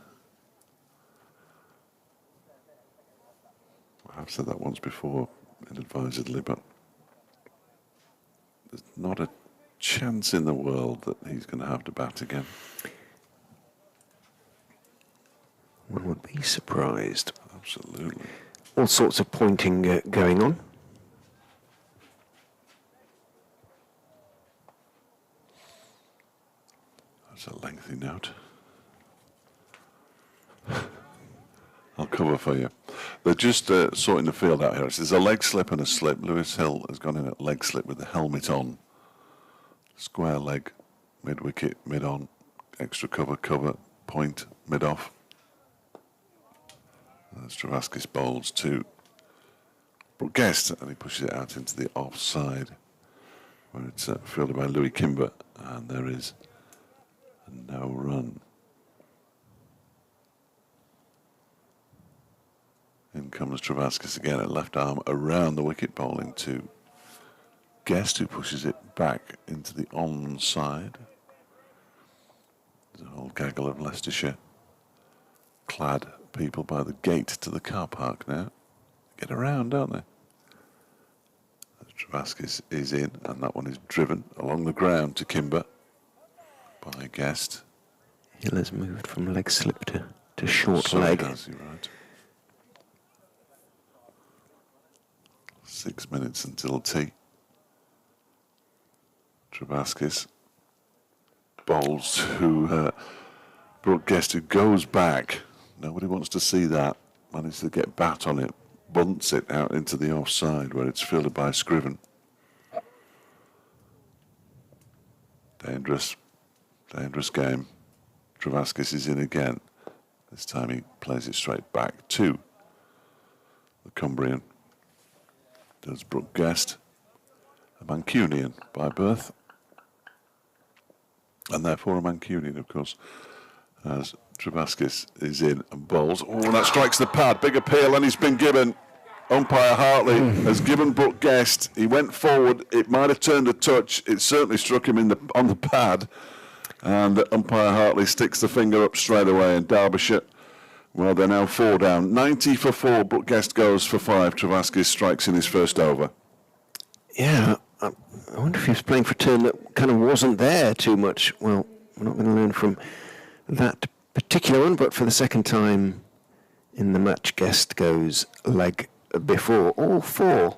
I've said that once before, inadvisedly, but there's not a chance in the world that he's going to have to bat again. One would be surprised. Absolutely. All sorts of pointing going on. That's a lengthy note. I'll cover for you. They're just sorting the field out here. There's a leg slip and a slip. Lewis Hill has gone in at leg slip with the helmet on. Square leg, mid-wicket, mid-on, extra cover, point, mid-off. There's Travaskis bowls to Brooke Guest, and he pushes it out into the offside, where it's fielded by Louis Kimber, and there is no run. In comes Travaskis again at left arm around the wicket, bowling to Guest, who pushes it back into the onside. There's a whole gaggle of Leicestershire clad people by the gate to the car park now. Get around, don't they? Travaskis is in, and that one is driven along the ground to Kimber by Guest. Hill has moved from leg slip to short So leg. does, you're right. 6 minutes until tea. Travaskis bowls to Brooke Guest, who goes back. Nobody wants to see that. Manages to get bat on it, bunts it out into the offside where it's fielded by Scriven. Dangerous game. Travaskis is in again. This time he plays it straight back to the Cumbrian. Does Brooke Guest. a Mancunian by birth, and therefore a Mancunian, of course, as Travaskis is in and bowls. Oh, and that strikes the pad. Big appeal, and he's been given. Umpire Hartley has given Brooke Guest. He went forward. It might have turned a touch. It certainly struck him on the pad. And umpire Hartley sticks the finger up straight away. And Derbyshire, well, they're now 4 down. 90 for 4. Brooke Guest goes for 5. Travaskis strikes in his first over. Yeah, I wonder if he was playing for a turn that kind of wasn't there too much. Well, we're not going to learn from that particular one, but for the second time in the match, Guest goes leg before. All 4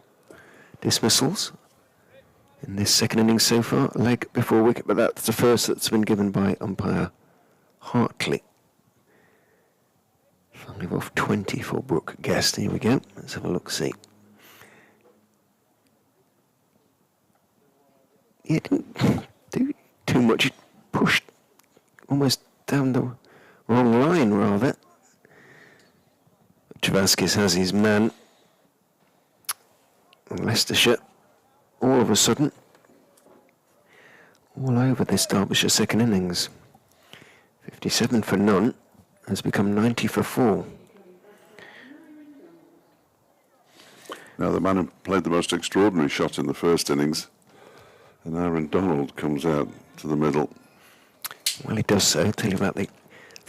dismissals in this second innings so far, leg before wicket, but that's the first that's been given by umpire Hartley. 5 off 20 for Brooke Guest. Here we go. Let's have a look-see. He didn't do too much. He pushed almost down the wrong line, rather. Travaskis has his man. Leicestershire, all of a sudden, all over this Derbyshire second innings. 57 for none has become 90 for 4. Now, the man who played the most extraordinary shot in the first innings, and Aaron Donald comes out to the middle. Well, he does so. I'll tell you about the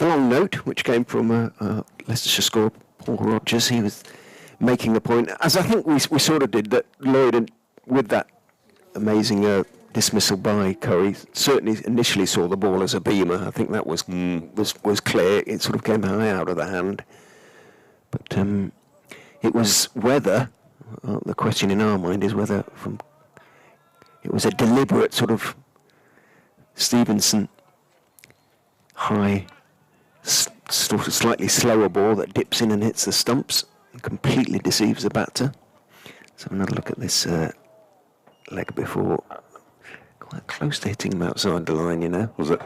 long note, which came from a Leicestershire scorer, Paul Rogers. He was making the point, as I think we sort of did, that Lloyd, with that amazing dismissal by Curry, certainly initially saw the ball as a beamer. I think that was clear. It sort of came high out of the hand. But it was whether, the question in our mind is whether it was a deliberate sort of Stevenson high, sort of slightly slower ball that dips in and hits the stumps and completely deceives the batter. Let's have another look at this leg before. Quite close to hitting him outside the line, you know. Was it?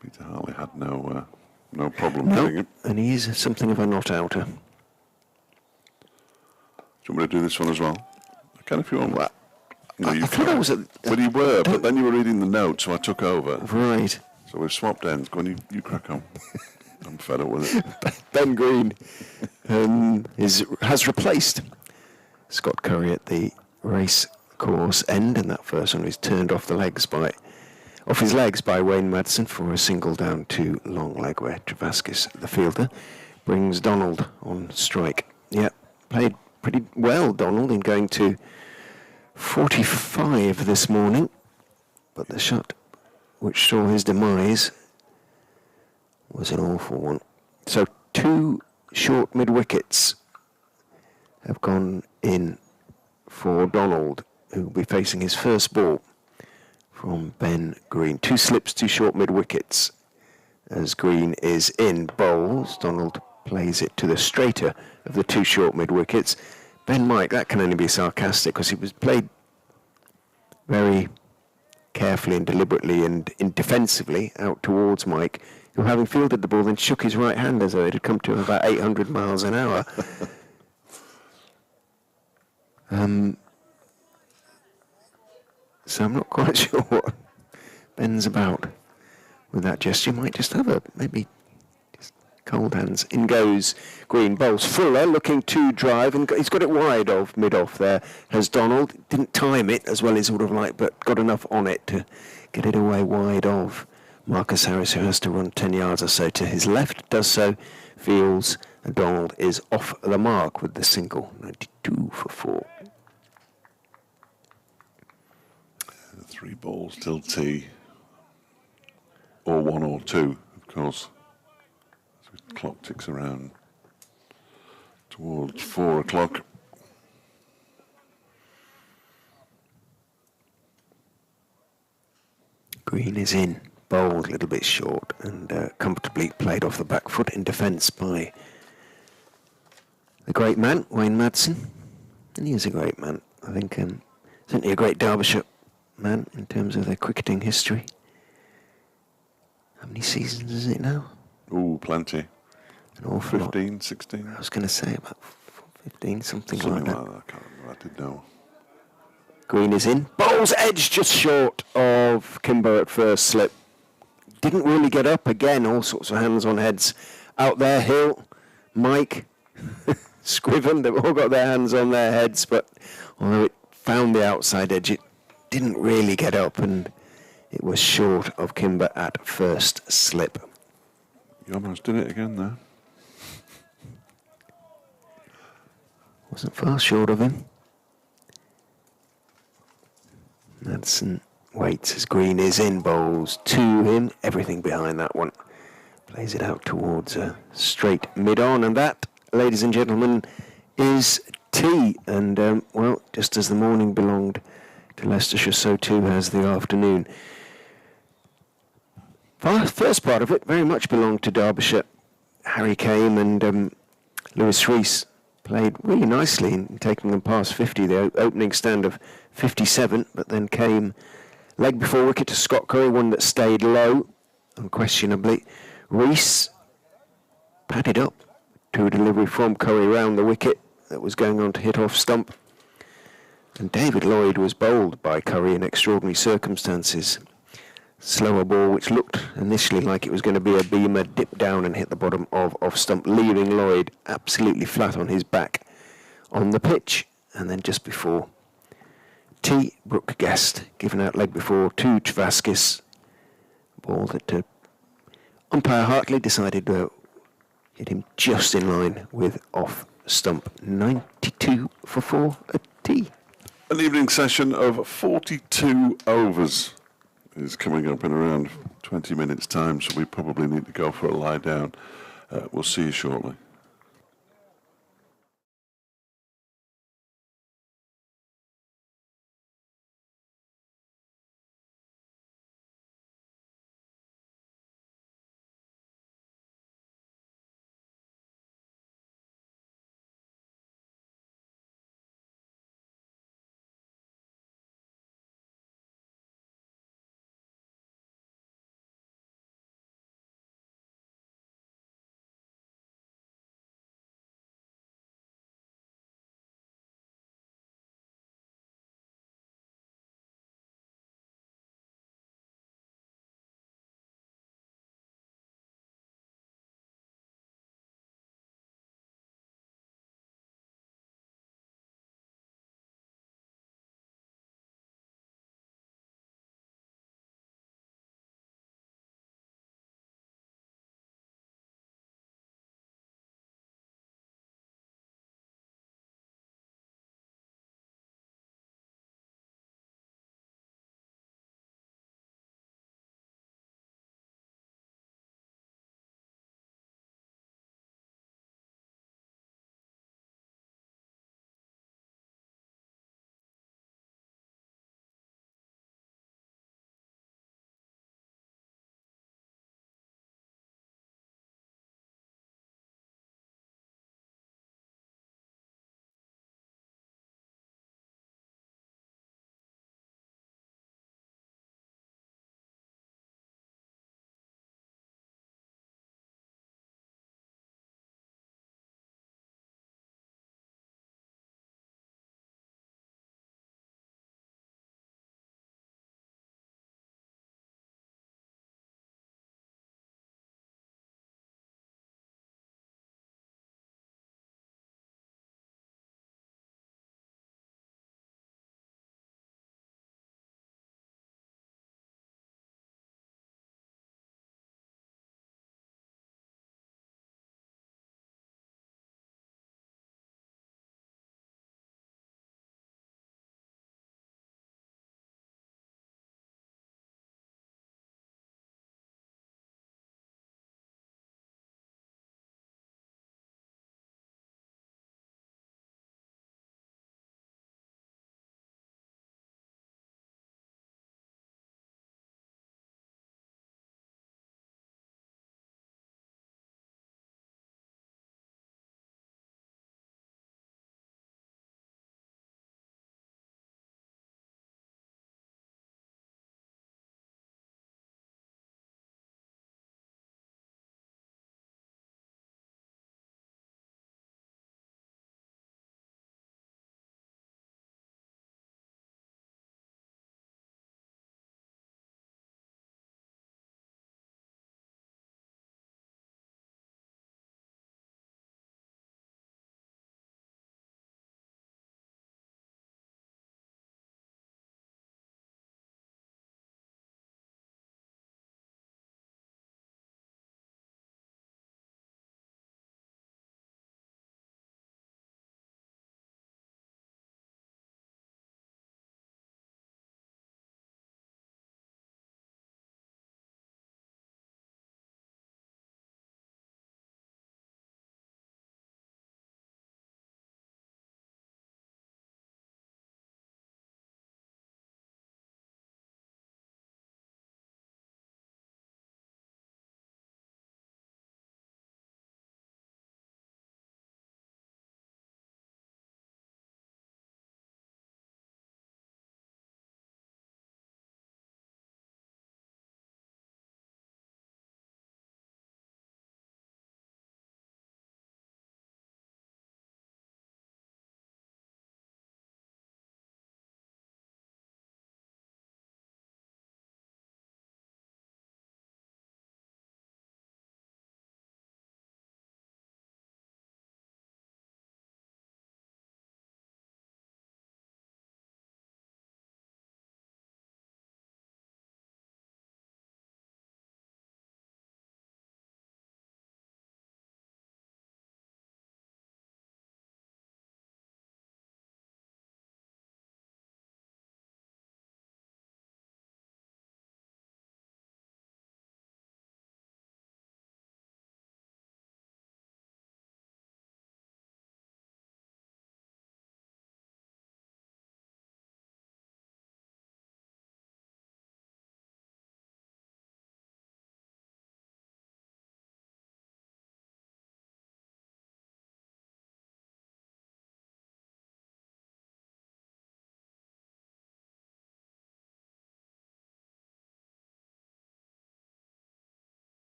Peter Hartley had no problem hitting him. And he is something of a not-outer. Do you want me to do this one as well? I can if you want. Well, No, I thought I was at... Well, you were, but then you were reading the notes, so I took over. Right. So we've swapped ends. Go on, you crack on. I'm fed up with it. Ben Green has replaced Scott Curry at the race course end, and that first one was turned off his legs by Wayne Madsen for a single down to long leg, where Travaskis, the fielder, brings Donald on strike. Yeah, played pretty well, Donald, in going to 45 this morning, but the shot which saw his demise was an awful one. So 2 short mid-wickets have gone in for Donald, who will be facing his first ball from Ben Green. 2 slips, 2 short mid-wickets as Green is in. Bowls. Donald plays it to the straighter of the 2 short mid-wickets. Ben Mike, that can only be sarcastic because he was played very carefully and deliberately and defensively out towards Mike, who, having fielded the ball, then shook his right hand as though it had come to him about 800 miles an hour. So I'm not quite sure what Ben's about with that gesture. Might just have maybe just cold hands. In goes Green. Bowls Fuller, looking to drive, and he's got it wide of mid-off there. Has Donald. Didn't time it as well as he would have liked, but got enough on it to get it away wide of Marcus Harris, who has to run 10 yards or so to his left. Does so, fields, and Donald is off the mark with the single. 92 for 4. 3 balls till tea, or 1 or 2, of course. So the clock ticks around towards 4 o'clock. Green is in, bowled a little bit short, and comfortably played off the back foot in defence by the great man, Wayne Madsen. And he is a great man, I think, certainly a great Derbyshire man in terms of their cricketing history. How many seasons is it now? Ooh, plenty. An awful 15, lot. 16. I was going to say about 15, something Something like like that. that. I can't remember. I did know. Green is in. Bowls edge just short of Kimber at first slip. Didn't really get up. Again, all sorts of hands on heads out there. Hill, Mike, Scriven, they've all got their hands on their heads, but although it found the outside edge, it didn't really get up, and it was short of Kimber at first slip. You almost did it again there. Wasn't far short of him. Madsen waits as Green is in, bowls to him. Everything behind that one. Plays it out towards a straight mid-on, and that, ladies and gentlemen, is tea. And, well, just as the morning belonged to Leicestershire, so too has the afternoon. First part of it very much belonged to Derbyshire. Harry came and Lewis Rees played really nicely in taking them past 50, the opening stand of 57, but then came leg before wicket to Scott Curry, one that stayed low, unquestionably. Rees padded up to a delivery from Curry round the wicket that was going on to hit off stump. And David Lloyd was bowled by Curry in extraordinary circumstances. Slower ball, which looked initially like it was going to be a beamer, dipped down and hit the bottom of off stump, leaving Lloyd absolutely flat on his back on the pitch. And then just before, T. Brooke Guest, given out leg before to Chvaskis. Ball that umpire Hartley decided to hit him just in line with off stump. 92 for 4 at T. An evening session of 42 overs is coming up in around 20 minutes' time, so we probably need to go for a lie down. We'll see you shortly.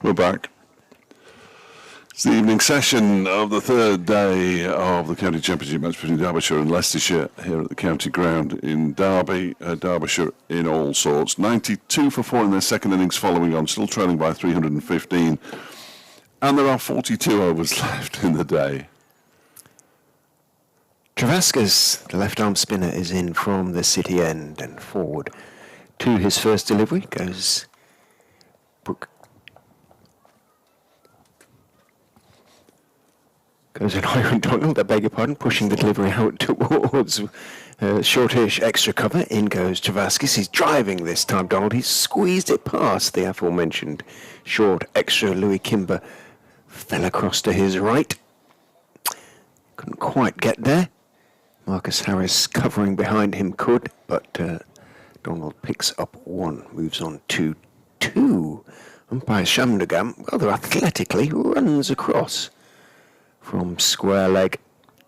We're back. It's the evening session of the third day of the County Championship match between Derbyshire and Leicestershire here at the County Ground in Derby. Derbyshire in all sorts. 92 for 4 in their second innings following on, still trailing by 315. And there are 42 overs left in the day. Travaskas, the left-arm spinner, is in from the city end and forward to his first delivery goes Brooke. Goes an Iron Donald, I beg your pardon, pushing the delivery out towards shortish extra cover. In goes Travaskas. He's driving this time, Donald. He's squeezed it past the aforementioned short extra. Louis Kimber fell across to his right. Couldn't quite get there. Marcus Harris covering behind him could, but Donald picks up one, moves on to 2. Umpire Shamnagam, rather athletically, runs across from square leg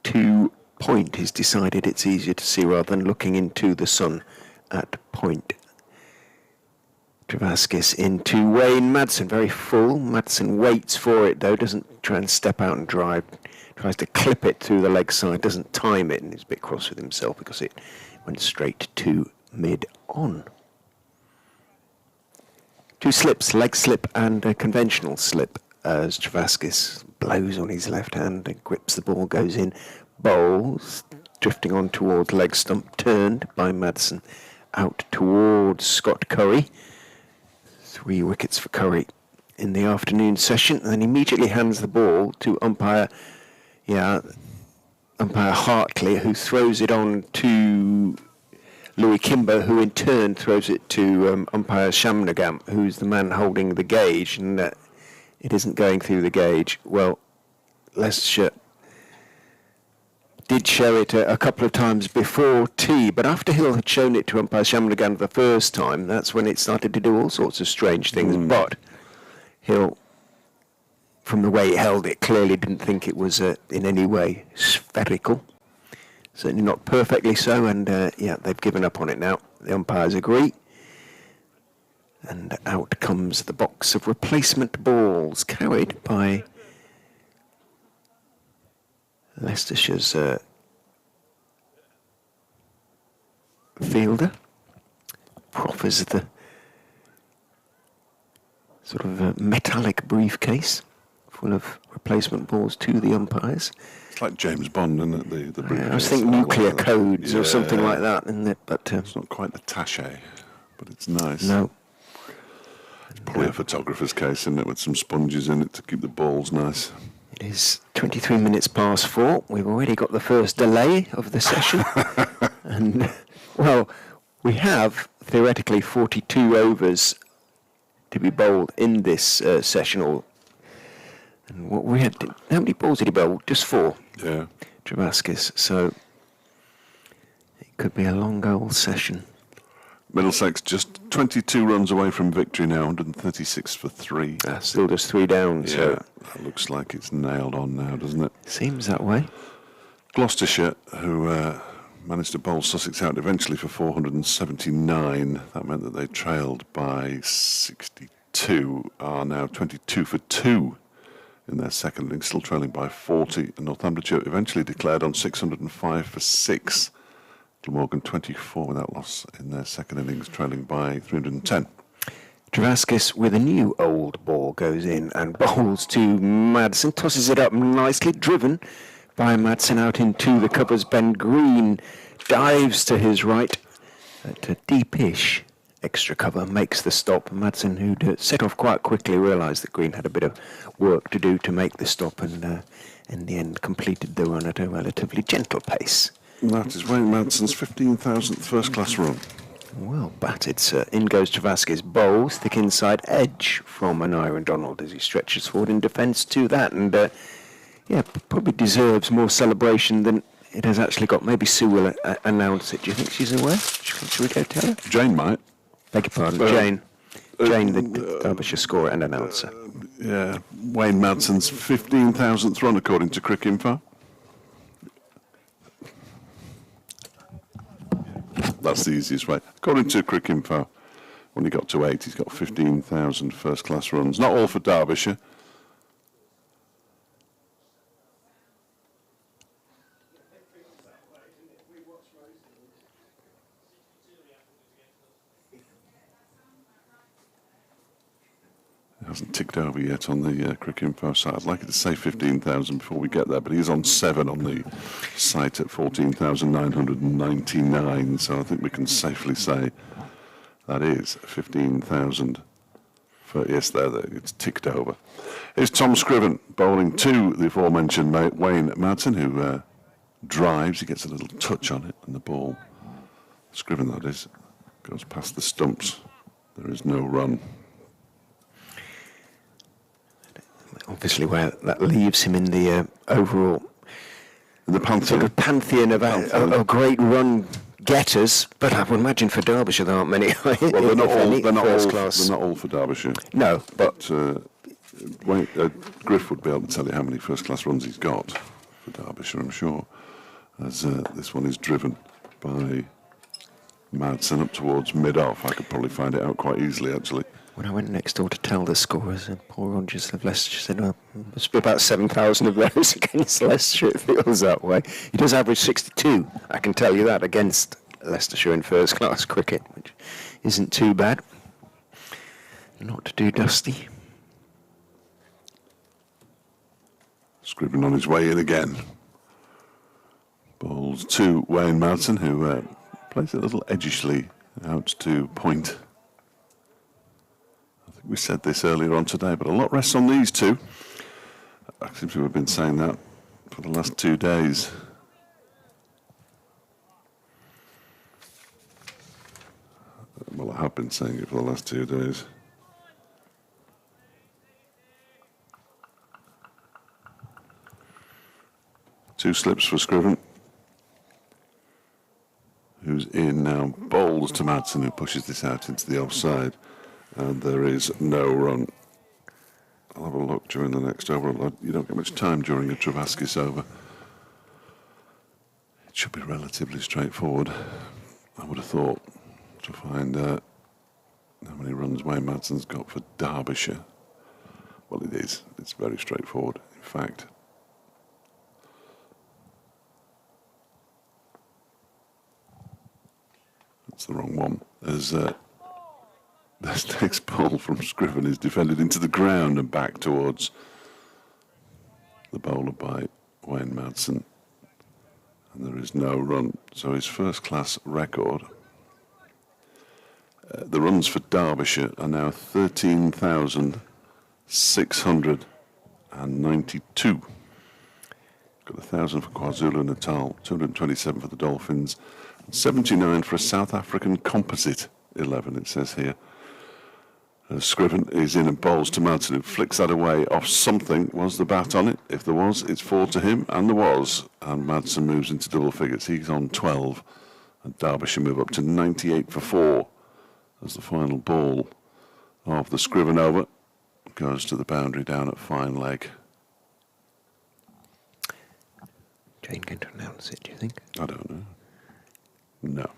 to point. He's decided it's easier to see rather than looking into the sun at point. Travaskas into Wayne Madsen, very full. Madsen waits for it though, doesn't try and step out and drive. Tries to clip it through the leg side, doesn't time it, and he's a bit cross with himself because it went straight to mid-on. 2 slips, leg slip and a conventional slip as Travaskas blows on his left hand and grips the ball, goes in, bowls, drifting on towards leg stump, turned by Madsen out towards Scott Curry. 3 wickets for Curry in the afternoon session, and then immediately hands the ball to umpire Hartley, who throws it on to Louis Kimber, who in turn throws it to umpire Shamnagam, who's the man holding the gauge, and it isn't going through the gauge. Well, Leicestershire did show it a couple of times before tea, but after Hill had shown it to umpire Shamnagam the first time, that's when it started to do all sorts of strange things. But Hill, from the way he held it, clearly didn't think it was in any way spherical. Certainly not perfectly so, and they've given up on it now. The umpires agree. And out comes the box of replacement balls, carried by Leicestershire's fielder. Proffers the sort of metallic briefcase full of replacement balls to the umpires. It's like James Bond, isn't it? The I was thinking nuclear codes or something like that, isn't it? But it's not quite attaché, but it's nice. No. It's probably a photographer's case, isn't it, with some sponges in it to keep the balls nice. It is 23 minutes past 4. We've already got the first delay of the session. And, well, we have theoretically 42 overs to be bowled in this session. And what we had, how many balls did he bowl? Just 4. Yeah. Travaskas. So it could be a long old session. Middlesex just 22 runs away from victory now, 136 for 3. Still just 3 down. Yeah, So that looks like it's nailed on now, doesn't it? seems that way. Gloucestershire, who managed to bowl Sussex out eventually for 479. That meant that they trailed by 62, are now 22 for 2 in their second innings, still trailing by 40. And Northamptonshire eventually declared on 605 for 6. Glamorgan 24 without loss in their second innings, trailing by 310. Travaskas with a new old ball goes in and bowls to Madsen, tosses it up nicely, driven by Madsen out into the covers. Ben Green dives to his right at a deepish extra cover, makes the stop. Madsen, who'd set off quite quickly, realised that Green had a bit of work to do to make the stop, and in the end completed the run at a relatively gentle pace. And that is Wayne Madsen's 15,000th first-class run. Well batted, sir. In goes Travaskas, bowls, thick inside edge from an Iron Donald as he stretches forward in defence to that, and probably deserves more celebration than it has actually got. Maybe Sue will announce it. Do you think she's aware? Should we go tell her? Jane might. Beg your pardon, Jane. Jane, the Derbyshire scorer and announcer. Wayne Madsen's 15,000th run, according to Cricinfo. That's the easiest way. According to Cricinfo, When he got to 8, he's got 15,000 first-class runs. Not all for Derbyshire. It hasn't ticked over yet on the Cricket Info site. I'd like it to say 15,000 before we get there, but he's on 7 on the site at 14,999, so I think we can safely say that is 15,000. Yes, there, it's ticked over. Here's Tom Scriven bowling to the aforementioned Wayne Madsen, who drives. He gets a little touch on it, and the ball, Scriven that is, goes past the stumps. There is no run. Obviously, where that leaves him in the overall The pantheon. sort of pantheon of great run getters, but I would imagine for Derbyshire there aren't many. Well, they're not first class. They're not all for Derbyshire. No, But Griff would be able to tell you how many first-class runs he's got for Derbyshire, I'm sure, as this one is driven by Madsen up towards mid-off. I could probably find it out quite easily, actually. when I went next door to tell the scorers, Paul Rogers of Leicestershire said, "Oh, must be about 7,000 of those against Leicestershire." It feels that way. He does average 62. I can tell you that against Leicestershire in first-class cricket, which isn't too bad. Not too dusty. Scribbling on his way in again. Balls to Wayne Madsen, who plays a little edgishly out to point. I think we said this earlier on today, but a lot rests on these two. I seem to have been saying that for the last 2 days. Well, I have been saying it for the last 2 days. Two slips for Scriven, who's in now. Bowls to Madsen, who pushes this out into the offside, and there is no run. I'll have a look during the next over. You don't get much time during a Travaskis over. It should be relatively straightforward, I would have thought, to find out how many runs Wayne Madsen's got for Derbyshire. Well, it is. It's very straightforward, in fact. That's the wrong one. As this next ball from Scriven is defended into the ground and back towards the bowler by Wayne Madsen. And there is no run. So his first-class record. The runs for Derbyshire are now 13,692. Got 1,000 for KwaZulu-Natal, 227 for the Dolphins, 79 for a South African composite 11, it says here. Scriven is in and bowls to Madsen, who flicks that away off something. Was the bat on it? If there was, it's 4 to him, and there was. And Madsen moves into double figures. He's on 12, and Derbyshire move up to 98 for 4 as the final ball of the Scriven over goes to the boundary down at fine leg. Jane going to announce it, do you think? I don't know. No.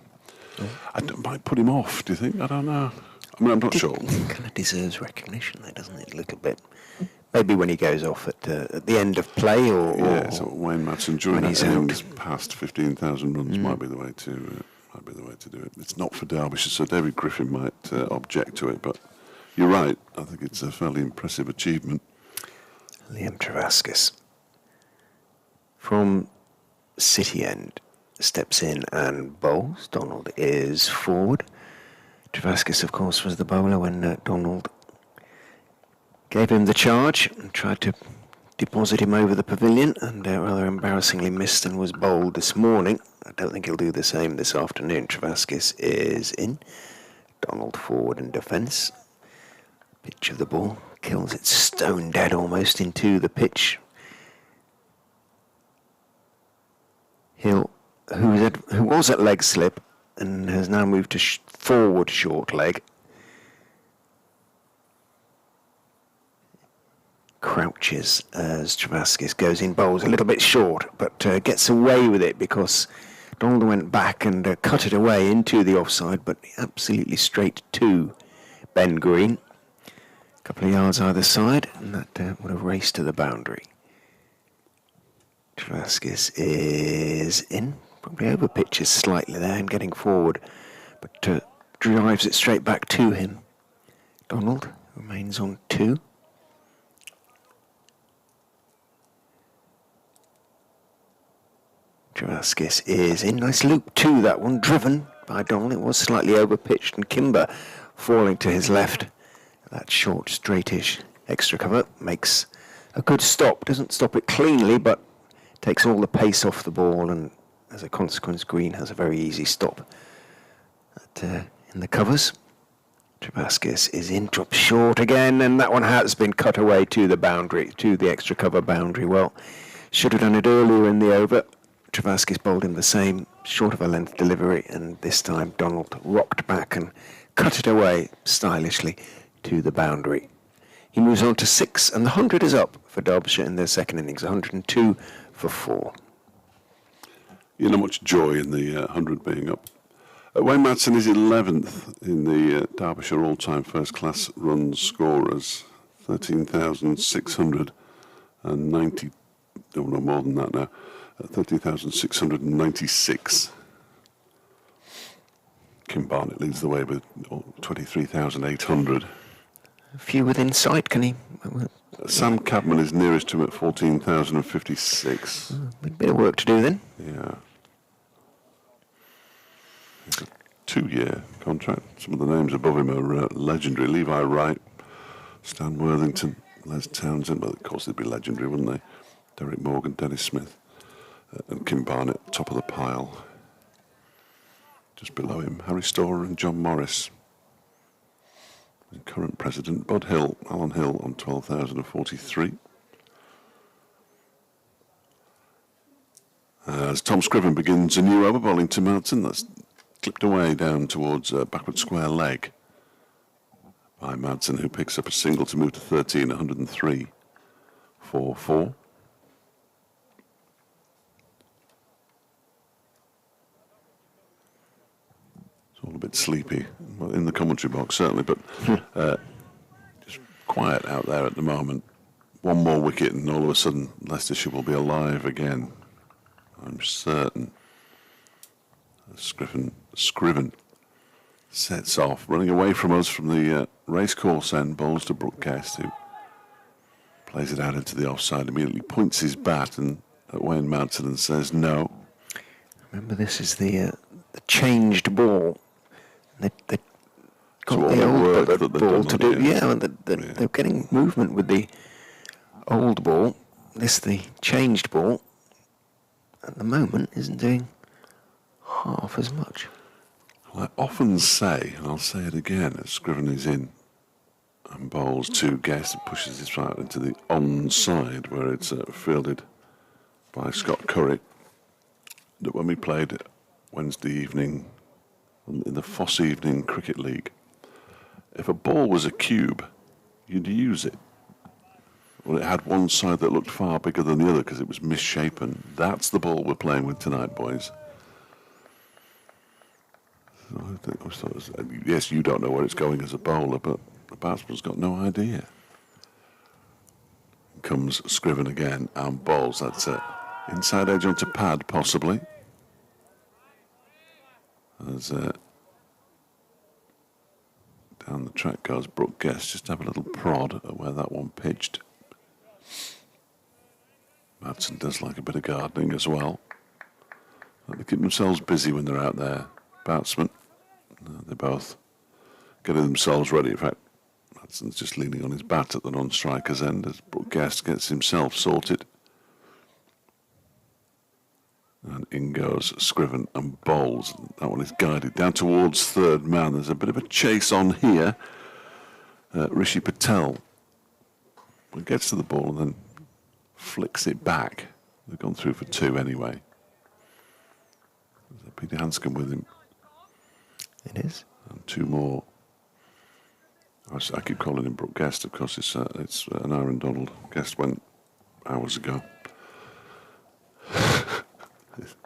I might put him off, do you think? I don't know. I mean, I'm not sure. It kind of deserves recognition, though, doesn't it? A little bit. Maybe when he goes off at the end of play, or yeah. So Wayne Madsen during that he's innings past 15,000 runs might be the way to do it. It's not for Derbyshire, so David Griffin might object to it. But you're right. I think it's a fairly impressive achievement. Liam Travaskis from City End steps in and bowls. Donald is forward. Travaskis, of course, was the bowler when Donald gave him the charge and tried to deposit him over the pavilion, and rather embarrassingly missed and was bowled this morning. I don't think he'll do the same this afternoon. Travaskis is in. Donald forward in defence. Pitch of the ball kills it stone dead almost into the pitch. Hill, who was at leg slip and has now moved to forward short leg, crouches as Travaskis goes in, bowls a little bit short, but gets away with it because Donald went back and cut it away into the offside, but absolutely straight to bend green. A couple of yards either side, and that would have raced to the boundary. Travaskis is in, probably over pitches slightly there and getting forward, but drives it straight back to him. Donald remains on 2. Travaskis is in, nice loop 2 that one, driven by Donald. It was slightly over pitched, and Kimber falling to his left. That short, straightish extra cover makes a good stop. Doesn't stop it cleanly, but takes all the pace off the ball, and as a consequence, Green has a very easy stop. In the covers, Travaskis is in, drops short again, and that one has been cut away to the boundary, to the extra cover boundary. Well, should have done it earlier in the over. Travaskis bowled him the same, short of a length delivery, and this time Donald rocked back and cut it away stylishly to the boundary. He moves on to 6, and the 100 is up for Derbyshire in their second innings, 102 for 4. You know, much joy in the 100 being up. Wayne Madsen is 11th in the Derbyshire all-time first-class run scorers, 13,690, no more than that now, 13,696. Kim Barnett leads the way with 23,800. A few within sight, can he? Sam Cadman is nearest to him at 14,056. A bit of work to do then. Yeah. It's a 2-year contract. Some of the names above him are legendary. Levi Wright, Stan Worthington, Les Townsend, but of course they'd be legendary, wouldn't they? Derek Morgan, Dennis Smith, and Kim Barnett, top of the pile. Just below him, Harry Storer and John Morris. And current president, Bud Hill, Alan Hill on 12,043. As Tom Scriven begins a new over, bowling to Madsen, that's clipped away down towards backward square leg by Madsen, who picks up a single to move to 13, 103 for 4. It's all a bit sleepy, well, in the commentary box certainly, but just quiet out there at the moment. One more wicket and all of a sudden Leicestershire will be alive again, I'm certain. Scriven sets off, running away from us from the racecourse end, bowls to Brooke Guest, who plays it out into the offside, immediately points his bat and at Wayne Madsen and says no. Remember, this is the changed ball. They got So the old ball to do. Yeah. They're getting movement with the old ball. This, the changed ball, at the moment isn't doing half as much. Well, I often say, and I'll say it again, as Scriven is in and bowls to Guest and pushes his right into the onside where it's fielded by Scott Curry, that when we played Wednesday evening in the Foss Evening Cricket League, if a ball was a cube, you'd use it. Well, it had one side that looked far bigger than the other because it was misshapen. That's the ball we're playing with tonight, boys. So yes, you don't know where it's going as a bowler, but the batsman's got no idea. Comes Scriven again and bowls. That's it. Inside edge onto pad, possibly. As down the track goes Brooke Guest. Just have a little prod at where that one pitched. Madsen does like a bit of gardening as well. They keep themselves busy when they're out there, batsmen. They're both getting themselves ready. In fact, Madsen's just leaning on his bat at the non-striker's end as Brooke Guest gets himself sorted. And in goes Scriven and bowls. That one is guided down towards third man. There's a bit of a chase on here. Rishi Patel gets to the ball and then flicks it back. They've gone through for 2 anyway. There's Peter Hanscom with him. It is. And 2 more. I keep calling him Brooke Guest, of course. It's an Aaron Donald. Guest went hours ago.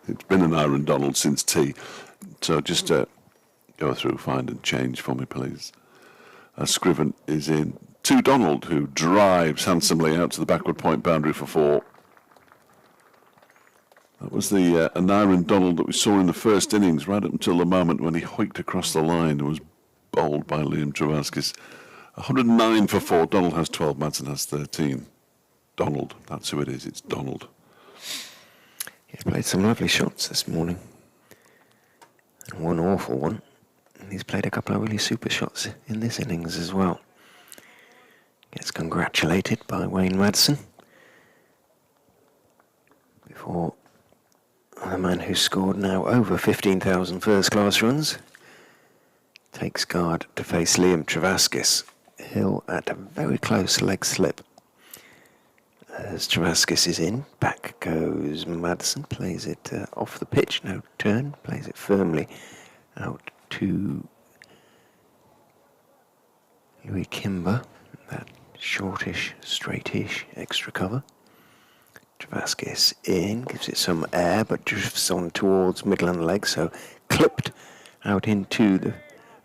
It's been an Aaron Donald since tea. So just go through, find and change for me, please. as Scriven is in. To Donald, who drives handsomely out to the backward point boundary for 4. That was the Aneurin Donald that we saw in the first innings, right up until the moment when he hoiked across the line and was bowled by Liam Travaskis. 109 for 4. Donald has 12. Madsen has 13. Donald, that's who it is. It's Donald. He's played some lovely shots this morning. And one awful one. And he's played a couple of really super shots in this innings as well. Gets congratulated by Wayne Madsen. Before the man who scored now over 15,000 first-class runs takes guard to face Liam Travaskis. Hill at a very close leg slip. As Travaskis is in, back goes Madsen, plays it off the pitch, no turn, plays it firmly out to Louis Kimber, that shortish, straightish extra cover. Travaskis in, gives it some air, but drifts on towards middle and leg, so clipped out into the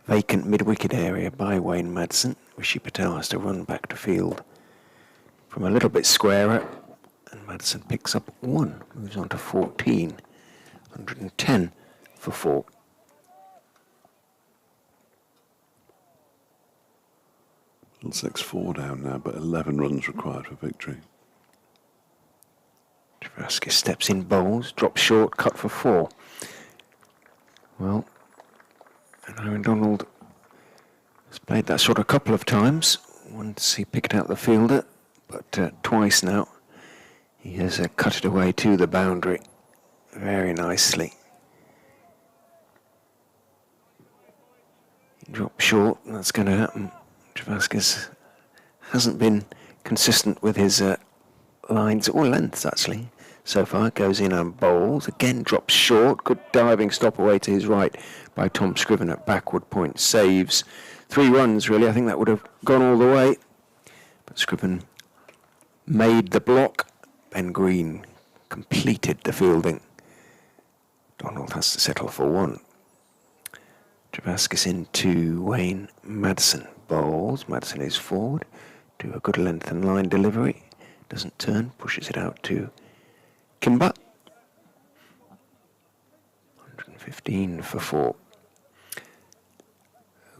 vacant mid-wicket area by Wayne Madsen. Rishi Patel has to run back to field from a little bit squarer, and Madsen picks up 1, moves on to 14, 110 for 4. Middlesex 4 down now, but 11 runs required for victory. Travaskis steps in, bowls, drops short, cut for 4. Well, and Aaron Donald has played that shot a couple of times. Once he picked out the fielder, but twice now he has cut it away to the boundary very nicely. He dropped short, and that's going to happen. Travaskis hasn't been consistent with his lines or lengths actually so far. Goes in and bowls, again drops short. Good diving stop away to his right by Tom Scriven at backward point. Saves 3 runs really. I think that would have gone all the way, but Scriven made the block. Ben Green completed the fielding. Donald has to settle for 1. Travaskis into Wayne Madsen. Bowls. Madsen is forward. Do a good length and line delivery. Doesn't turn. Pushes it out to Kimber. 115 for 4.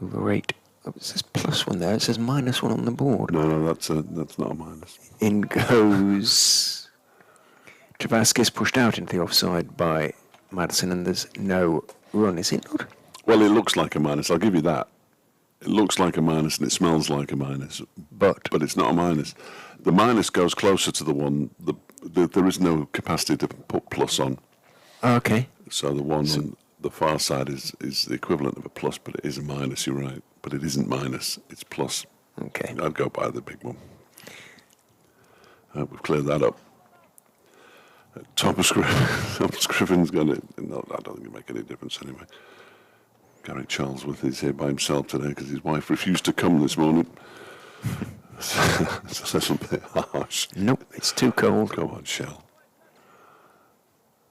Over 8. Oh, it says +1 there. It says -1 on the board. No, that's not a minus. In goes Travaskis, pushed out into the offside by Madsen, and there's no run, is it not? Well, it looks like a minus, I'll give you that. It looks like a minus and it smells like a minus, but it's not a minus. The minus goes closer to the 1. There is no capacity to put plus on. Oh, okay. So the 1 on the far side is the equivalent of a plus, but it is a minus, you're right. But it isn't minus, it's plus. Okay. I'd go by the big one. We've cleared that up. Tom Scriven's going to... No, I don't think it'll make any difference anyway. Gary Charlesworth is here by himself today because his wife refused to come this morning. So that's a bit harsh. Nope, it's too cold. Go on, Shell.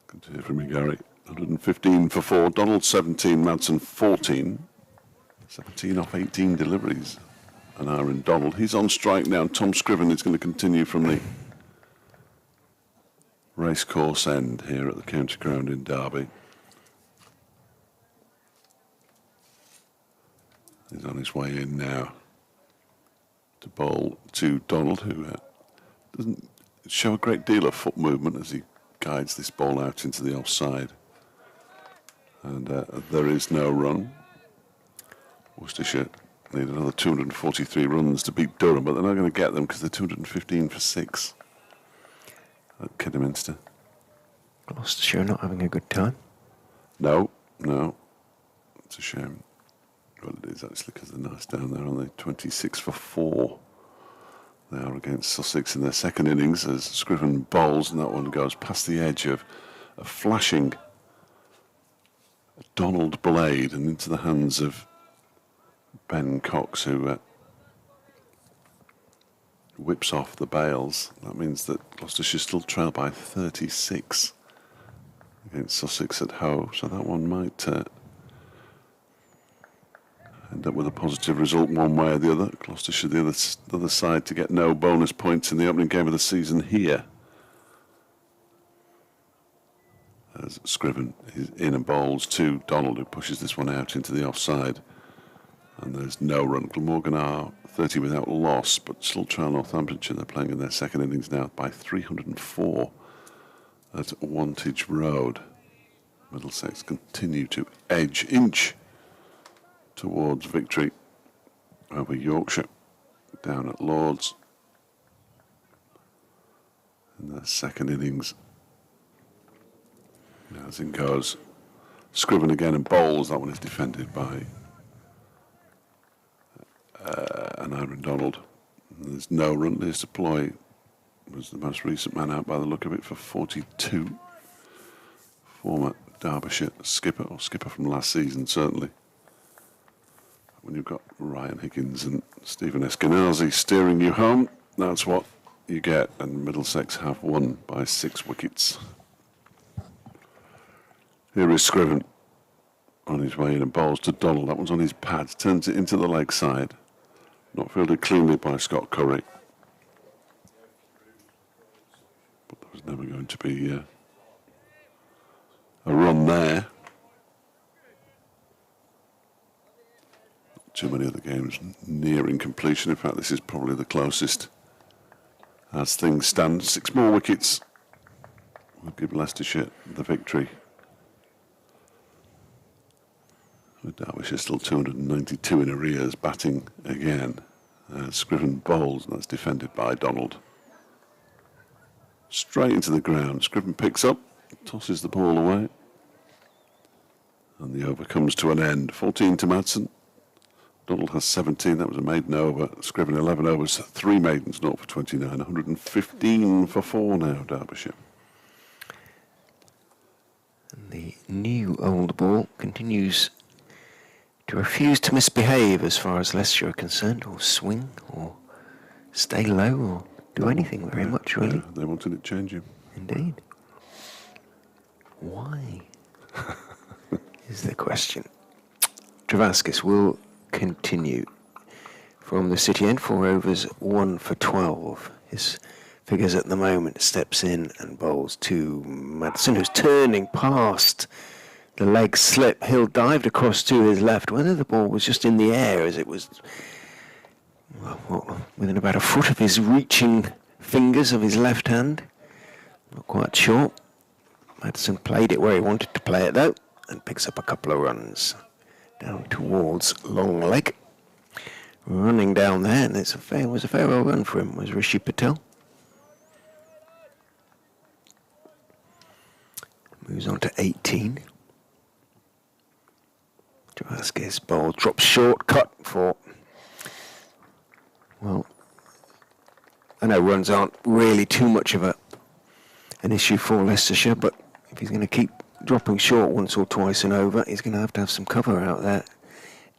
Good to hear from you, Gary. 115 for 4. Donald 17, Madsen 14. 17 off 18 deliveries. And Aaron Donald. He's on strike now. Tom Scriven is going to continue from the racecourse end here at the county ground in Derby. He's on his way in now to bowl to Donald, who doesn't show a great deal of foot movement as he guides this ball out into the offside. And there is no run. Worcestershire need another 243 runs to beat Durham, but they're not going to get them because they're 215 for 6 at Kidderminster. Gloucestershire not having a good time. No. It's a shame. Well, it is actually because they're nice down there, aren't they? 26 for 4. They are against Sussex in their second innings as Scriven bowls, and that one goes past the edge of a flashing Donald blade and into the hands of Ben Cox, who whips off the bails. That means that Gloucestershire still trail by 36 against Sussex at home, so that one might end up with a positive result one way or the other. Gloucestershire the other side to get no bonus points in the opening game of the season here. As Scriven is in and bowls to Donald, who pushes this one out into the offside. And there's no run. Glamorgan are 30 without loss, but still trail Northamptonshire. They're playing in their second innings now by 304 at Wantage Road. Middlesex continue to inch towards victory over Yorkshire down at Lord's in their second innings. As in goes, Scriven again and bowls. That one is defended by an Aaron Donald. And there's no run. Liz Deploy was the most recent man out by the look of it for 42. Former Derbyshire skipper, or skipper from last season, certainly. When you've got Ryan Higgins and Stephen Eskenazi steering you home, that's what you get. And Middlesex have won by 6 wickets. Here is Scriven on his way in and bowls to Donald. That one's on his pads, turns it into the leg side. Not fielded cleanly by Scott Curry. But there was never going to be a run there. Not too many other games nearing completion. In fact, this is probably the closest. As things stand, 6 more wickets will give Leicestershire the victory. Derbyshire still 292 in arrears, batting again. Scriven bowls, and that's defended by Donald. Straight into the ground. Scriven picks up, tosses the ball away. And the over comes to an end. 14 to Madsen. Donald has 17. That was a maiden over. Scriven 11 overs, 3 maidens, 0 for 29. 115 for 4 now, Derbyshire. And the new old ball continues to refuse to misbehave as far as Leicestershire are concerned, or swing, or stay low, or do anything very much, really. Yeah, they wanted it changing. Indeed. Why? Is the question. Travaskis will continue from the City end, 4 overs, 1 for 12. His figures at the moment, steps in and bowls to Madsen, who's turning past the leg slip. Hill dived across to his left. Whether the ball was just in the air as it was within about a foot of his reaching fingers of his left hand. Not quite sure. Madsen played it where he wanted to play it though, and picks up a couple of runs down towards long leg. Running down there, and it was a fair old run for him, was Rishi Patel. Moves on to 18. Travaskis ball drops short, cut for, well, I know runs aren't really too much of an issue for Leicestershire, but if he's going to keep dropping short once or twice and over, he's going to have some cover out there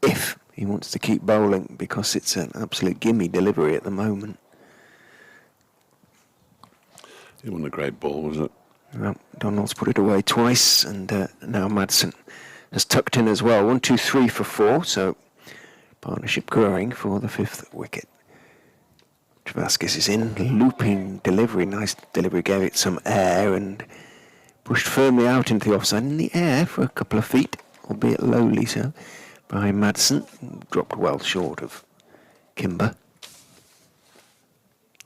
if he wants to keep bowling, because it's an absolute gimme delivery at the moment. It wasn't a great ball, was it? Well, Donald's put it away twice, and now Madsen has tucked in as well. 1, 2, 3 for 4, so partnership growing for the 5th wicket. Travaskis is in, looping delivery, nice delivery, gave it some air and pushed firmly out into the offside in the air for a couple of feet, albeit lowly so, by Madsen. Dropped well short of Kimber.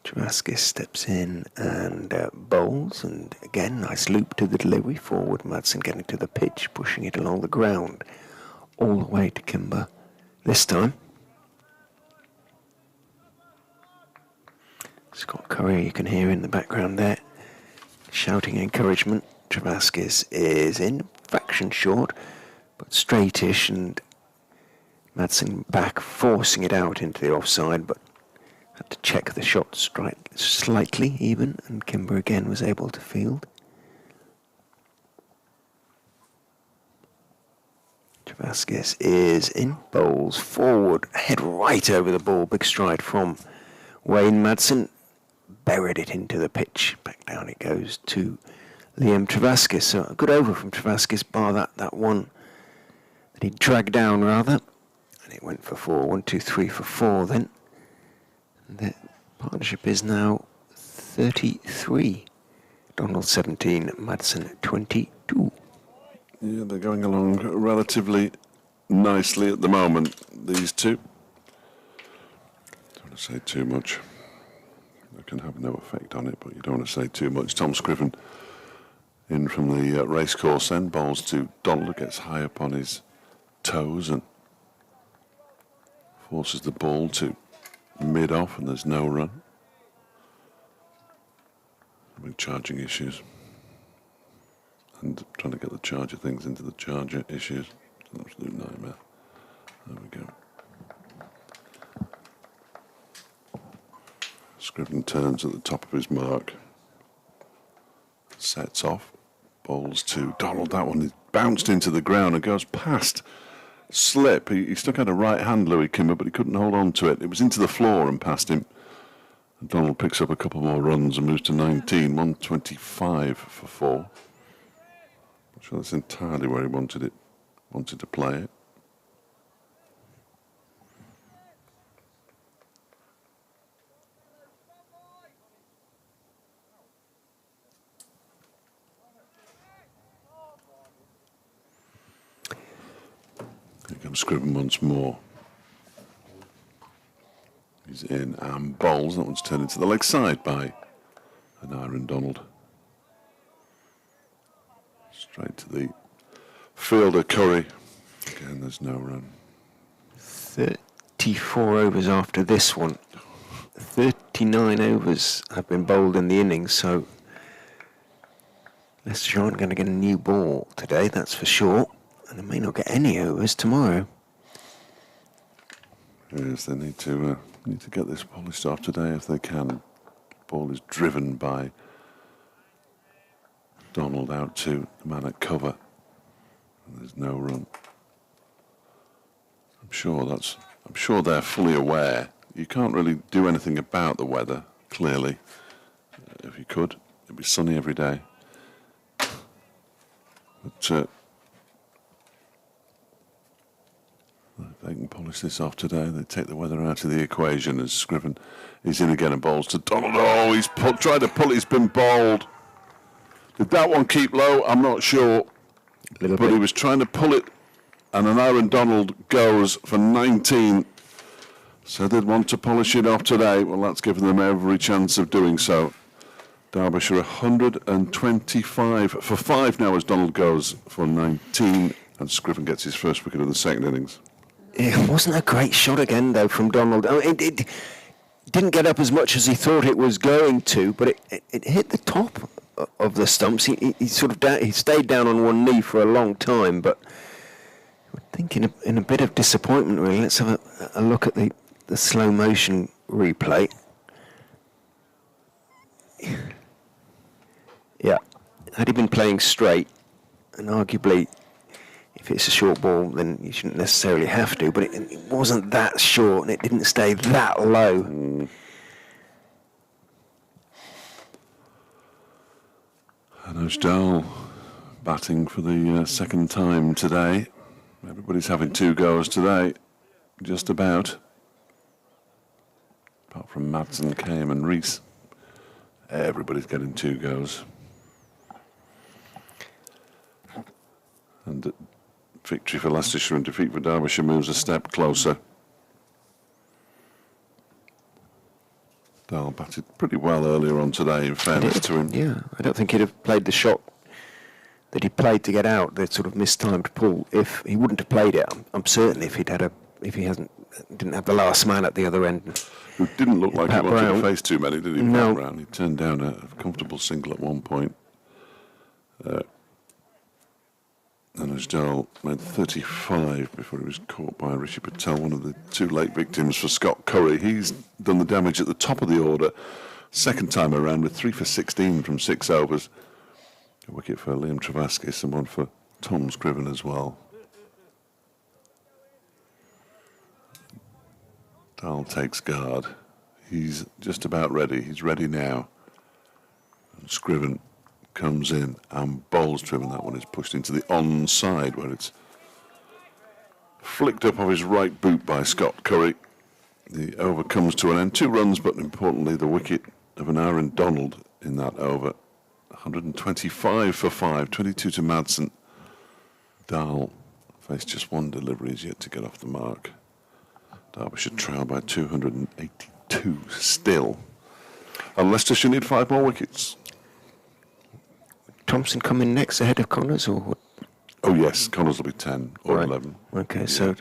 Travaskis steps in and bowls, and again, nice loop to the delivery. Forward, Madsen getting to the pitch, pushing it along the ground, all the way to Kimber this time. Scott Curry, you can hear in the background there, shouting encouragement. Travaskis is in, fraction short, but straightish, and Madsen back, forcing it out into the offside, but had to check the shot slightly even, and Kimber again was able to field. Travaskis is in, bowls forward, head right over the ball, big stride from Wayne Madsen, buried it into the pitch, back down it goes to Liam Travaskis. So a good over from Travaskis, bar that one that he dragged down rather, and And it went for 4. 1, 2, 3 for 4 then. And the partnership is now 33. Donald 17, Madsen 22. Yeah, they're going along relatively nicely at the moment, these two. Don't want to say too much. That can have no effect on it, but you don't want to say too much. Tom Scriven in from the racecourse then, bowls to Donald, gets high up on his toes and forces the ball to mid-off, and there's no run. Having charging issues. And trying to get the charger things into the charger issues. It's an absolute nightmare. There we go. Scriven turns at the top of his mark. Sets off. Bowls to Donald. That one is bounced into the ground and goes past slip. He stuck out a right hand, Louis Kimber, but he couldn't hold on to it. It was into the floor and past him. And Donald picks up a couple more runs and moves to 19. 125 for 4. Not sure that's entirely where he wanted to play it. Here comes Scriven once more. He's in and bowls. That one's turned into the leg side by an Aaron Donald. Straight to the fielder, Curry. Again, there's no run. 34 overs after this one. 39 overs have been bowled in the innings, so Leicestershire aren't going to get a new ball today, that's for sure. And they may not get any overs tomorrow. Yes, they need to get this polished off today if they can. Ball is driven by Donald out to the man at cover. And there's no run. I'm sure they're fully aware. You can't really do anything about the weather, clearly. If you could, it'd be sunny every day. But if they can polish this off today, they take the weather out of the equation as Scriven is in again and bowls to Donald. Oh, he's tried to pull it, he's been bowled. Did that one keep low? I'm not sure. But he was trying to pull it, and an Aaron Donald goes for 19. So they'd want to polish it off today. Well, that's given them every chance of doing so. Derbyshire 125 for 5 now as Donald goes for 19, and Scriven gets his first wicket of the second innings. It wasn't a great shot again, though, from Donald. I mean, it didn't get up as much as he thought it was going to, but it hit the top of the stumps. He sort of he stayed down on one knee for a long time, but I think in a bit of disappointment, really. Let's have a look at the slow motion replay. Yeah, had he been playing straight, and arguably if it's a short ball, then you shouldn't necessarily have to, but it wasn't that short, and it didn't stay that low. And O'Dell batting for the second time today. Everybody's having 2 goes today, just about. Apart from Madsen, Kame and Rees. Everybody's getting 2 goes. And victory for Leicestershire and defeat for Derbyshire moves a step closer. Dahl batted pretty well earlier on today, in fairness to him. Yeah, I don't think he'd have played the shot that he played to get out, the sort of mistimed pull. If he wouldn't have played it, I'm certain if he didn't have the last man at the other end. Who didn't look like he wanted Brown. to face too many, did he? No. Pat Brown. He turned down a comfortable single at one point. And O'Dell made 35 before he was caught by Rishi Patel, one of the 2 late victims for Scott Curry. He's done the damage at the top of the order, second time around with 3 for 16 from 6 overs. A wicket for Liam Travaskis and one for Tom Scriven as well. Dahl takes guard. He's just about ready. He's ready now. And Scriven comes in and bowls to him, and that one is pushed into the onside where it's flicked up off his right boot by Scott Curry. The over comes to an end. 2 runs, but importantly, the wicket of an Aaron Donald in that over. 125 for 5, 22 to Madsen. Dahl faced just 1 delivery, is yet to get off the mark. Derbyshire trail by 282 still. And Leicestershire need 5 more wickets. Thompson coming next ahead of Connors, or what? Oh yes, Connors will be 10 or Right. 11. Okay, so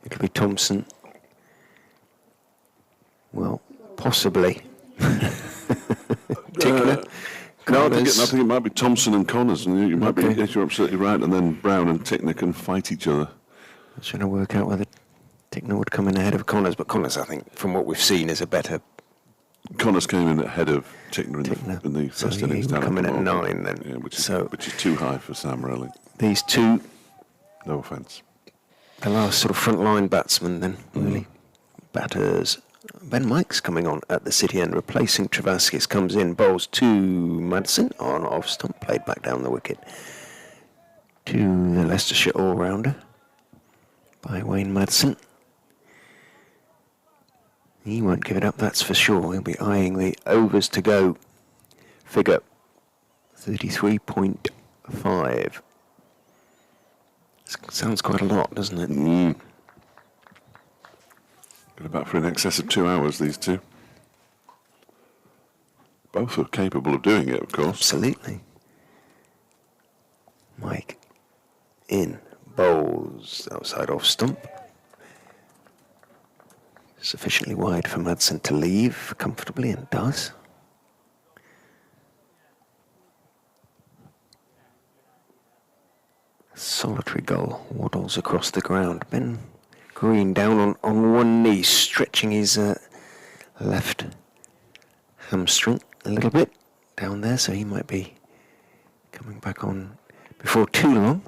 it'll be Thompson. Well, possibly. Tickler. No, I think it might be Thompson and Connors, and you might be. Okay. Yes, you're absolutely right. And then Brown and Tickner can fight each other. I'm trying to work out whether Tickner would come in ahead of Connors, but Connors, I think, from what we've seen, is a better Connors came in ahead of Tickner in the So first he innings. would down come in at Glamorgan. 9 then. Yeah, which So- is too high for Sam Rowley. These two, No offence. the last sort of front line batsmen then, really. Batters. Ben Mike's coming on at the City end, replacing Travaskis, comes in, bowls to Madsen on off stump, played back down the wicket to the Leicestershire all-rounder by Wayne Madsen. He won't give it up, that's for sure. He'll be eyeing the overs to go figure, 33.5. Sounds quite a lot, doesn't it? Got about for in excess of 2 hours, these two. Both are capable of doing it, of course. Absolutely. Mike in, bowls outside off stump. Sufficiently wide for Madsen to leave comfortably, and does. Solitary goal waddles across the ground. Ben Green down on one knee, stretching his left hamstring a little bit down there, so he might be coming back on before too long.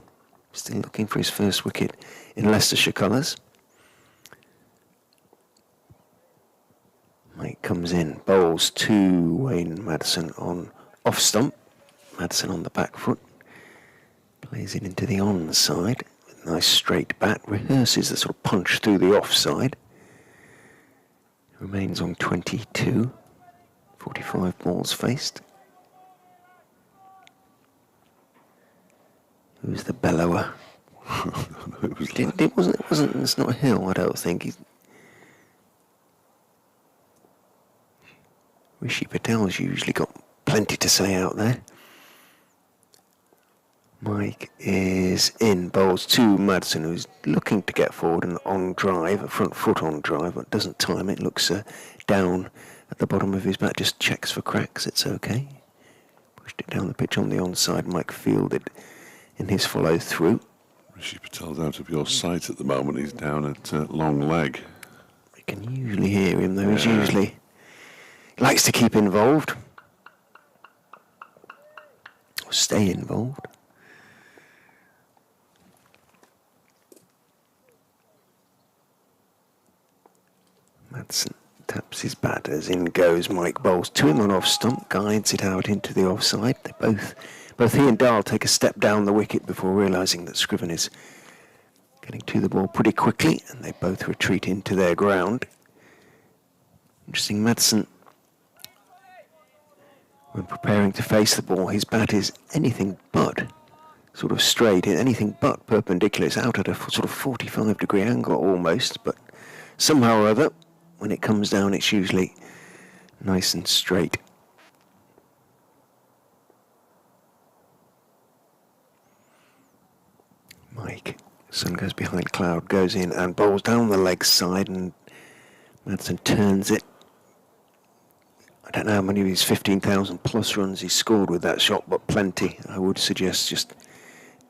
Still looking for his first wicket in Leicestershire colours. Mike comes in, bowls to Wayne Madsen on off stump. Madsen on the back foot. Plays it into the onside. Nice straight bat. Rehearses the sort of punch through the offside. Remains on 22. 45 balls faced. Who's the bellower? It's not Hill, I don't think. Rishi Patel's usually got plenty to say out there. Mike is in, bowls to Madsen, who's looking to get forward and on drive, a front foot on drive, but doesn't time it, looks down at the bottom of his bat, just checks for cracks, it's okay. Pushed it down the pitch on the onside, Mike fielded in his follow through. Rishi Patel's out of your sight at the moment. He's down at long leg. You can usually hear him, though. He's usually likes to keep involved, or stay involved. Madsen taps his bat as in goes Mike, bowls to him on off stump, guides it out into the offside. They both he and Dahl take a step down the wicket before realising that Scriven is getting to the ball pretty quickly, and they both retreat into their ground. Interesting, Madsen, when preparing to face the ball, his bat is anything but sort of straight, anything but perpendicular. It's out at a sort of 45-degree angle almost, but somehow or other, when it comes down, it's usually nice and straight. Mike, sun goes behind cloud, goes in and bowls down the leg side, and Madsen turns it. I don't know how many of his 15,000 plus runs he scored with that shot, but plenty. I would suggest just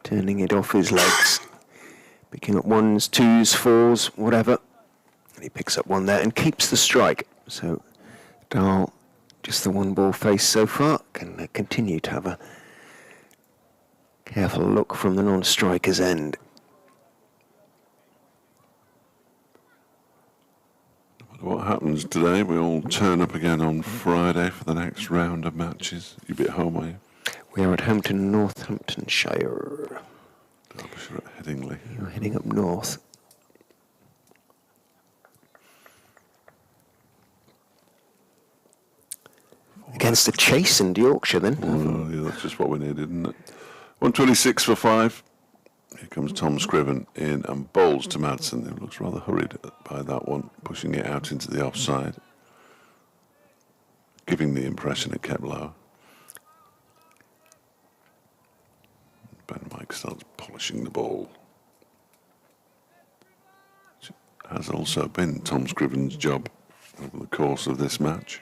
turning it off his legs, picking up ones, twos, fours, whatever. And he picks up one there and keeps the strike. So Dahl, just the one ball face so far, can continue to have a careful look from the non-striker's end. What happens today? We all turn up again on Friday for the next round of matches. You'll be at home, are you? We are at Hampton, Northamptonshire. Derbyshire at Headingley. You're heading up north. against a chastened Yorkshire then. Oh, yeah, that's just what we needed, isn't it? 126 for 5. Here comes Tom Scriven in and bowls to Madsen, who looks rather hurried by that one, pushing it out into the offside, giving the impression it kept low. Ben Mike starts polishing the ball. Which has also been Tom Scriven's job over the course of this match.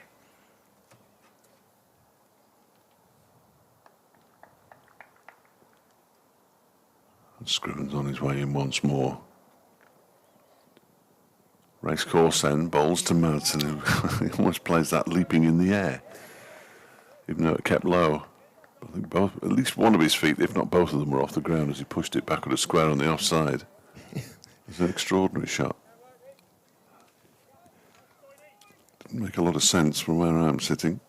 And Scriven's on his way in once more. Racecourse then bowls to Madsen, who he almost plays that leaping in the air, even though it kept low. I think at least one of his feet, if not both of them, were off the ground as he pushed it backward a square on the offside. It's an extraordinary shot. Doesn't make a lot of sense from where I'm sitting.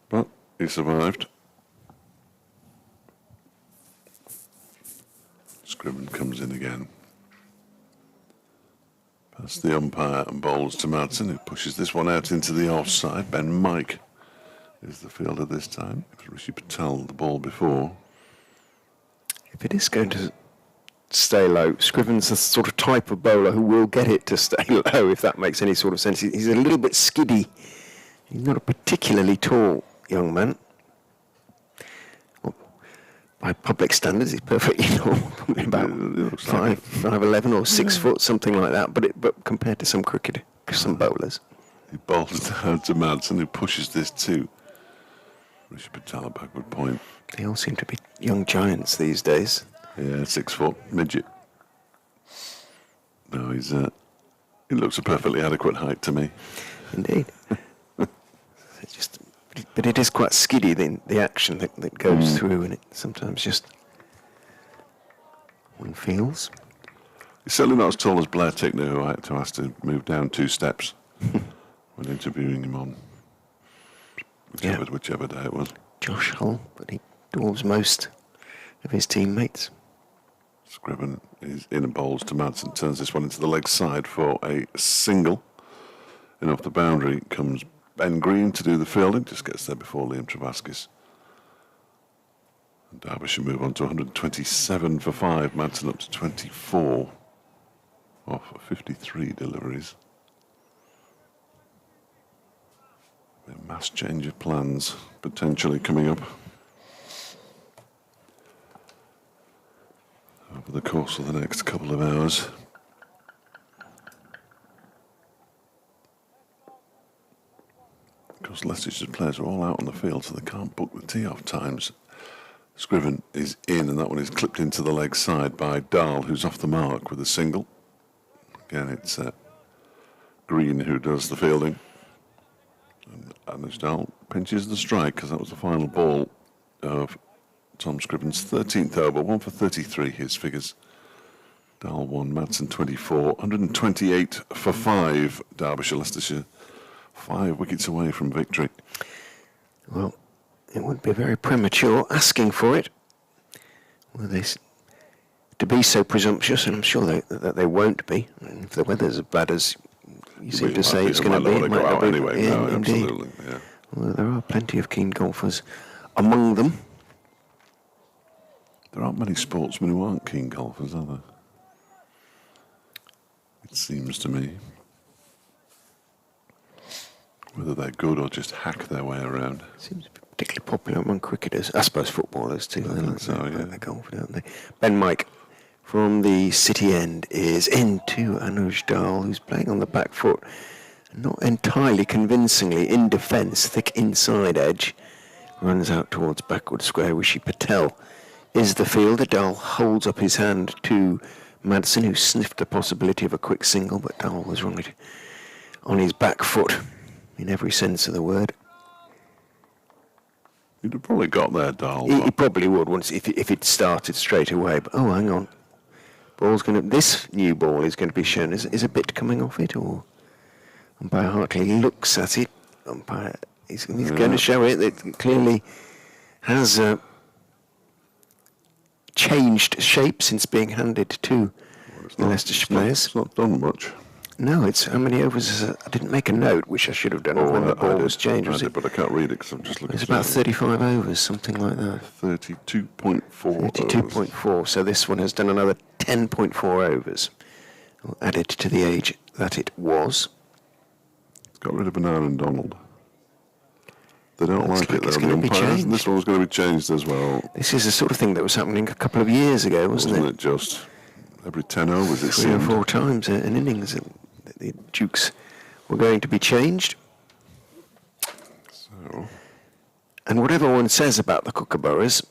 But he survived. Scriven comes in again. Past the umpire and bowls to Madsen, who pushes this one out into the offside. Ben Mike is the fielder this time. It was Rishi Patel the ball before. If it is going to stay low, Scriven's the sort of type of bowler who will get it to stay low, if that makes any sort of sense. He's a little bit skiddy. He's not a particularly tall young man. Well, by public standards, he's perfectly tall, probably about 5'11" or 6 foot, something like that. But compared to some bowlers, he bowls down to Madsen, who pushes this to Rishi Patel at backward point. They all seem to be young giants these days. Yeah, 6 foot midget. No, he looks a perfectly adequate height to me. Indeed. But it is quite skiddy, the action that goes through, and it sometimes just one feels. He's certainly not as tall as Blair Tickner, who I had to ask to move down 2 steps when interviewing him on whichever day it was. Josh Hull, but he dwarves most of his teammates. Scriven is in and bowls to Madsen, turns this one into the leg side for a single. And off the boundary comes Ben Green to do the fielding, just gets there before Liam Travaskis. And Derbyshire move on to 127 for 5, Madsen up to 24 off 53 deliveries. A mass change of plans potentially coming up over the course of the next couple of hours. Because Leicestershire's players are all out on the field, so they can't book the tee-off times. Scriven is in, and that one is clipped into the leg side by Dahl, who's off the mark with a single. Again, it's Green who does the fielding. And Anders Dahl pinches the strike, because that was the final ball of Tom Scriven's 13th over. 1 for 33, his figures. Dahl 1, Madsen 24. 128 for 5, Derbyshire, Leicestershire. 5 wickets away from victory. Well, it would be very premature asking for it, were they to be so presumptuous, and I'm sure that they won't be. And if the weather's as bad as you seem to say it's going to be, it might not be. Anyway, Yeah, no, indeed. absolutely, yeah. Well, there are plenty of keen golfers among them. There aren't many sportsmen who aren't keen golfers, are there? It seems to me. Whether they're good or just hack their way around. Seems to be particularly popular among cricketers. I suppose footballers too. They like yeah. golf, don't they? Ben Mike from the City End is into Anuj Dahl, who's playing on the back foot. Not entirely convincingly in defence, thick inside edge. Runs out towards backward square. Rishi Patel is the fielder. Dahl holds up his hand to Madsen, who sniffed the possibility of a quick single, but Dahl was right on his back foot in every sense of the word. You'd have probably got there, Dahl. He probably would once if it started straight away. But oh, hang on, this new ball is going to be shown. Is a bit coming off it, or umpire Hartley looks at it. Umpire, he's going to show it. It clearly has changed shape since being handed to the Leicestershire players. It's not done much. No, it's how many overs is it? I didn't make a note, which I should have done when the ball was changed. Was it? But I can't read it because I'm just looking. It's about 35 overs, something like that. 32.4. 32.4. So this one has done another 10.4 overs, added to the age that it was. It's got rid of Bernard and Donald. They don't like it, it's though. going to be changed. This one's going to be changed as well. This is the sort of thing that was happening a couple of years ago, wasn't it? Just every 10 overs it 3 or seemed. 4 times an innings. The Dukes were going to be changed. So, and whatever one says about the Kookaburras,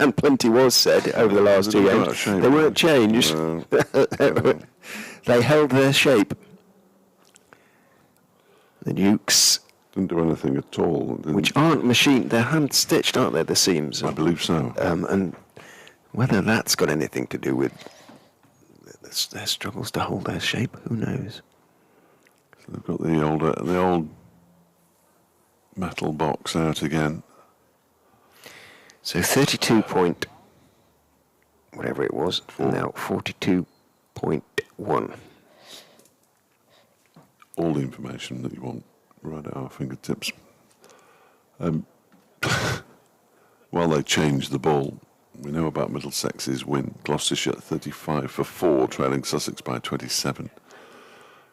and plenty was said over the last 2 games, they weren't changed. They held their shape. The Dukes... didn't do anything at all. Which aren't machined, they're hand-stitched, aren't they, the seams? I believe so. And whether that's got anything to do with their struggles to hold their shape, who knows? So they've got the old metal box out again. So 32 point, whatever it was, now 42.1. All the information that you want right at our fingertips. While they changed the ball, we know about Middlesex's win. Gloucestershire 35 for 4, trailing Sussex by 27.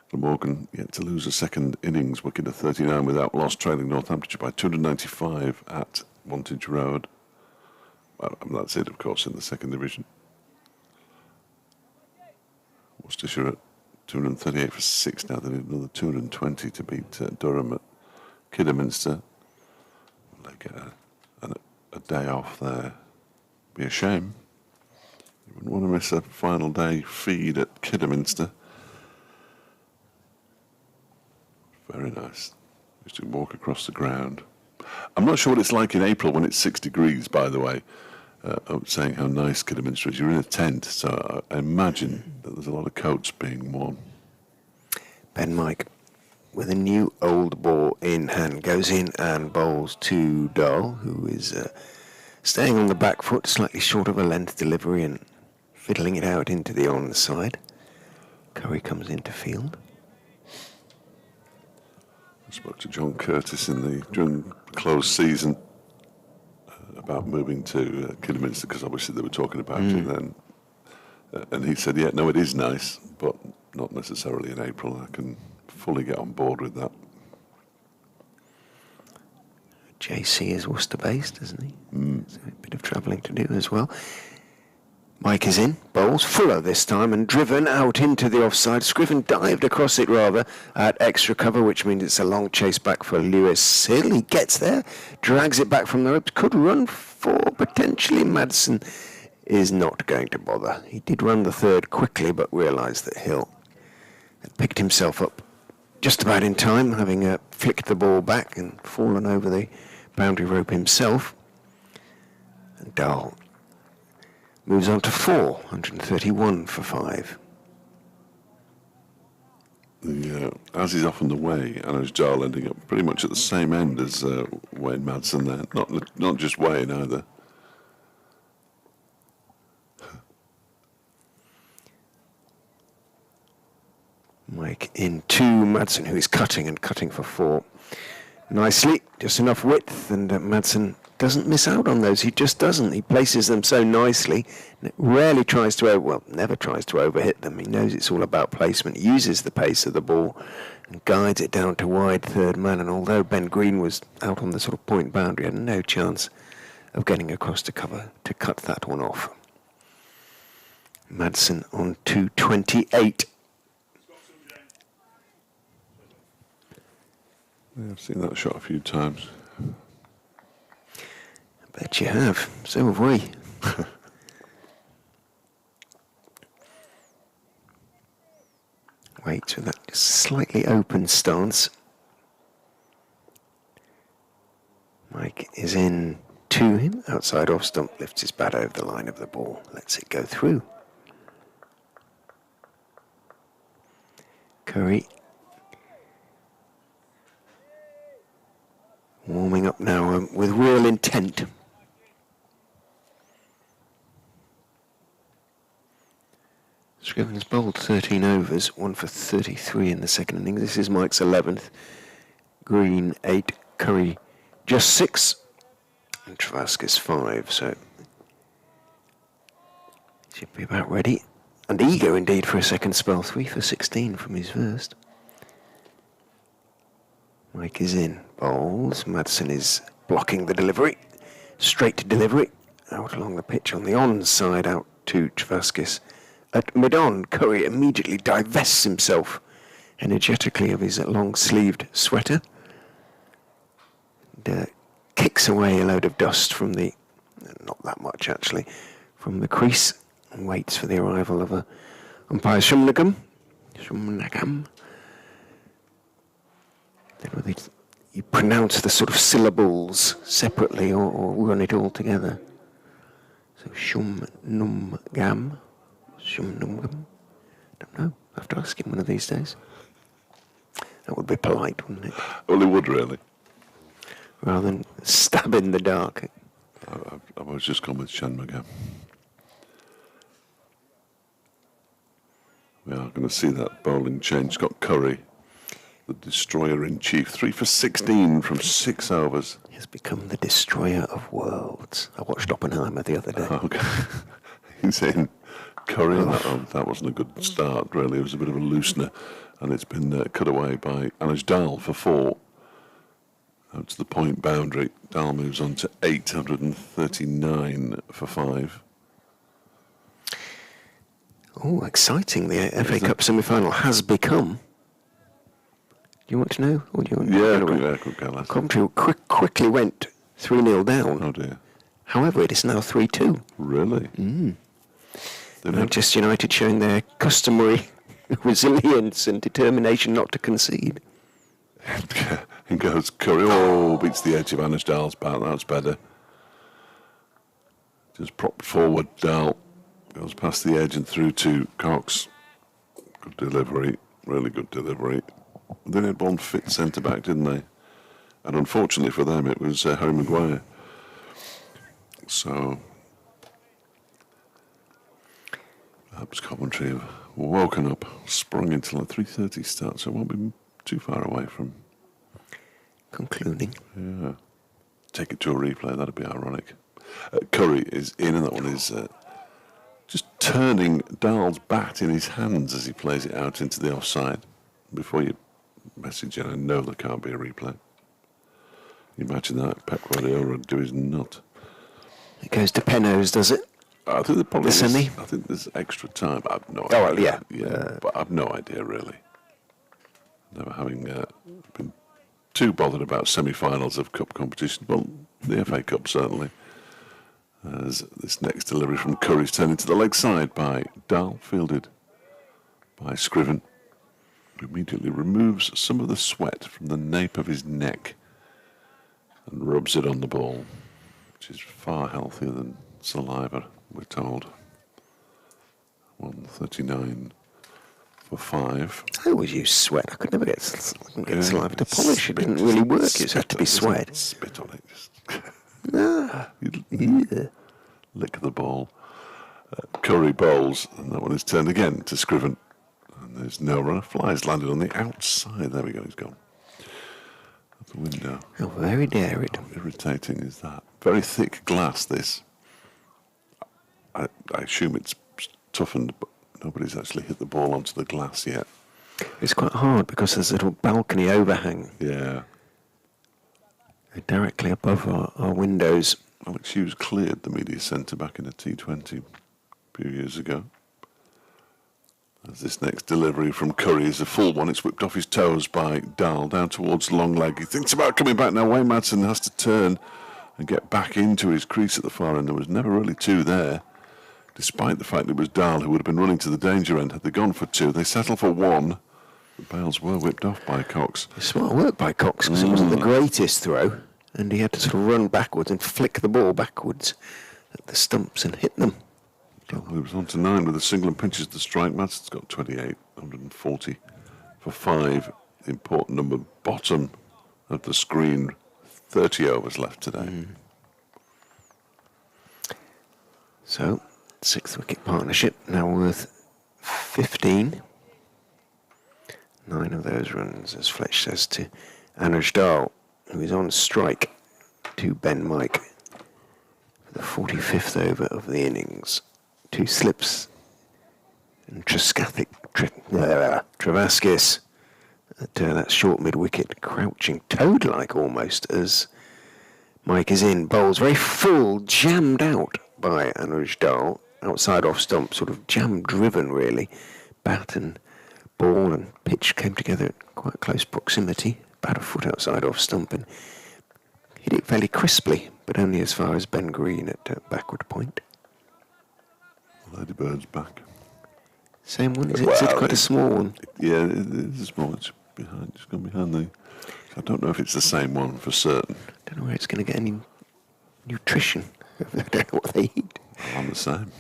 Glamorgan yet to lose a second innings wicket at 39 without loss, trailing Northamptonshire by 295 at Wantage Road. Well, that's it, of course, in the second division. Worcestershire at 238 for 6 now. They need another 220 to beat Durham at Kidderminster. They get a day off there. Be a shame. You wouldn't want to miss a final day feed at Kidderminster. Very nice. Just to walk across the ground. I'm not sure what it's like in April when it's 6 degrees, by the way. I'm saying how nice Kidderminster is. You're in a tent, so I imagine that there's a lot of coats being worn. Ben Mike, with a new old ball in hand, goes in and bowls to Dahl, who is staying on the back foot, slightly short of a length delivery and fiddling it out into the onside. Curry comes into field. I spoke to John Curtis during the closed season about moving to Kidderminster, because obviously they were talking about it then. And he said, yeah, no, it is nice, but not necessarily in April. I can fully get on board with that. JC is Worcester-based, isn't he? So a bit of travelling to do as well. Mike is in, bowls, Fuller this time, and driven out into the offside. Scriven dived across it rather at extra cover, which means it's a long chase back for Lewis Hill. He gets there, drags it back from the ropes, could run for potentially Madsen. Is not going to bother. He did run the third quickly, but realised that Hill had picked himself up just about in time, having flicked the ball back and fallen over the boundary rope himself. And Dahl moves on to 131 for 5. As he's off on the way, and as Dahl ending up pretty much at the same end as Wayne Madsen there. Not just Wayne either. Mike in 2, Madsen, who is cutting for 4. Nicely, just enough width, and Madsen doesn't miss out on those. He just doesn't. He places them so nicely. Rarely tries to, never tries to overhit them. He knows it's all about placement. He uses the pace of the ball and guides it down to wide third man. And although Ben Green was out on the sort of point boundary, had no chance of getting across to cover to cut that one off. Madsen on 228. Yeah, I've seen that shot a few times. I bet you have. So have we. Wait, so that slightly open stance. Mike is in to him. Outside off stump, lifts his bat over the line of the ball. Lets it go through. Curry. Warming up now with real intent. Scriven's bowl bowled 13 overs, 1 for 33 in the second innings. This is Mike's 11th. Green 8, Curry just 6, and Travaskis 5, so should be about ready. And eager indeed for a second spell, 3 for 16 from his first. Mike is in, bowls. Madsen is blocking the delivery. Straight delivery, out along the pitch on the onside, out to Travaskis. At mid-on, Curry immediately divests himself energetically of his long-sleeved sweater. And, kicks away a load of dust from the, not that much actually, from the crease, and waits for the arrival of a umpire Shumnagam. Then whether you pronounce the sort of syllables separately or run it all together. So Shumnumgam. Shumnumgam. Don't know. I have to ask him one of these days. That would be polite, wouldn't it? Well, it would really. Rather than stab in the dark. I was just gone with Shanmugam. We are going to see that bowling change. Got Curry, the destroyer in chief, 3 for 16 from 6 overs. He has become the destroyer of worlds. I watched Oppenheimer the other day. Okay. He's in. Curry, that wasn't a good start, really. It was a bit of a loosener, and it's been cut away by Anuj Dal for 4. Out to the point boundary. Dal moves on to 839 for 5. Oh, exciting. The FA Cup semi-final has become. Do you want to know? Or do you want Quick go. Coventry quickly went 3-0 down. Oh, dear. However, it is now 3-2. Really? Manchester United showing their customary resilience and determination not to concede. And goes Curry. Oh, beats the edge of Anuj Dal's bat. That's better. Just propped forward. Dal goes past the edge and through to Cox. Good delivery. Really good delivery. They had one fit centre back, didn't they? And unfortunately for them, it was Harry Maguire. So perhaps Coventry have woken up, sprung into like 3:30 start, so it won't be too far away from concluding. Yeah. Take it to a replay, that'd be ironic. Curry is in, and that one is just turning Dal's bat in his hands as he plays it out into the offside. Before you message in, I know there can't be a replay. You imagine that, Pep Guardiola would do his nut. It goes to Pennos, does it? I think there probably The semi? I think there's extra time. I've no idea. Oh, well, yeah. But I've no idea, really. Never having been too bothered about semi-finals of cup competition. Well, the FA Cup, certainly. As this next delivery from Curry's turned into the leg side by Dal, fielded by Scriven, who immediately removes some of the sweat from the nape of his neck and rubs it on the ball, which is far healthier than saliva, we're told. 139 for 5. I always use sweat. I could never get saliva to polish. It didn't really work. It had to be sweat. Spit on it. Just Yeah. lick the ball. Curry bowls, and that one is turned again to Scriven. And there's no runner. Flies landed on the outside. There we go, he's gone. At the window. Oh, very daring. How irritating is that? Very thick glass, this. I assume it's toughened, but nobody's actually hit the ball onto the glass yet. It's quite hard because there's a little balcony overhang Yeah. directly above our windows. Alex Hughes cleared the media centre back in a T20 a few years ago. As this next delivery from Curry is a full one, it's whipped off his toes by Dal down towards the long leg. He thinks about coming back now. Wayne Madsen has to turn and get back into his crease at the far end. There was never really two there, despite the fact it was Dal who would have been running to the danger end. Had they gone for two, they settled for one. The bails were whipped off by Cox. Smart work by Cox because it wasn't the greatest throw, and he had to sort of run backwards and flick the ball backwards at the stumps and hit them. He was on to 9 with a single and pinches the strike. Madsen's got 28, 140 for 5. The important number, bottom of the screen. 30 overs left today. So, 6th wicket partnership now worth 15. 9 of those runs, as Fletch says to Anuj Dahl, who is on strike to Ben Mike for the 45th over of the innings. 2 slips and Travaskis at that short mid-wicket, crouching toad-like almost as Mike is in. Bowls very full, jammed out by Anuj Dahl, outside off stump, sort of jam-driven really. Bat and ball and pitch came together at quite close proximity, about a foot outside off stump, and hit it fairly crisply, but only as far as Ben Green at backward point. Ladybird's back. Same one? Is it quite a small one? Yeah, it is a small one. It's behind. It's gone behind the... I don't know if it's the same one for certain. I don't know where it's going to get any nutrition. I don't know what they eat. I'm the same.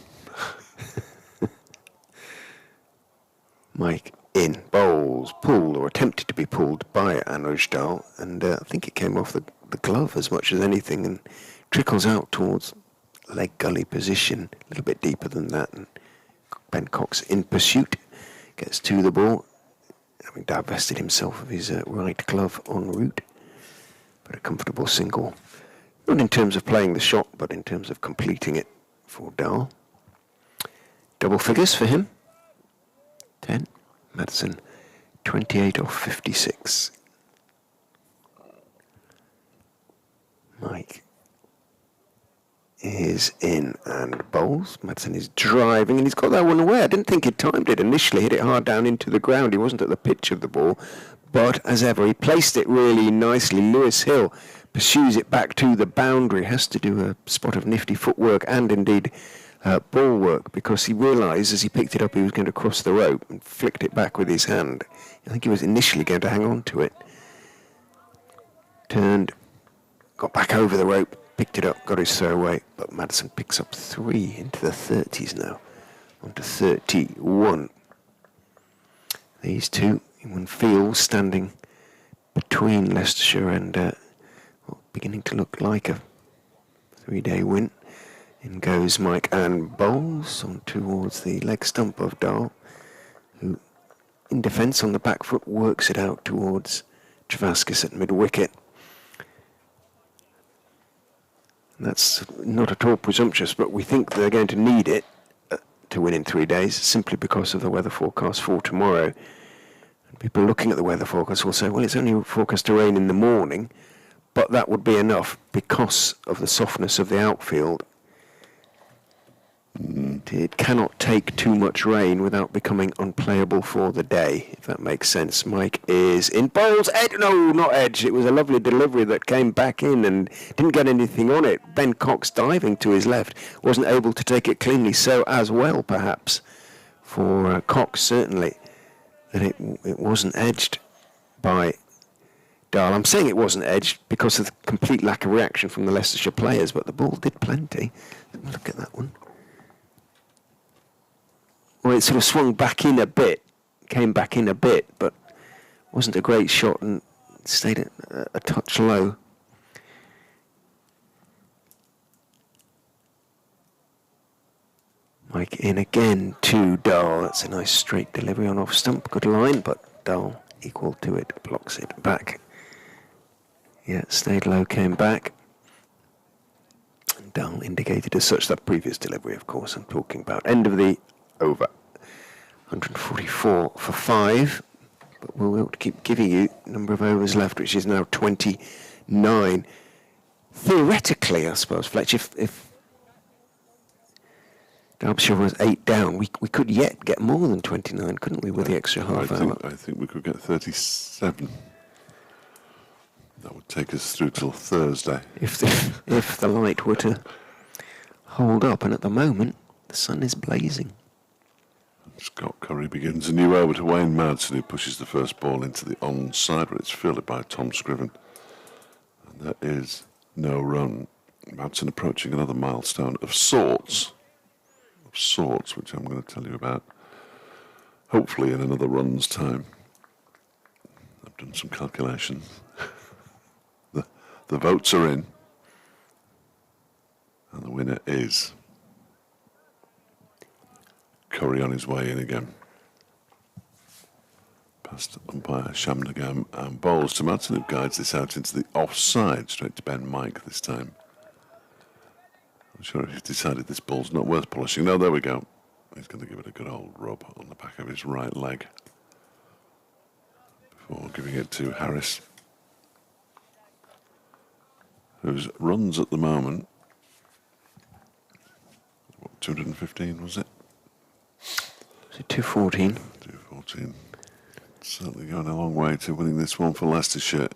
Mike in, bowls, pulled or attempted to be pulled by Anuj Dahl, and I think it came off the glove as much as anything and trickles out towards leg gully position, a little bit deeper than that, and Ben Cox in pursuit, gets to the ball, having divested himself of his right glove en route, but a comfortable single, not in terms of playing the shot, but in terms of completing it for Dahl. Double figures for him. 10. Madsen, 28 off 56. Mike is in and bowls. Madsen is driving, and he's got that one away. I didn't think he'd timed it initially, hit it hard down into the ground. He wasn't at the pitch of the ball, but as ever, he placed it really nicely. Lewis Hill pursues it back to the boundary, has to do a spot of nifty footwork and indeed ball work, because he realised as he picked it up he was going to cross the rope and flicked it back with his hand. I think he was initially going to hang on to it. Turned, got back over the rope, picked it up, got his throw away, but Madsen picks up 3 into the 30s now, on to 31. These two in one field, standing between Leicestershire and beginning to look like a 3-day win. In goes Mike and bowls on towards the leg stump of Dahl, who in defence on the back foot works it out towards Travaskis at mid-wicket. That's not at all presumptuous, but we think they're going to need it to win in 3 days, simply because of the weather forecast for tomorrow. And people looking at the weather forecast will say, well, it's only forecast to rain in the morning, but that would be enough because of the softness of the outfield. It cannot take too much rain without becoming unplayable for the day, if that makes sense. Mike is in bowls. No, not edge. It was a lovely delivery that came back in and didn't get anything on it. Ben Cox diving to his left wasn't able to take it cleanly, so as well perhaps for Cox certainly that it wasn't edged by Dahl. I'm saying it wasn't edged because of the complete lack of reaction from the Leicestershire players, but the ball did plenty. Look at that one. Well, it sort of swung back in a bit, came back in a bit, but wasn't a great shot and stayed a touch low. Mike in again to Dahl. That's a nice straight delivery on off stump. Good line, but Dahl equal to it, blocks it back. Yeah, stayed low, came back. And Dahl indicated as such that previous delivery, of course, I'm talking about. End of the over. 144 for 5, but we'll keep giving you number of overs left, which is now 29. Theoretically, I suppose, Fletch, if Derbyshire was 8 down, we could yet get more than 29, couldn't we, with the extra half hour? I think we could get 37. That would take us through till Thursday. If the light were to hold up, and at the moment, the sun is blazing. Scott Curry begins a new over to Wayne Madsen, who pushes the first ball into the onside, but it's fielded by Tom Scriven. And there is no run. Madsen approaching another milestone of sorts, which I'm going to tell you about, hopefully in another run's time. I've done some calculations. The votes are in, and the winner is Curry on his way in again. past umpire Shamnagam and bowls to Madsen, who guides this out into the offside, straight to Ben Mike this time. I'm sure if he's decided this ball's not worth polishing. No, there we go. He's going to give it a good old rub on the back of his right leg before giving it to Harris, whose runs at the moment, what, 215 was it? Was it 214? 214. Certainly going a long way to winning this one for Leicestershire.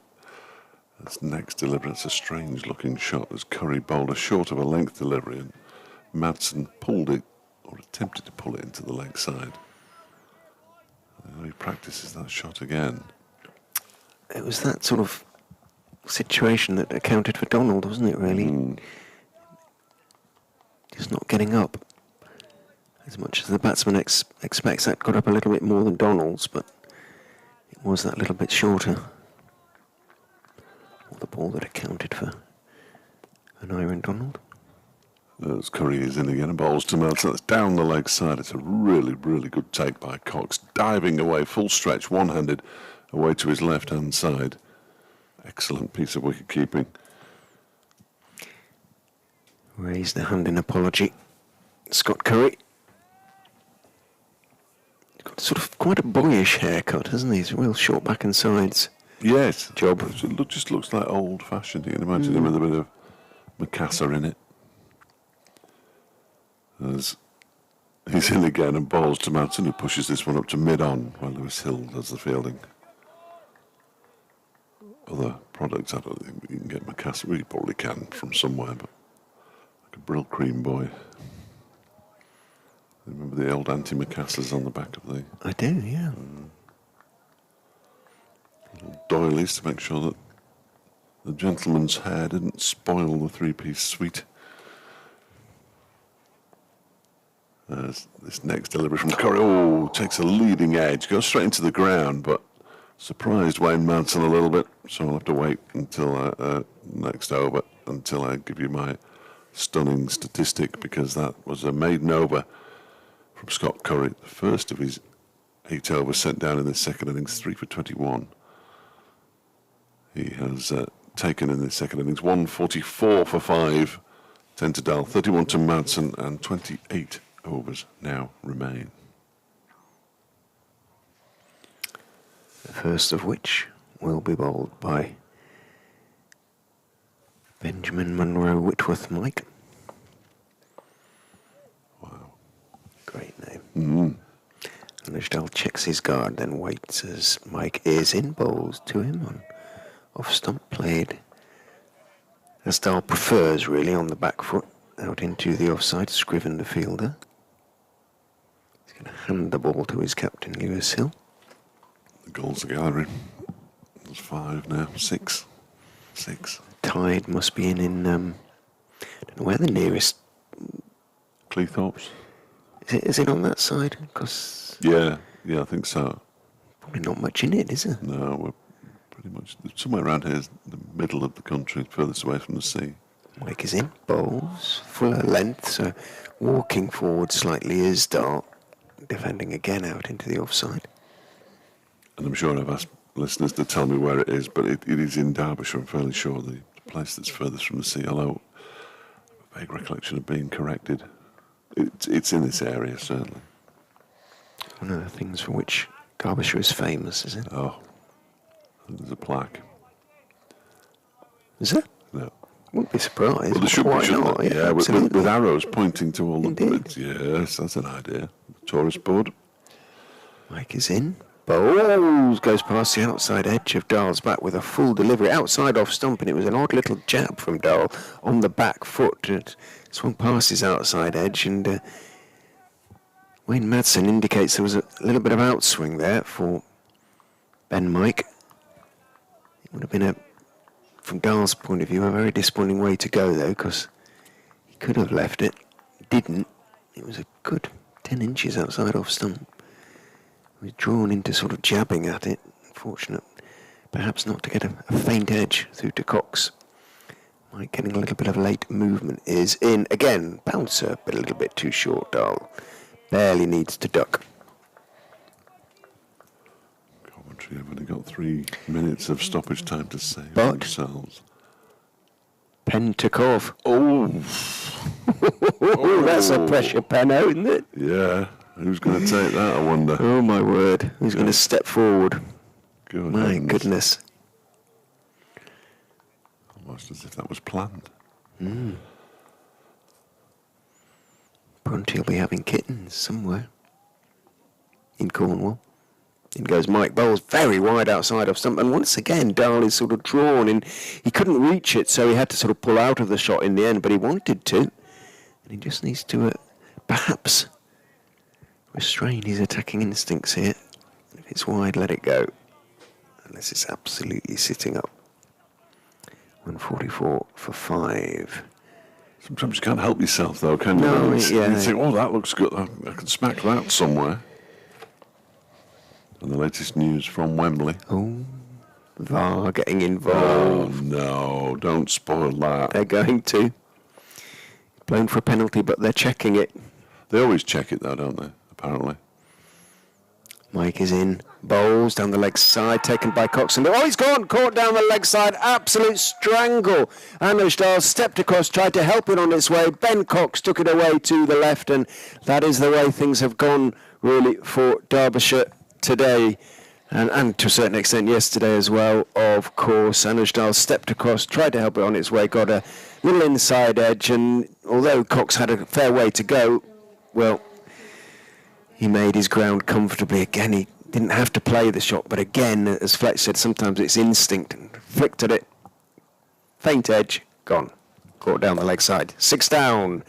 That's next delivery. It's a strange looking shot as Curry bowled a short of a length delivery and Madsen pulled it, or attempted to pull it into the leg side. And he practices that shot again. It was that sort of situation that accounted for Donald, wasn't it, really? Just not getting up. As much as the batsman expects, that got up a little bit more than Donald's, but it was that little bit shorter. Or the ball that accounted for an Iron Donald. As Curry is in again and bowls to Madsen. That's down the leg side. It's a really, really good take by Cox. Diving away, full stretch, one-handed, away to his left-hand side. Excellent piece of wicket keeping. Raised a hand in apology. Scott Curry. He's got sort of quite a boyish haircut, hasn't he? He's real short back and sides. Yes. Job. It just looks like old-fashioned. You can imagine him with a bit of Macassar in it. As he's in again and bowls to Madsen, who pushes this one up to mid-on while Lewis Hill does the fielding. Other products, I don't think you can get Macassar. We probably can from somewhere, but like a Brill Cream boy. Remember the old anti-Macassars on the back of the... I do, yeah. Little doilies to make sure that the gentleman's hair didn't spoil the three-piece suite. As this next delivery from Curry, takes a leading edge, goes straight into the ground, but surprised Wayne Madsen a little bit, so I'll have to wait until next over, until I give you my stunning statistic, because that was a maiden over from Scott Curry, the first of his 8 overs sent down in this second innings, 3 for 21. He has taken in this second innings 144 for 5, 10 to Dahl, 31 to Madsen, and 28 overs now remain. The first of which will be bowled by Benjamin Munro Whitworth Mike. Wow. Great name. And Ashdal checks his guard, then waits as Mike is in, bowls to him on off stump, played Ashdal prefers really on the back foot, out into the offside. Scriven the fielder. He's going to hand the ball to his captain Lewis Hill. The goals, the gallery. There's 5 now, 6. Tide must be in I don't know where the nearest... Cleethorpes? Is it on that side? Because Yeah, I think so. probably not much in it, is there? No, we're pretty much somewhere around here is the middle of the country, furthest away from the sea. Mike is in, bowls, fuller length, so walking forward slightly is Dahl, defending again out into the offside. And I'm sure I've asked listeners to tell me where it is, but it is in Derbyshire, I'm fairly sure, the place that's furthest from the sea, although I have a vague recollection of being corrected. It's in this area, certainly. One of the things for which Derbyshire is famous, is it? Oh, there's a plaque. Is it? No. Wouldn't be surprised. Well, there should Why be, shouldn't not? there? Yeah, with absolutely. arrows pointing to all the Indeed. birds. Yes, that's an idea. Tourist board. Mike is in. Bowls goes past the outside edge of Dahl's bat with a full delivery outside off stump, and it was an odd little jab from Dahl on the back foot. It swung past his outside edge, and Wayne Madsen indicates there was a little bit of outswing there for Ben Mike. It would have been, from Dahl's point of view, a very disappointing way to go, though, because he could have left it. Didn't. It was a good 10 inches outside off stump. He was drawn into sort of jabbing at it. Unfortunate, perhaps not to get a faint edge through to Cox. Mike getting a little bit of late movement is in. Again, bouncer, but a little bit too short, Dahl. Barely needs to duck. Coventry have only got 3 minutes of stoppage time to save But- themselves. Pentakov. Oh, Oh, that's a pressure penno, isn't it? yeah. Who's going to take that, I wonder? Oh, my word. Who's going to step forward? Good My heavens. goodness. Almost as if that was planned. Brunty will be having kittens somewhere in Cornwall. In goes Mike Bowles, very wide outside of stump, and once again Dahl is sort of drawn in. He couldn't reach it, so he had to sort of pull out of the shot in the end, but he wanted to, and he just needs to perhaps restrain his attacking instincts here. If it's wide, let it go, unless it's absolutely sitting up. 144 for 5. Sometimes you can't help yourself, though, can you? No, You yeah. think, oh, that looks good. I can smack that somewhere. And the latest news from Wembley. Oh, VAR getting Oh, involved. no, don't spoil that. They're going to. Blown for a penalty, but they're checking it. They always check it, though, don't they, apparently? Mike is in. Bowles down the leg side, taken by Coxon. Oh, he's gone! Caught down the leg side. Absolute strangle. Dahl stepped across, tried to help it on its way. Ben Cox took it away to the left, and that is the way things have gone, really, for Derbyshire today. And to a certain extent yesterday as well, of course. Dahl stepped across, tried to help it on its way, got a little inside edge, and although Cox had a fair way to go, well, he made his ground comfortably. Again, he didn't have to play the shot, but again, as Fletch said, sometimes it's instinct. And flicked at it. Faint edge, gone. Caught down the leg side. 6 down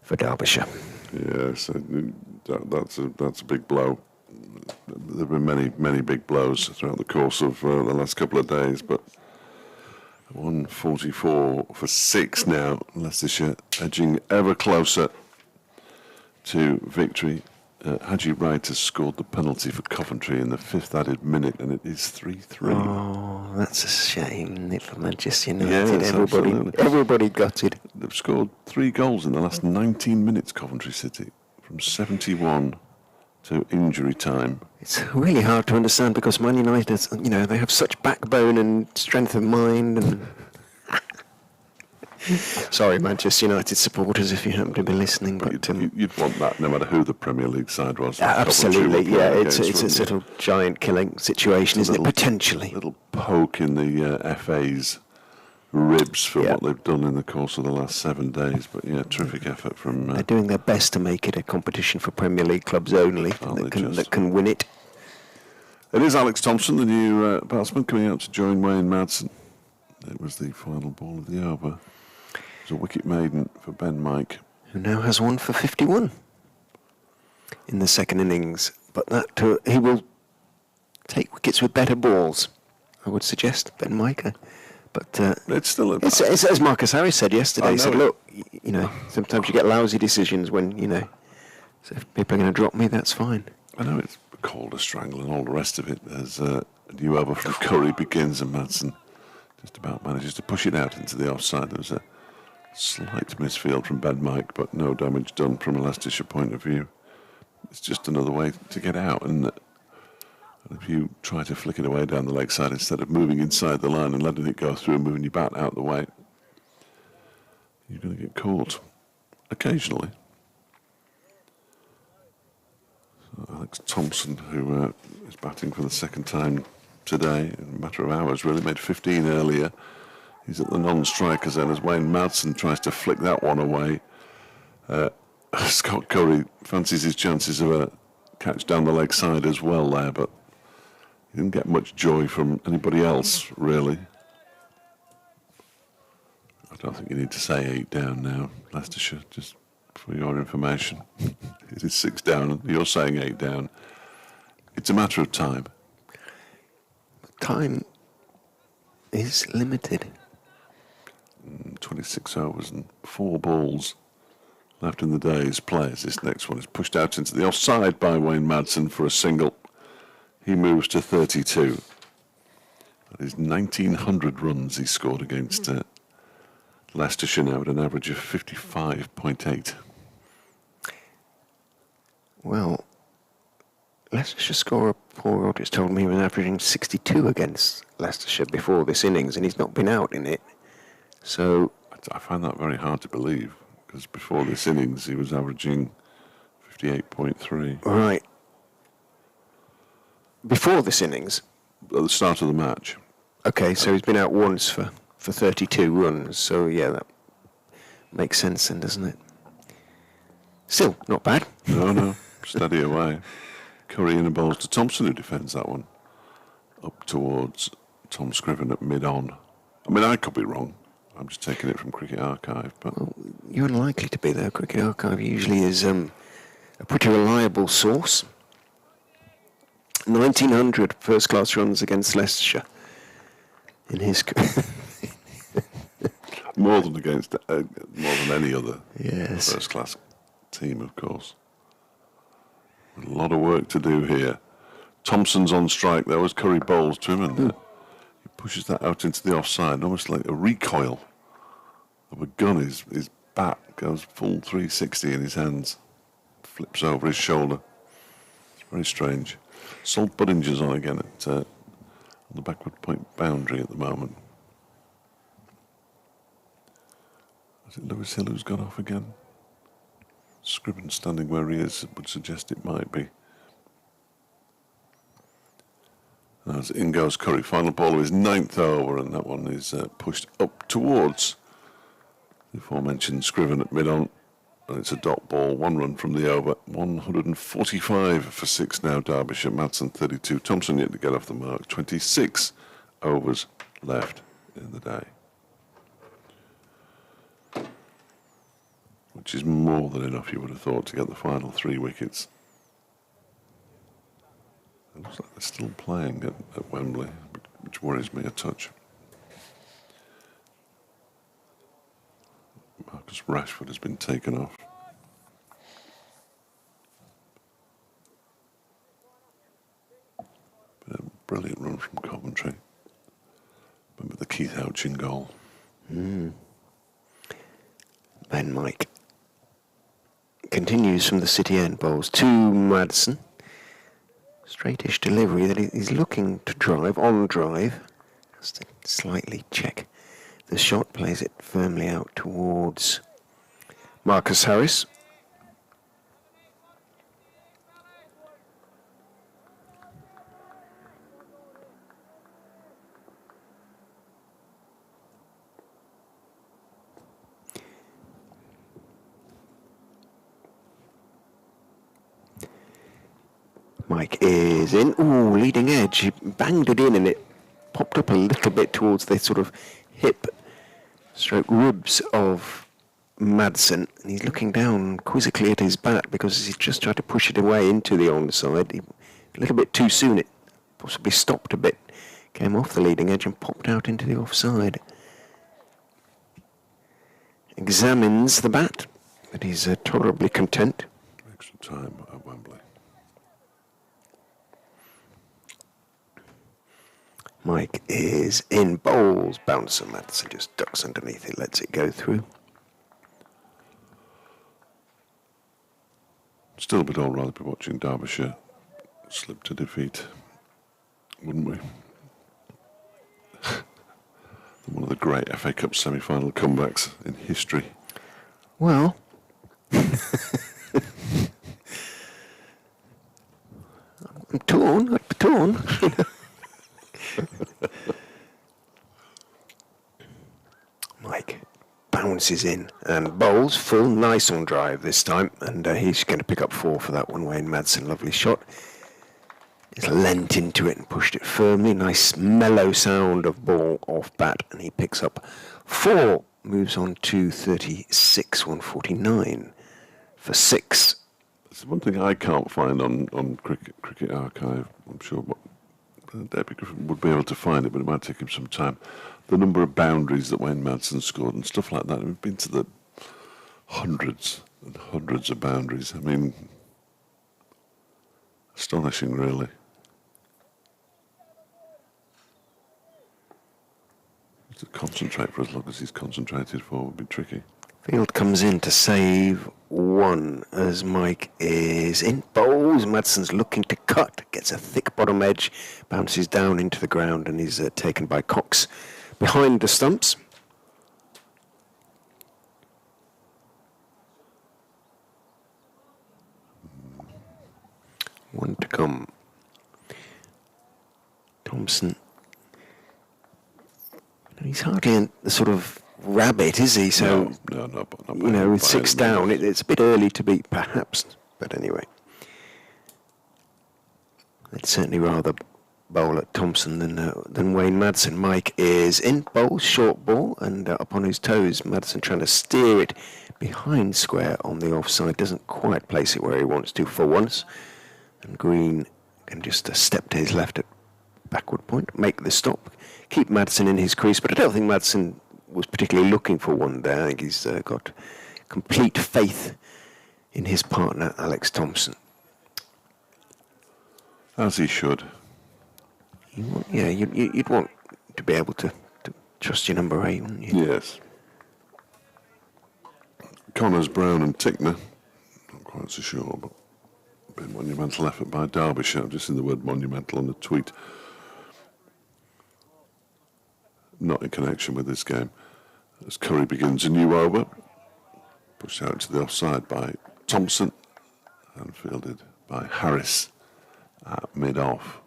for Derbyshire. Yeah, so that's a big blow. There have been many big blows throughout the course of the last couple of days, but 144 for 6 now. Leicestershire edging ever closer to victory. Haji Wright has scored the penalty for Coventry in the 5th added minute, and it is 3-3. Oh, that's a shame. Little Manchester United. Yes, absolutely. Everybody gutted. They've scored 3 goals in the last 19 minutes, Coventry City, from 71 to injury time. It's really hard to understand because Man United, they have such backbone and strength of mind. And sorry, Manchester United supporters, if you happen to be listening, but You'd want that no matter who the Premier League side was. absolutely, Coventry were yeah. playing It's against, a wouldn't sort of giant killing situation, isn't it? Potentially. little poke in the FA's ribs for what they've done in the course of the last 7 days. But yeah, terrific effort from. They're doing their best to make it a competition for Premier League clubs only that can win it. It is Alex Thompson, the new batsman, coming out to join Wayne Madsen. It was the final ball of the over. It was a wicket maiden for Ben Mike, Who now has 1 for 51 in the second innings. But that he will take wickets with better balls, I would suggest, Ben Micah. But it's still it's as Marcus Harris said yesterday. He said, it. look, sometimes you get lousy decisions when, so if people are going to drop me, that's fine. I know it's called a strangle and all the rest of it as a new over from Curry begins and Madsen just about manages to push it out into the offside. There was a slight misfield from Ben Mike, but no damage done from a Leicestershire point of view. It's just another way to get out, and if you try to flick it away down the leg side instead of moving inside the line and letting it go through and moving your bat out the way, you're going to get caught occasionally. So Alex Thompson, who is batting for the second time today, in a matter of hours, really made 15 earlier. He's at the non-strikers then as Wayne Madsen tries to flick that one away. Scott Curry fancies his chances of a catch down the leg side as well there, but he didn't get much joy from anybody else, really. I don't think you need to say 8 down now, Leicestershire, just for your information. It is 6 down, and you're saying 8 down. It's a matter of time. Time is limited. 26 overs and 4 balls left in the day's play as this next one is pushed out into the offside by Wayne Madsen for a single. He moves to 32. That is 1,900 runs he scored against Leicestershire now at an average of 55.8. Well, Leicestershire scorer Paul Rogers told me he was averaging 62 against Leicestershire before this innings, and he's not been out in it. So I find that very hard to believe, because before this innings he was averaging 58.3 right before this innings. at the start of the match. Okay, so he's been out once for 32 runs. So yeah, that makes sense then, doesn't it? Still not bad. No, steady away. Curry in the bowls to Thompson, who defends that one up towards Tom Scriven at mid-on. I mean, I could be wrong. I'm just taking it from Cricket Archive, but You're unlikely to be there. Cricket Archive usually is a pretty reliable source. 1900 first-class runs against Leicestershire in his. more than any other Yes. first-class team, of course. A lot of work to do here. Thompson's on strike there as Curry bowls to him, and he pushes that out into the offside, almost like a recoil of a gun. His bat goes full 360 in his hands, flips over his shoulder. It's very strange. Salt Buddinger's on again on the backward point boundary at the moment. Is it Lewis Hill who's gone off again? Scriven standing where he is would suggest it might be. As in goes Curry, final ball of his 9th over, and that one is pushed up towards the aforementioned Scriven at mid-on, and it's a dot ball, 1 run from the over, 145 for 6 now, Derbyshire, Madsen 32, Thompson yet to get off the mark, 26 overs left in the day. Which is more than enough, you would have thought, to get the final 3 wickets. It looks like they're still playing at Wembley, which worries me a touch. Marcus Rashford has been taken off. But a brilliant run from Coventry. Remember the Keith Houchin goal. Ben Mike continues from the City end, bowls to Madsen. Straightish delivery that he's looking to drive, on drive. Just to slightly check the shot, plays it firmly out towards Marcus Harris. Mike is in. Ooh, leading edge. He banged it in and it popped up a little bit towards the sort of hip stroke ribs of Madsen. And he's looking down quizzically at his bat because he just tried to push it away into the onside. A little bit too soon. It possibly stopped a bit. Came off the leading edge and popped out into the offside. Examines the bat, but he's tolerably content. Extra time at Wembley. Mike is in, bowls, bouncer. Madsen just ducks underneath it, lets it go through. Still, we'd all rather be watching Derbyshire slip to defeat, wouldn't we? One of the great FA Cup semi-final comebacks in history. Well, I'm torn. I'd be torn. Mike bounces in and bowls full, nice on drive this time, and he's going to pick up 4 for that one. Wayne Madsen, lovely shot. He's leant into it and pushed it firmly. Nice mellow sound of ball off bat, and he picks up 4. Moves on to 36, 149 for 6. There's one thing I can't find on Cricket Archive. I'm sure Debbie Griffin would be able to find it, but it might take him some time. The number of boundaries that Wayne Madsen scored and stuff like that. We've been to the hundreds and hundreds of boundaries. I mean, astonishing, really. To concentrate for as long as he's concentrated for would be tricky. Field comes in to save one as Mike is in. Bowls. Madsen's looking to cut. Gets a thick bottom edge. Bounces down into the ground and is taken by Cox behind the stumps. One to come. Thompson. He's hardly the sort of rabbit, is he? So, no, not you know, with 6 down, it's a bit early to beat, perhaps. But anyway, I'd certainly rather bowl at Thompson than Wayne Madsen. Mike is in, bowls, short ball, and up on his toes. Madsen trying to steer it behind square on the offside. Doesn't quite place it where he wants to for once. And Green can just step to his left at backward point, make the stop, keep Madsen in his crease. But I don't think Madsen was particularly looking for one there. I think he's got complete faith in his partner, Alex Thompson. As he should. You'd want to be able to trust your number 8, wouldn't you? Yes. Connors, Brown and Tickner, not quite so sure, but a bit monumental effort by Derbyshire. I've just seen the word monumental on the tweet. Not in connection with this game. As Curry begins a new over, pushed out to the offside by Thompson and fielded by Harris at mid-off.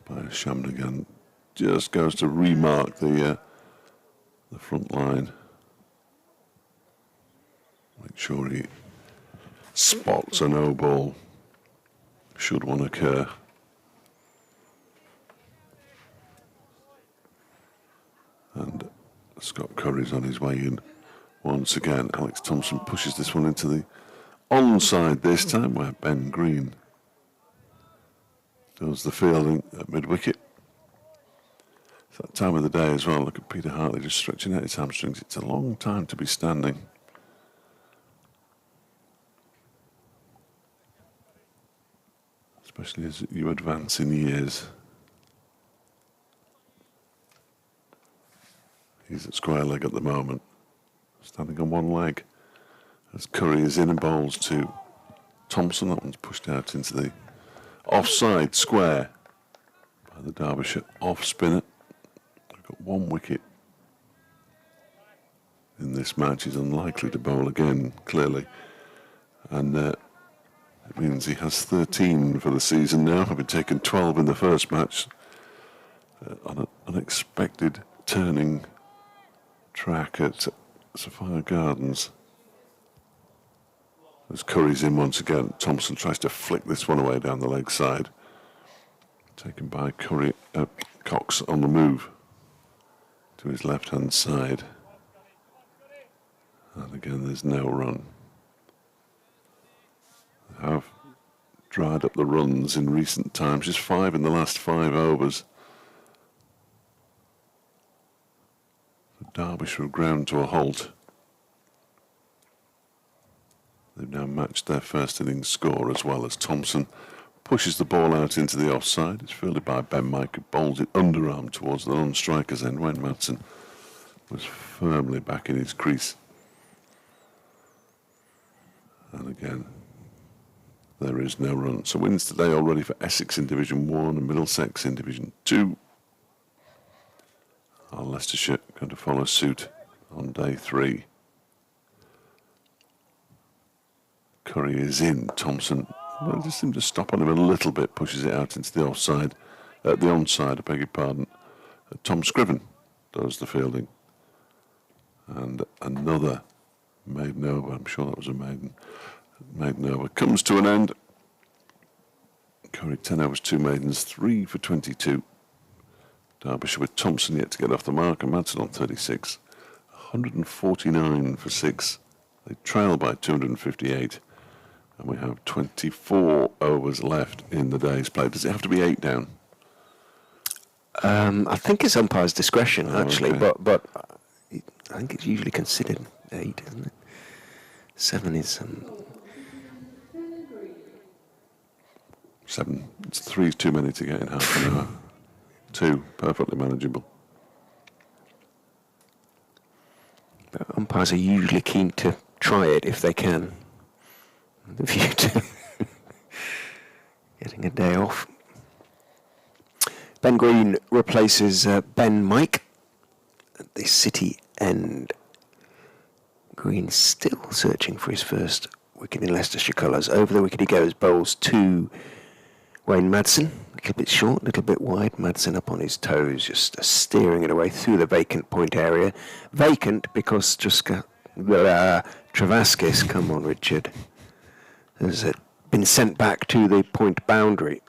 By Shamnagan, just goes to remark the front line. Make sure he spots a no ball should one occur. And Scott Curry's on his way in once again. Alex Thompson pushes this one into the onside this time, where Ben Green does the fielding at mid-wicket. It's that time of the day as well. Look at Peter Hartley just stretching out his hamstrings. It's a long time to be standing. Especially as you advance in years. He's at square leg at the moment, standing on one leg. As Curry is in and bowls to Thompson. That one's pushed out into the offside square by the Derbyshire off spinner. I've got 1 wicket in this match. He's unlikely to bowl again, clearly. And it means he has 13 for the season now, having taken 12 in the first match. On an unexpected turning track at Sophia Gardens. As Curry's in once again, Thompson tries to flick this one away down the leg side. Taken by Cox on the move to his left-hand side. And again, there's no run. They have dried up the runs in recent times, just 5 in the last 5 overs. Derbyshire have ground to a halt. They've now matched their first innings score as well, as Thompson pushes the ball out into the offside. It's fielded by Ben Mike, who bowls it underarm towards the non-striker's end. Wayne Madsen was firmly back in his crease. And again, there is no run. So wins today already for Essex in Division 1 and Middlesex in Division 2. Are Leicestershire going to follow suit on day 3? Curry is in. Thompson, well, just seemed to stop on him a little bit, pushes it out into the offside, the onside, I beg your pardon. Tom Scriven does the fielding. And another maiden over, I'm sure that was a maiden over, comes to an end. Curry 10 overs, 2 maidens, 3 for 22. Derbyshire with Thompson yet to get off the mark, and Madsen on 36. 149 for 6. They trail by 258. And we have 24 overs left in the day's play. Does it have to be 8 down? I think it's umpire's discretion, actually, okay. but I think it's usually considered 8, isn't it? 7 is... 7. It's 3 is too many to get in half an hour. 2, perfectly manageable. Umpires are usually keen to try it if they can. The view to getting a day off. Ben Green replaces Ben Mike at the City end. Green still searching for his first wicket in Leicestershire colours. Over the wicket he goes, bowls to Wayne Madsen. A little bit short, a little bit wide. Madsen up on his toes, just steering it away through the vacant point area. Vacant because Travaskis, come on Richard, has been sent back to the point boundary.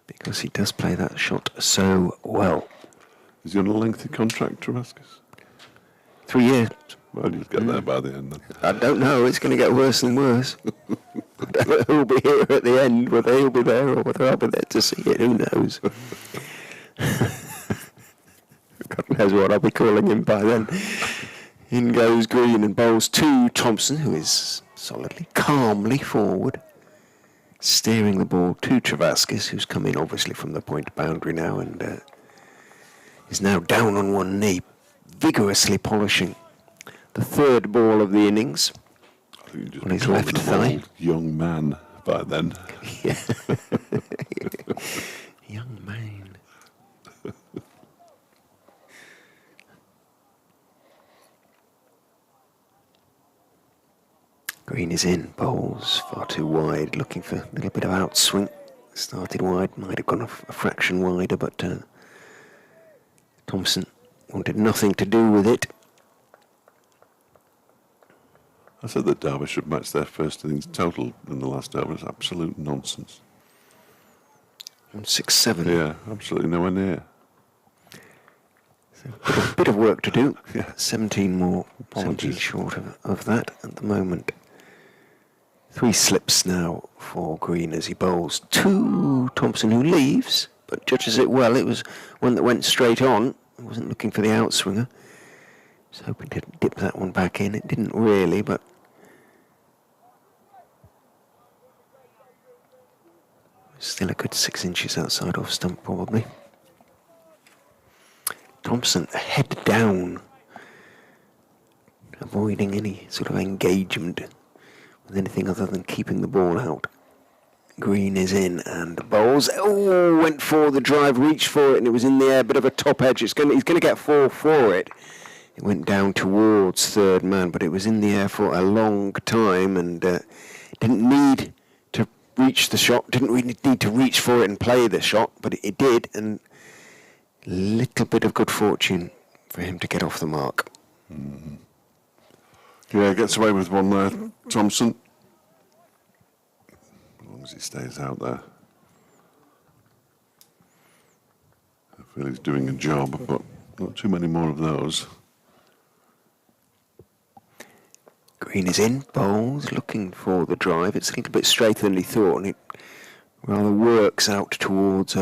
Because he does play that shot so well. Is he on a lengthy contract, Travaskis? 3 years. Well, you'll get there by the end then. I don't know, it's going to get worse and worse. I don't know who'll be here at the end, whether he'll be there or whether I'll be there to see it, who knows. God knows what I'll be calling him by then. In goes Green and bowls to Thompson, who is solidly, calmly forward, steering the ball to Travaskis, who's come in obviously from the point boundary now and is now down on one knee, vigorously polishing the third ball of the innings on his left thigh. Old young man by then. Yeah. Young man. Green is in, bowls far too wide, looking for a little bit of outswing. Started wide, might have gone a fraction wider, but Thompson wanted nothing to do with it. I said that Derbyshire should match their first innings total in the last over. It's absolute nonsense. 167. Yeah, absolutely nowhere near. So bit of work to do. Yeah. 17 more, 17 short of that at the moment. 3 slips now for Green as he bowls to Thompson, who leaves, but judges it well. It was one that went straight on. He wasn't looking for the outswinger. He was hoping to dip that one back in. It didn't really, but still a good 6 inches outside off stump, probably. Thompson head down, avoiding any sort of engagement with anything other than keeping the ball out. Green is in and bowls. Oh, went for the drive, reached for it, and it was in the air, bit of a top edge. He's going to get 4 for it. It went down towards third man, but it was in the air for a long time and didn't need to reach the shot, didn't really need to reach for it and play the shot, but it did, and a little bit of good fortune for him to get off the mark. Mm-hmm. Yeah, gets away with one there, Thompson. As long as he stays out there. I feel he's doing a job, but not too many more of those. Green is in, bowls, looking for the drive. It's a little bit straighter than he thought, and it rather works out towards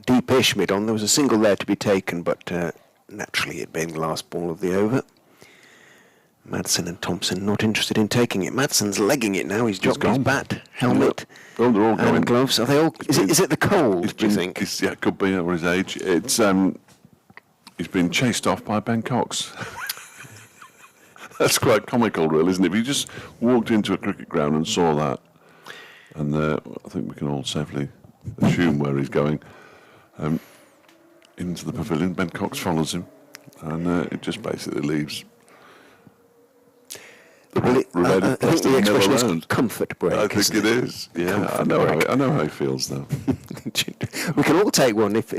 deepish mid-on. There was a single there to be taken, but naturally it being the last ball of the over. Madsen and Thompson not interested in taking it. Madsen's legging it now. He's dropped his bat, helmet, they're all going. and gloves. Are they all? Is it the cold? Do you think? Yeah, it could be over his age. It's he's been chased off by Ben Cox. That's quite comical, really, isn't it? If you just walked into a cricket ground and saw that, and I think we can all safely assume where he's going, into the pavilion. Ben Cox follows him, and it just basically leaves. Well, I think the expression is comfort break. I think it is. Yeah, I know how he feels though. We can all take one if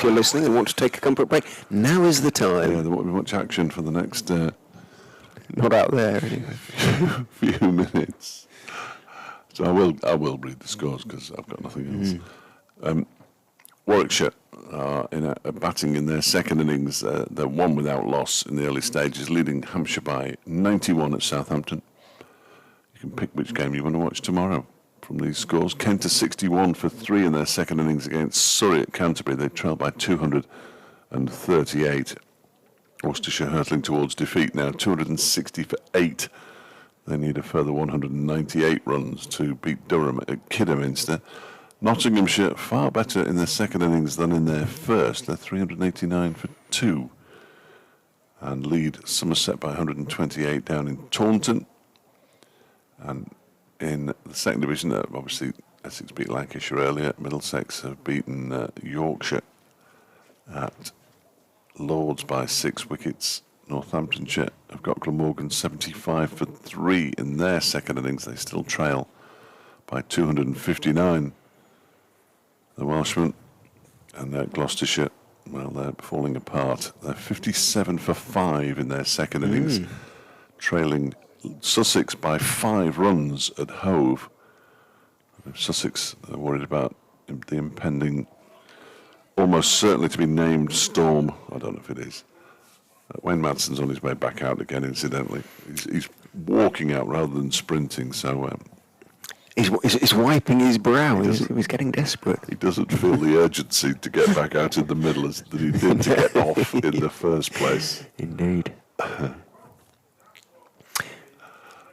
you're listening and want to take a comfort break. Now is the time. Yeah, there won't be much action for the next. Not out there anyway. few minutes. So I will read the scores because I've got nothing else. Warwickshire are batting in their second innings. They're one without loss in the early stages, leading Hampshire by 91 at Southampton. You can pick which game you want to watch tomorrow from these scores. Kent are 61 for 3 in their second innings against Surrey at Canterbury. They trail by 238. Worcestershire hurtling towards defeat now, 260 for 8. They need a further 198 runs to beat Durham at Kidderminster. Nottinghamshire far better in their second innings than in their first. They're 389 for 2. and lead Somerset by 128 down in Taunton. And in the second division, obviously Essex beat Lancashire earlier. Middlesex have beaten Yorkshire at Lords by 6 wickets. Northamptonshire have got Glamorgan 75 for 3 in their second innings. They still trail by 259. The Welshmen, and Gloucestershire, well, they're falling apart. They're 57 for 5 in their second innings, trailing Sussex by 5 runs at Hove. Sussex are worried about the impending, almost certainly to be named storm. I don't know if it is. Wayne Madson's on his way back out again, incidentally. He's walking out rather than sprinting, so... He's wiping his brow. He was getting desperate. He doesn't feel the urgency to get back out in the middle as that he did to get off in the first place. Indeed. At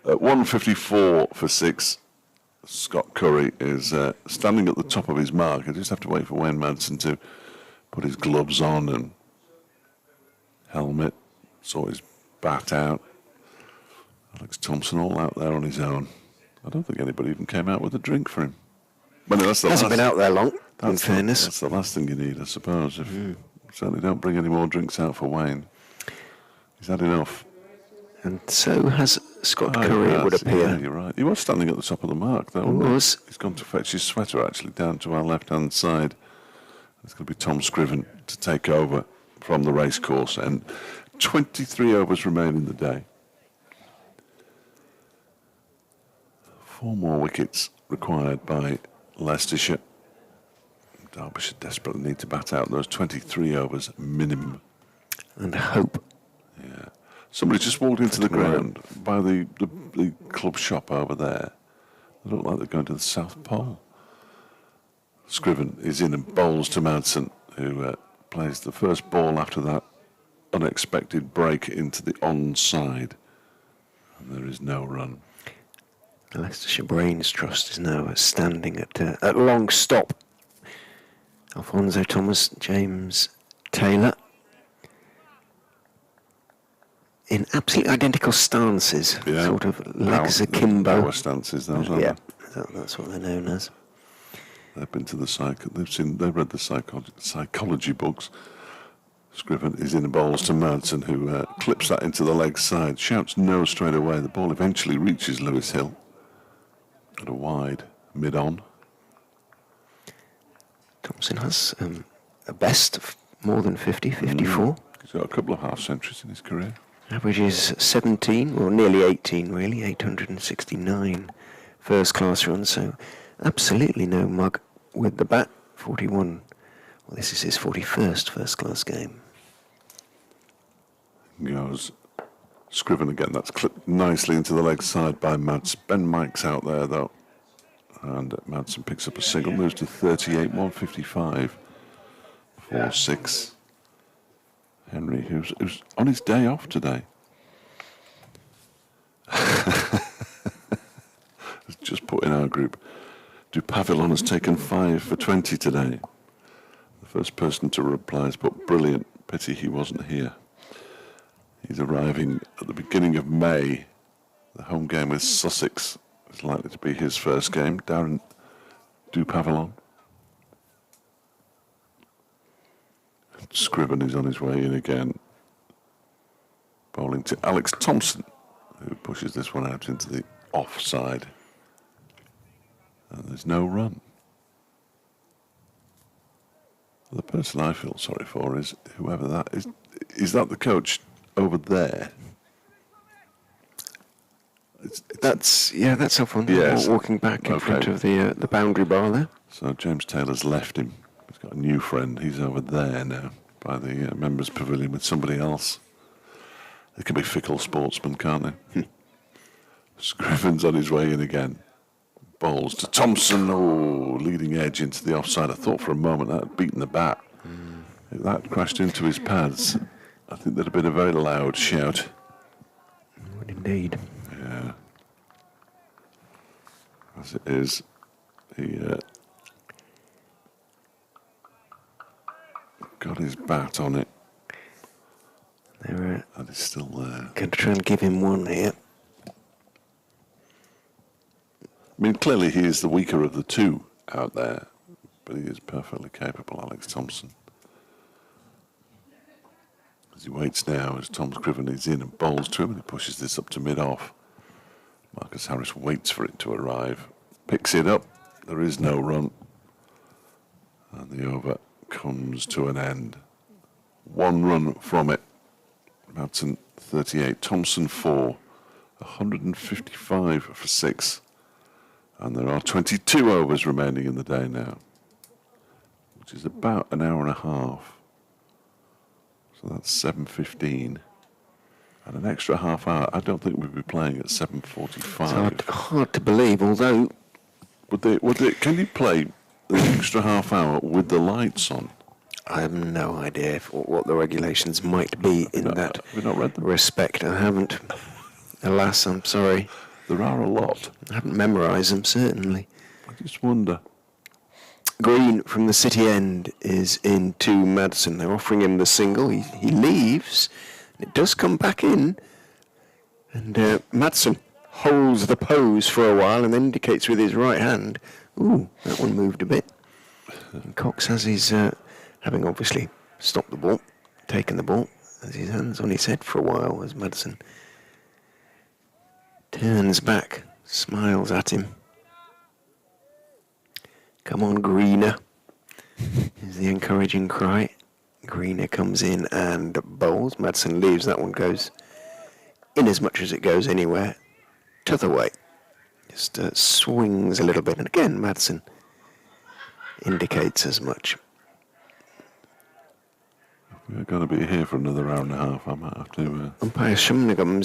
154 for 6, Scott Curry is standing at the top of his mark. I just have to wait for Wayne Madsen to put his gloves on and helmet, sort his bat out. Alex Thompson all out there on his own. I don't think anybody even came out with a drink for him. Well, no, that's the Hasn't last, been out there long, in that's fairness. That's the last thing you need, I suppose. Certainly don't bring any more drinks out for Wayne. He's had enough. And so has Scott Curry, it would appear. Yeah, you're right. He was standing at the top of the mark, though. He was. He's gone to fetch his sweater, actually, down to our left-hand side. It's going to be Tom Scriven to take over from the racecourse. And 23 overs remain in the day. 4 more wickets required by Leicestershire. Derbyshire desperately need to bat out those 23 overs minimum. And hope. Yeah. Somebody just walked into the ground by the club shop over there. They look like they're going to the South Pole. Scriven is in and bowls to Madsen, who plays the first ball after that unexpected break into the onside. And there is no run. The Leicestershire Brains Trust is now standing at long stop. Alfonso Thomas, James Taylor, in absolutely identical stances, sort of legs akimbo. Power stances, those are. Yeah, that's what they're known as. They've been to the they've read the psychology books. Scriven is in the bowls to Madsen, who clips that into the leg side, shouts no straight away. The ball eventually reaches Lewis Hill at a wide mid-on. Thompson has a best of more than 50, 54. He's got a couple of half centuries in his career. Average is 17, or nearly 18 really, 869 first-class runs, so absolutely no mug with the bat. 41, well, this is his 41st first-class game. Goes Scriven again. That's clipped nicely into the leg side by Mads. Ben Mike's out there, though. And Madsen picks up a single, moves to 38, 155 for 6. Henry, who's on his day off today. Just put in our group. Dupavillon has taken 5 for 20 today. The first person to reply has put brilliant. Pity he wasn't here. He's arriving at the beginning of May. The home game with Sussex is likely to be his first game. Darren Dupavillon. Scriven is on his way in again. Bowling to Alex Thompson, who pushes this one out into the offside. And there's no run. The person I feel sorry for is whoever that is. Is that the coach over there? That's Alfonso, yes. walking back in front of the boundary bar there. So James Taylor's left him. He's got a new friend. He's over there now by the members' pavilion with somebody else. They can be fickle sportsmen, can't they? Scriven's on his way in again. Bowls to Thompson. Oh, leading edge into the offside. I thought for a moment that had beaten the bat. If that crashed into his pads, I think there'd have been a very loud shout. Indeed. Yeah. As it is, he got his bat on it. And he's still there. Going to try and give him one here. I mean, clearly he is the weaker of the two out there, but he is perfectly capable, Alex Thompson. As he waits now, as Tom Scriven is in and bowls to him, and he pushes this up to mid-off. Marcus Harris waits for it to arrive, picks it up, there is no run, and the over comes to an end. 1 run from it. Madsen 38, Thompson 4, 155 for 6. And there are 22 overs remaining in the day now, which is about an hour and a half. So that's 7:15. And an extra half hour. I don't think we'd be playing at 7:45. It's hard to believe, although... Can you play the extra half hour with the lights on? I have no idea what the regulations might be in that have we not read them? respect. I haven't. Alas, I'm sorry. There are a lot. I haven't memorised them, certainly. I just wonder. Green from the City End is into Madsen. They're offering him the single. He leaves. It does come back in. And Madsen holds the pose for a while and then indicates with his right hand. Ooh, that one moved a bit. And Cox has his, having obviously stopped the ball, taken the ball, has his hands on his head for a while as Madsen turns back, smiles at him. Come on, Greener, is the encouraging cry. Greener comes in and bowls. Madsen leaves. That one goes in as much as it goes anywhere. T'other way. Just swings a little bit. And again, Madsen indicates as much. We're going to be here for another hour and a half. I might have to... Umpire Shumnagum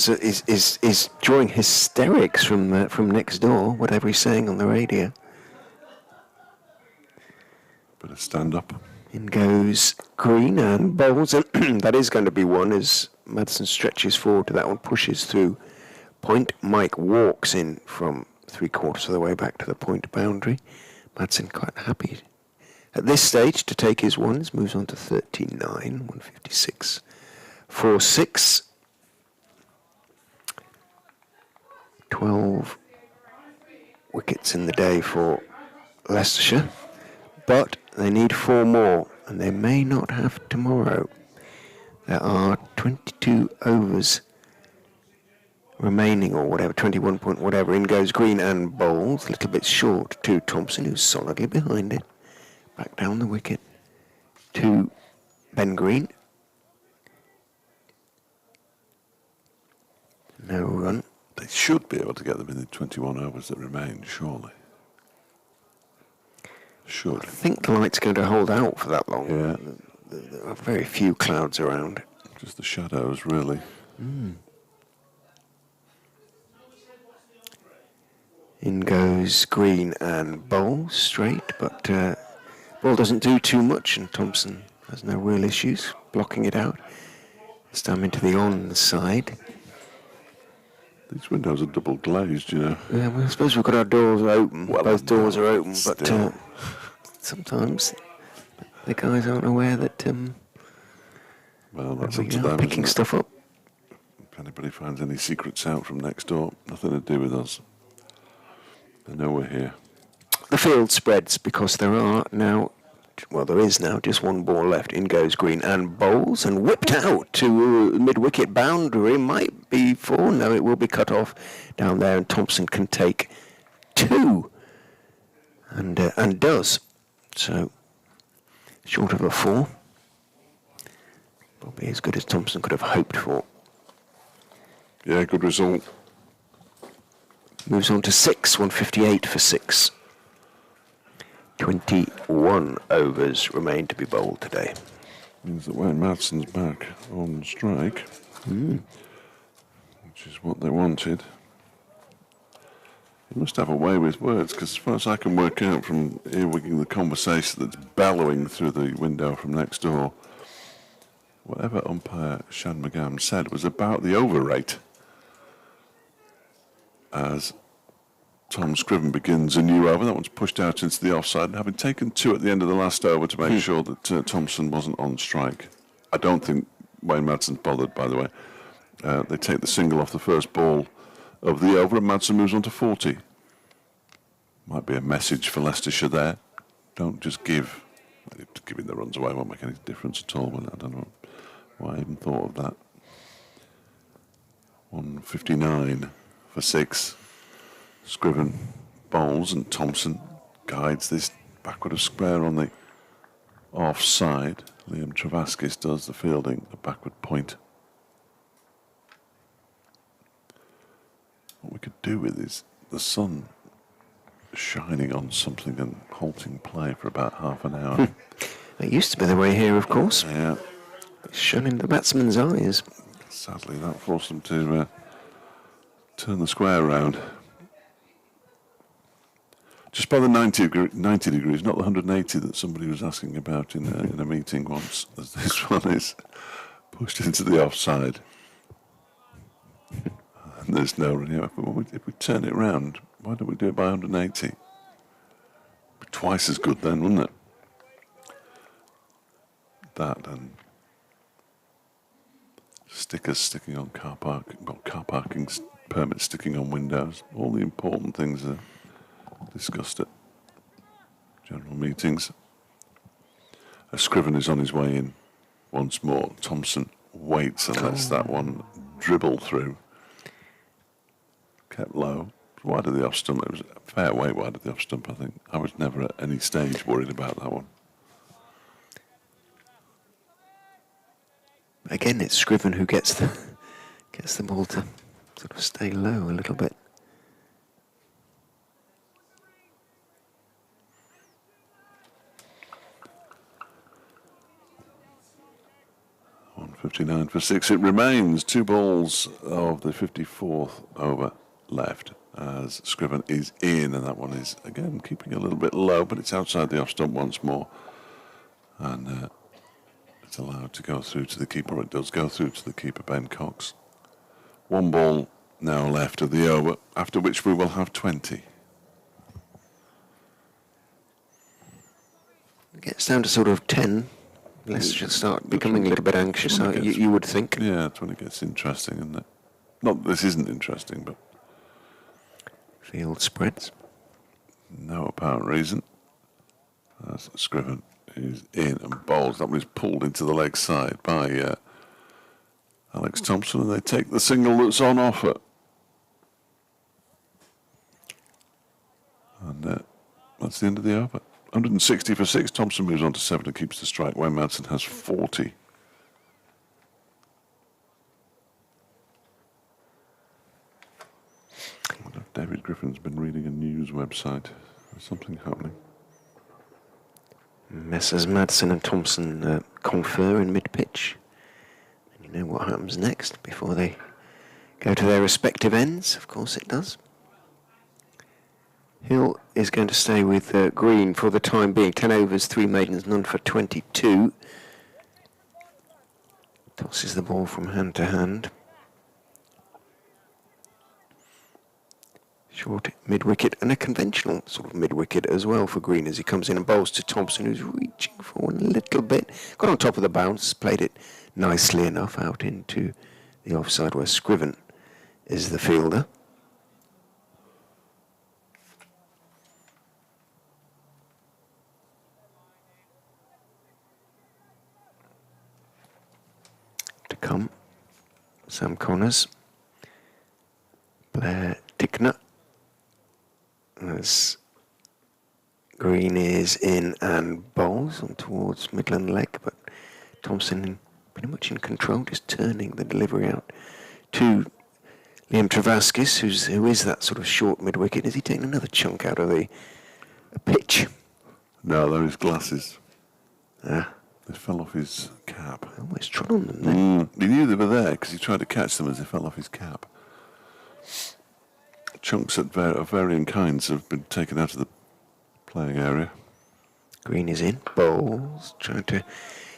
is drawing hysterics from next door, whatever he's saying on the radio. Better stand up. In goes Green and bowls, and that is going to be one as Madsen stretches forward to that one, pushes through point. Mike walks in from 3/4 of the way back to the point boundary. Madsen quite happy at this stage to take his ones, moves on to 39, 156 for 6. 12 wickets in the day for Leicestershire, but they need 4 more, and they may not have tomorrow. There are 22 overs remaining, or whatever, 21 point whatever. In goes Green and bowls, a little bit short to Thompson, who's solidly behind it. Back down the wicket to Ben Green. No run. They should be able to get them in the 21 overs that remain, surely. Should. I think the light's going to hold out for that long. Yeah. There are very few clouds around. Just the shadows, really. In goes Green and bowls straight, but ball doesn't do too much, and Thompson has no real issues blocking it out. It's down into the on side. These windows are double glazed, you know. Yeah, well, I suppose we've got our doors open. Well, both doors are open, still. but sometimes the guys aren't aware that Well, that's we up to are them. picking isn't it? stuff up. If anybody finds any secrets out from next door, nothing to do with us. They know we're here. The field spreads because there are now, well, there is now just one ball left. In goes Green and bowls and whipped out to mid-wicket boundary. Might be 4. No, it will be cut off down there, and Thompson can take 2, and does. So short of a 4. Probably as good as Thompson could have hoped for. Yeah, good result. Moves on to 6, 158 for 6. 21 overs remain to be bowled today. Means that Wayne Madsen's back on strike, which is what they wanted. He must have a way with words, because as far as I can work out from earwigging the conversation that's bellowing through the window from next door, whatever umpire Shan McGann said was about the over rate. As Tom Scriven begins a new over. That one's pushed out into the offside, and having taken 2 at the end of the last over to make sure that Thompson wasn't on strike. I don't think Wayne Madsen's bothered, by the way. They take the single off the first ball of the over, and Madsen moves on to 40. Might be a message for Leicestershire there. Don't just give. Giving the runs away won't make any difference at all. But I don't know why I even thought of that. 159 for 6. Scriven bowls and Thompson guides this backward of square on the offside. Liam Travaskis does the fielding, the backward point. What we could do with is the sun shining on something and halting play for about half an hour. It used to be the way here, of course. Yeah. It's shone in the batsman's eyes. Sadly, that forced them to turn the square around. Just by the 90 degrees, not the 180 that somebody was asking about in a meeting once, as this one is pushed into the offside. And there's no, if we turn it round, why don't we do it by 180? Be twice as good then, wouldn't it? That and stickers sticking on car parking permits sticking on windows. All the important things are discussed at general meetings. Scriven is on his way in once more. Thompson waits and lets that one dribble through. Kept low. Wide of the off stump. It was a fair way wide of the off stump, I think. I was never at any stage worried about that one. Again, it's Scriven who gets the ball to sort of stay low a little bit. .59 for 6. It remains 2 balls of the 54th over left as Scriven is in, and that one is again keeping a little bit low, but it's outside the off stump once more, and it's allowed to go through to the keeper. It does go through to the keeper, Ben Cox. 1 ball now left of the over, after which we will have 20. It gets down to sort of 10. Leicester start becoming a little bit anxious, you would think. Yeah, that's when it gets interesting, isn't it? Not that this isn't interesting, but field spreads. No apparent reason. As Scriven is in and bowls. That was pulled into the leg side by Alex Thompson, and they take the single that's on offer. And that's the end of the over. 160 for 6. Thompson moves on to 7 and keeps the strike. Wayne Madsen has 40. I wonder if David Griffin's been reading a news website. There's something happening. Messrs Madsen and Thompson confer in mid-pitch. And you know what happens next before they go to their respective ends. Of course it does. Hill is going to stay with Green for the time being. 10 overs, 3 maidens, none for 22. Tosses the ball from hand to hand. Short mid-wicket, and a conventional sort of mid-wicket as well for Green as he comes in and bowls to Thompson, who's reaching forward a little bit. Got on top of the bounce, played it nicely enough out into the offside where Scriven is the fielder. To come, Sam Connors, Blair Tickner, as Green is in and bowls on towards Midland leg, but Thompson pretty much in control, just turning the delivery out to Liam Travaskis, who is that sort of short mid-wicket. Is he taking another chunk out of the pitch? No, they're his glasses. Ah. They fell off his cap. I almost trod on them then. He knew they were there because he tried to catch them as they fell off his cap. Chunks of varying kinds have been taken out of the playing area. Green is in, bowls, trying to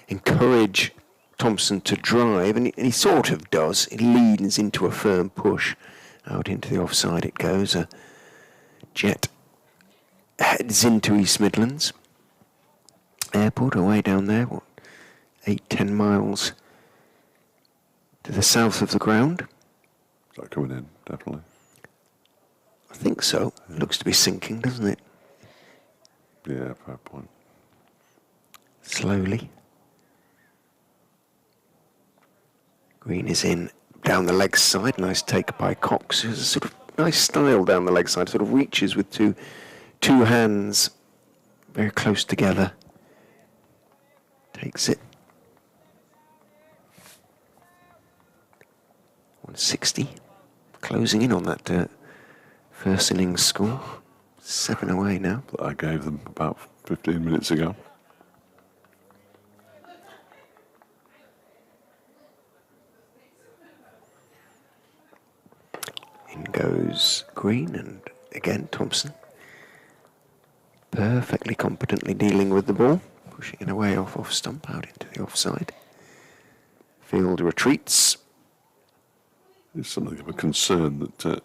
encourage Thompson to drive, and he sort of does. He leans into a firm push. Out into the offside it goes. A jet heads into East Midlands Airport, away down there, 8-10 miles to the south of the ground. Is that coming in? Definitely. I think so. It looks to be sinking, doesn't it? Yeah, fair point. Slowly. Green is in down the leg side. Nice take by Cox. There's a sort of nice style down the leg side. Sort of reaches with two hands very close together. Takes it. 160. Closing in on that first innings score. 7 away now. That I gave them about 15 minutes ago. In goes Green, and again Thompson. Perfectly competently dealing with the ball. Pushing it away off stump out into the offside. Field retreats. It's something of a concern that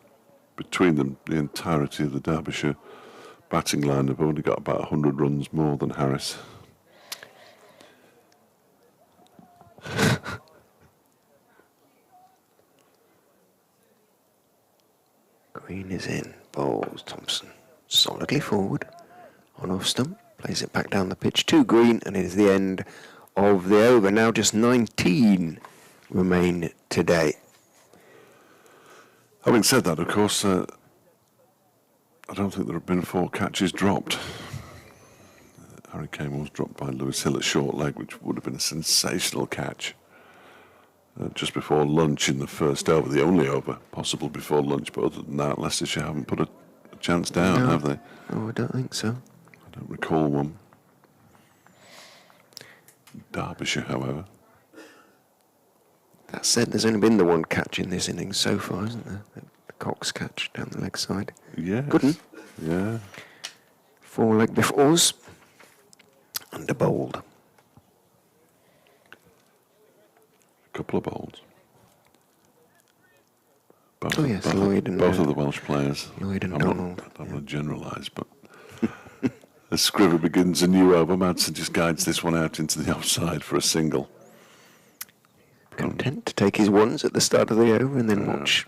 between them, the entirety of the Derbyshire batting line have only got about 100 runs more than Harris. Green is in. Bowls Thompson. Solidly forward. On off stump. Plays it back down the pitch to Green, and it is the end of the over. Now just 19 remain today. Having said that, of course, I don't think there have been 4 catches dropped. Harry Kane was dropped by Lewis Hill at short leg, which would have been a sensational catch. Just before lunch in the first over, the only over possible before lunch, but other than that, Leicestershire haven't put a chance down, have they? No, I don't think so. I don't recall one. Derbyshire, however. That said, there's only been the one catch in this innings so far, isn't there? The Cox catch down the leg side. Yes. Good one. Yeah. 4 leg befores. Under bowled. A couple of bowls. Both, Oh yes, Lloyd and both of the Welsh players. Lloyd and I Donald. don't want to generalise, but as Scriver begins a new over, Madsen just guides this one out into the offside for a single. Content to take his ones at the start of the over and then watch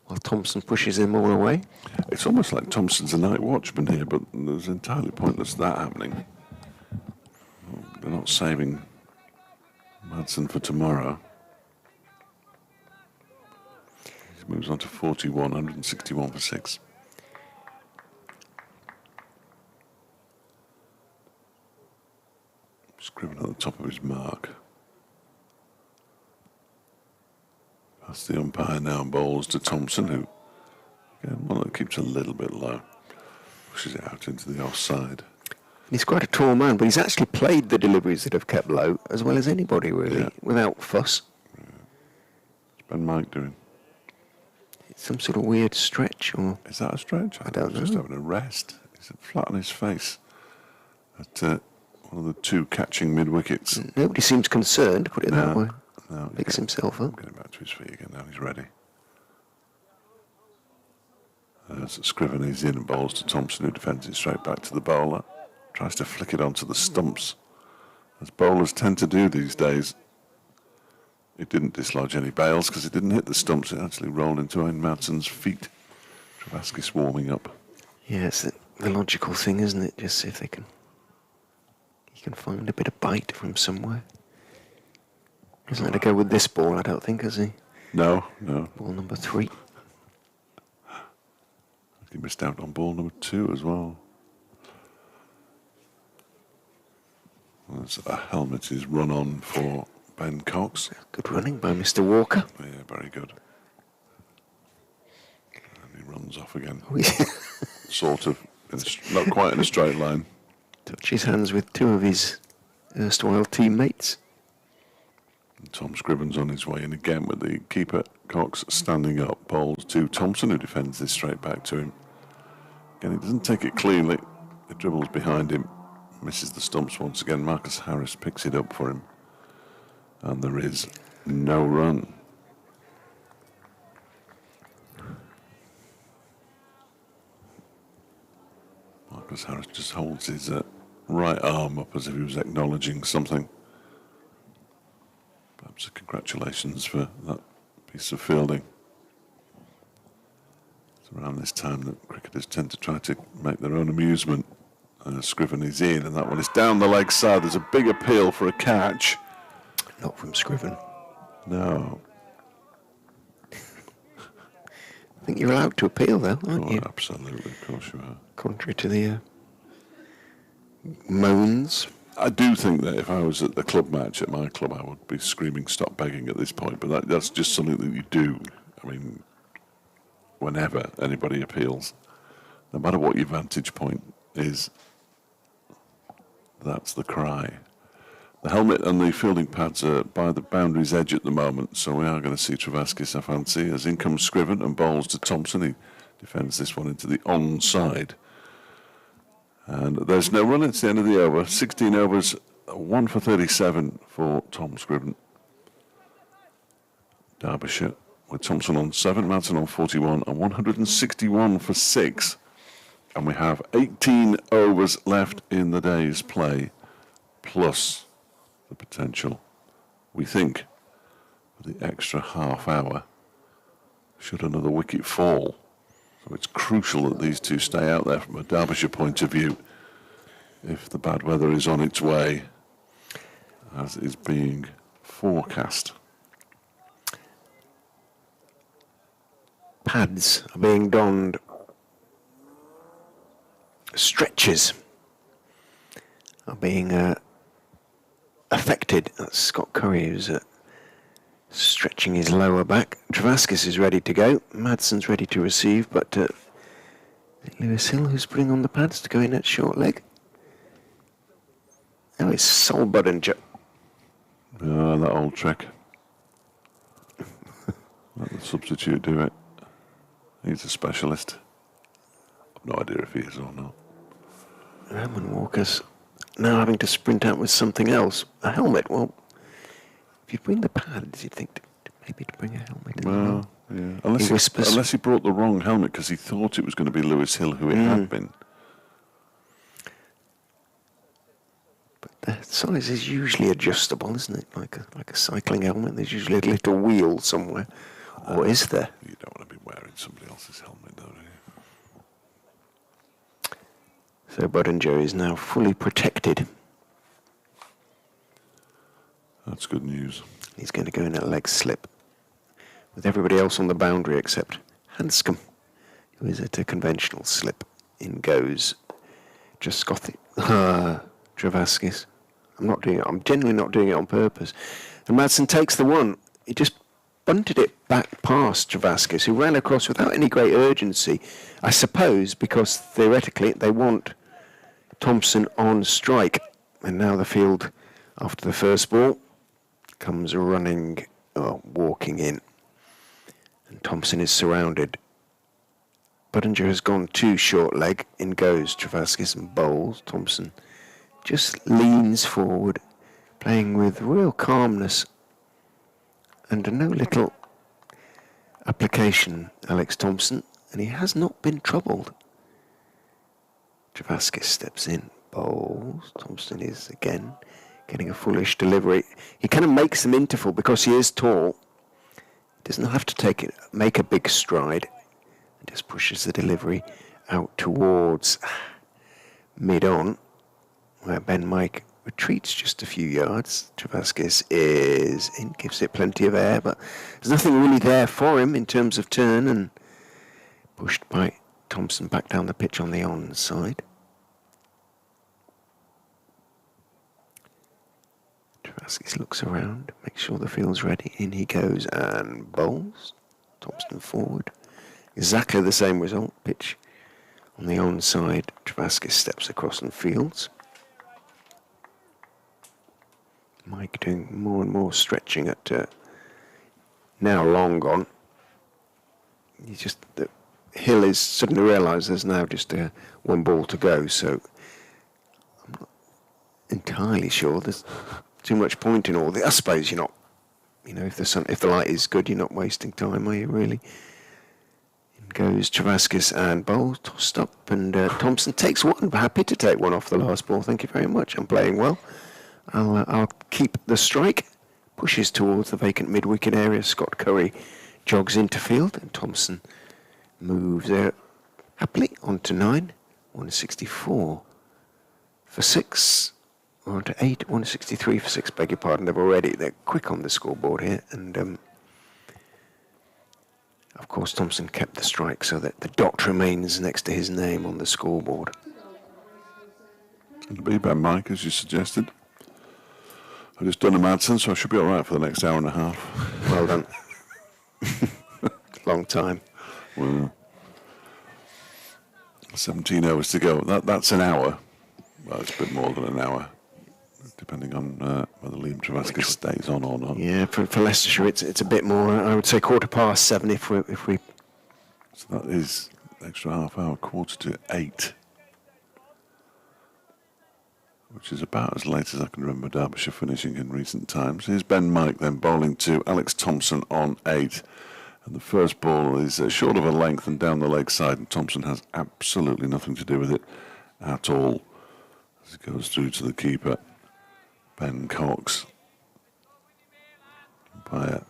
while Thompson pushes them all away. It's almost like Thompson's a night watchman here, but it's entirely pointless that happening. They're not saving Madsen for tomorrow. He moves on to 41, 161 for 6. Scriven at the top of his mark. Past the umpire now, bowls to Thompson, who again, well, it keeps a little bit low. Pushes it out into the offside. He's quite a tall man, but he's actually played the deliveries that have kept low as well as anybody, really, Yeah. without fuss. What's Ben Mike doing? It's some sort of weird stretch, or Is that a stretch? I don't He's just know. having a rest. He's flat on his face at one of the 2 catching mid-wickets. nobody seems concerned, put it that way. No, Picks himself up. Getting back to his feet again now. He's ready. So Scriven is in and bowls to Thompson, who defends it straight back to the bowler. Tries to flick it onto the stumps, as bowlers tend to do these days. It didn't dislodge any bails because it didn't hit the stumps. It actually rolled into Owen Madsen's feet. Travaskis warming up. Yeah, it's the logical thing, isn't it? Just see if he can find a bit of bite from somewhere. He's not going to go with this ball, I don't think, has he? No. Ball number 3. He missed out on ball number 2 as well. There's a helmet is run on for Ben Cox. Good running by Mr. Walker. Yeah, very good. And he runs off again. Oh, yeah. Sort of. Not quite in a straight line. Touches hands with 2 of his erstwhile teammates. And Tom Scriven's on his way in again with the keeper, Cox, standing up. Bowls to Thompson, who defends this straight back to him. Again, he doesn't take it cleanly. It dribbles behind him. Misses the stumps once again. Marcus Harris picks it up for him. And there is no run. Marcus Harris just holds his right arm up as if he was acknowledging something. Perhaps a congratulations for that piece of fielding. It's around this time that cricketers tend to try to make their own amusement. Scriven is in, and that one is down the leg side. There's a big appeal for a catch. Not from Scriven. No. I think you're allowed to appeal, though, aren't you? Absolutely, of course you are. Contrary to the moans. I do think that if I was at the club match at my club, I would be screaming "Stop begging" at this point. But that's just something that you do. I mean, whenever anybody appeals, no matter what your vantage point is, that's the cry. The helmet and the fielding pads are by the boundary's edge at the moment, so we are going to see Travaskis, I fancy, as in comes Scriven and bowls to Thompson. He defends this one into the onside. And there's no run. It's the end of the over. 16 overs, 1 for 37 for Tom Scriven. Derbyshire with Thompson on 7, Madsen on 41, and 161 for 6. And we have 18 overs left in the day's play, plus the potential, we think, for the extra half hour should another wicket fall. So it's crucial that these two stay out there from a Derbyshire point of view if the bad weather is on its way, as is being forecast. Pads are being donned. Stretches are being affected. That's Scott Curry who's stretching his lower back. Travaskis is ready to go. Madsen's ready to receive, but Lewis Hill who's putting on the pads to go in at short leg. Now it's Sol Budinger. Oh, that old trick. Let the substitute do it. He's a specialist. I've no idea if he is or not. Roman Walker's now having to sprint out with something else. A helmet. Well, if you bring the pads, you'd think maybe to bring a helmet. Well, yeah. Unless he brought the wrong helmet because he thought it was going to be Lewis Hill, who it had been. But the size is usually adjustable, isn't it? Like a cycling helmet. There's usually a little wheel somewhere. Or is there? You don't want to be wearing somebody else's helmet, though, do you? So Budinger is now fully protected. That's good news. He's going to go in a leg slip with everybody else on the boundary except Hanscom, who is at a conventional slip. In goes Travaskis. I'm genuinely not doing it on purpose. And Madsen takes the one. He just bunted it back past Travaskis, who ran across without any great urgency, I suppose, because theoretically they want Thompson on strike. And now the field, after the first ball, comes walking in. And Thompson is surrounded. Budinger has gone too short leg. In goes Travaskis and bowls. Thompson just leans forward, playing with real calmness and no little application, Alex Thompson, and he has not been troubled. Travaskis steps in, bowls. Thompson is again getting a foolish delivery. He kind of makes them interval because he is tall. He doesn't have to make a big stride. He just pushes the delivery out towards mid-on, where Ben Mike retreats just a few yards. Travaskis is in, gives it plenty of air, but there's nothing really there for him in terms of turn, and pushed by Thompson back down the pitch on the onside. Travaskis looks around, makes sure the field's ready. In he goes and bowls. Thompson forward. Exactly the same result. Pitch on the onside. Travaskis steps across and fields. Mike doing more and more stretching at now long gone. Hill is suddenly realised there's now just one ball to go, so I'm not entirely sure there's too much point in all this. I suppose you're not, if the light is good, you're not wasting time, are you really? In goes Travaskis and bowls, tossed up, and Thompson takes one. Happy to take one off the last ball. Thank you very much. I'm playing well. I'll keep the strike. Pushes towards the vacant mid-wicket area. Scott Curry jogs into field, and Thompson moves there happily onto 9, 164 for 6, or onto 8, 163 for 6, beg your pardon. They're quick on the scoreboard here, and of course Thompson kept the strike so that the dot remains next to his name on the scoreboard. It'll be Ben Mike, as you suggested. I've just done a Madsen, so I should be all right for the next hour and a half. Well done. Long time. Well, 17 hours to go. That's an hour. Well, it's a bit more than an hour, depending on whether Liam Travascus stays on or not. Yeah, for Leicestershire, it's a bit more. I would say 7:15 if we. So that is extra half hour, 7:45, which is about as late as I can remember Derbyshire finishing in recent times. Here's Ben Mike then bowling to Alex Thompson on 8. And the first ball is short of a length and down the leg side, and Thompson has absolutely nothing to do with it at all as it goes through to the keeper, Ben Cox. Umpire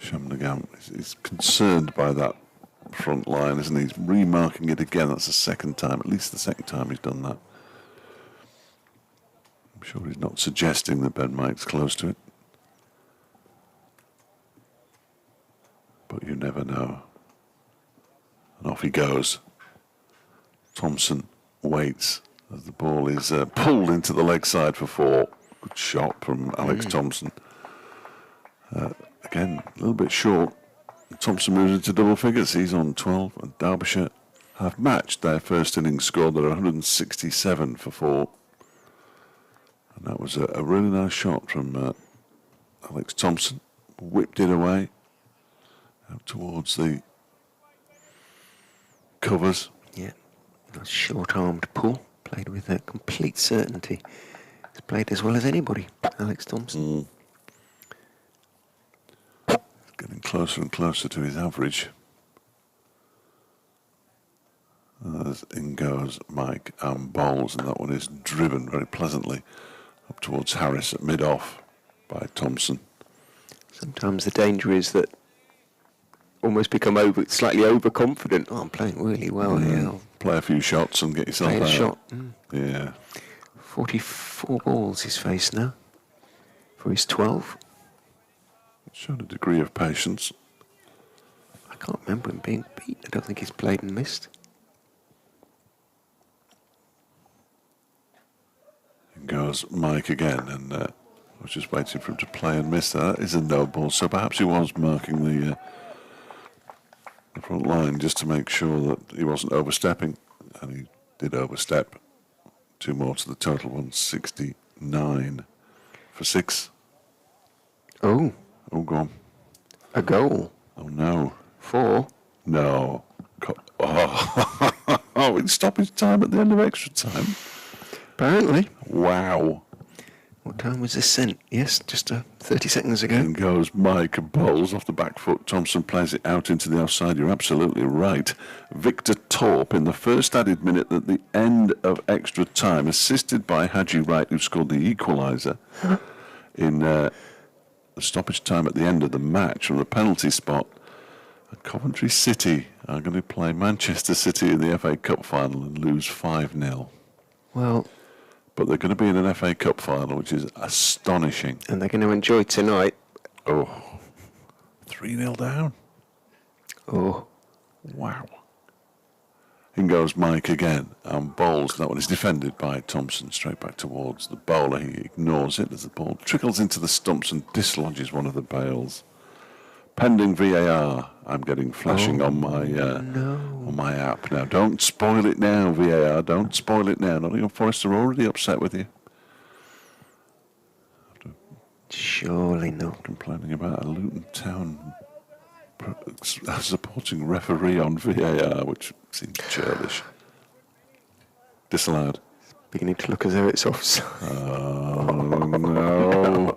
Shamnagam is concerned by that front line, isn't he? He's remarking it again. That's the second time, at least the second time he's done that. I'm sure he's not suggesting that Ben Mike's close to it. But you never know. And off he goes. Thompson waits as the ball is pulled into the leg side for 4. Good shot from Alex Thompson. Again, a little bit short. Thompson moves into double figures. He's on 12. And Derbyshire have matched their first innings score. They're 167 for 4. And that was a really nice shot from Alex Thompson. Whipped it away. Out towards the covers. Yeah, a short-armed pull, played with complete certainty. He's played as well as anybody, Alex Thompson. Getting closer and closer to his average. As in goes Mike and bowls, and that one is driven very pleasantly up towards Harris at mid-off by Thompson. Sometimes the danger is that almost become slightly overconfident. Oh, I'm playing really well here. I'll play a few shots and get yourself play out. a shot. Yeah. 44 balls he's faced now for his 12. Showed a degree of patience. I can't remember him being beat. I don't think he's played and missed. In goes Mike again, and I was just waiting for him to play and miss. That is a no ball, so perhaps he was marking the front line just to make sure that he wasn't overstepping, and he did overstep. 2 more to the total, 169 for 6. Oh, Go on. a goal. Oh no. 4. No. Oh, it's stoppage time at the end of extra time. Apparently. Wow. What time was this sent? Yes, just 30 seconds ago. In goes Mike and bowls off the back foot. Thompson plays it out into the offside. You're absolutely right. Victor Torp in the first added minute at the end of extra time, assisted by Haji Wright, who scored the equaliser in the stoppage time at the end of the match from the penalty spot. And Coventry City are going to play Manchester City in the FA Cup final and lose 5-0. Well, but they're going to be in an FA Cup final, which is astonishing. And they're going to enjoy tonight. Oh, 3-0 down. Oh, wow. In goes Mike again, and bowls. That one is defended by Thompson, straight back towards the bowler. He ignores it as the ball trickles into the stumps and dislodges one of the bails. Pending VAR, I'm getting flashing on my app now. Don't spoil it now, VAR. Don't spoil it now. Nottingham Forest are already upset with you. Surely not. Complaining about a Luton Town supporting referee on VAR, which seems churlish. Disallowed. Beginning to look as though it's offside. Oh, no.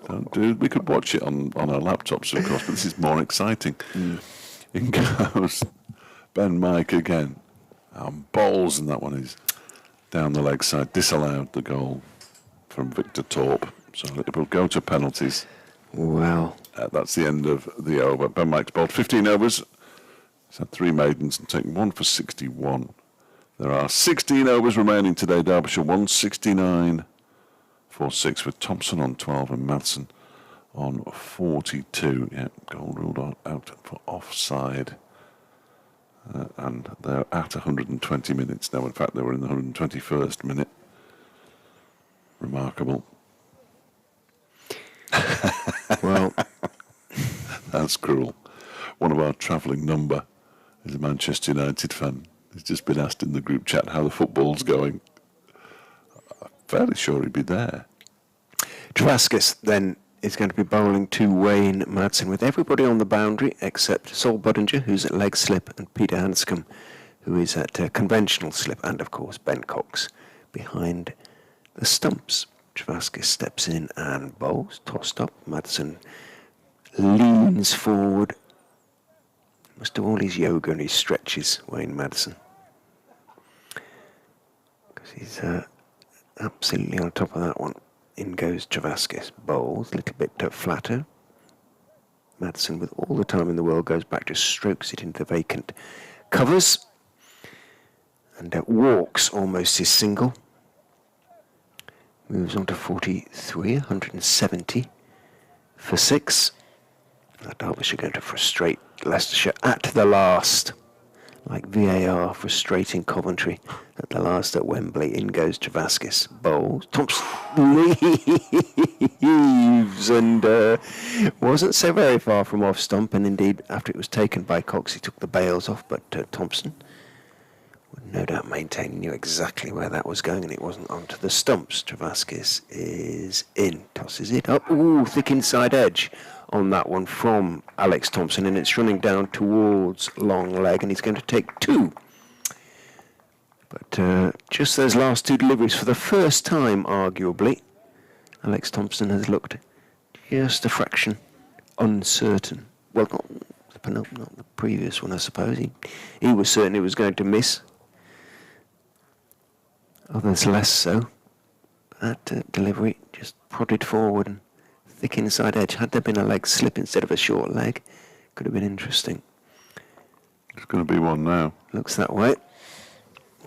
Don't do. We could watch it on our laptops, of course, but this is more exciting. In goes Ben Mike again. Bowls, and that one is down the leg side. Disallowed the goal from Victor Torp. So it will go to penalties. Well. That's the end of the over. Ben Mike's bowled 15 overs. He's had 3 maidens and taken 1 for 61. There are 16 overs remaining today. Derbyshire 169 for 6 with Thompson on 12 and Madsen on 42. Yeah, goal ruled out for offside. And they're at 120 minutes now. In fact, they were in the 121st minute. Remarkable. Well, that's cruel. One of our travelling number is a Manchester United fan. He's just been asked in the group chat how the football's going. I'm fairly sure he'd be there. Travaskis then is going to be bowling to Wayne Madsen with everybody on the boundary except Sol Budinger, who's at leg slip, and Peter Hanscom, who is at conventional slip, and of course Ben Cox behind the stumps. Travaskis steps in and bowls, tossed up. Madsen leans forward. Must do all his yoga and his stretches, Wayne Madsen. Because he's absolutely on top of that one. In goes Travaskis, bowls, a little bit flatter. Madsen, with all the time in the world, goes back, just strokes it into the vacant covers. And walks almost his single. Moves on to 43, 170 for 6. Derbyshire going to frustrate Leicestershire at the last. Like VAR frustrating Coventry at the last at Wembley. In goes Travaskis. Bowls. Thompson leaves and wasn't so very far from off stump. And indeed, after it was taken by Cox, he took the bails off. But Thompson would no doubt maintain he knew exactly where that was going, and it wasn't onto the stumps. Travaskis is in. Tosses it up. Ooh, thick inside edge on that one from Alex Thompson, and it's running down towards long leg, and he's going to take 2. But just those last 2 deliveries, for the first time, arguably, Alex Thompson has looked just a fraction uncertain. Well, not the previous one, I suppose. He was certain he was going to miss. Others less so. That delivery just prodded forward and thick inside edge. Had there been a leg slip instead of a short leg, could have been interesting. There's going to be one now. Looks that way.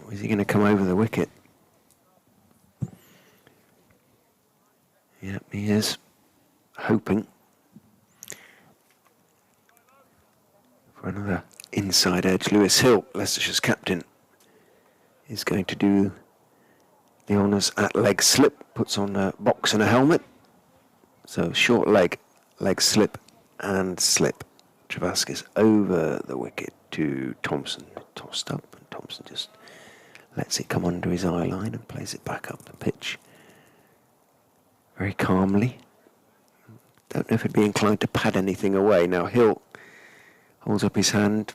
Or is he going to come over the wicket? Yep, he is. Hoping for another inside edge. Lewis Hill, Leicestershire's captain, is going to do the honours at leg slip. Puts on a box and a helmet. So short leg, leg slip and slip. Travaskis over the wicket to Thompson. Tossed up, and Thompson just lets it come under his eye line and plays it back up the pitch very calmly. Don't know if he'd be inclined to pad anything away. Now Hill holds up his hand,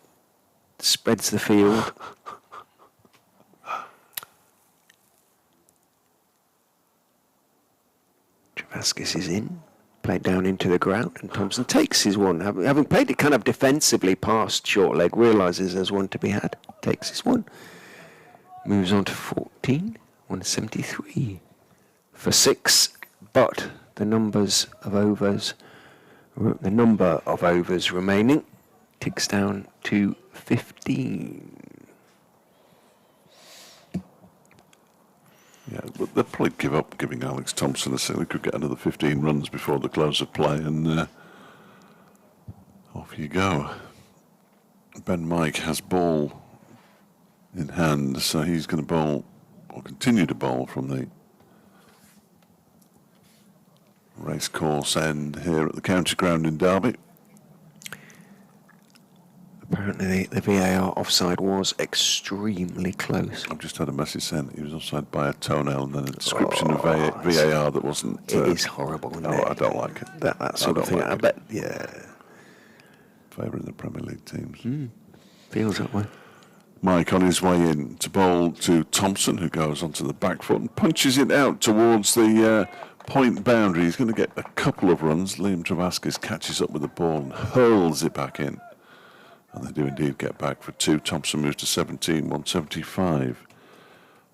spreads the field. Travaskis is in, played down into the ground, and Thompson takes his one. Having played it kind of defensively past short leg, realises there's one to be had, takes his one. Moves on to 14, 173 for 6, but the number of overs remaining ticks down to 15. Yeah, but they'll probably give up giving Alex Thompson a say we could get another 15 runs before the close of play, and off you go. Ben Mike has ball in hand, so he's going to bowl, or continue to bowl from the racecourse end here at the county ground in Derby. Apparently the VAR offside was extremely close. I've just had a message saying that he was offside by a toenail, and then a description of VAR that wasn't... It is horrible, isn't it? I don't like it. That sort of thing, I bet, yeah. Favouring the Premier League teams. Feels that way. Mike on his way in to bowl to Thompson, who goes onto the back foot and punches it out towards the point boundary. He's going to get a couple of runs. Liam Travaskis catches up with the ball and hurls it back in. And they do indeed get back for 2. Thompson moves to 17, 175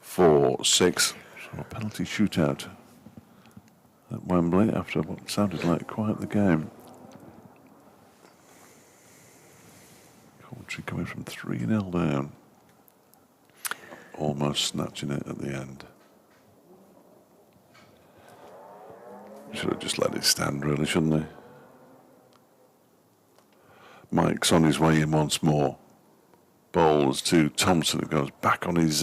for 6. So a penalty shootout at Wembley after what sounded like quite the game. Coming from 3-0 down. Almost snatching it at the end. Should have just let it stand, really, shouldn't they? Mike's on his way in once more. Bowls to Thompson, who goes back on his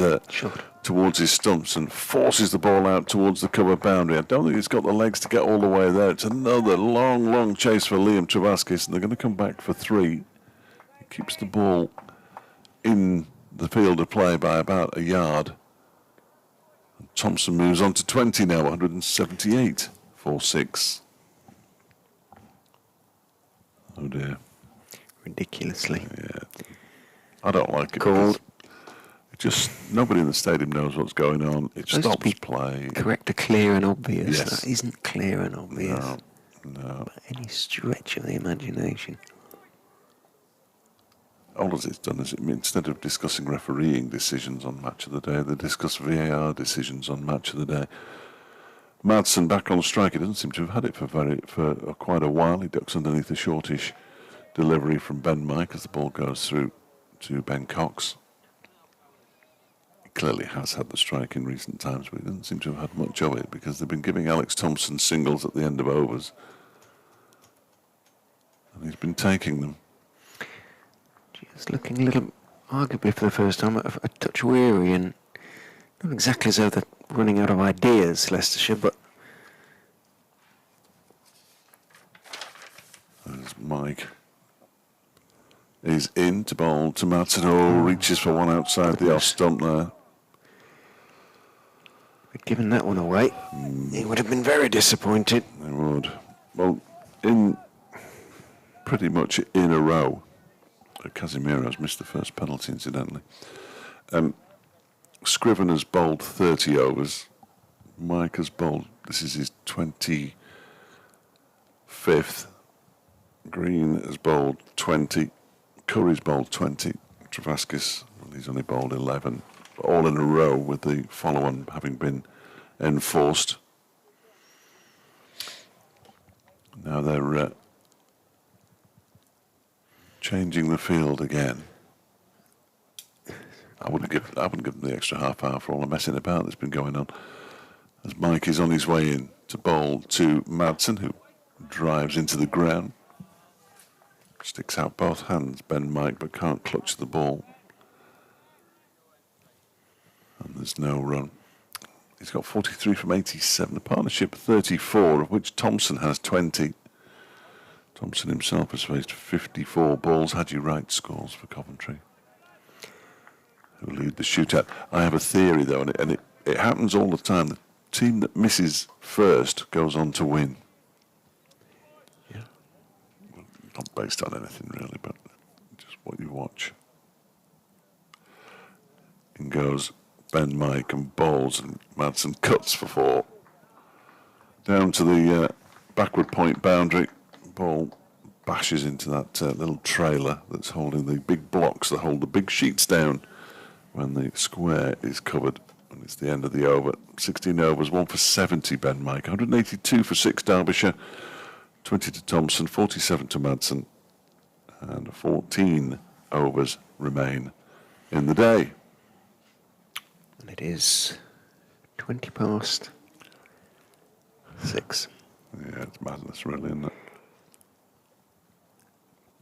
towards his stumps and forces the ball out towards the cover boundary. I don't think he's got the legs to get all the way there. It's another long chase for Liam Travaskis, and they're going to come back for 3. He keeps the ball in the field of play by about a yard. And Thompson moves on to 20 now, 178 for 6. Oh dear. Ridiculously. Yeah. I don't like it. Called. Just nobody in the stadium knows what's going on. It stops play. Correct, clear and obvious. Yes. That isn't clear and obvious. No. By any stretch of the imagination. All it's done is, instead of discussing refereeing decisions on Match of the Day, they discuss VAR decisions on Match of the Day. Madsen back on strike. He doesn't seem to have had it for quite a while. He ducks underneath a shortish delivery from Ben Mike as the ball goes through to Ben Cox. He clearly has had the strike in recent times, but he doesn't seem to have had much of it because they've been giving Alex Thompson singles at the end of overs. And he's been taking them. Just looking a little, arguably for the first time, a touch weary, and not exactly as though they're running out of ideas, Leicestershire, but... There's Mike. He's in to bowl to Madsen. Oh, reaches for one outside the off stump there. But given that one away, he would have been very disappointed. He would. Well, in pretty much in a row, Casimiro's missed the first penalty, incidentally. Scriven has bowled 30 overs. Mike has bowled, this is his 25th. Green has bowled 20. Curry's bowled 20. Travaskis, well, he's only bowled 11. All in a row with the follow-on having been enforced. Now they're changing the field again. I wouldn't give them the extra half hour for all the messing about that's been going on. As Mike is on his way in to bowl to Madsen, who drives into the ground. Sticks out both hands, Ben Mike, but can't clutch the ball. And there's no run. He's got 43 from 87. The partnership 34, of which Thompson has 20. Thompson himself has faced 54 balls. Had you right scores for Coventry, who lead the shootout. I have a theory, though, and it happens all the time. The team that misses first goes on to win. Yeah. Not based on anything, really, but just what you watch. In goes Ben Mike and bowls, and Madsen cuts for 4. Down to the backward point boundary. Ball bashes into that little trailer that's holding the big blocks that hold the big sheets down when the square is covered. And it's the end of the over. 16 overs, 1 for 70, Ben Mike. 182 for 6, Derbyshire. 20 to Thompson, 47 to Madsen. And 14 overs remain in the day. And it is 20 past 6. Yeah, it's madness, really, isn't it?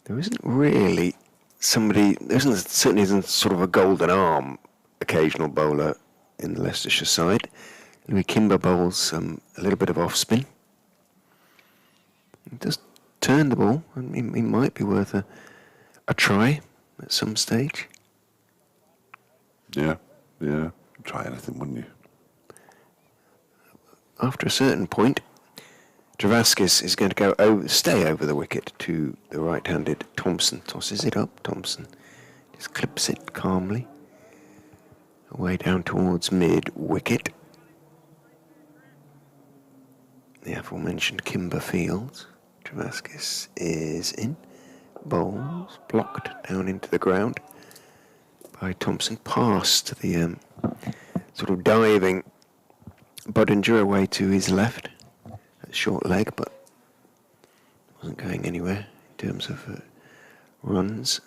There isn't really certainly isn't sort of a golden arm occasional bowler in the Leicestershire side. Louis Kimber bowls a little bit of off spin. He does turn the ball, and he might be worth a try at some stage. Yeah. Try anything, wouldn't you? After a certain point, Travaskis is going to stay over the wicket to the right-handed Thompson. Tosses it up. Thompson just clips it calmly away down towards mid-wicket. The aforementioned Kimber Fields. Travaskis is in. Bowls blocked down into the ground by Thompson. Past the sort of diving Budinger away to his left. Short leg, but wasn't going anywhere in terms of runs.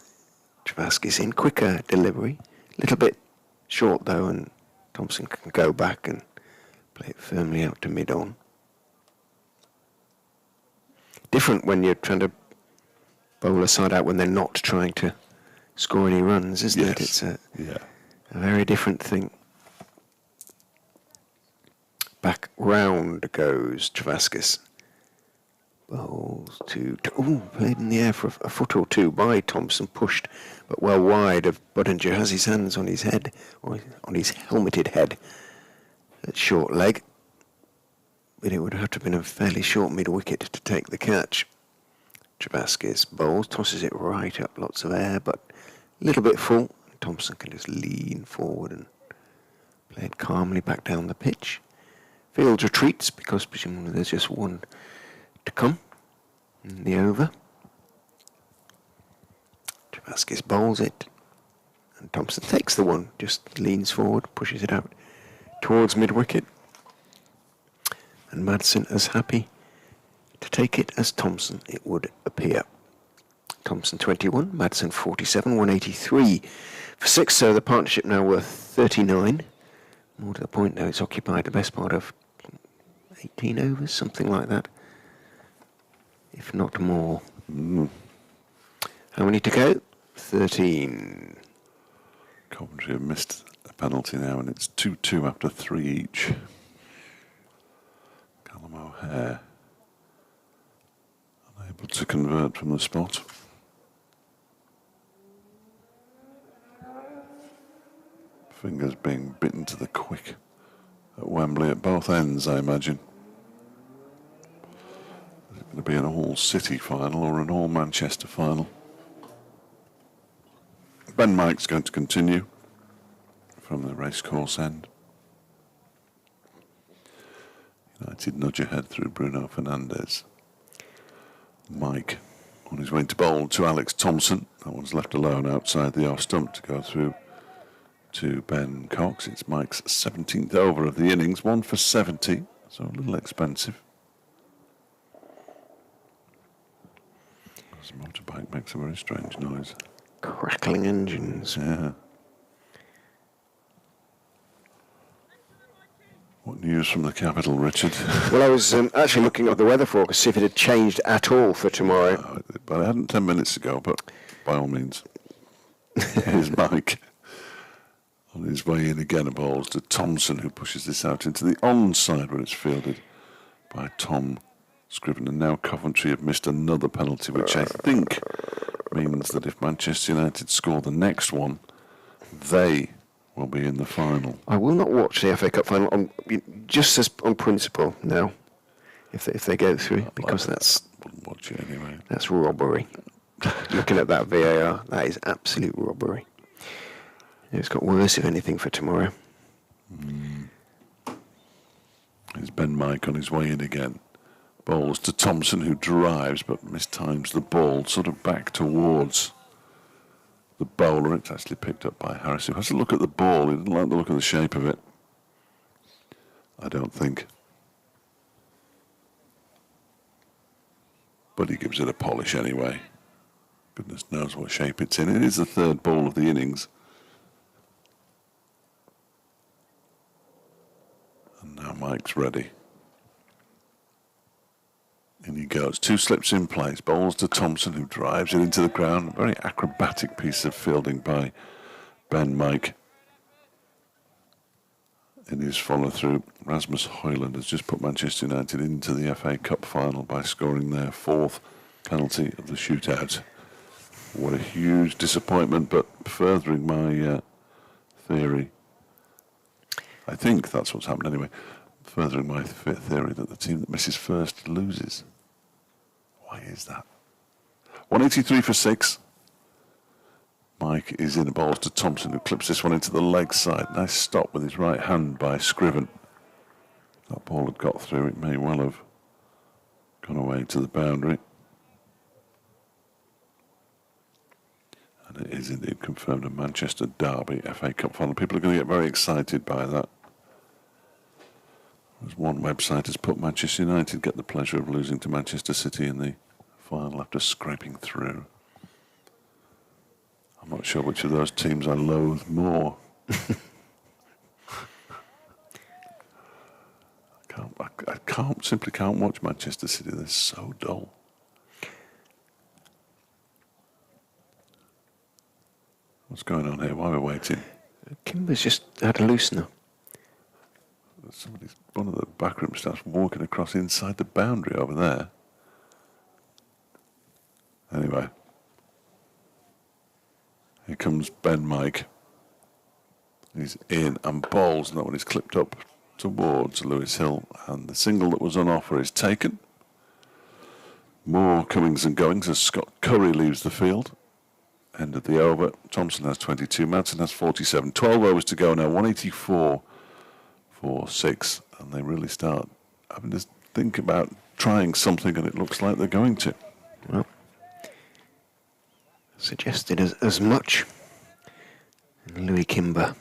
Travaskis in, quicker delivery. A little bit short though, and Thompson can go back and play it firmly out to mid-on. Different when you're trying to bowl a side out when they're not trying to score any runs, isn't it? It's a very different thing. Back round goes Travaskis. Bowls to played in the air for a foot or two by Thompson, pushed but well wide of Budinger. Has his hands on his head, or on his helmeted head, at short leg. But it would have to have been a fairly short mid-wicket to take the catch. Travaskis bowls, tosses it right up, lots of air, but a little bit full. Thompson can just lean forward and play it calmly back down the pitch. Field retreats because presumably there's just one to come in the over. Travaskis bowls it, and Thompson takes the one, just leans forward, pushes it out towards mid-wicket. And Madsen as happy to take it as Thompson, it would appear. Thompson 21, Madsen 47, 183 for 6, so the partnership now worth 39. More to the point though, it's occupied the best part of 18 overs, something like that, if not more. How many to go? 13. Coventry have missed a penalty now, and it's 2-2 after 3 each. Callum O'Hare unable to convert from the spot. Fingers being bitten to the quick at Wembley at both ends, I imagine. Is it going to be an all-City final or an all-Manchester final? Ben Mike's going to continue from the racecourse end. United nudge ahead through Bruno Fernandes. Mike on his way to bowl to Alex Thompson. That one's left alone outside the off stump to go through to Ben Cox. It's Mike's 17th over of the innings, 1 for 70, so a little expensive. This motorbike makes a very strange noise. Crackling engines. Yeah. What news from the capital, Richard? Well, I was actually looking at the weather forecast, see if it had changed at all for tomorrow. But I hadn't 10 minutes ago, but by all means. Here's Mike on his way in again, bowls to Thompson, who pushes this out into the onside where it's fielded by Tom Scriven. And now Coventry have missed another penalty, which I think means that if Manchester United score the next one, they will be in the final. I will not watch the FA Cup final just as on principle now, if they go through, because wouldn't watch it anyway. That's robbery. Looking at that VAR, that is absolute robbery. It's got worse, if anything, for tomorrow. Here's Ben Mike on his way in again. Bowls to Thompson, who drives but mistimes the ball, sort of back towards the bowler. It's actually picked up by Harris, who has a look at the ball. He didn't like the look of the shape of it, I don't think. But he gives it a polish anyway. Goodness knows what shape it's in. It is the third ball of the innings. And now Mike's ready. In he goes. 2 slips in place. Bowls to Thompson, who drives it into the ground. A very acrobatic piece of fielding by Ben Mike. In his follow-through, Rasmus Højlund has just put Manchester United into the FA Cup final by scoring their 4th penalty of the shootout. What a huge disappointment, but furthering my theory. I think that's what's happened anyway. Furthering my theory that the team that misses first loses. Why is that? 183 for 6. Mike is in the bowls to Thompson, who clips this one into the leg side. Nice stop with his right hand by Scriven. If that ball had got through, it may well have gone away to the boundary. And it is indeed confirmed a Manchester Derby FA Cup final. People are going to get very excited by that. As one website has put, Manchester United get the pleasure of losing to Manchester City in the final after scraping through. I'm not sure which of those teams I loathe more. Simply can't watch Manchester City. They're so dull. What's going on here? While we're waiting, Kimber's just had a loosener. One of the backroom staff's walking across inside the boundary over there. Anyway, here comes Ben Mike. He's in and bowls, and that one is clipped up towards Lewis Hill, and the single that was on offer is taken. More comings and goings as Scott Curry leaves the field. End of the over. Thompson has 22, Madsen has 47. 12 overs to go now, 184 for 6, and they really start having to think about trying something, and it looks like they're going to. Well, suggested as much. And Louis Kimber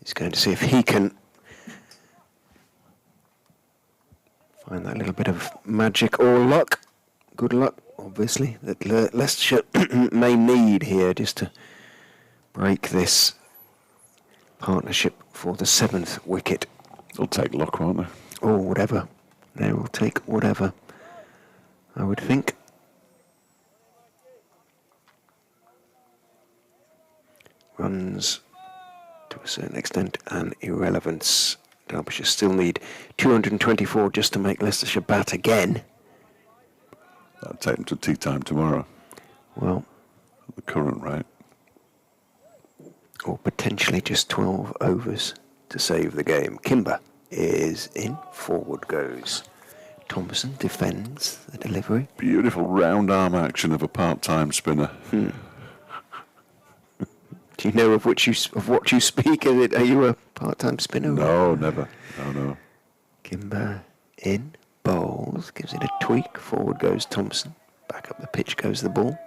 is going to see if he can find that little bit of magic or luck. Good luck, obviously, that Leicestershire may need here just to break this partnership for the 7th wicket. They'll take luck, won't they? Or whatever. They will take whatever, I would think. Runs, to a certain extent, an irrelevance. Derbyshire still need 224 just to make Leicestershire bat again. That'll take them to tea time tomorrow. Well, At the current rate. Or potentially just 12 overs to save the game. Kimber is in. Forward goes Thompson, defends the delivery. Beautiful round arm action of a part-time spinner. Do you know of what you speak? Are you a part-time spinner? No, never. No. Kimber in, bowls, gives it a tweak. Forward goes Thompson. Back up the pitch goes the ball.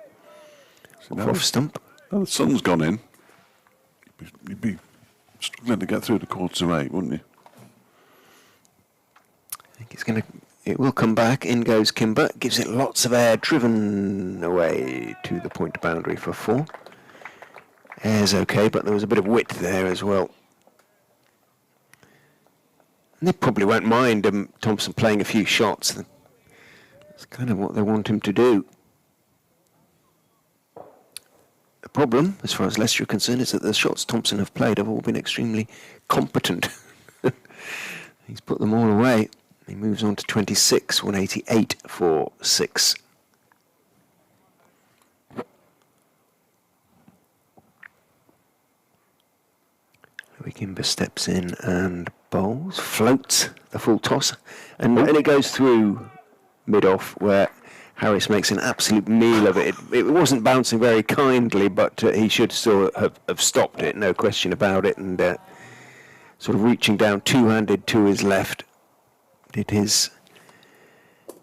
Off stump. Now the sun's gone in. You'd be struggling to get through the quarter to 8, wouldn't you? I think it will come back. In goes Kimber. Gives it lots of air, driven away to the point boundary for 4. Air's okay, but there was a bit of width there as well. And they probably won't mind Thompson playing a few shots. That's kind of what they want him to do. The problem, as far as Leicester are concerned, is that the shots Thompson have played have all been extremely competent. He's put them all away. He moves on to 26, 188 for 6. Louis Kimber steps in and bowls, floats the full toss, and it goes through mid-off where Harris makes an absolute meal of it. It wasn't bouncing very kindly, but he should still have stopped it, no question about it, and sort of reaching down two-handed to his left, did his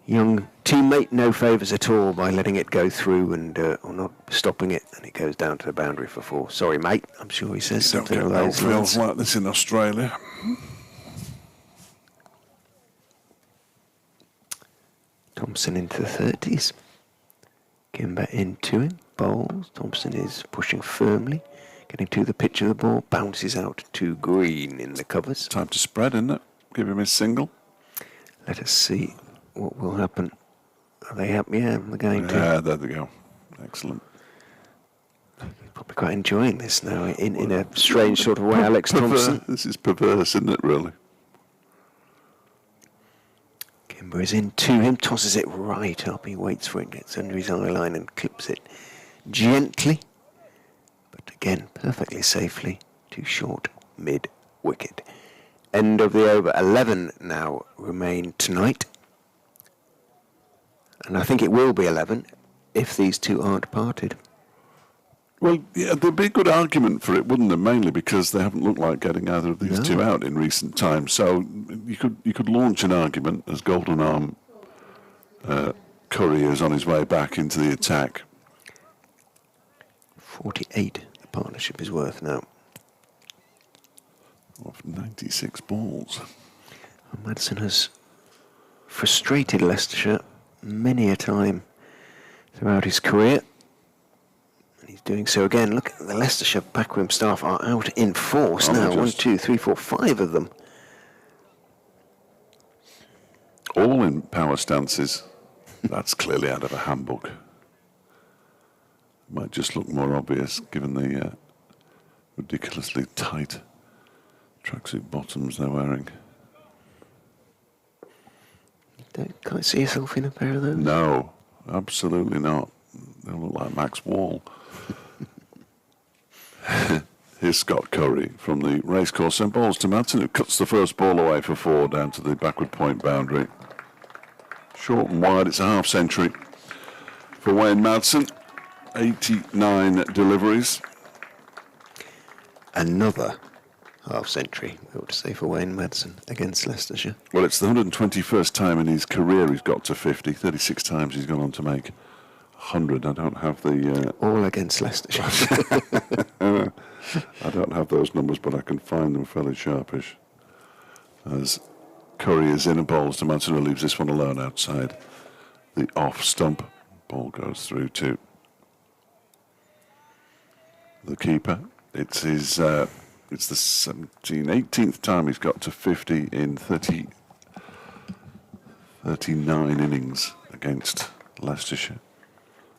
young teammate no favours at all by letting it go through and or not stopping it, and it goes down to the boundary for 4. Sorry, mate. I'm sure he says something along those lines. Like this in Australia. Thompson into the 30s. Kimber into him. Bowls. Thompson is pushing firmly, getting to the pitch of the ball. Bounces out to Green in the covers. Time to spread, isn't it? Give him his single. Let us see what will happen. Are they happy? Yeah, they're going to. Yeah, there they go. Excellent. Probably quite enjoying this now in a strange sort of way, Alex Thompson. This is perverse, isn't it, really? Kimber is in to him, tosses it right up. He waits for it, gets under his eye line and clips it gently. But again, perfectly safely to short mid-wicket. End of the over. 11 now remain tonight. And I think it will be 11 if these two aren't parted. Well, yeah, there'd be a good argument for it, wouldn't there? Mainly because they haven't looked like getting either of these two out in recent times. So you could launch an argument as Golden Arm Curry is on his way back into the attack. 48 the partnership is worth now. Off 96 balls. Madsen has frustrated Leicestershire many a time throughout his career. And he's doing so again. Look at the Leicestershire backroom staff are out in force now. 1, 2, 3, 4, 5 of them. All in power stances. That's clearly out of a handbook. Might just look more obvious given the ridiculously tight tracksuit bottoms they're wearing. Don't quite see yourself in a pair of those? No, absolutely not. They look like Max Wall. Here's Scott Curry from the racecourse and balls to Madsen, who cuts the first ball away for 4 down to the backward point boundary. Short and wide, it's a half century for Wayne Madsen. 89 deliveries. Another half century, I ought to say, for Wayne Madsen against Leicestershire. Well, it's the 121st time in his career he's got to 50. 36 times he's gone on to make 100. I don't have the... All against Leicestershire. I don't have those numbers, but I can find them fairly sharpish. As Curry is in and bowls to Madsen, who leaves this one alone outside the off stump. Ball goes through to the keeper. It's his... it's the 18th time he's got to 50 in 39 innings against Leicestershire.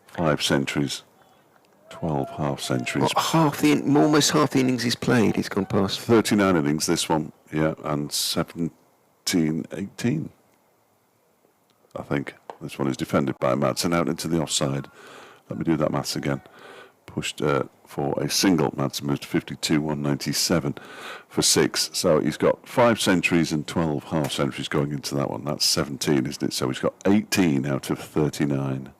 5 centuries, 12 half centuries. Well, almost half the innings he's played, he's gone past. 39 innings, this one, yeah, and 17, 18, I think. This one is defended by Madsen out into the offside. Let me do that maths again. Pushed for a single. Madsen moved to 52, 197 for 6. So he's got 5 centuries and 12 half centuries going into that one. That's 17, isn't it? So he's got 18 out of 39.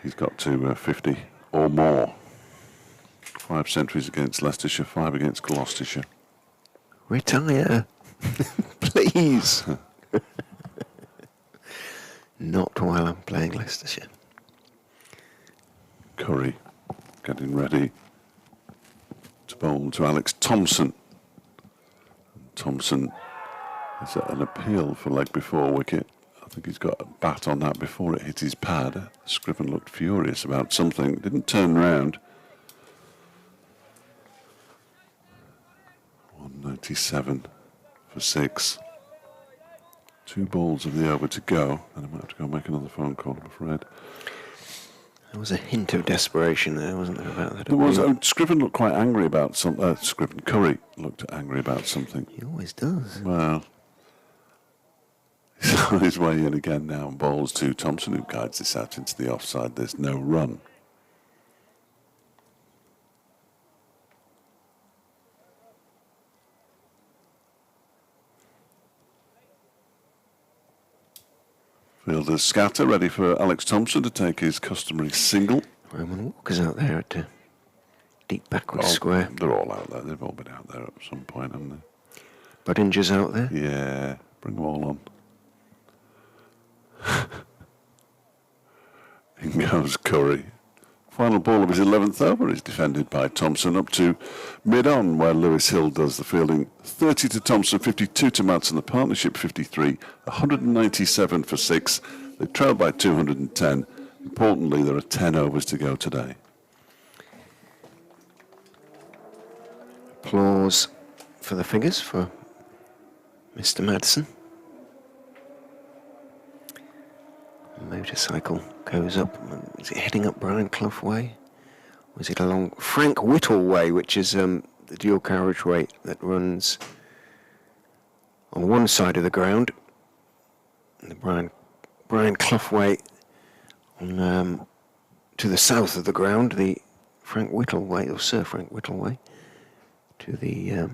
He's got to 50 or more. 5 centuries against Leicestershire, 5 against Gloucestershire. Retire, please. Not while I'm playing Leicestershire. Curry getting ready to bowl to Alex Thompson. Thompson is an appeal for leg before wicket. I think he's got a bat on that before it hit his pad. Scriven looked furious about something. Didn't turn round. 197 for 6. 2 balls of the over to go. And I might have to go make another phone call, I'm afraid. There was a hint of desperation there, wasn't there, about that? There was. Scriven looked quite angry about something. Curry looked angry about something. He always does. Well, he's on his way in again now and bowls to Thompson, who guides this out into the offside. There's no run. Fielders scatter, ready for Alex Thompson to take his customary single. Roman Walker's out there at deep backward square. They're all out there. They've all been out there at some point, haven't they? Buddinger's out there. Yeah, bring them all on. In goes Curry. Final ball of his 11th over is defended by Thompson up to mid-on, where Lewis Hill does the fielding. 30 to Thompson, 52 to Madsen, the partnership 53, 197 for 6. They trail by 210. Importantly, there are 10 overs to go today. Applause for the figures for Mr. Madsen. Motorcycle goes up. Is it heading up Brian Clough Way? Or is it along Frank Whittle Way, which is the dual carriageway that runs on one side of the ground, and the Brian Clough Way on to the south of the ground, the Frank Whittle Way, or Sir Frank Whittle Way, to the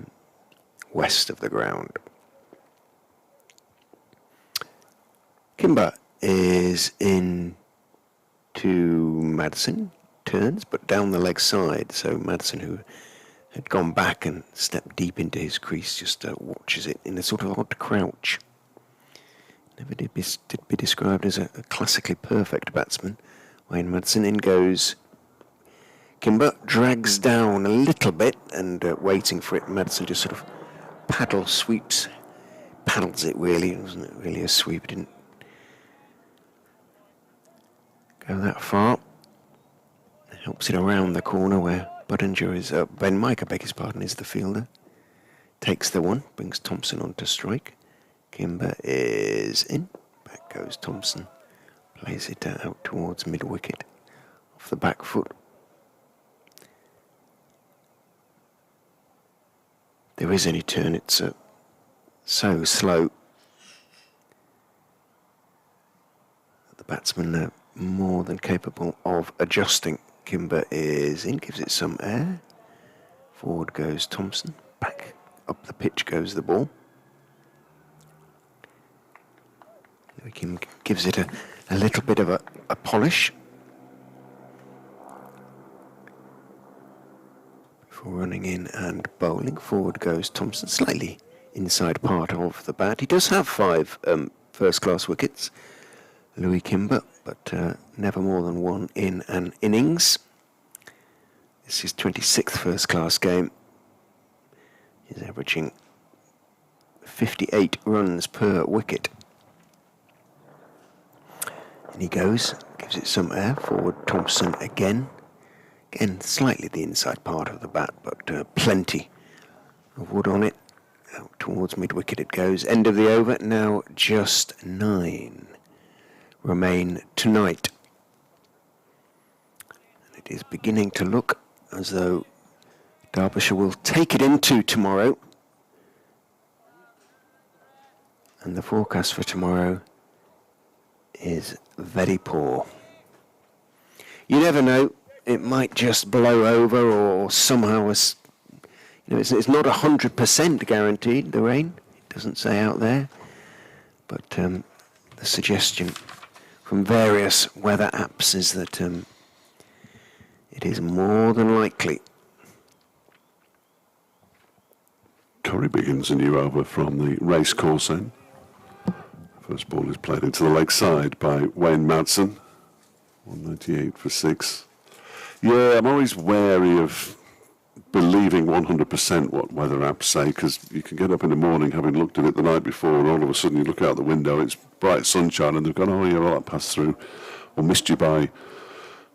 west of the ground. Kimber is in to Madsen, turns, but down the leg side. So Madsen, who had gone back and stepped deep into his crease, just watches it in a sort of odd crouch. Never did be described as a classically perfect batsman. Wayne Madsen. In goes Kimber, drags down a little bit, and waiting for it, Madsen just sort of paddles it really. It wasn't really a sweep. It didn't go that far. Helps it around the corner where Budinger is, Ben Mike, I beg his pardon, is the fielder. Takes the one, brings Thompson on to strike. Kimber is in. Back goes Thompson. Plays it out towards mid-wicket. Off the back foot. There is any turn, it's so slow. The batsmen are more than capable of adjusting. Kimber is in, gives it some air. Forward goes Thompson. Back up the pitch goes the ball. Kim gives it a little bit of a polish. Before running in and bowling. Forward goes Thompson, slightly inside part of the bat. He does have 5 first-class wickets, Louis Kimber, but never more than 1 in an innings. This is his 26th first-class game. He's averaging 58 runs per wicket. And he goes, gives it some air. Forward Thompson again. Again, slightly the inside part of the bat, but plenty of wood on it. Out towards mid-wicket it goes. End of the over, now just 9 remain tonight. And it is beginning to look as though Derbyshire will take it into tomorrow. And the forecast for tomorrow is very poor. You never know, it might just blow over or somehow, it's not 100% guaranteed, the rain. It doesn't say out there. But the suggestion from various weather apps is that it is more than likely. Curry begins a new over from the racecourse end. First ball is played into the leg side by Wayne Madsen. 198 for 6. Yeah, I'm always wary of believing 100% what weather apps say, because you can get up in the morning having looked at it the night before and all of a sudden you look out the window, it's bright sunshine and they've gone, oh yeah, well that passed through, or missed you by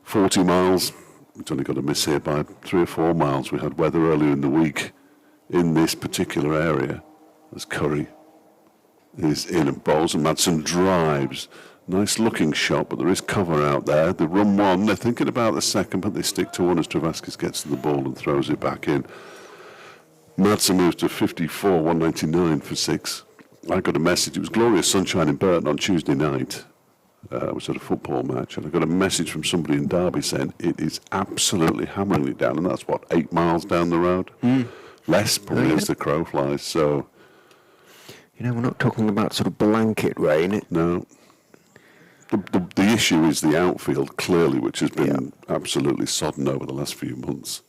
40 miles. It's only got a miss here by 3 or 4 miles. We had weather earlier in the week in this particular area as Curry is in and bowls and Madsen drives. Nice looking shot, but there is cover out there. They run one, they're thinking about the second, but they stick to one as Travaskis gets to the ball and throws it back in. Madsen moves to 54, 199 for 6. I got a message, it was glorious sunshine in Burton on Tuesday night. I was at a football match, and I got a message from somebody in Derby saying it is absolutely hammering it down, and that's what, 8 miles down the road? Less, probably, as the crow flies, so... We're not talking about sort of blanket rain. No. The issue is the outfield, clearly, which has been absolutely sodden over the last few months.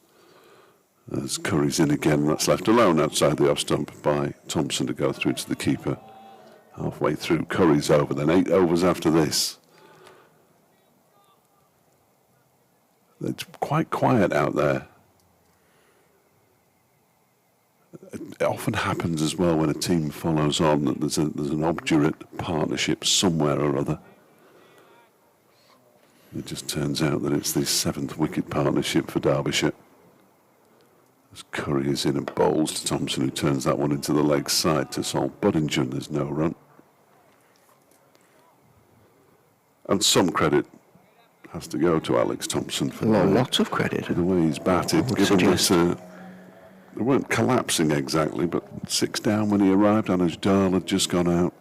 As Curry's in again, that's left alone outside the off stump by Thompson to go through to the keeper. Halfway through, Curry's over, then 8 overs after this. It's quite quiet out there. It often happens as well when a team follows on that there's an obdurate partnership somewhere or other. It just turns out that it's the 7th wicket partnership for Derbyshire. As Curry is in and bowls to Thompson, who turns that one into the leg side to Salt Budinger, and there's no run. And some credit has to go to Alex Thompson for lots of credit for the way he's batted, given that they weren't collapsing exactly, but 6 down when he arrived. Anuj Dal had just gone out.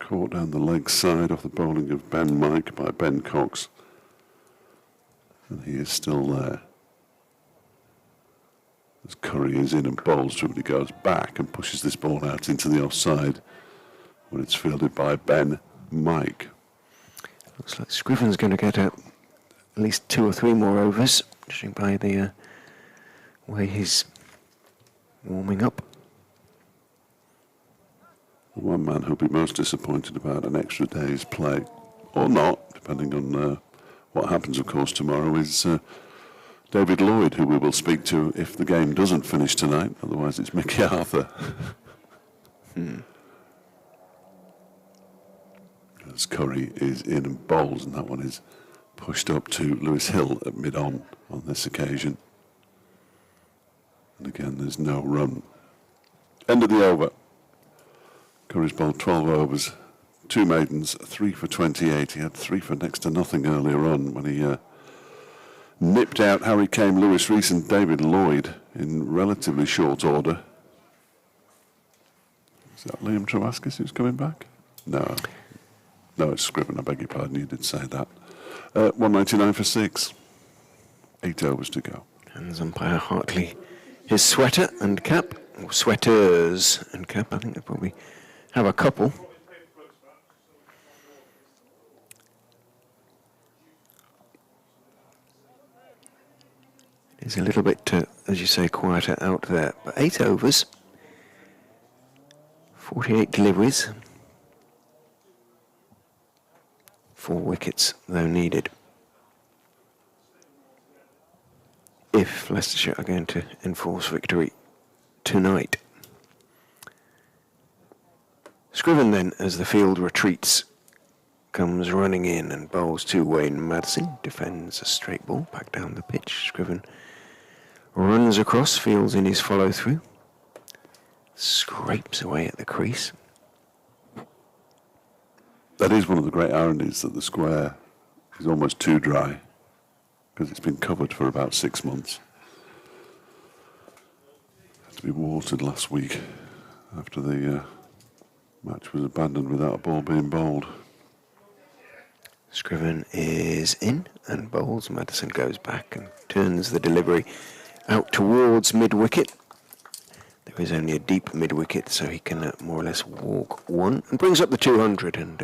Caught down the leg side off the bowling of Ben Mike by Ben Cox. And he is still there. As Curry is in and bowls to him, he goes back and pushes this ball out into the offside when it's fielded by Ben Mike. Looks like Scriven's going to get at least 2 or 3 more overs, judging by the way he's warming up. The one man who'll be most disappointed about an extra day's play, or not, depending on what happens, of course, tomorrow, is David Lloyd, who we will speak to if the game doesn't finish tonight. Otherwise, it's Mickey Arthur. as Curry is in and bowls, and that one is pushed up to Lewis Hill at mid-on this occasion. And again, there's no run. End of the over. Curry's bowled 12 overs, 2 maidens, 3 for 28. He had 3 for next to nothing earlier on when he nipped out Harry Kane, Lewis Rees and David Lloyd in relatively short order. Is that Liam Travaskis who's coming back? No. No, it's Scriven, I beg your pardon, you did say that. 199 for 6. 8 overs to go. Hands umpire Hartley. His sweater and cap, or sweaters and cap, I think they probably have a couple. It's a little bit, as you say, quieter out there. But 8 overs, 48 deliveries, 4 wickets, though needed. If Leicestershire are going to enforce victory tonight. Scriven then, as the field retreats, comes running in and bowls to Wayne Madison, defends a straight ball back down the pitch. Scriven runs across, fields in his follow-through, scrapes away at the crease. That is one of the great ironies, that the square is almost too dry, because it's been covered for about 6 months. Had to be watered last week after the match was abandoned without a ball being bowled. Scriven is in and bowls. Madison goes back and turns the delivery out towards mid-wicket. There is only a deep mid-wicket, so he can more or less walk one, and brings up the 200, and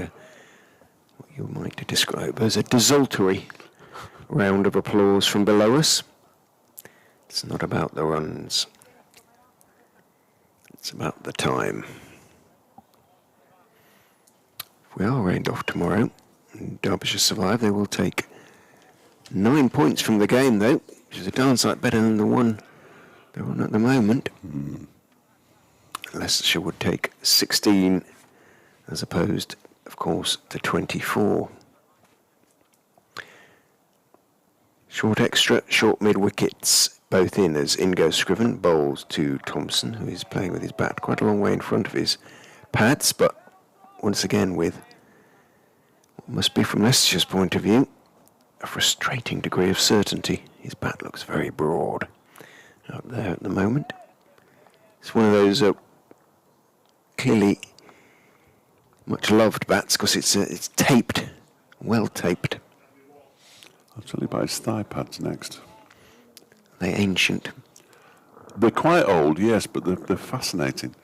what you might describe as a desultory round of applause from below us. It's not about the runs. It's about the time. If we are rained off tomorrow, and Derbyshire survive, they will take 9 points from the game, though, which is a darn sight better than the one they're on at the moment. Leicestershire would take 16, as opposed, of course, to 24. Short extra, short mid-wickets, both in, as in goes Scriven, bowls to Thompson, who is playing with his bat quite a long way in front of his pads, but once again with what must be, from Leicestershire's point of view, a frustrating degree of certainty. His bat looks very broad out there at the moment. It's one of those clearly much loved bats, because it's taped, well taped. I'll tell you about his thigh pads next. They're ancient. They're quite old, yes, but they're fascinating.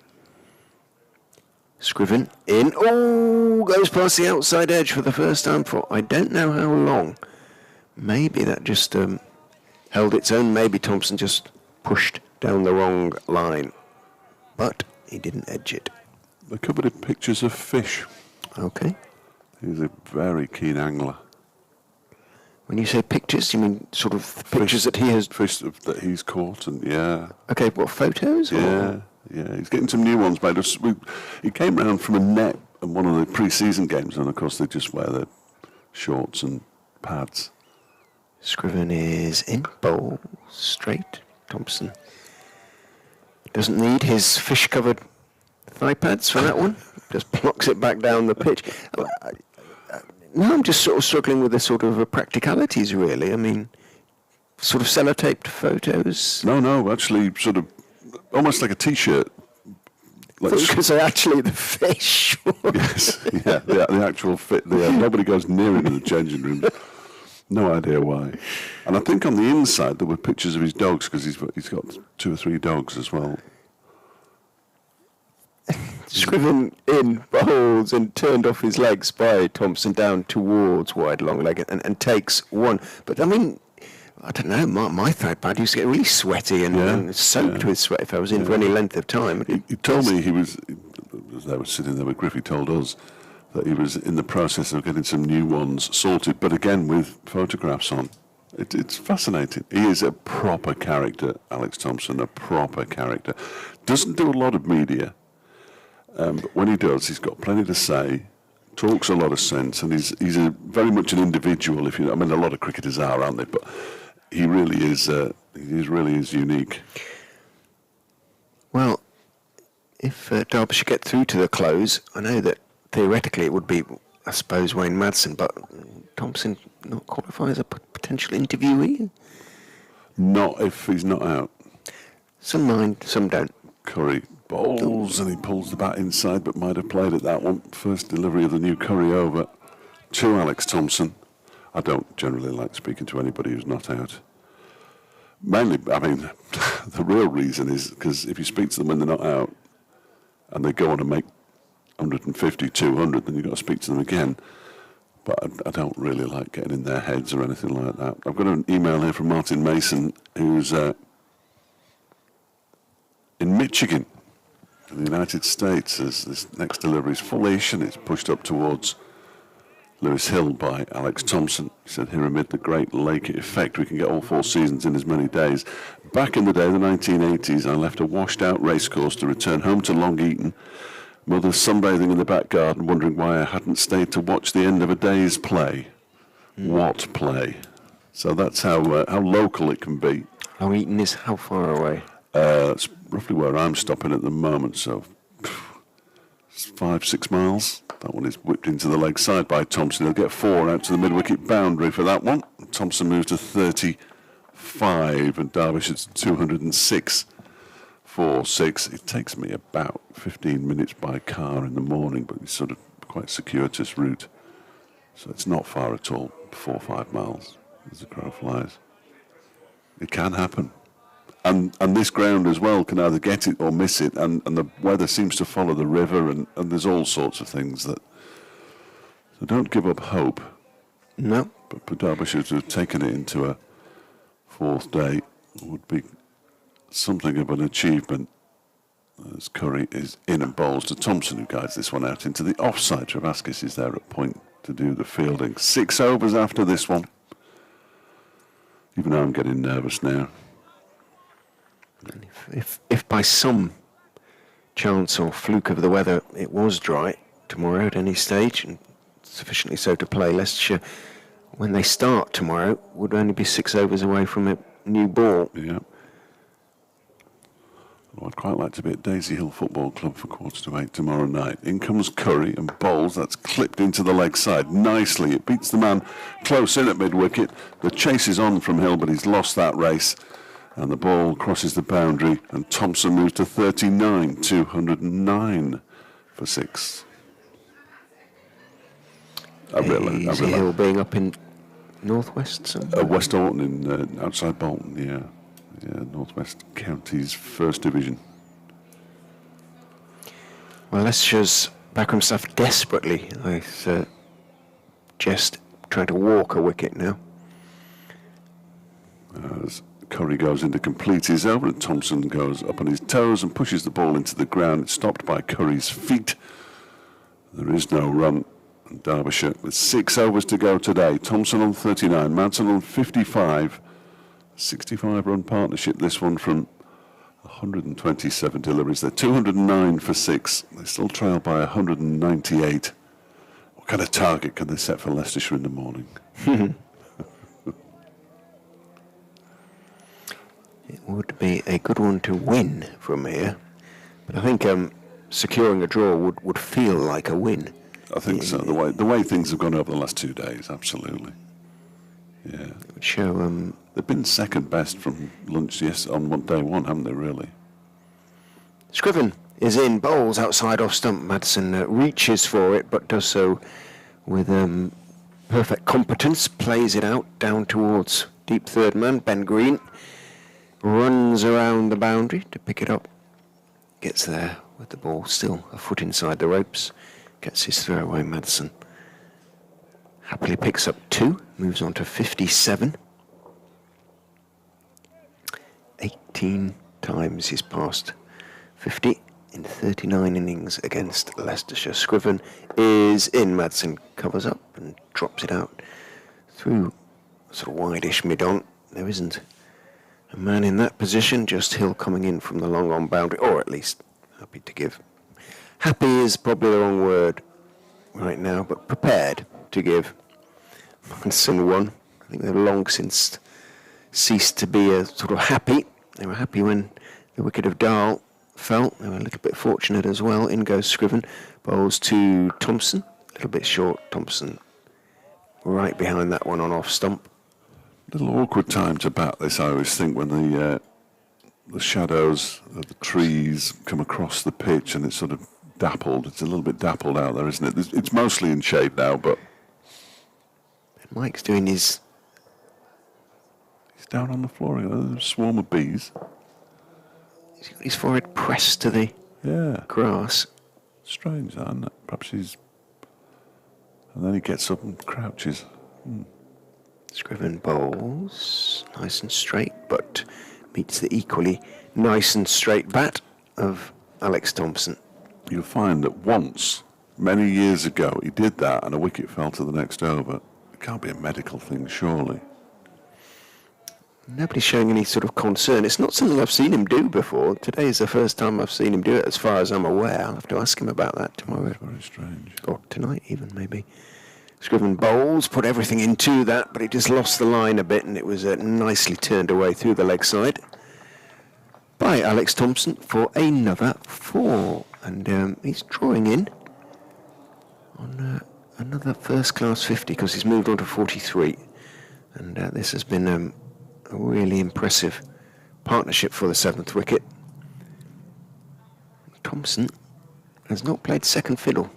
Scriven in. Oh, goes past the outside edge for the first time for I don't know how long. Maybe that just held its own. Maybe Thompson just pushed down the wrong line. But he didn't edge it. They're covered in pictures of fish. Okay. He's a very keen angler. When you say pictures, you mean sort of pictures that he has... Fish that he's caught, and yeah. Okay, what, photos? Yeah, yeah. He's getting some new ones made. He came round from a net in one of the pre-season games, and of course they just wear their shorts and pads. Scriven is in, bowl, straight. Thompson doesn't need his fish-covered thigh pads for that one. Just plucks it back down the pitch. Now I'm just sort of struggling with the sort of practicalities, really. I mean, sort of sellotaped photos. No, actually sort of almost like a T-shirt. Like, I was going to say, actually, the fish. Yes, yeah, the actual fit. Nobody goes near him in the changing room. No idea why. And I think on the inside there were pictures of his dogs, because he's got 2 or 3 dogs as well. Scriven in, bowls, and turned off his legs by Thompson down towards wide long leg, and takes one. But I mean, I don't know, my thigh pad used to get really sweaty and soaked with sweat if I was in for any length of time. He told me he was, as they were sitting there with Griff, he told us that he was in the process of getting some new ones sorted, but again with photographs on. It's fascinating. He is a proper character, Alex Thompson, a proper character. Doesn't do a lot of media. But when he does, he's got plenty to say, talks a lot of sense, and he's a very much an individual. If you, I mean, a lot of cricketers are, aren't they? But he really is. He really is unique. Well, if Derbyshire get through to the close, I know that theoretically it would be, I suppose, Wayne Madsen, but Thompson not qualify as a potential interviewee? Not if he's not out. Some mind, some don't. Curry bowls, and he pulls the bat inside, but might have played at that one. First delivery of the new Curry over to Alex Thompson. I don't generally like speaking to anybody who's not out. Mainly, I mean, the real reason is because if you speak to them when they're not out and they go on to make 150, 200, then you've got to speak to them again. But I don't really like getting in their heads or anything like that. I've got an email here from Martin Mason, who's in Michigan, in the United States, as this next delivery is fullish and it's pushed up towards Lewis Hill by Alex Thompson. He said, here amid the great lake effect, we can get all 4 seasons in as many days. Back in the day, the 1980s, I left a washed-out racecourse to return home to Long Eaton. Mother sunbathing in the back garden, wondering why I hadn't stayed to watch the end of a day's play. What play? So that's how local it can be. Long Eaton is how far away? It's roughly where I'm stopping at the moment, so 5-6 miles. That one is whipped into the leg side by Thompson. He'll get 4 out to the mid-wicket boundary for that one. Thompson moves to 35, and Derbyshire's 206 for 6. It takes me about 15 minutes by car in the morning, but it's sort of quite circuitous route. So it's not far at all, 4 or 5 miles as the crow flies. It can happen. And this ground as well can either get it or miss it, and the weather seems to follow the river, and there's all sorts of things that... So don't give up hope. No. But for Derbyshire to have taken it into a 4th day would be something of an achievement, as Curry is in and bowls to Thompson, who guides this one out into the offside. Travaskis is there at point to do the fielding. 6 overs after this one. Even though I'm getting nervous now. And if by some chance or fluke of the weather it was dry tomorrow at any stage, and sufficiently so to play, Leicestershire, when they start tomorrow, would only be 6 overs away from a new ball. Yeah. Well, I'd quite like to be at Daisy Hill Football Club for 7:45 tomorrow night. In comes Curry and bowls. That's clipped into the leg side nicely. It beats the man close in at mid-wicket. The chase is on from Hill, but he's lost that race. And the ball crosses the boundary, and Thompson moves to 39, 209 for 6. Is Hill being up in northwest somewhere? West Orton, in outside Bolton, yeah, Northwest Counties, 1st Division. Well, Leicestershire's backroom staff desperately is just trying to walk a wicket now. As Curry goes in to complete his over, and Thompson goes up on his toes and pushes the ball into the ground. It's stopped by Curry's feet. There is no run. And Derbyshire with 6 overs to go today. Thompson on 39, Madsen on 55. 65-run partnership, this one, from 127 deliveries. They're 209 for 6. They still trail by 198. What kind of target can they set for Leicestershire in the morning? It would be a good one to win from here, but I think securing a draw would feel like a win. I think so. The way things have gone over the last 2 days, absolutely. Yeah. It would show. They've been second best from lunch on day one, haven't they? Really. Scriven is in, bowls outside off stump. Madsen reaches for it, but does so with perfect competence. Plays it out down towards deep third man Ben Green. Runs around the boundary to pick it up. Gets there with the ball still a foot inside the ropes. Gets his throw away, Madsen. Happily picks up 2. Moves on to 57. 18 times he's passed 50 in 39 innings against Leicestershire. Scriven is in. Madsen covers up and drops it out through sort of wide-ish mid-on. There isn't a man in that position, just Hill coming in from the long-on boundary, or at least happy to give. Happy is probably the wrong word. right now, but prepared to give Madsen one. I think they've long since ceased to be sort of happy. They were happy when the wicket of Dahl fell. They were a little bit fortunate as well. In goes Scriven. Bowls to Thompson. A little bit short. Thompson right behind that one on off stump. Little awkward time to bat this, I always think, when the shadows of the trees come across the pitch and it's sort of dappled. It's a little bit dappled out there, isn't it? It's mostly in shade now, but... Mike's doing his... He's down on the floor. There's a swarm of bees. He's got his forehead pressed to the grass. Strange, that, isn't it? Perhaps he's... And then he gets up and crouches. Scriven bowls, nice and straight, but meets the equally nice and straight bat of Alex Thompson. You'll find that once, many years ago, he did that and a wicket fell to the next over. It can't be a medical thing, surely. Nobody's showing any sort of concern. It's not something I've seen him do before. Today is the first time I've seen him do it, as far as I'm aware. I'll have to ask him about that tomorrow. Very strange. Or tonight, even, maybe. Scriven bowls, put everything into that, but he just lost the line a bit, and it was nicely turned away through the leg side by Alex Thompson for another 4. And he's drawing in on another first-class 50, because he's moved on to 43. And this has been a really impressive partnership for the 7th wicket. Thompson has not played second fiddle.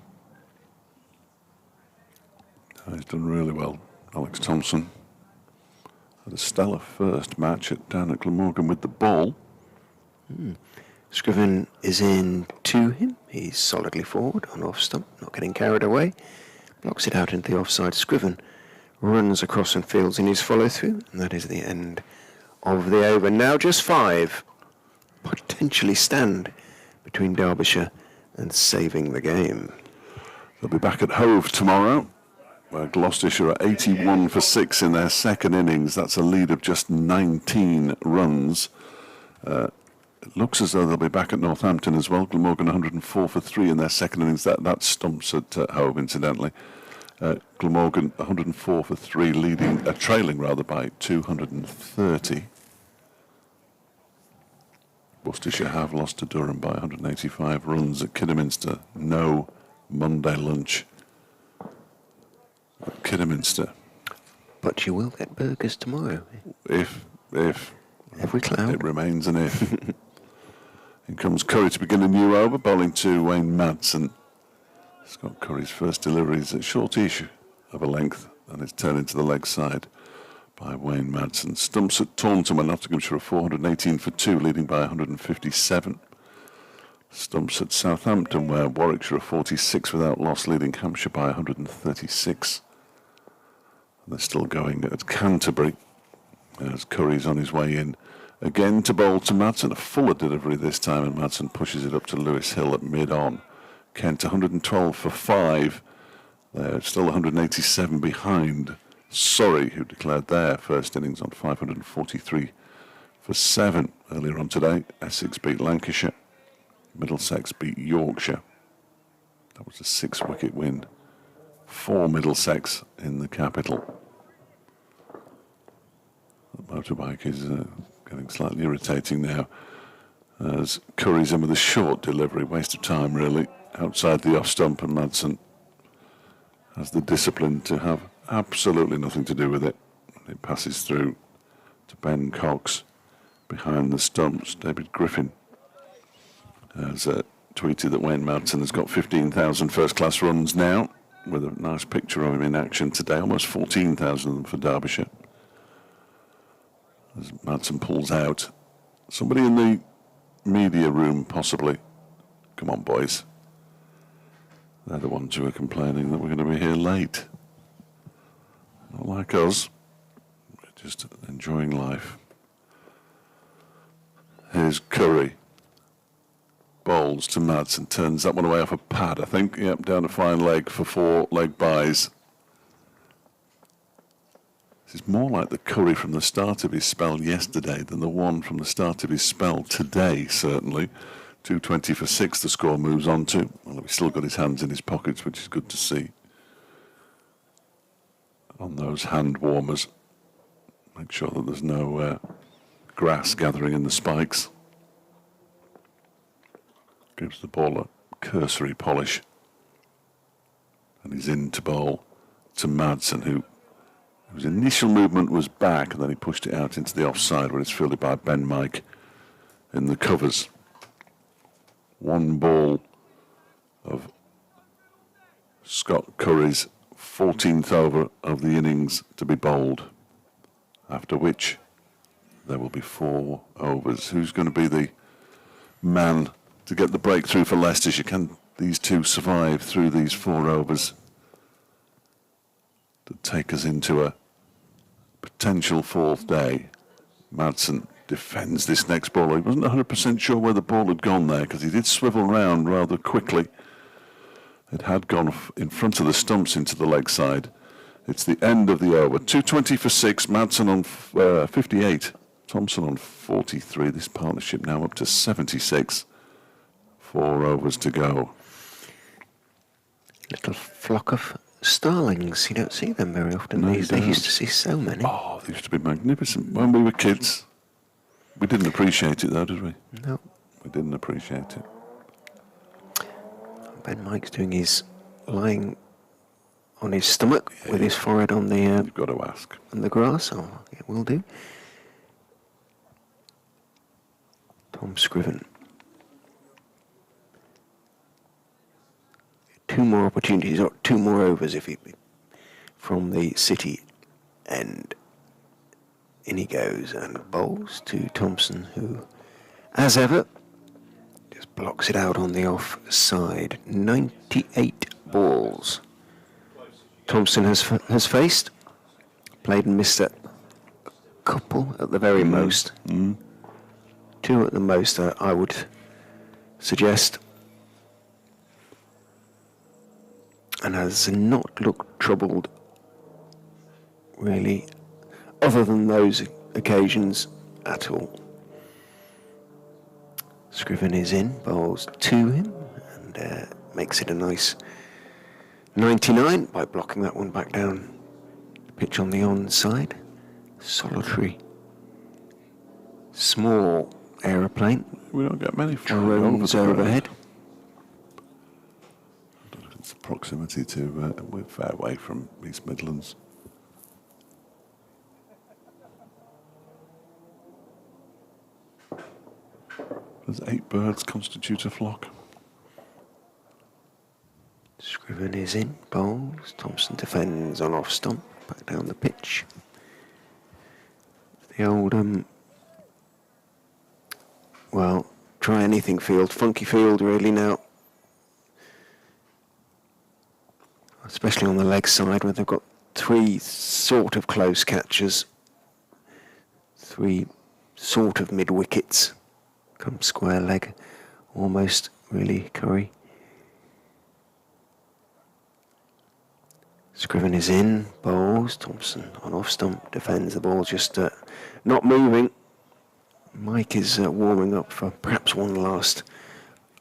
He's done really well, Alex Thompson. Had a stellar first match down at Glamorgan with the ball. Scriven is in to him. He's solidly forward on off stump, not getting carried away. Blocks it out into the offside. Scriven runs across and fields in his follow through, and that is the end of the over. Now just 5 potentially stand between Derbyshire and saving the game. They'll be back at Hove tomorrow, where Gloucestershire are 81 for 6 in their second innings. That's a lead of just 19 runs. It looks as though they'll be back at Northampton as well. Glamorgan 104 for 3 in their second innings. That stumps at Hove, incidentally. Glamorgan 104 for 3, trailing by 230. Worcestershire have lost to Durham by 185 runs at Kidderminster. No Monday lunch at Kidderminster. But you will get burgers tomorrow. If every cloud. It remains an if. In comes Curry to begin a new over, bowling to Wayne Madsen. Scott Curry's first delivery is a short-ish of a length, and it's turned into the leg side by Wayne Madsen. Stumps at Taunton, where Nottinghamshire are 418 for 2, leading by 157. Stumps at Southampton, where Warwickshire are 46 without loss, leading Hampshire by 136. And they're still going at Canterbury, as Curry's on his way in again to bowl to Madsen. A fuller delivery this time, and Madsen pushes it up to Lewis Hill at mid-on. Kent 112 for 5. They're still 187 behind Surrey, who declared their first innings on 543 for 7 earlier on today. Essex beat Lancashire. Middlesex beat Yorkshire. That was a 6-wicket win for Middlesex in the capital. The motorbike is getting slightly irritating now, as Curry's in with a short delivery. Waste of time, really, outside the off stump, and Madsen has the discipline to have absolutely nothing to do with it. It passes through to Ben Cox behind the stumps. David Griffin has tweeted that Wayne Madsen has got 15,000 first-class runs now, with a nice picture of him in action today. Almost 14,000 of them for Derbyshire. As Madsen pulls out. Somebody in the media room, possibly. Come on, boys. They're the ones who are complaining that we're going to be here late. Not like us. We're just enjoying life. Here's Curry. Bowls to Madsen. Turns that one away off a pad, I think. Yep, down a fine leg for 4 leg byes. This is more like the Curry from the start of his spell yesterday than the one from the start of his spell today, certainly. 220 for 6 the score moves on to. Well, he's still got his hands in his pockets, which is good to see. On those hand warmers, make sure that there's no grass gathering in the spikes. Gives the ball a cursory polish. And he's in to bowl to Madsen, whose initial movement was back, and then he pushed it out into the offside where it's fielded by Ben Mike in the covers. One ball of Scott Curry's 14th over of the innings to be bowled, after which there will be 4 overs. Who's going to be the man to get the breakthrough for Leicestershire? Can these two survive through these 4 overs to take us into a potential 4th day? Madsen defends this next ball. He wasn't 100% sure where the ball had gone there because he did swivel round rather quickly. It had gone in front of the stumps into the leg side. It's the end of the over. 220 for 6, Madsen on 58, Thompson on 43. This partnership now up to 76. 4 overs to go. Little flock of starlings. You don't see them very often these days. Used to see so many. Oh, they used to be magnificent when we were kids. We didn't appreciate it though, did we? No. We didn't appreciate it. Ben Mike's doing his lying on his stomach with his forehead on the You've got to ask. on the grass. Oh, it will do. Tom Scriven. 2 more opportunities, or 2 more overs if he from the City end. In he goes and bowls to Thompson, who, as ever, just blocks it out on the offside. 98 balls. Thompson has faced, played and missed a couple at the very most. 2 at the most, I would suggest. And has not looked troubled, really, other than those occasions at all. Scriven is in, bowls to him, and makes it a nice 99 by blocking that one back down the pitch on the onside. Solitary, small aeroplane. We don't get many Drones overhead. It's the proximity to we're far away from East Midlands. Does 8 birds constitute a flock? Scriven is in, bowls. Thompson defends on off stump, back down the pitch. The old, well, try anything field, funky field really now. Especially on the leg side where they've got 3 sort of close catches, 3 sort of mid wickets. Come square leg, almost really Curry. Scriven is in, bowls. Thompson on off stump, defends the ball, just not moving. Mike is warming up for perhaps one last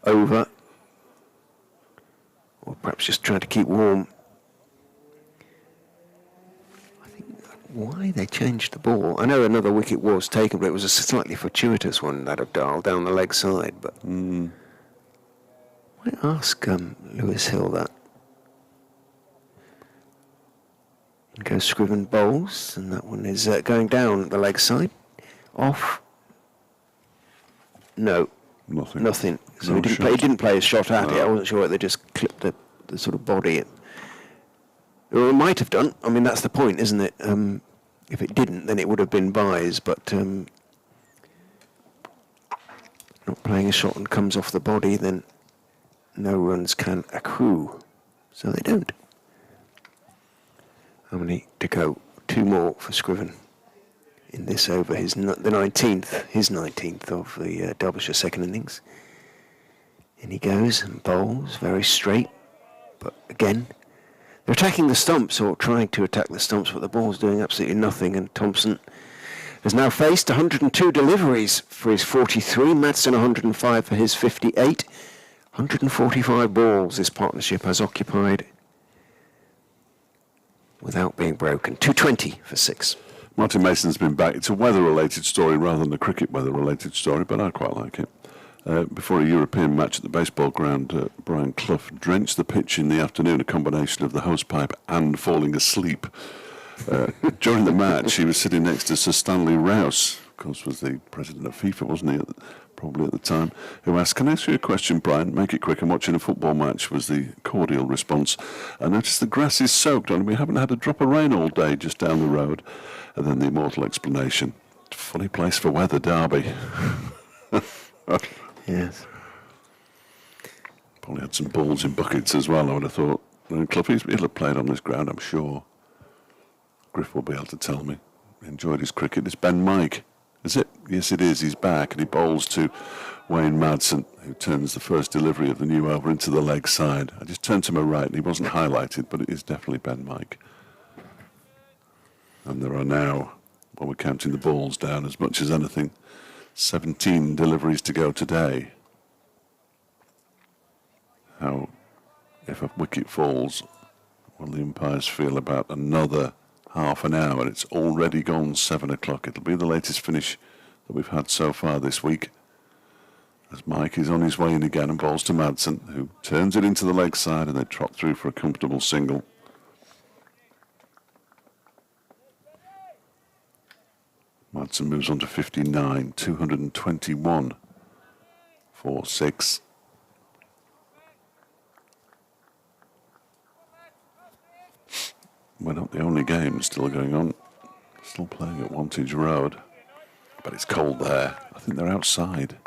over, or perhaps just trying to keep warm. I think why they changed the ball. I know another wicket was taken, but it was a slightly fortuitous one, that of Dahl down the leg side. But I might ask Lewis Hill that. In goes Scriven, bowls, and that one is going down the leg side. Off. No. Nothing. So No he didn't play his shot at it. I wasn't sure whether they just clipped the sort of body. Or it might have done. I mean, that's the point, isn't it? If it didn't, then it would have been buys. But not playing a shot and comes off the body, then no runs can accrue. So they don't. How many to go? 2 more for Scriven in this over, his 19th of the Derbyshire second innings. In he goes and bowls, very straight, but again, they're attacking the stumps, or trying to attack the stumps, but the ball's doing absolutely nothing, and Thompson has now faced 102 deliveries for his 43, Madsen 105 for his 58. 145 balls this partnership has occupied without being broken. 220 for 6. Martin Mason's been back. It's a weather-related story rather than a cricket weather-related story, but I quite like it. Before a European match at the baseball ground, Brian Clough drenched the pitch in the afternoon, a combination of the hosepipe and falling asleep. During the match, he was sitting next to Sir Stanley Rouse, of course was the president of FIFA, wasn't he, probably at the time, who asked, "Can I ask you a question, Brian? Make it quick. I'm watching a football match," was the cordial response. "I noticed the grass is soaked and we haven't had a drop of rain all day just down the road." And then the immortal explanation, "Funny place for weather, Derby." Yes. Probably had some balls in buckets as well, I would have thought. Clough, he'll have played on this ground, I'm sure. Griff will be able to tell me. He enjoyed his cricket. It's Ben Mike, is it? Yes, it is. He's back, and he bowls to Wayne Madsen, who turns the first delivery of the new over into the leg side. I just turned to my right, and he wasn't highlighted, but it is definitely Ben Mike. And there are now, well, we're counting the balls down as much as anything, 17 deliveries to go today. How, if a wicket falls, will the umpires feel about another half an hour? It's already gone 7 o'clock. It'll be the latest finish that we've had so far this week. As Mike is on his way in again and bowls to Madsen, who turns it into the leg side, and they trot through for a comfortable single. Madsen moves on to 59, 221 for 6. We're not the only game still going on. Still playing at Wantage Road. But it's cold there. I think they're outside.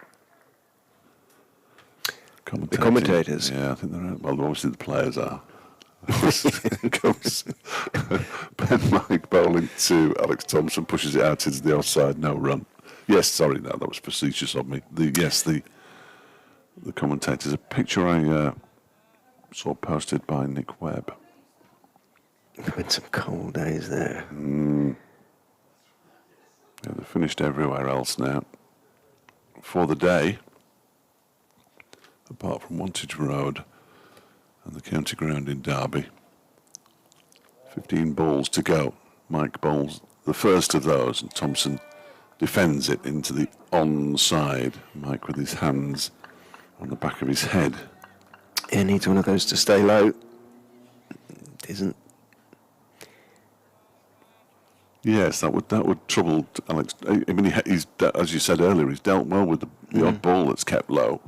The commentators? Yeah, I think they're out. Well, obviously the players are. Comes Ben Mike bowling to Alex Thompson, pushes it out into the offside, no run. Yes, sorry, no, that was facetious of me. The commentators. A picture I saw posted by Nick Webb. There's been some cold days there. Yeah, they're finished everywhere else now. For the day, apart from Wantage Road and the county ground in Derby. 15 balls to go. Mike bowls the first of those, and Thompson defends it into the onside. Mike with his hands on the back of his head. He needs one of those to stay low. Isn't. Yes, that would trouble Alex. I mean, he's as you said earlier, he's dealt well with the odd ball that's kept low,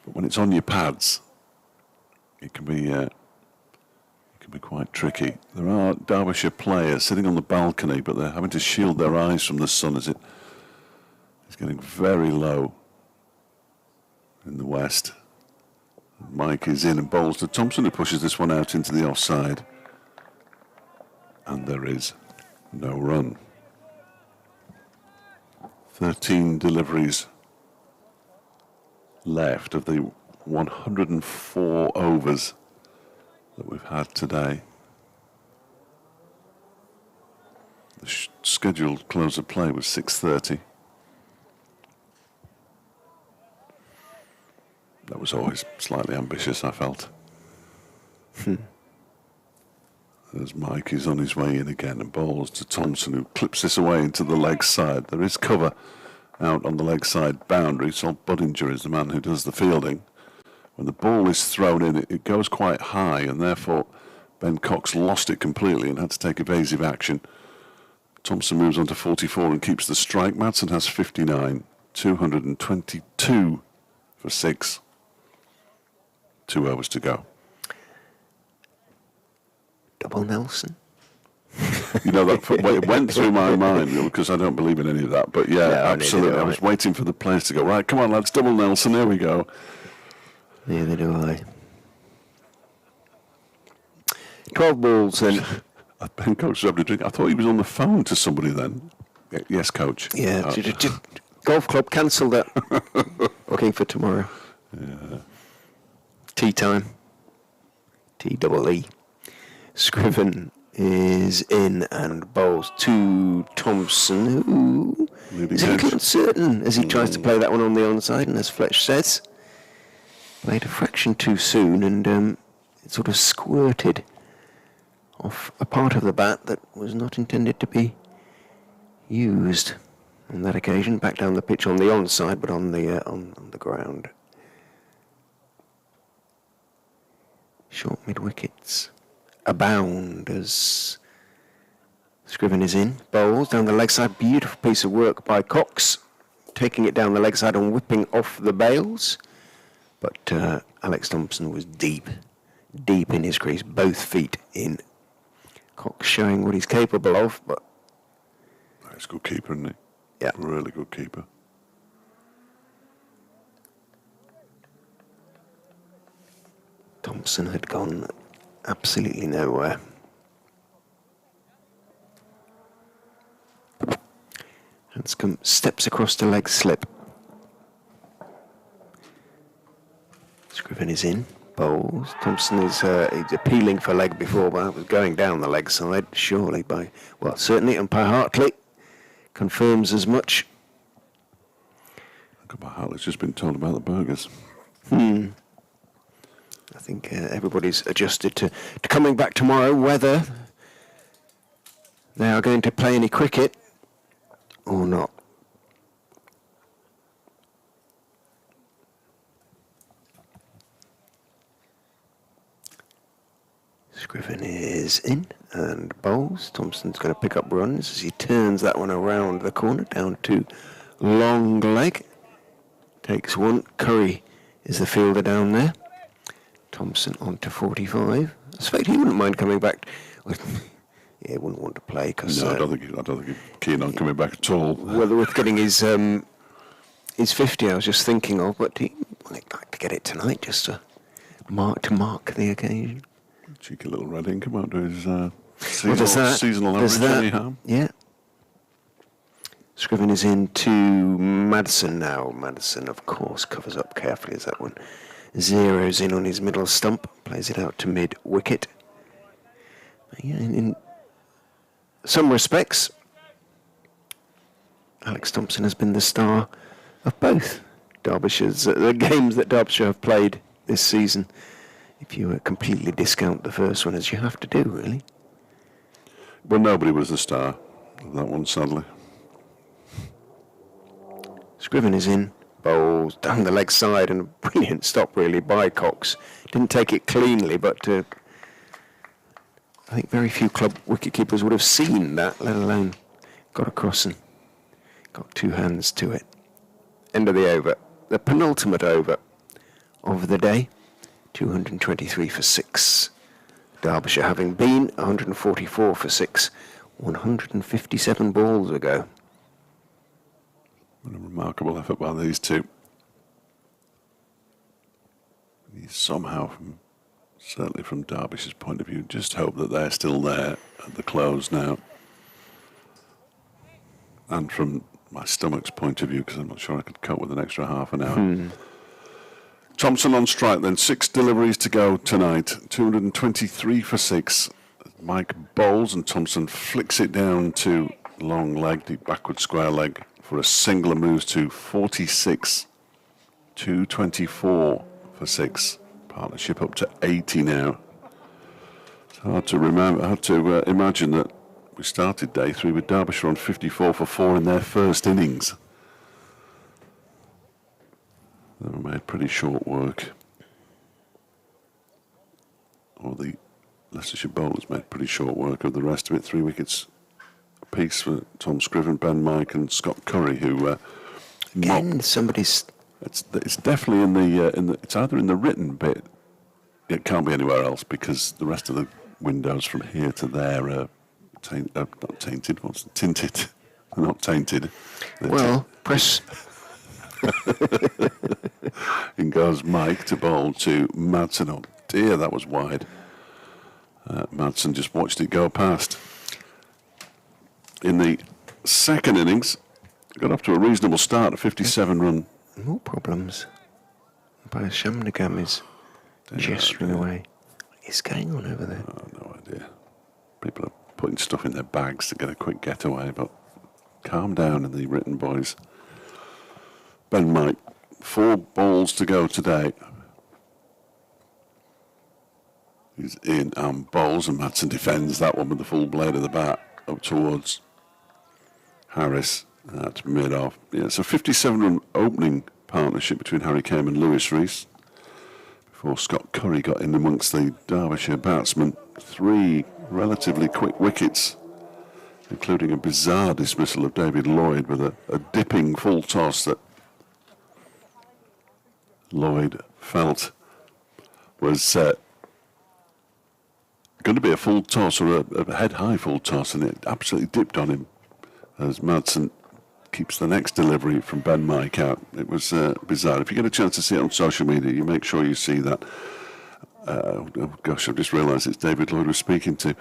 but when it's on your pads, it can be quite tricky. There are Derbyshire players sitting on the balcony, but they're having to shield their eyes from the sun as it's getting very low in the west. Mike is in and bowls to Thompson, who pushes this one out into the offside, and there is no run. 13 deliveries left of the 104 overs that we've had today. The scheduled close of play was 6:30. That was always slightly ambitious, I felt. As Mike is on his way in again and bowls to Thompson, who clips this away into the leg side. There is cover out on the leg side boundary. Sol Budinger is the man who does the fielding. When the ball is thrown in, it goes quite high, and therefore Ben Cox lost it completely and had to take evasive action. Thompson moves on to 44 and keeps the strike. Madsen has 59, 222 for 6. 2 overs to go. Double Nelson. You know, it went through my mind, because I don't believe in any of that. But yeah, No, absolutely. I was waiting for the players to go, right, come on, lads, double Nelson, here we go. Neither do I. 12 balls then. Ben Cox was having a drink. I thought he was on the phone to somebody then. Yes, coach. Yeah, golf club cancelled that. Booking for tomorrow. Yeah. Tea time. T-double-E. Scriven is in and bowls to Thompson, who Leading is a little edge. uncertain as he tries to play that one on the onside, and as Fletch says, played a fraction too soon, and it sort of squirted off a part of the bat that was not intended to be used on that occasion. Back down the pitch on the onside, but on the ground. Short mid-wickets abound as Scriven is in, bowls down the leg side. Beautiful piece of work by Cox, taking it down the leg side and whipping off the bails. But Alex Thompson was deep in his crease, both feet in. Cox showing what he's capable of, but... He's a good keeper, isn't he? Yeah. Really good keeper. Thompson had gone absolutely nowhere. Hanscom steps across the leg slip. Scriven is in, bowls. Thompson is he's appealing for leg before, but that was going down the leg side, surely by, well, certainly umpire Hartley confirms as much. Umpire Hartley's just been told about the burgers. I think everybody's adjusted to coming back tomorrow, whether they are going to play any cricket or not. Scriven is in and bowls. Thompson's going to pick up runs as he turns that one around the corner down to long leg. Takes one. Curry is the fielder down there. Thompson on to 45. I suspect he wouldn't mind coming back. Yeah, he wouldn't want to play because... No, I don't think he's keen on coming back at all. Well, with getting his 50, I was just thinking of, but he might like to get it tonight just to mark the occasion. Cheeky little red ink come out to his seasonal Does average that, anyhow. yeah. Scriven is in to Madison now. Madison, of course, covers up carefully as that one zeroes in on his middle stump, plays it out to mid-wicket. Yeah, in some respects, Alex Thompson has been the star of both Derbyshire's the games that Derbyshire have played this season. If you completely discount the first one, as you have to do, really. Well, nobody was the star of that one, sadly. Scriven is in, bowls down the leg side, and a brilliant stop, really, by Cox. Didn't take it cleanly, but I think very few club wicketkeepers would have seen that, let alone got across and got two hands to it. End of the over. The penultimate over of the day. 223 for 6. Derbyshire having been 144 for 6, 157 balls ago. What a remarkable effort by these two. You somehow, certainly from Derbyshire's point of view, just hope that they're still there at the close now. And from my stomach's point of view, because I'm not sure I could cope with an extra half an hour. Thompson on strike then, 6 deliveries to go tonight, 223 for 6. Mike bowls and Thompson flicks it down to long leg, deep backward square leg for a single and moves to 46, 224 for 6. Partnership up to 80 now. It's hard to remember, hard to imagine that we started day 3 with Derbyshire on 54 for 4 in their first innings. They were made pretty short work. Or the Leicestershire bowlers made pretty short work of the rest of it. 3 wickets apiece for Tom Scriven, Ben Mike and Scott Curry, who Again, somebody's... It's definitely in the it's either in the written bit. It can't be anywhere else because the rest of the windows from here to there are not tainted. What's tinted? They're not tainted. Well, press... In goes Mike to bowl to Madsen. Oh dear, that was wide. Madsen just watched it go past. In the second innings, got off to a reasonable start, a 57-run. More problems. By Shamnagam is gesturing away. What is going on over there? Oh, no idea. People are putting stuff in their bags to get a quick getaway, but calm down in the written boys. Ben Mike, 4 balls to go today. He's in and bowls, and Madsen defends that one with the full blade of the bat up towards Harris. That's mid-off. Yeah, it's a 57-run opening partnership between Harry Kane and Lewis Rees before Scott Curry got in amongst the Derbyshire batsmen. 3 relatively quick wickets, including a bizarre dismissal of David Lloyd with a dipping full toss that Lloyd felt was going to be a full toss or a head-high full toss, and it absolutely dipped on him as Madsen keeps the next delivery from Ben Mike out. It was bizarre. If you get a chance to see it on social media, you make sure you see that. Oh gosh, I've just realised it's David Lloyd we're speaking to.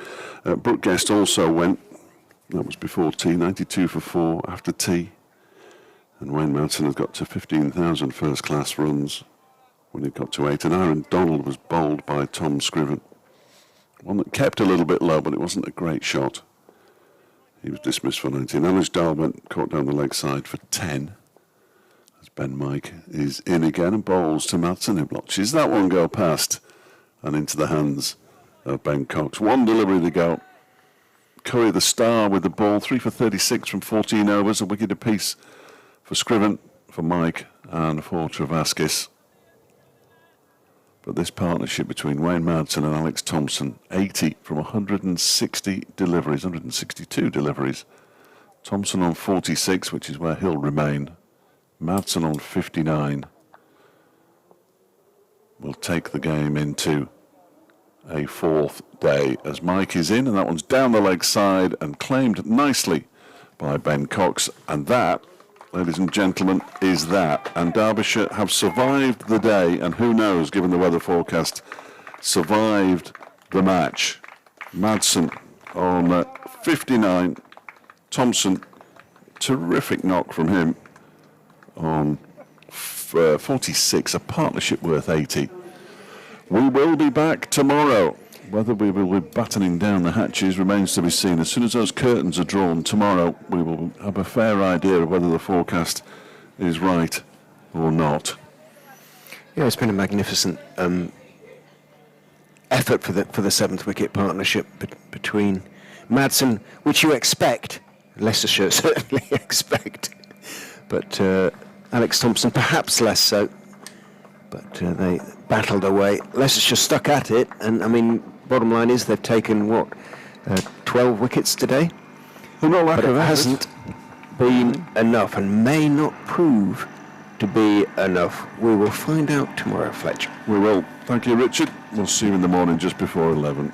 Brooke Guest also went. That was before tea, 92 for 4 after tea. And Wayne Madsen had got to 15,000 first-class runs when it got to 8. And Aaron Donald was bowled by Tom Scriven. One that kept a little bit low, but it wasn't a great shot. He was dismissed for 19. Alish Dahl went, caught down the leg side for 10. As Ben Mike is in again and bowls to Madsen, who watches that one go past and into the hands of Ben Cox. 1 delivery to go. Curry the star with the ball, 3 for 36 from 14 overs, a wicket apiece for Scriven, for Mike and for Travaskis. But this partnership between Wayne Madsen and Alex Thompson, 80 from 160 deliveries, 162 deliveries. Thompson on 46, which is where he'll remain. Madsen on 59. Will take the game into a 4th day as Mike is in, and that one's down the leg side and claimed nicely by Ben Cox. And that, ladies and gentlemen, is that. And Derbyshire have survived the day, and who knows, given the weather forecast, survived the match. Madsen on 59. Thompson, terrific knock from him on 46, a partnership worth 80. We will be back tomorrow. Whether we will be battening down the hatches remains to be seen. As soon as those curtains are drawn tomorrow, we will have a fair idea of whether the forecast is right or not. Yeah, it's been a magnificent effort for the 7th wicket partnership between Madsen, which you expect, Leicestershire certainly expect, but Alex Thompson perhaps less so. But they battled away. Leicestershire stuck at it, and I mean, bottom line is they've taken 12 wickets today. But it hasn't been enough, and may not prove to be enough. We will find out tomorrow, Fletcher. We will. Thank you, Richard. We'll see you in the morning just before 11.